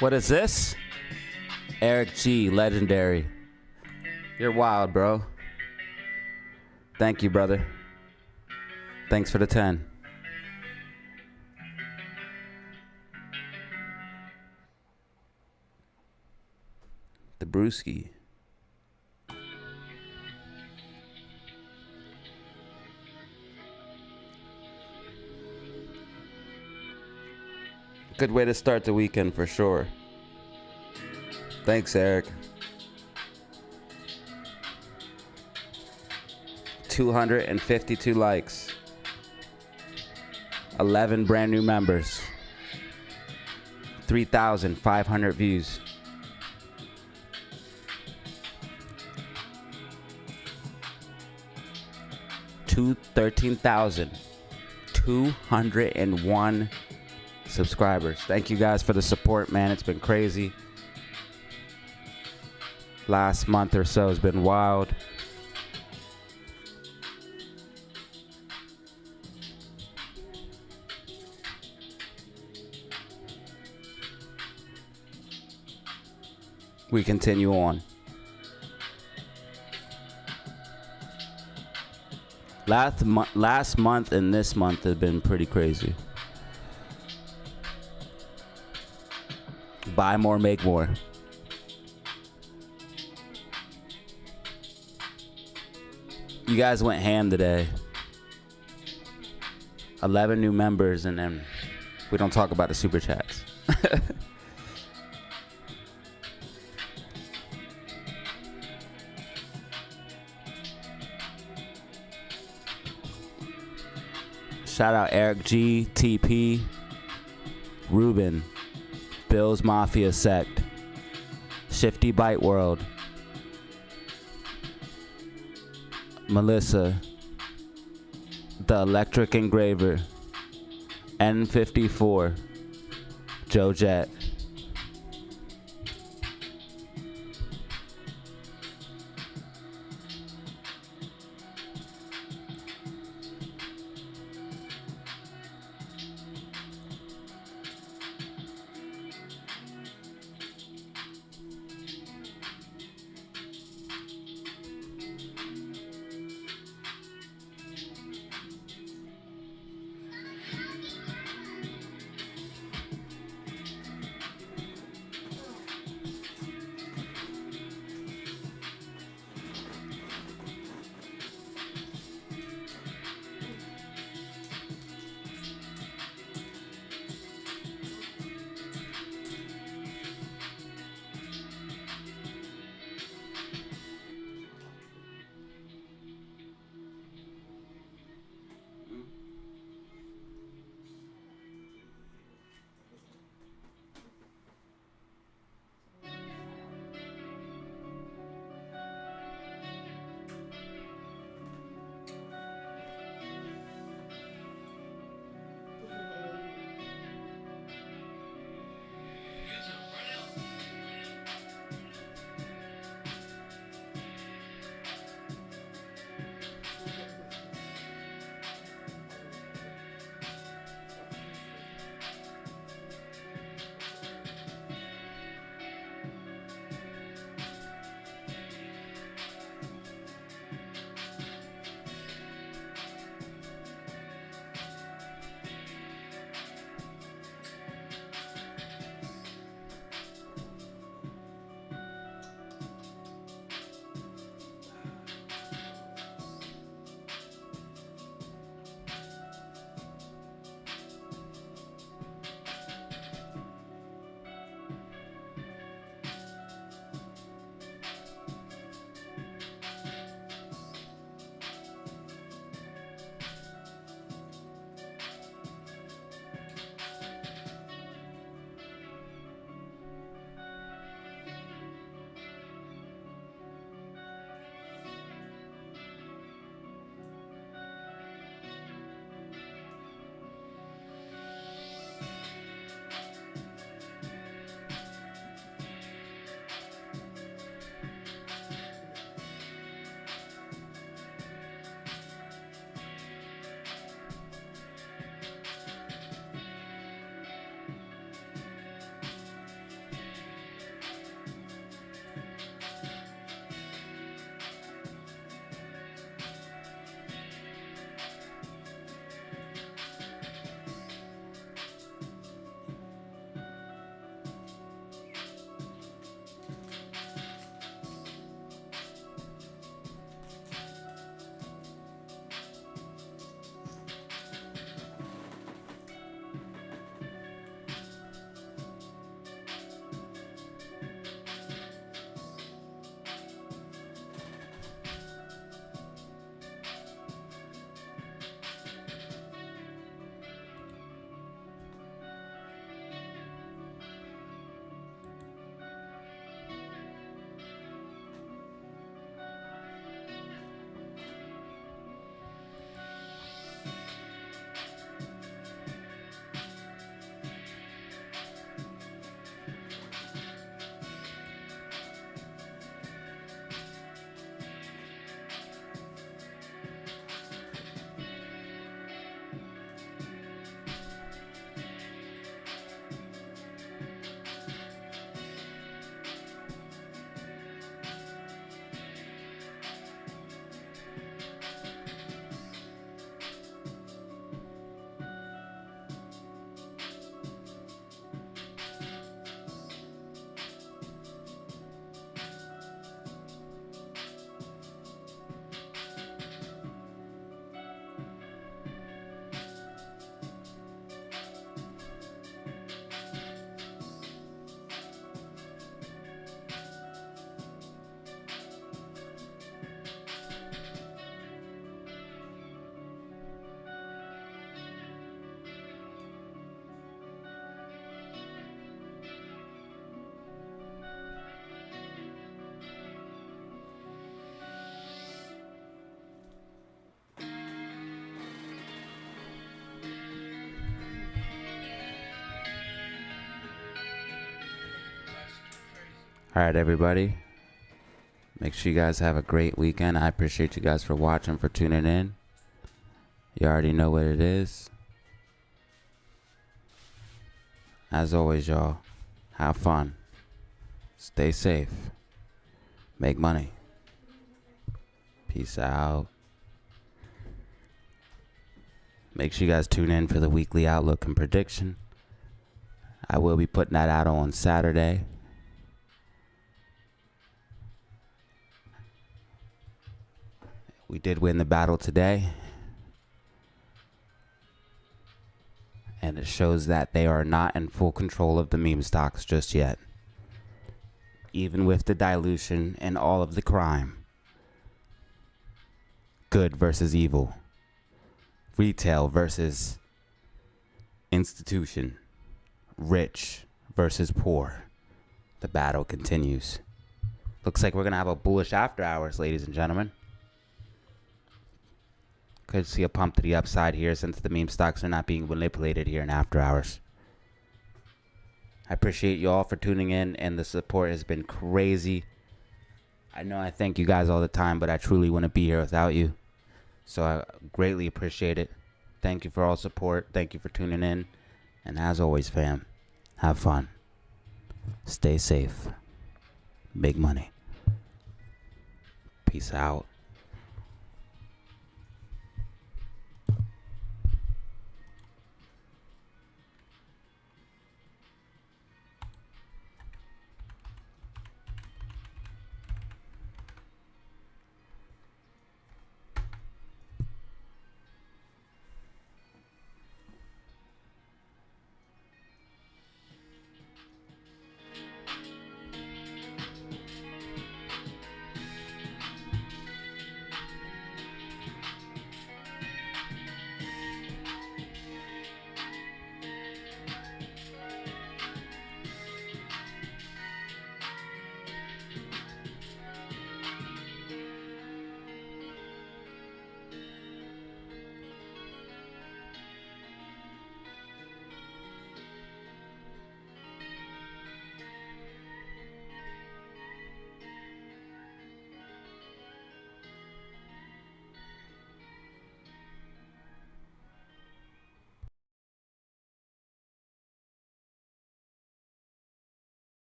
Speaker 1: What is this? Eric G, legendary. You're wild, bro. Thank you, brother. Thanks for the 10. The brewski. Good way to start the weekend for sure. Thanks, Eric. 252 likes. 11 brand new members. 3,500 views. To 13,201 subscribers. Thank you guys for the support, man. It's been crazy. Last month or so has been wild. We continue on. Last month and this month have been pretty crazy. Buy more, make more. You guys went ham today. 11 new members, and then we don't talk about the super chats. Shout out Eric G, TP, Ruben, Bill's Mafia Sect, Shifty Bite World, Melissa, The Electric Engraver, N54, Joe Jet. All right, everybody. Make sure you guys have a great weekend. I appreciate you guys for watching, for tuning in. You already know what it is. As always, y'all, have fun. Stay safe. Make money. Peace out. Make sure you guys tune in for the weekly outlook and prediction. I will be putting that out on Saturday. We did win the battle today. And it shows that they are not in full control of the meme stocks just yet. Even with the dilution and all of the crime. Good versus evil. Retail versus institution. Rich versus poor. The battle continues. Looks like we're going to have a bullish after hours, ladies and gentlemen. Could see a pump to the upside here since the meme stocks are not being manipulated here in after hours. I appreciate you all for tuning in, and the support has been crazy. I know I thank you guys all the time, but I truly wouldn't be here without you. So I greatly appreciate it. Thank you for all support. Thank you for tuning in. And as always, fam, have fun. Stay safe. Make money. Peace out.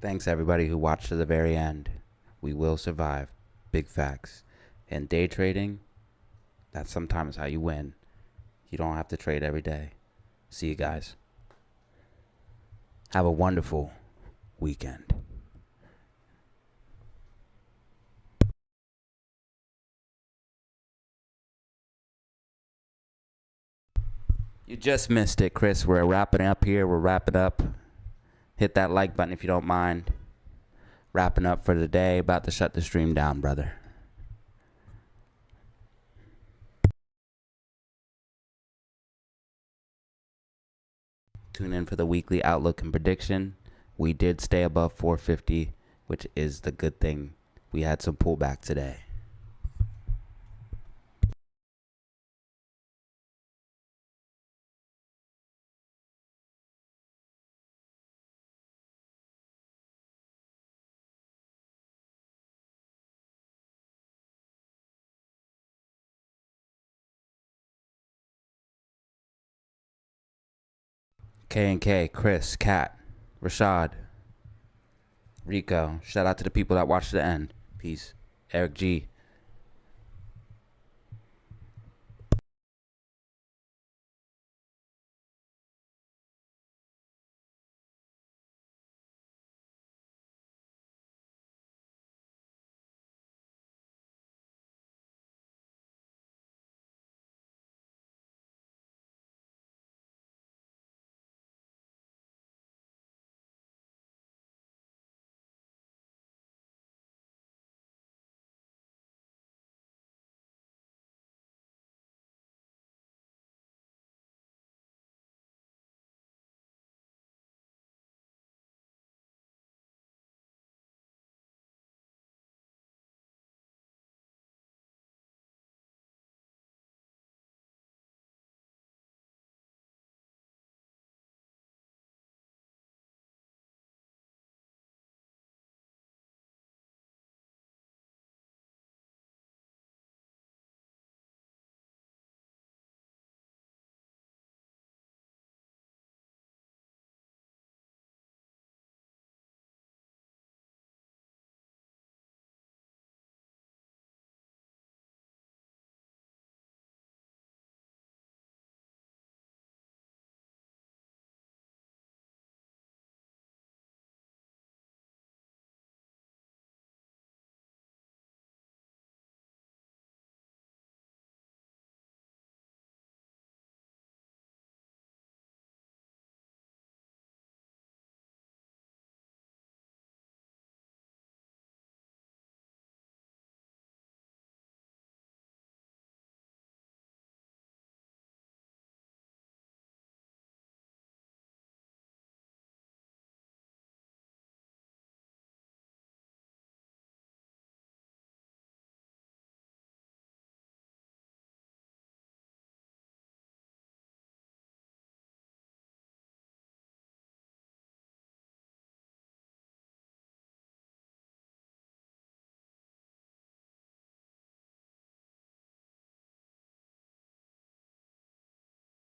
Speaker 1: Thanks everybody who watched to the very end. We will survive. Big facts. And day trading, that's sometimes how you win. You don't have to trade every day. See you guys. Have a wonderful weekend. You just missed it, Chris. We're wrapping up here. We're wrapping up. Hit that like button if you don't mind. Wrapping up for the day. About to shut the stream down, brother. Tune in for the weekly outlook and prediction. We did stay above 450, which is the good thing. We had some pullback today. K&K, Chris, Kat, Rashad, Rico. Shout out to the people that watched to the end. Peace. Eric G.